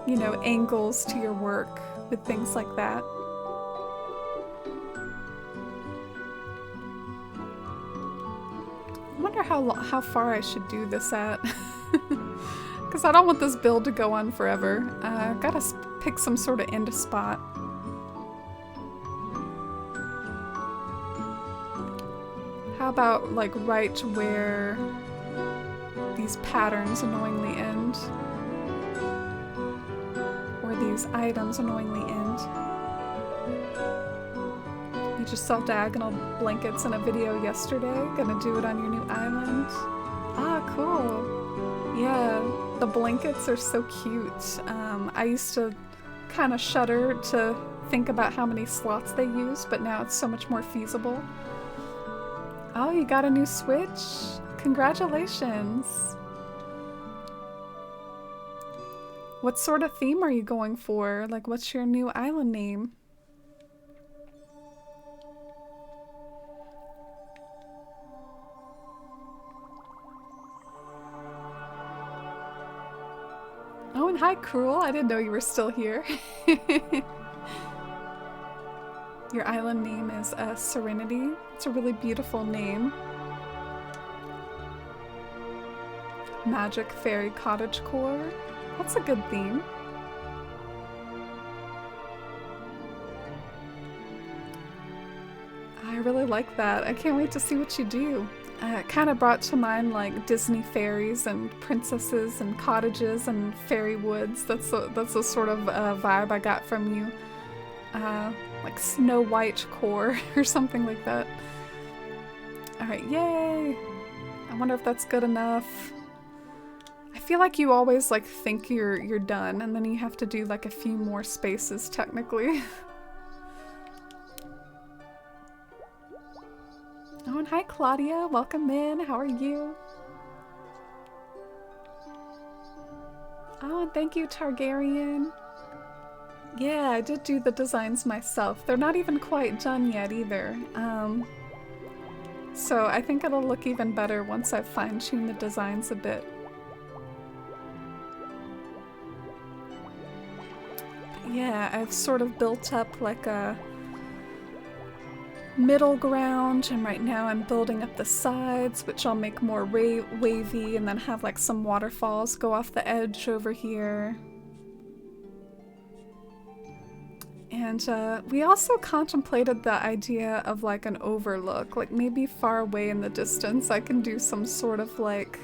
you know, angles to your work with things like that. I wonder how far I should do this at. Because I don't want this build to go on forever. Gotta pick some sort of end spot. How about like right where these patterns annoyingly end? Or these items annoyingly end? You just saw diagonal blankets in a video yesterday. Gonna do it on your new island. Ah, cool. Yeah, the blankets are so cute. I used to kind of shudder to think about how many slots they use, but now it's so much more feasible. Oh, you got a new Switch? Congratulations! What sort of theme are you going for? Like, what's your new island name? Oh, and hi, Cruel. I didn't know you were still here. Your island name is Serenity. It's a really beautiful name. Magic Fairy Cottagecore. That's a good theme. I really like that. I can't wait to see what you do. It kind of brought to mind like Disney fairies and princesses and cottages and fairy woods. That's the sort of vibe I got from you. Like Snow White core or something like that. Alright, yay! I wonder if that's good enough. I feel like you always like think you're done and then you have to do like a few more spaces technically. Oh, and hi Claudia, welcome in, how are you? Oh, and thank you Targaryen. Yeah, I did do the designs myself. They're not even quite done yet either. So I think it'll look even better once I've fine-tuned the designs a bit. Yeah, I've sort of built up like a middle ground, and right now I'm building up the sides, which I'll make more wavy, and then have like some waterfalls go off the edge over here. And we also contemplated the idea of like an overlook, like maybe far away in the distance I can do some sort of like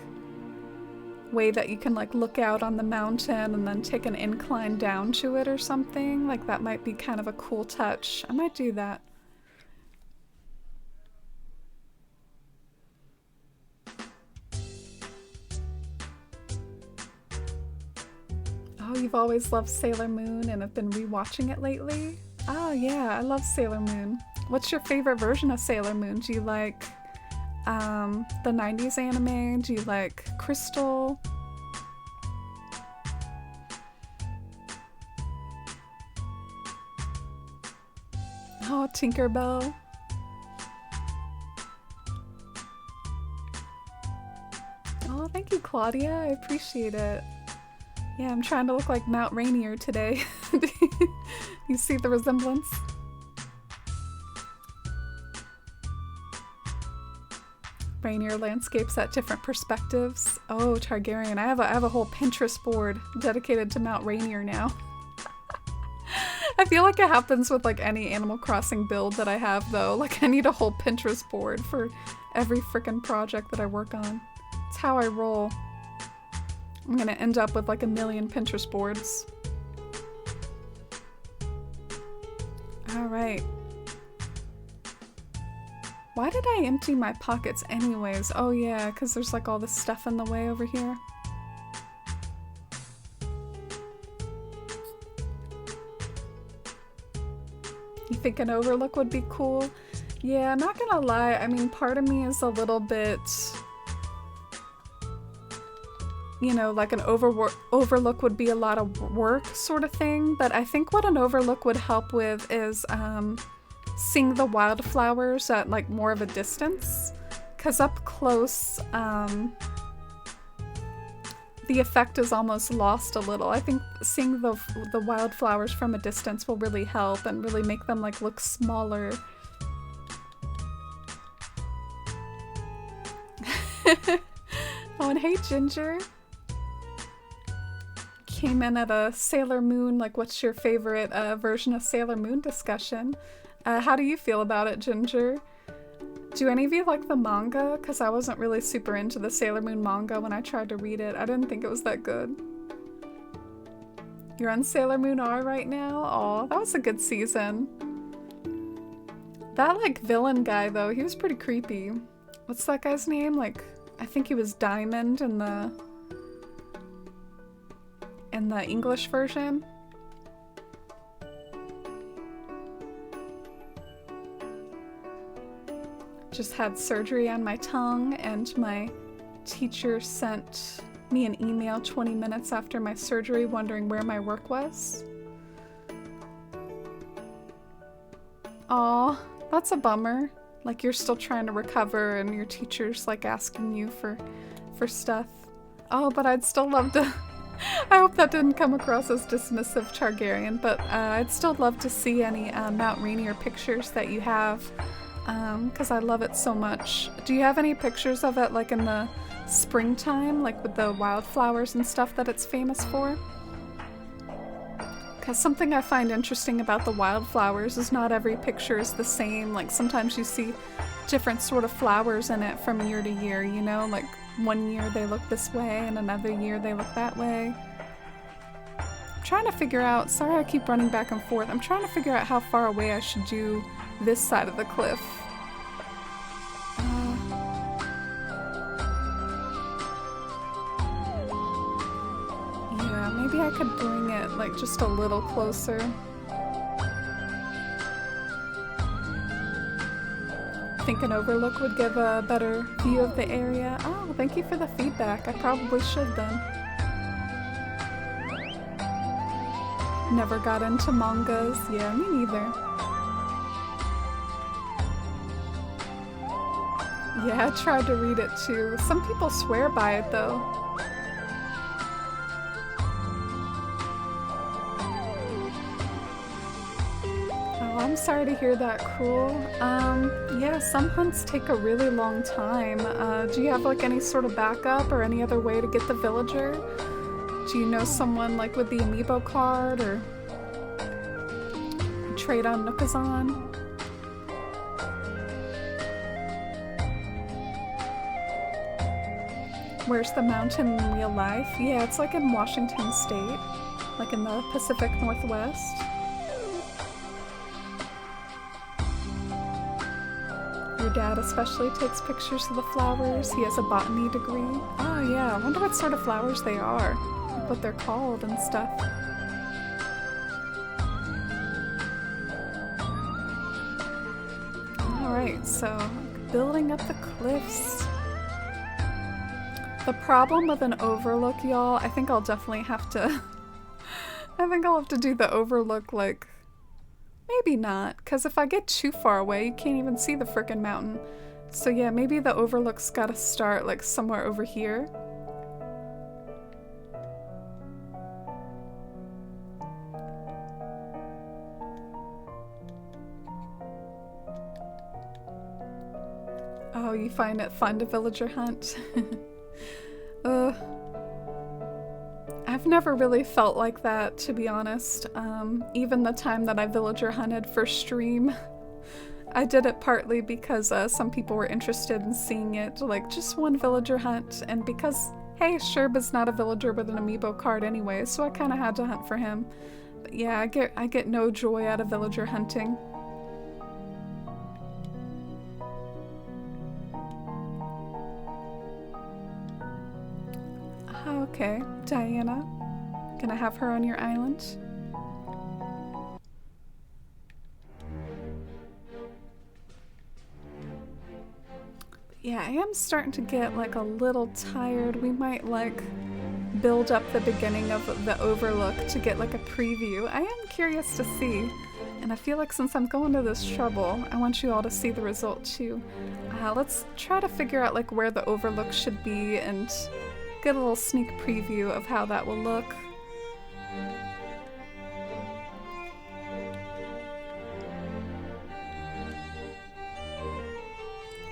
way that you can like look out on the mountain and then take an incline down to it or something. Like that might be kind of a cool touch. I might do that. Oh, you've always loved Sailor Moon and have been rewatching it lately? Oh yeah, I love Sailor Moon. What's your favorite version of Sailor Moon? Do you like the 90s anime? Do you like Crystal? Oh, Tinkerbell. Oh, thank you, Claudia. I appreciate it. Yeah, I'm trying to look like Mount Rainier today. You see the resemblance? Rainier landscapes at different perspectives. Oh, Targaryen. I have a whole Pinterest board dedicated to Mount Rainier now. I feel like it happens with like any Animal Crossing build that I have though. Like I need a whole Pinterest board for every freaking project that I work on. It's how I roll. I'm gonna end up with like a million Pinterest boards. Alright. Why did I empty my pockets anyways? Oh yeah, because there's like all this stuff in the way over here. You think an overlook would be cool? Yeah, not gonna lie, I mean, part of me is a little bit, you know, like an overlook would be a lot of work sort of thing, but I think what an overlook would help with is seeing the wildflowers at like more of a distance, because up close the effect is almost lost a little. I think seeing the wildflowers from a distance will really help and really make them like look smaller. Oh, and hey Ginger. Came in at a Sailor Moon, like what's your favorite version of Sailor Moon discussion. How do you feel about it, Ginger? Do any of you like the manga? Because I wasn't really super into the Sailor Moon manga when I tried to read it. I didn't think it was that good. You're on Sailor Moon R right now? Aw, that was a good season. That like villain guy though, he was pretty creepy. What's that guy's name? Like, I think he was Diamond in the English version. Just had surgery on my tongue and my teacher sent me an email 20 minutes after my surgery wondering where my work was. Aw, that's a bummer. Like you're still trying to recover and your teacher's like asking you for stuff. Oh, but I'd still love to I hope that didn't come across as dismissive, Targaryen, but I'd still love to see any Mount Rainier pictures that you have. Because I love it so much. Do you have any pictures of it like in the springtime, like with the wildflowers and stuff that it's famous for? Because something I find interesting about the wildflowers is not every picture is the same. Like sometimes you see different sort of flowers in it from year to year, you know? Like one year they look this way and another year they look that way. I'm trying to figure out, sorry I keep running back and forth, I'm trying to figure out how far away I should do this side of the cliff. Yeah, maybe I could bring it like just a little closer. Think an overlook would give a better view of the area. Oh, thank you for the feedback. I probably should then. Never got into mangas. Yeah, me neither. Yeah, I tried to read it too. Some people swear by it though. Oh, I'm sorry to hear that, Cruel. Yeah, some hunts take a really long time. Do you have like any sort of backup or any other way to get the villager? Do you know someone like with the amiibo card or trade on Nookazon? Where's the mountain in real life? Yeah, it's like in Washington State, like in the Pacific Northwest. Your dad especially takes pictures of the flowers. He has a botany degree. Oh yeah, I wonder what sort of flowers they are, like what they're called and stuff. Alright, so building up the cliffs. The problem with an overlook, y'all, I think I'll definitely have to I think I'll have to do the overlook like maybe not, because if I get too far away, you can't even see the frickin' mountain. So yeah, maybe the overlook's gotta start like somewhere over here. Oh, you find it fun to villager hunt? Ugh. I've never really felt like that, to be honest. Even the time that I villager hunted for stream, I did it partly because some people were interested in seeing it, like just one villager hunt, and because, hey, Sherba's not a villager with an amiibo card anyway, so I kind of had to hunt for him. But yeah, I get no joy out of villager hunting. Okay, Diana. Gonna have her on your island? Yeah, I am starting to get like a little tired. We might like build up the beginning of the overlook to get like a preview. I am curious to see, and I feel like since I'm going to this trouble, I want you all to see the result too. Let's try to figure out like where the overlook should be and get a little sneak preview of how that will look.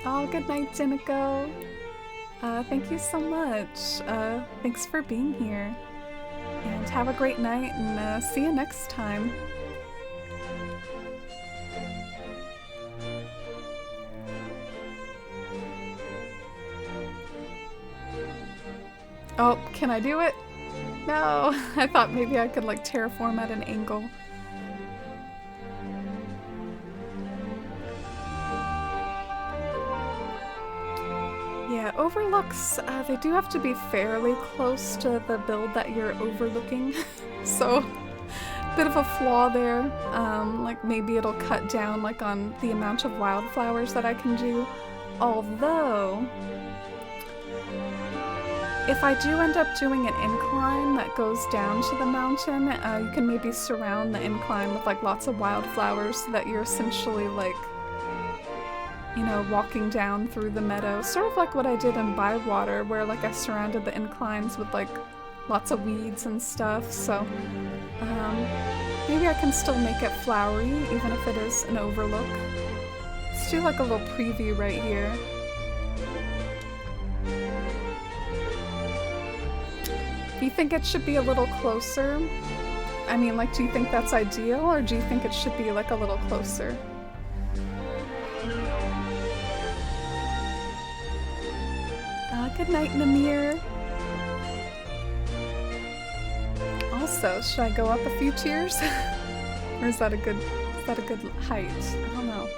Oh, good night, Dinico. Thank you so much. Thanks for being here. And have a great night, and see you next time. Oh, can I do it? No, I thought maybe I could like terraform at an angle. Yeah, overlooks, they do have to be fairly close to the build that you're overlooking. So, bit of a flaw there. Like maybe it'll cut down like on the amount of wildflowers that I can do. Although, if I do end up doing an incline that goes down to the mountain, you can maybe surround the incline with like lots of wildflowers so that you're essentially like, you know, walking down through the meadow. Sort of like what I did in Bywater, where like I surrounded the inclines with like lots of weeds and stuff. So maybe I can still make it flowery, even if it is an overlook. Let's do like a little preview right here. Do you think it should be a little closer? I mean, like, do you think that's ideal, or do you think it should be like a little closer? Good night, Namir. Also, should I go up a few tiers? Or is that a good height? I don't know.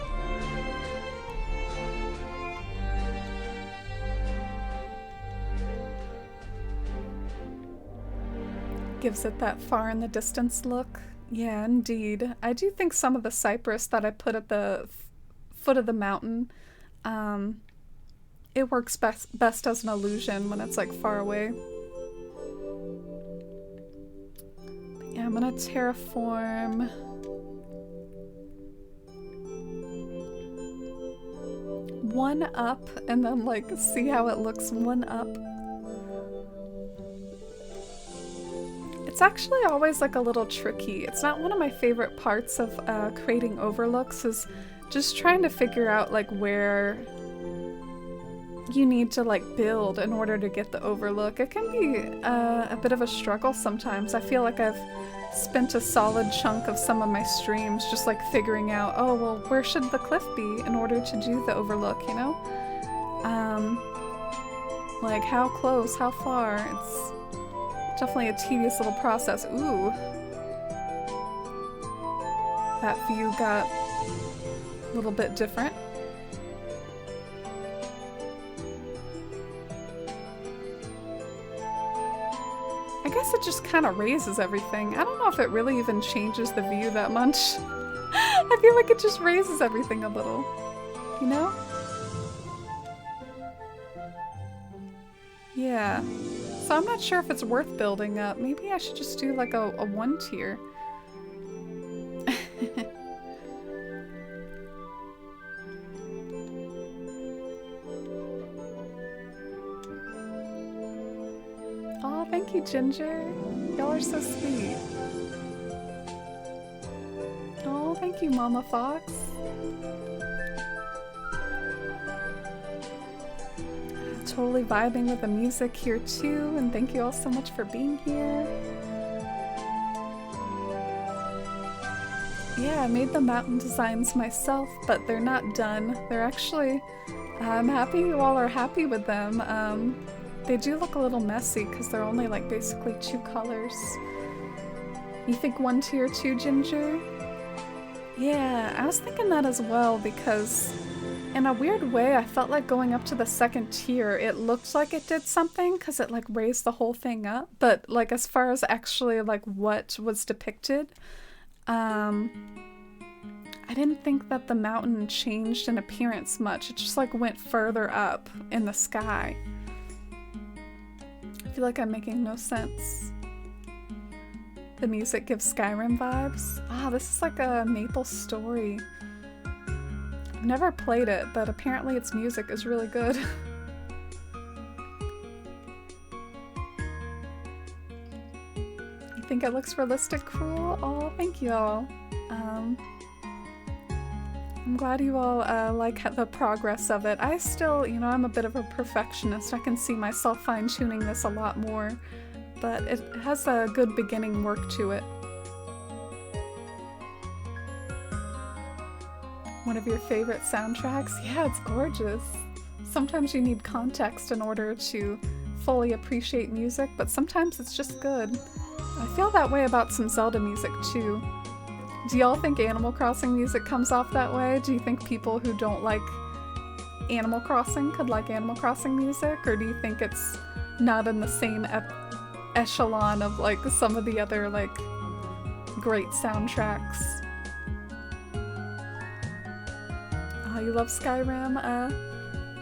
Gives it that far in the distance look. Yeah, indeed. I do think some of the cypress that I put at the foot of the mountain, it works best as an illusion when it's like far away. But yeah, I'm gonna terraform one up and then like see how it looks one up. It's actually always like a little tricky. It's not one of my favorite parts of creating overlooks, is just trying to figure out like where you need to like build in order to get the overlook. It can be a bit of a struggle sometimes. I feel like I've spent a solid chunk of some of my streams just like figuring out, oh well, where should the cliff be in order to do the overlook, you know? Like how close, how far? It's definitely a tedious little process. Ooh. That view got a little bit different. I guess it just kind of raises everything. I don't know if it really even changes the view that much. I feel like it just raises everything a little, you know? Yeah. So I'm not sure if it's worth building up. Maybe I should just do like a one tier. Oh, thank you, Ginger. Y'all are so sweet. Oh, thank you, Mama Fox. totally vibing with the music here too, and thank you all so much for being here. Yeah, I made the mountain designs myself, but they're not done. They're actually, I'm happy you all are happy with them. They do look a little messy because they're only like basically 2 colors. You think 1 tier 2, Ginger? Yeah, I was thinking that as well because in a weird way I felt like going up to the 2nd tier it looked like it did something because it like raised the whole thing up, but like as far as actually like what was depicted, I didn't think that the mountain changed in appearance much. It just like went further up in the sky. I feel like I'm making no sense. The music gives Skyrim vibes. Ah, this is like a Maple Story. I've never played it, but apparently its music is really good. You think it looks realistic, Cruel? Oh, thank you all. I'm glad you all like the progress of it. I still, you know, I'm a bit of a perfectionist. I can see myself fine-tuning this a lot more, but it has a good beginning work to it. One of your favorite soundtracks? Yeah, it's gorgeous. Sometimes you need context in order to fully appreciate music, but sometimes it's just good. I feel that way about some Zelda music too. Do y'all think Animal Crossing music comes off that way? Do you think people who don't like Animal Crossing could like Animal Crossing music? Or do you think it's not in the same echelon of like some of the other like great soundtracks? Oh, you love Skyrim?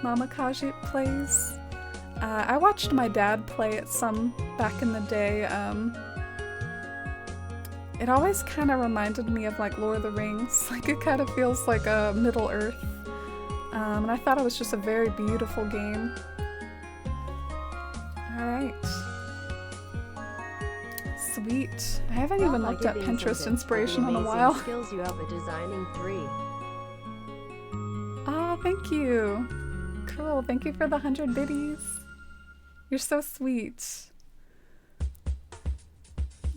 Mama Kaji plays. I watched my dad play it some back in the day. It always kind of reminded me of like Lord of the Rings. Like it kind of feels like a Middle Earth. And I thought it was just a very beautiful game. Alright. Sweet. I haven't even looked at Pinterest inspiration in a while. Skills you have at designing 3. Oh, thank you. Cool. Thank you for the 100 biddies. You're so sweet.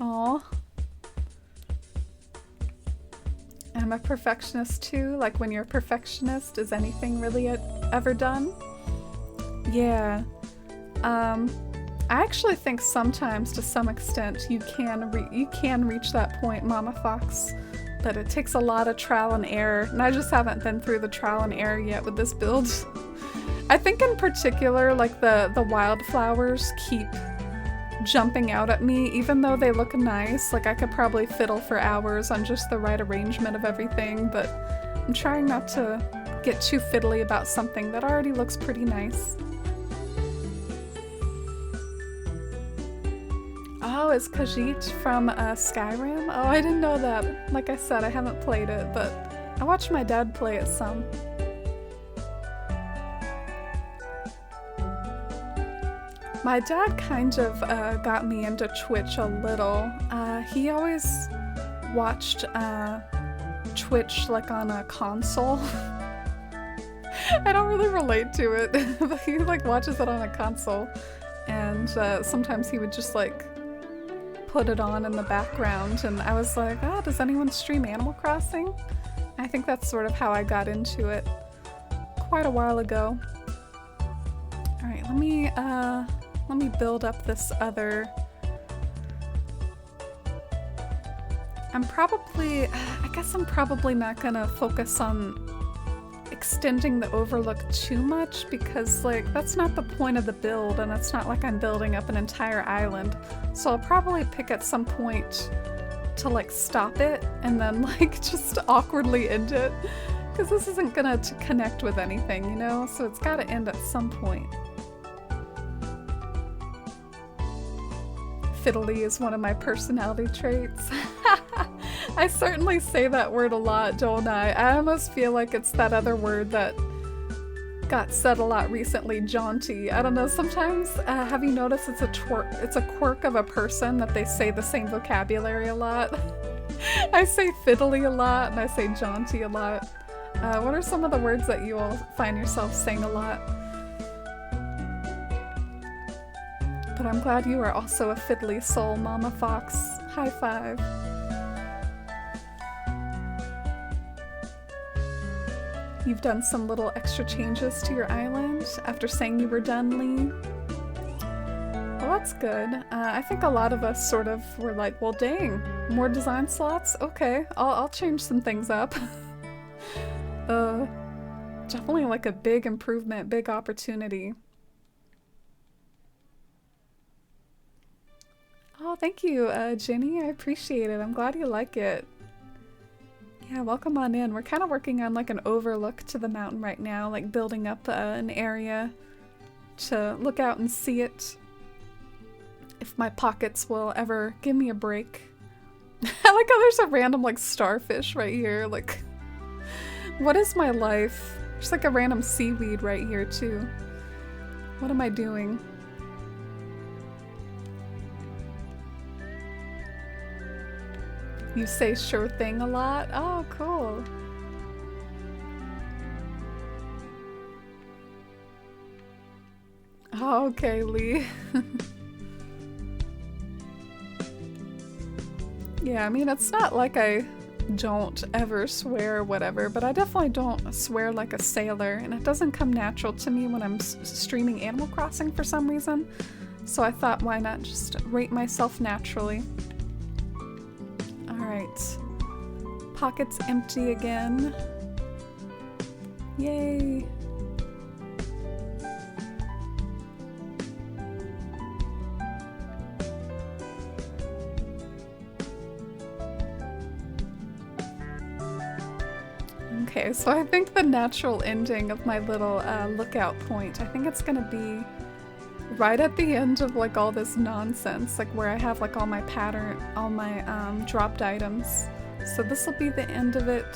Aw. I'm a perfectionist too. Like when you're a perfectionist, is anything really ever done? Yeah. I actually think sometimes, to some extent, you can reach that point, Mama Fox, but it takes a lot of trial and error, and I just haven't been through the trial and error yet with this build. I think in particular, like the wildflowers keep jumping out at me, even though they look nice. Like I could probably fiddle for hours on just the right arrangement of everything, but I'm trying not to get too fiddly about something that already looks pretty nice. Oh, it's Khajiit from Skyrim? Oh, I didn't know that. Like I said, I haven't played it, but I watched my dad play it some. My dad kind of got me into Twitch a little. He always watched Twitch like on a console. I don't really relate to it, but he like watches it on a console, and sometimes he would just like put it on in the background, and I was like, oh, does anyone stream Animal Crossing? I think that's sort of how I got into it quite a while ago. Alright, let me build up this other... I guess I'm probably not gonna focus on extending the overlook too much, because like that's not the point of the build, and it's not like I'm building up an entire island. So I'll probably pick at some point to like stop it and then like just awkwardly end it, because this isn't gonna connect with anything, you know? So it's gotta end at some point. Fiddly is one of my personality traits. I certainly say that word a lot, don't I? I almost feel like it's that other word that got said a lot recently, jaunty. I don't know, sometimes, have you noticed it's a quirk of a person that they say the same vocabulary a lot? I say fiddly a lot, and I say jaunty a lot. What are some of the words that you all find yourself saying a lot? But I'm glad you are also a fiddly soul, Mama Fox. High five. You've done some little extra changes to your island after saying you were done, Lee. Well, that's good. I think a lot of us sort of were like, well, dang, more design slots? Okay, I'll change some things up. Definitely like a big improvement, big opportunity. Oh, thank you, Jenny. I appreciate it. I'm glad you like it. Yeah, welcome on in. We're kind of working on like an overlook to the mountain right now, like building up an area to look out and see it. If my pockets will ever give me a break. I like how there's a random like starfish right here. Like, what is my life? There's like a random seaweed right here too. What am I doing? You say sure thing a lot? Oh, cool. Oh, okay, Lee. Yeah, I mean, it's not like I don't ever swear or whatever, but I definitely don't swear like a sailor, and it doesn't come natural to me when I'm streaming Animal Crossing for some reason. So I thought, why not just rate myself naturally? Alright. Pockets empty again. Yay! Okay, so I think the natural ending of my little lookout point, I think it's gonna be right at the end of like all this nonsense, like where I have like all my pattern, all my dropped items. So this will be the end of it,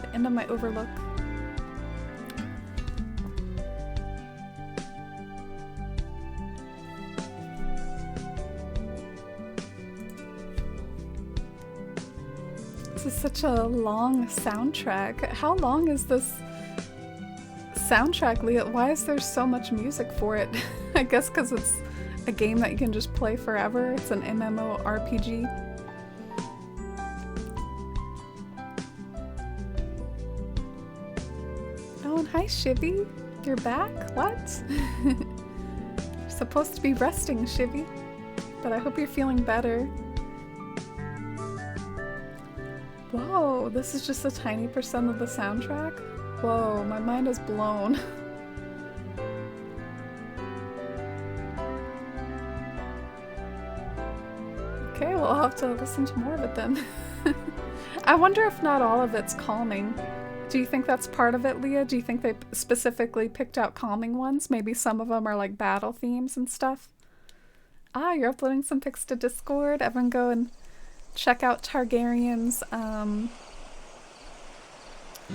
the end of my overlook. This is such a long soundtrack. How long is this soundtrack, Leah? Why is there so much music for it? I guess because it's a game that you can just play forever. It's an MMORPG. Oh, and hi, Shivy. You're back? What? You're supposed to be resting, Shivy. But I hope you're feeling better. Whoa, this is just a tiny percent of the soundtrack? Whoa, my mind is blown. Okay, well, I'll have to listen to more of it then. I wonder if not all of it's calming. Do you think that's part of it, Leah? Do you think they specifically picked out calming ones? Maybe some of them are like battle themes and stuff? Ah, you're uploading some pics to Discord. Everyone go and check out Targaryen's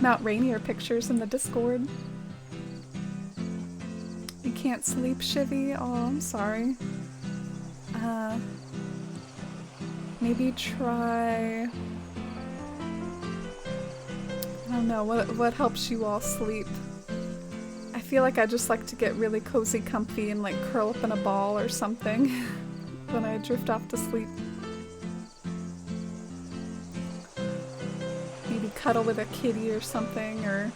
Mount Rainier pictures in the Discord. You can't sleep, Shivy? Oh, I'm sorry. Maybe try... I don't know, what helps you all sleep? I feel like I just like to get really cozy comfy and like curl up in a ball or something when I drift off to sleep. Maybe cuddle with a kitty or something, or...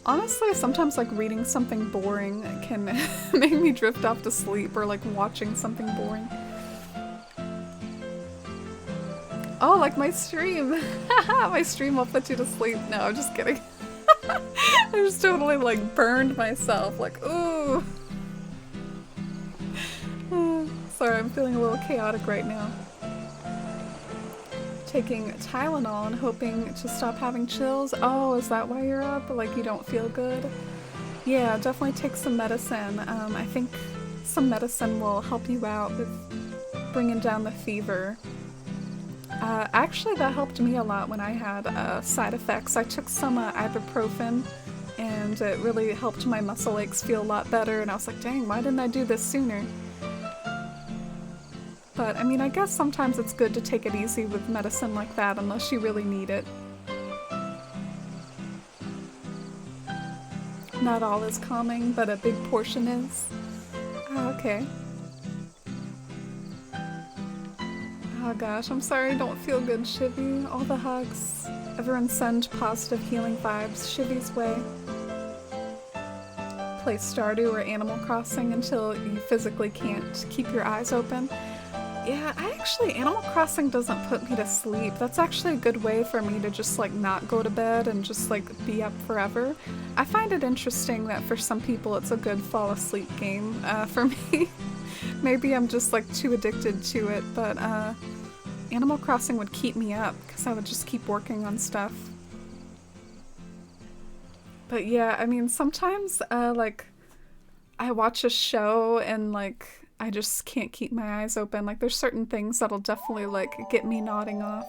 Honestly, sometimes like reading something boring can make me drift off to sleep, or like watching something boring. Oh, like my stream! My stream will put you to sleep. No, I'm just kidding. I just totally like burned myself, like, ooh! Sorry, I'm feeling a little chaotic right now. Taking Tylenol and hoping to stop having chills. Oh, is that why you're up? Like you don't feel good? Yeah, definitely take some medicine. I think some medicine will help you out with bringing down the fever. Actually, that helped me a lot when I had side effects. I took some ibuprofen and it really helped my muscle aches feel a lot better, and I was like, dang, why didn't I do this sooner? But, I mean, I guess sometimes it's good to take it easy with medicine like that unless you really need it. Not all is calming, but a big portion is. Ah, okay. Oh gosh, I'm sorry I don't feel good, Shivy. All the hugs. Everyone send positive healing vibes Shivy's way. Play Stardew or Animal Crossing until you physically can't keep your eyes open. Yeah, Animal Crossing doesn't put me to sleep. That's actually a good way for me to just like not go to bed and just like be up forever. I find it interesting that for some people it's a good fall asleep game. For me, maybe I'm just like too addicted to it, but Animal Crossing would keep me up because I would just keep working on stuff. But yeah, I mean, sometimes like I watch a show and like I just can't keep my eyes open. Like there's certain things that'll definitely like get me nodding off.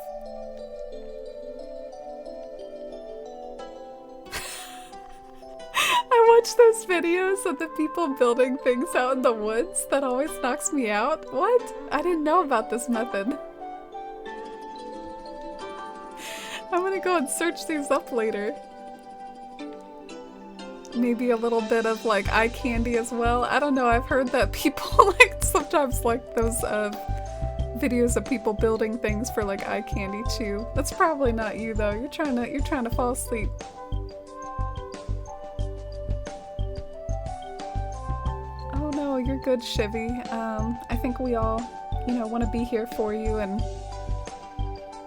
I watch those videos of the people building things out in the woods. That always knocks me out. What? I didn't know about this method. I'm gonna go and search these up later. Maybe a little bit of like eye candy as well. I don't know, I've heard that people like sometimes like those videos of people building things for like eye candy too. That's probably not you though. You're trying to fall asleep. Oh no, you're good, Shivy. I think we all, you know, want to be here for you and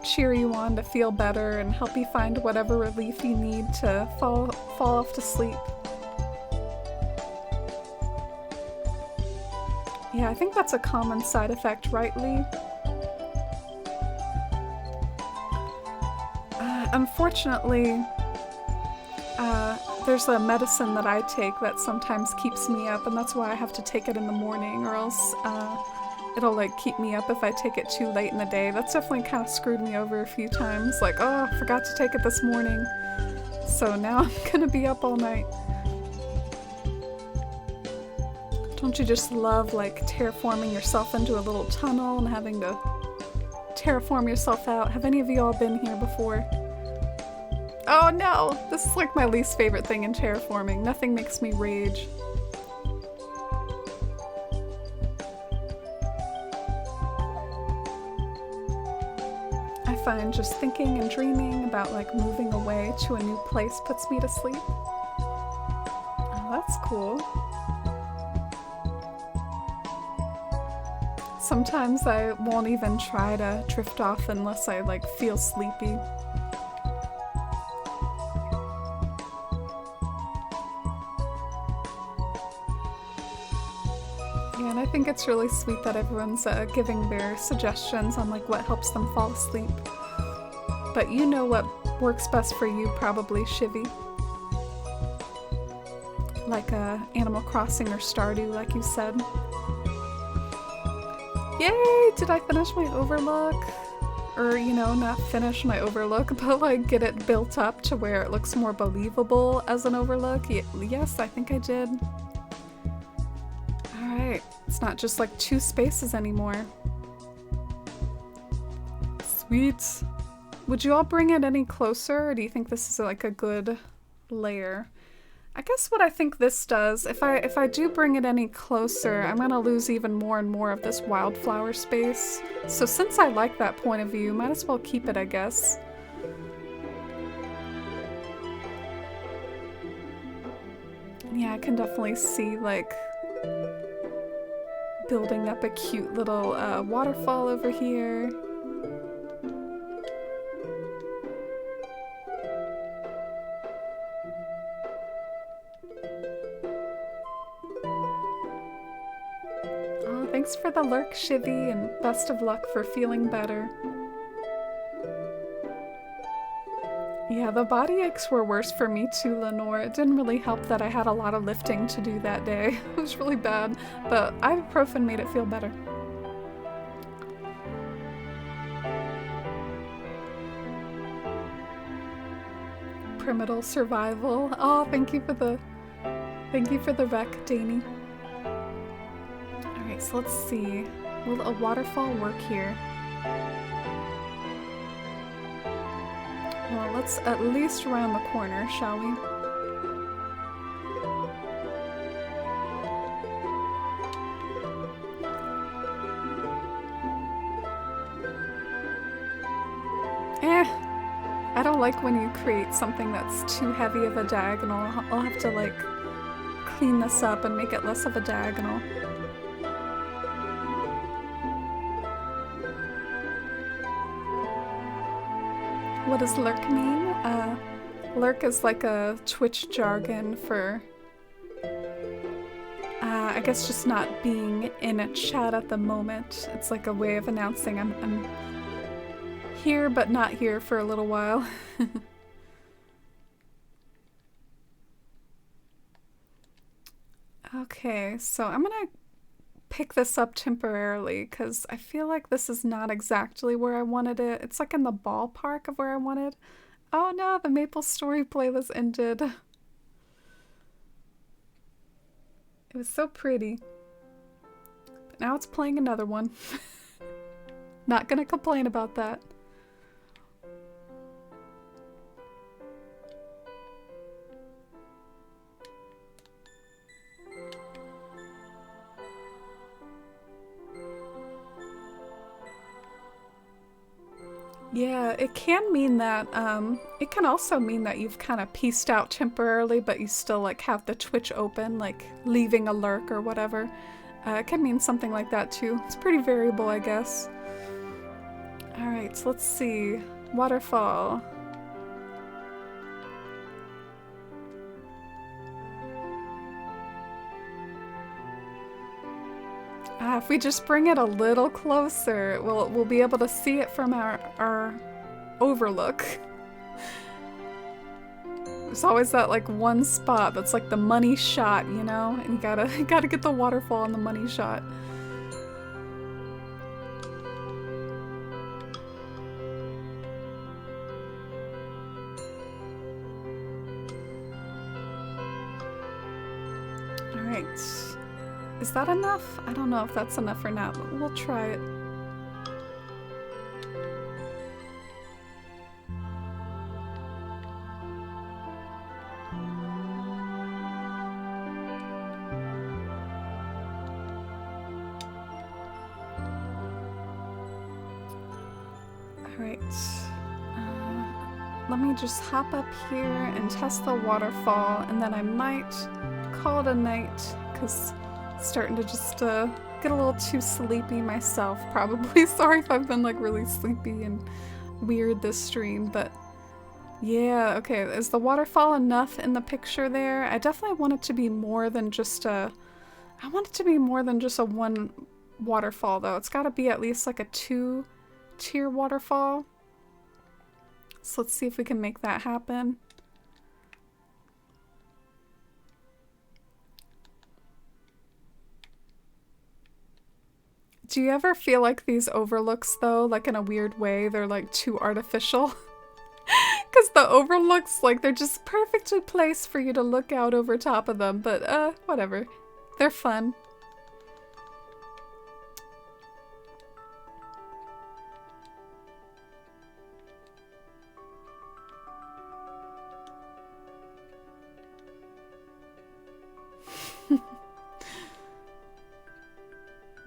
cheer you on to feel better and help you find whatever relief you need to fall off to sleep. Yeah, I think that's a common side effect, right, Lee? Unfortunately, there's a medicine that I take that sometimes keeps me up, and that's why I have to take it in the morning, or else it'll like keep me up if I take it too late in the day. That's definitely kind of screwed me over a few times. Like, oh, I forgot to take it this morning. So now I'm gonna be up all night. Don't you just love like terraforming yourself into a little tunnel and having to terraform yourself out? Have any of you all been here before? Oh no! This is like my least favorite thing in terraforming. Nothing makes me rage. I find just thinking and dreaming about like moving away to a new place puts me to sleep. Oh, that's cool. Sometimes I won't even try to drift off unless I like feel sleepy. Yeah, and I think it's really sweet that everyone's giving their suggestions on like what helps them fall asleep. But you know what works best for you, probably, Shivy. Like Animal Crossing or Stardew, like you said. Yay! Did I finish my overlook? Or, you know, not finish my overlook, but like get it built up to where it looks more believable as an overlook? Yes, I think I did. Alright, it's not just like 2 spaces anymore. Sweet. Would you all bring it any closer, or do you think this is like a good layer? I guess what I think this does, if I do bring it any closer, I'm gonna lose even more and more of this wildflower space. So since I like that point of view, might as well keep it, I guess. Yeah, I can definitely see like building up a cute little waterfall over here. Thanks for the lurk, Shivy, and best of luck for feeling better. Yeah, the body aches were worse for me too, Lenore. It didn't really help that I had a lot of lifting to do that day. It was really bad, but ibuprofen made it feel better. Primital survival. Oh, thank you for the rec, Danny. Alright, so let's see. Will a waterfall work here? Well, let's at least round the corner, shall we? Eh, I don't like when you create something that's too heavy of a diagonal. I'll have to like clean this up and make it less of a diagonal. What does lurk mean? Lurk is like a Twitch jargon for, I guess, just not being in a chat at the moment. It's like a way of announcing I'm here but not here for a little while. Okay, so I'm gonna pick this up temporarily because I feel like this is not exactly where I wanted it. It's like in the ballpark of where I wanted. Oh no, the Maple Story playlist ended. It was so pretty. But now it's playing another one. Not gonna complain about that. Yeah, it can mean that, it can also mean that you've kind of pieced out temporarily, but you still like have the Twitch open, like leaving a lurk or whatever. It can mean something like that too. It's pretty variable, I guess. Alright, so let's see. Waterfall. If we just bring it a little closer, we'll be able to see it from our overlook. There's always that like one spot that's like the money shot, you know? And you gotta get the waterfall on the money shot. Alright. Is that enough? I don't know if that's enough or not, but we'll try it. Alright. Let me just hop up here and test the waterfall, and then I might call it a night, because starting to just get a little too sleepy myself, probably. Sorry if I've been like really sleepy and weird this stream, but yeah, okay. Is the waterfall enough in the picture there? I definitely want it to be more than just a... I want it to be more than just a one waterfall, though. It's gotta be at least like a 2-tier waterfall. So let's see if we can make that happen. Do you ever feel like these overlooks, though, like in a weird way, they're like too artificial? Because the overlooks, like, they're just perfectly placed for you to look out over top of them, but whatever. They're fun.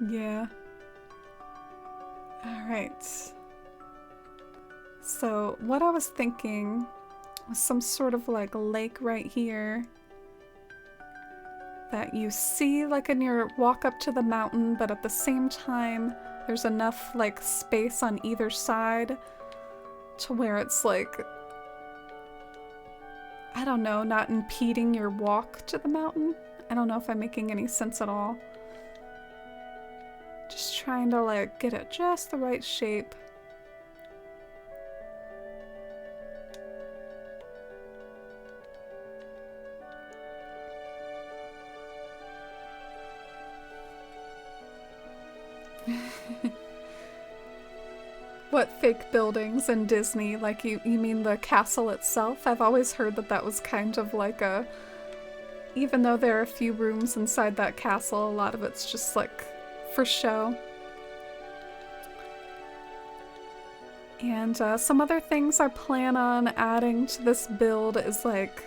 Yeah. Alright. So, what I was thinking was some sort of like lake right here that you see like in your walk up to the mountain, but at the same time there's enough like space on either side to where it's like, I don't know, not impeding your walk to the mountain. I don't know if I'm making any sense at all. Just trying to like get it just the right shape. What fake buildings in Disney? Like you mean the castle itself? I've always heard that that was kind of like a... Even though there are a few rooms inside that castle, a lot of it's just like for show. And some other things I plan on adding to this build is like,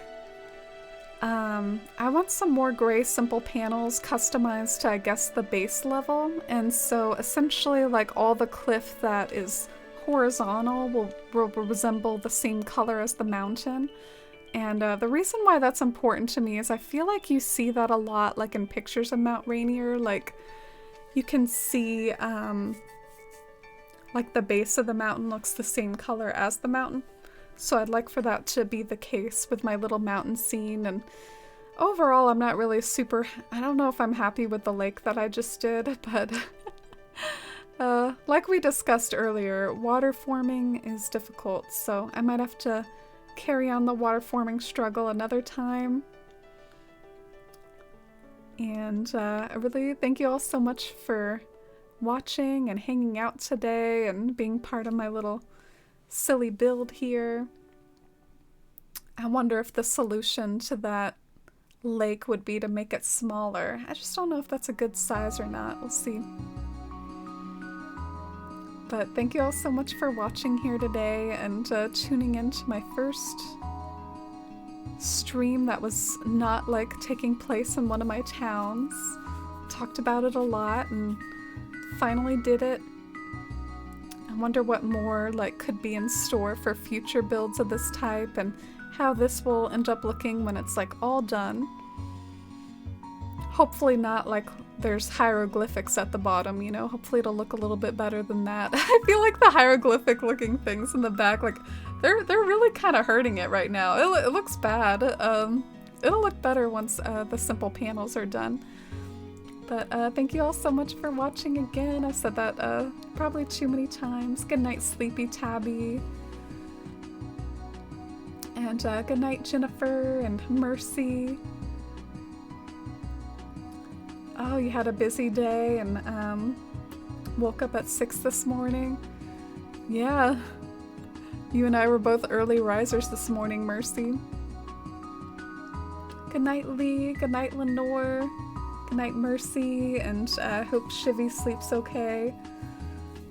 I want some more gray simple panels customized to, I guess, the base level. And so essentially like all the cliff that is horizontal will resemble the same color as the mountain. And the reason why that's important to me is I feel like you see that a lot, like in pictures of Mount Rainier. Like, you can see, like the base of the mountain looks the same color as the mountain. So I'd like for that to be the case with my little mountain scene. And overall, I'm not really super, I don't know if I'm happy with the lake that I just did, but like we discussed earlier, water forming is difficult, so I might have to carry on the water forming struggle another time. And I really thank you all so much for watching and hanging out today and being part of my little silly build here. I wonder if the solution to that lake would be to make it smaller. I just don't know if that's a good size or not. We'll see. But thank you all so much for watching here today and tuning into my first stream that was not like taking place in one of my towns. Talked about it a lot and finally did it. I wonder what more like could be in store for future builds of this type and how this will end up looking when it's like all done. Hopefully not like there's hieroglyphics at the bottom, you know? Hopefully it'll look a little bit better than that. I feel like the hieroglyphic looking things in the back, like they're really kind of hurting it right now. It looks bad. It'll look better once the simple panels are done. But thank you all so much for watching again. I've said that probably too many times. Good night, Sleepy Tabby. And good night, Jennifer and Mercy. Oh, you had a busy day and woke up at 6 this morning. Yeah. You and I were both early risers this morning, Mercy. Good night, Lee. Good night, Lenore. Good night, Mercy, and hope Shivy sleeps okay.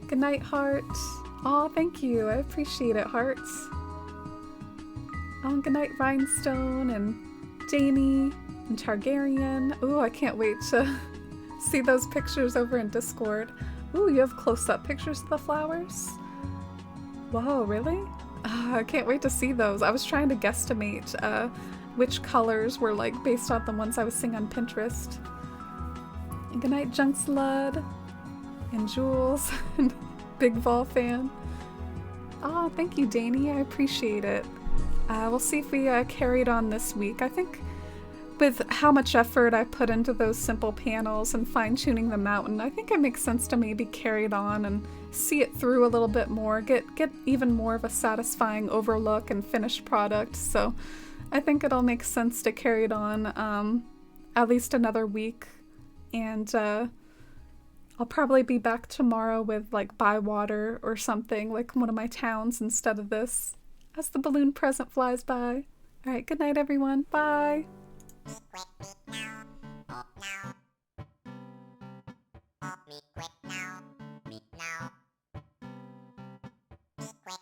Good night, Heart. Oh, thank you. I appreciate it, Hearts. Oh, good night, Rhinestone, and Janie, and Targaryen. Ooh, I can't wait to see those pictures over in Discord. Ooh, you have close-up pictures of the flowers? Whoa, really? I can't wait to see those. I was trying to guesstimate which colors were like based off the ones I was seeing on Pinterest. And good night, Junkslud, and Jules, and Big Vol fan. Oh, thank you, Dani. I appreciate it. We'll see if we carried on this week. I think with how much effort I put into those simple panels and fine-tuning the mountain, I think it makes sense to maybe carry it on and see it through a little bit more, get even more of a satisfying overlook and finished product. So I think it'll make sense to carry it on at least another week. And I'll probably be back tomorrow with like Bywater or something, like one of my towns instead of this, as the balloon present flies by. Alright, good night everyone. Bye! Me quick now, me now. Me quick.